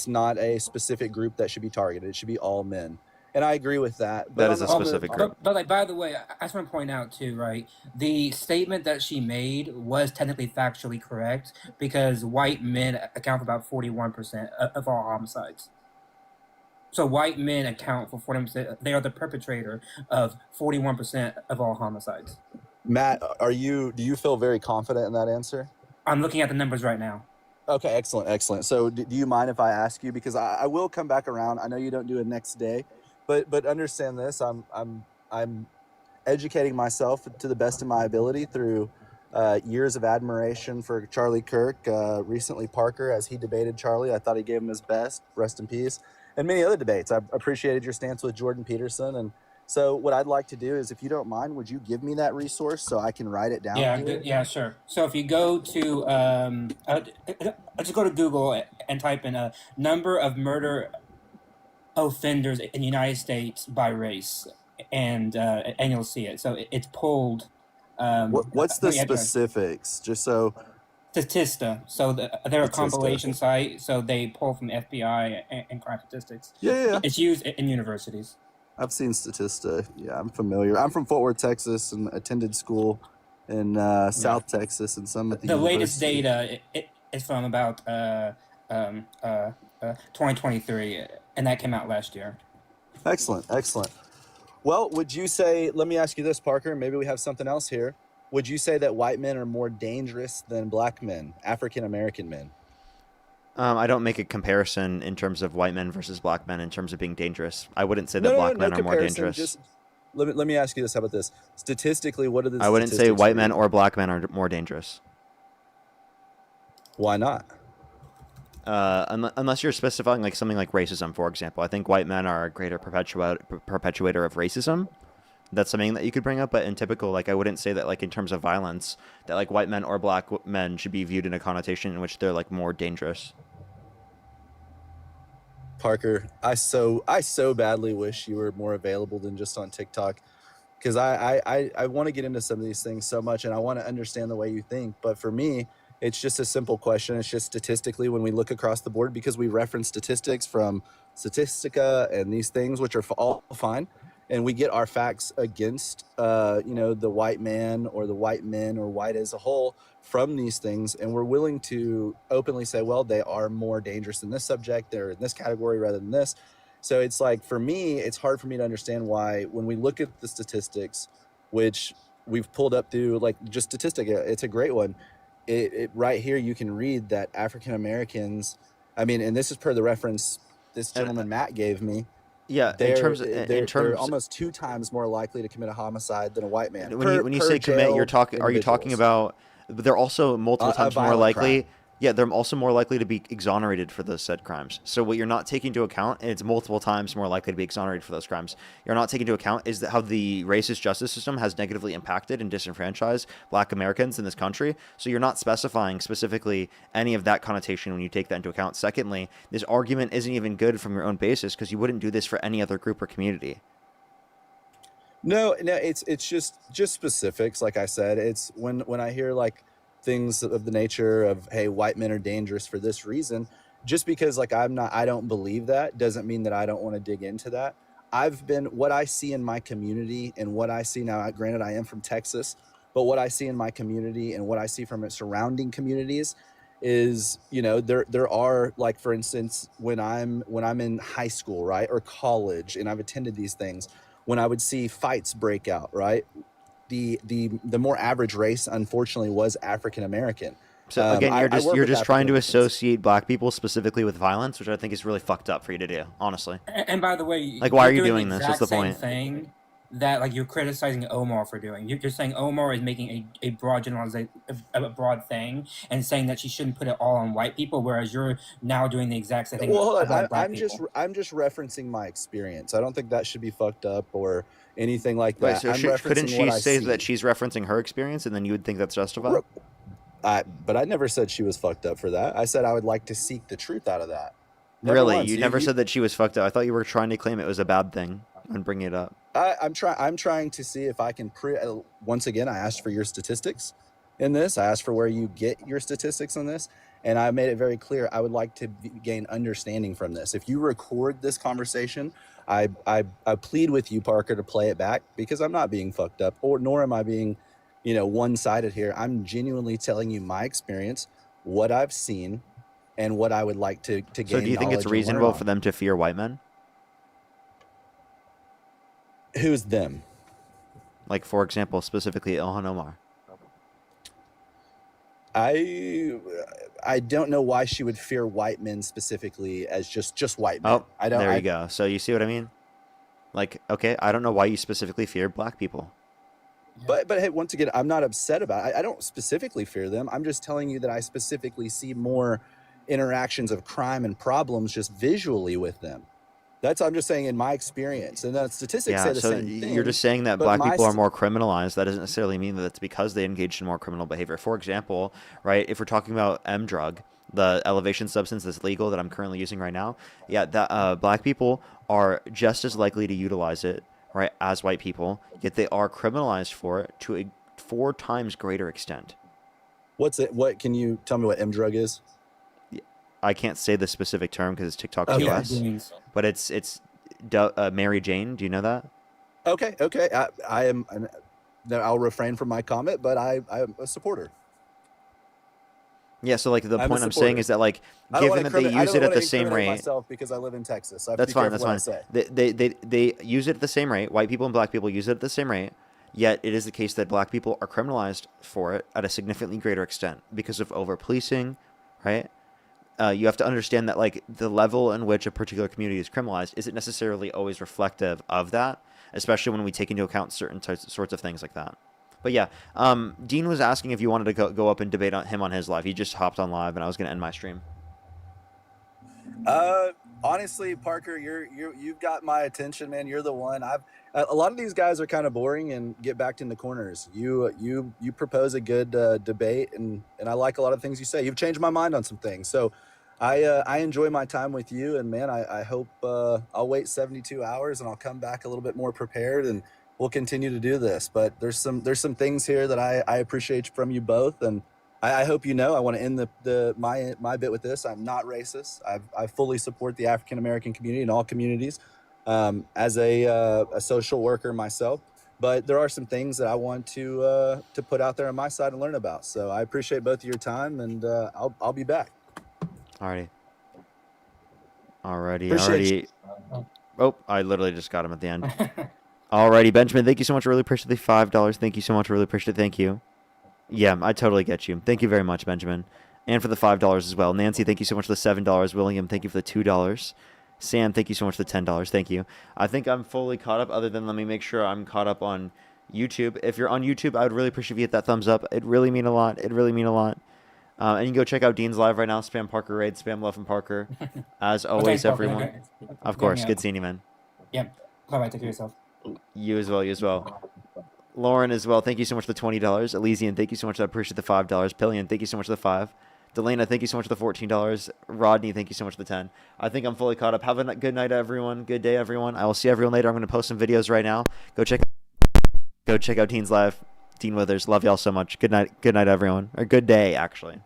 Speaker 18: not a specific group that should be targeted. It should be all men. And I agree with that. But
Speaker 1: That is a specific group.
Speaker 17: But like, by the way, I just want to point out too, right? The statement that she made was technically factually correct because white men account for about 41% of all homicides. So white men account for 40%. They are the perpetrator of 41% of all homicides.
Speaker 18: Matt, do you feel very confident in that answer?
Speaker 17: I'm looking at the numbers right now.
Speaker 18: Okay, excellent. So do you mind if I ask you, because I will come back around. I know you don't do it next day, but understand this. I'm educating myself to the best of my ability through years of admiration for Charlie Kirk. Recently, Parker, as he debated Charlie, I thought he gave him his best. Rest in peace. And many other debates. I appreciated your stance with Jordan Peterson. And so what I'd like to do is, if you don't mind, would you give me that resource so I can write it down?
Speaker 17: Yeah, sure. So if you go to just go to Google and type in a number of murder offenders in the United States by race, and you'll see it. So it's pulled.
Speaker 18: What's the specifics? Just so.
Speaker 17: Statista. So they're a compilation site. So they pull from the FBI and crime statistics.
Speaker 18: Yeah.
Speaker 17: It's used in universities.
Speaker 18: I've seen Statista. Yeah, I'm familiar. I'm from Fort Worth, Texas, and attended school in South Texas and some at the
Speaker 17: latest data is from about 2023, and that came out last year.
Speaker 18: Excellent. Well, would you say? Let me ask you this, Parker. Maybe we have something else here. Would you say that white men are more dangerous than black men, African American men?
Speaker 1: I don't make a comparison in terms of white men versus black men in terms of being dangerous. I wouldn't say that black men are more dangerous.
Speaker 18: Just let me ask you this. How about this? Statistically, what are the statistics?
Speaker 1: I wouldn't say white men or black men are more dangerous.
Speaker 18: Why not?
Speaker 1: Unless you're specifying like something like racism, for example. I think white men are a greater perpetuator of racism. That's something that you could bring up, but in typical, like, I wouldn't say that, like, in terms of violence, that, like, white men or black men should be viewed in a connotation in which they're, like, more dangerous.
Speaker 18: Parker, I so badly wish you were more available than just on TikTok, because I want to get into some of these things so much, and I want to understand the way you think. But for me, it's just a simple question. It's just statistically, when we look across the board, because we reference statistics from Statistica and these things, which are all fine, and we get our facts against, the white man or the white men or white as a whole from these things. And we're willing to openly say, well, they are more dangerous in this subject. They're in this category rather than this. So it's like, for me, it's hard for me to understand why, when we look at the statistics, which we've pulled up through, like, just Statistica, it's a great one. It right here, you can read that African Americans, I mean, and this is per the reference this gentleman Matt gave me.
Speaker 1: Yeah,
Speaker 18: they're almost 2 times more likely to commit a homicide than a white man.
Speaker 1: When you say commit, are you talking about? They're also multiple times more likely.
Speaker 18: Crime.
Speaker 1: Yeah, they're also more likely to be exonerated for those said crimes. So what you're not taking into account, and it's multiple times more likely to be exonerated for those crimes, you're not taking into account is that how the racist justice system has negatively impacted and disenfranchised black Americans in this country. So you're not specifying specifically any of that connotation when you take that into account. Secondly, this argument isn't even good from your own basis because you wouldn't do this for any other group or community.
Speaker 18: No, it's just specifics. Like I said, it's when I hear like things of the nature of, hey, white men are dangerous for this reason, just because like I don't believe that doesn't mean that I don't want to dig into that. What I see in my community and what I see now, granted I am from Texas, but what I see in my community and what I see from its surrounding communities is, there are, like, for instance, when I'm in high school, right, or college, and I've attended these things, when I would see fights break out, right? The more average race, unfortunately, was African American.
Speaker 1: So again,
Speaker 18: I work
Speaker 1: you're
Speaker 18: with
Speaker 1: just trying to
Speaker 18: African-Americans.
Speaker 1: associate black people specifically with violence, which I think is really fucked up for you to do, honestly.
Speaker 17: And by the way,
Speaker 1: Like, why are you
Speaker 17: you're
Speaker 1: doing this? What's the
Speaker 17: same
Speaker 1: point?
Speaker 17: thing that like you're criticizing Omar for doing. You're saying Omar is making a broad generalization, a broad thing, and saying that she shouldn't put it all on white people, whereas you're now doing the exact same thing
Speaker 18: Well, hold on.
Speaker 17: about black people.
Speaker 18: I'm just referencing my experience. I don't think that should be fucked up or anything like
Speaker 1: Wait,
Speaker 18: that.
Speaker 1: so
Speaker 18: I'm
Speaker 1: couldn't
Speaker 18: referencing
Speaker 1: she
Speaker 18: what I
Speaker 1: say
Speaker 18: see.
Speaker 1: that she's referencing her experience, and then you would think that's justified?
Speaker 18: But I never said she was fucked up for that. I said I would like to seek the truth out of that. Never
Speaker 1: Really?
Speaker 18: once.
Speaker 1: You never said that she was fucked up. I thought you were trying to claim it was a bad thing and bring it up.
Speaker 18: I'm trying to see if I can once again, I asked for your statistics in this. I asked for where you get your statistics on this, and I made it very clear I would like to gain understanding from this. If you record this conversation, I plead with you, Parker, to play it back, because I'm not being fucked up, nor am I being, one-sided here. I'm genuinely telling you my experience, what I've seen, and what I would like to gain.
Speaker 1: So do you think it's
Speaker 18: knowledge and learn
Speaker 1: reasonable
Speaker 18: on.
Speaker 1: for them to fear white men?
Speaker 18: Who's them?
Speaker 1: Like, for example, specifically Ilhan Omar.
Speaker 18: I don't know why she would fear white men specifically as just white men.
Speaker 1: Oh, there you go. So you see what I mean? Like, okay, I don't know why you specifically fear black people.
Speaker 18: But hey, once again, I'm not upset about it. I don't specifically fear them. I'm just telling you that I specifically see more interactions of crime and problems just visually with them. I'm just saying in my experience, and then statistics say the
Speaker 1: so
Speaker 18: same thing.
Speaker 1: you're just saying that
Speaker 18: but
Speaker 1: black
Speaker 18: my
Speaker 1: people are
Speaker 18: st-
Speaker 1: more criminalized. That doesn't necessarily mean that it's because they engaged in more criminal behavior. For example, right, if we're talking about M drug, the elevation substance that's legal that I'm currently using right now, that black people are just as likely to utilize it, right, as white people, yet they are criminalized for it to a 4 times greater extent.
Speaker 18: What's it? What can you tell me what M drug is?
Speaker 1: I can't say the specific term because it's TikTok
Speaker 18: Okay.
Speaker 1: US, but it's Mary Jane. Do you know that?
Speaker 18: Okay. I'll refrain from my comment, but I'm a supporter.
Speaker 1: Yeah, so like the
Speaker 18: I'm a
Speaker 1: point I'm
Speaker 18: supporter.
Speaker 1: saying is that like
Speaker 18: I don't
Speaker 1: given
Speaker 18: wanna
Speaker 1: that they
Speaker 18: I
Speaker 1: use
Speaker 18: don't
Speaker 1: it at
Speaker 18: wanna
Speaker 1: the same
Speaker 18: incriminate
Speaker 1: rate,
Speaker 18: myself because I live in Texas. I have to
Speaker 1: that's
Speaker 18: be
Speaker 1: fine.
Speaker 18: careful
Speaker 1: That's
Speaker 18: what
Speaker 1: fine.
Speaker 18: I say.
Speaker 1: They use it at the same rate. White people and black people use it at the same rate. Yet it is the case that black people are criminalized for it at a significantly greater extent because of over policing, right? You have to understand that like the level in which a particular community is criminalized isn't necessarily always reflective of that, especially when we take into account certain sorts of things like that. But yeah, Dean was asking if you wanted to go up and debate him on his live. He just hopped on live, and I was going to end my stream.
Speaker 18: Honestly, Parker, you've got my attention, man. You're the one. A lot of these guys are kind of boring and get backed in the corners. You propose a good debate, and I like a lot of things you say. You've changed my mind on some things, so I enjoy my time with you. And man, I hope I'll wait 72 hours and I'll come back a little bit more prepared, and we'll continue to do this. But there's some things here that I appreciate from you both, and I hope you know. I want to end my bit with this. I'm not racist. I fully support the African American community and all communities. As a social worker myself, but there are some things that I want to put out there on my side and learn about. So I appreciate both of your time, and I'll be back.
Speaker 1: Alrighty. Oh, I literally just got him at the end. Alrighty, Benjamin, thank you so much. Really appreciate the $5. Thank you so much. Really appreciate it. Thank you. Yeah, I totally get you. Thank you very much, Benjamin. And for the $5 as well. Nancy, thank you so much for the $7. William, thank you for the $2. Sam, thank you so much for the $10. Thank you. I think I'm fully caught up, other than let me make sure I'm caught up on YouTube. If you're on YouTube, I would really appreciate if you hit that thumbs up. It really mean a lot. And you can go check out Dean's live right now. Spam Parker Raid, spam Love and Parker. As always,
Speaker 17: Parker,
Speaker 1: everyone.
Speaker 17: okay.
Speaker 1: Of course.
Speaker 17: Yeah.
Speaker 1: Good seeing you, man.
Speaker 17: Yeah. Bye-bye. Take care of yourself.
Speaker 1: You as well. Lauren as well. Thank you so much for the $20. Elysian, thank you so much. I appreciate the $5. Pillion, thank you so much for the $5. Delana, thank you so much for the $14. Rodney, thank you so much for the $10. I think I'm fully caught up. Have a good night, everyone. Good day, everyone. I will see everyone later. I'm going to post some videos right now. Go check out Dean's live. Dean Withers. Love y'all so much. Good night, everyone. Or good day, actually.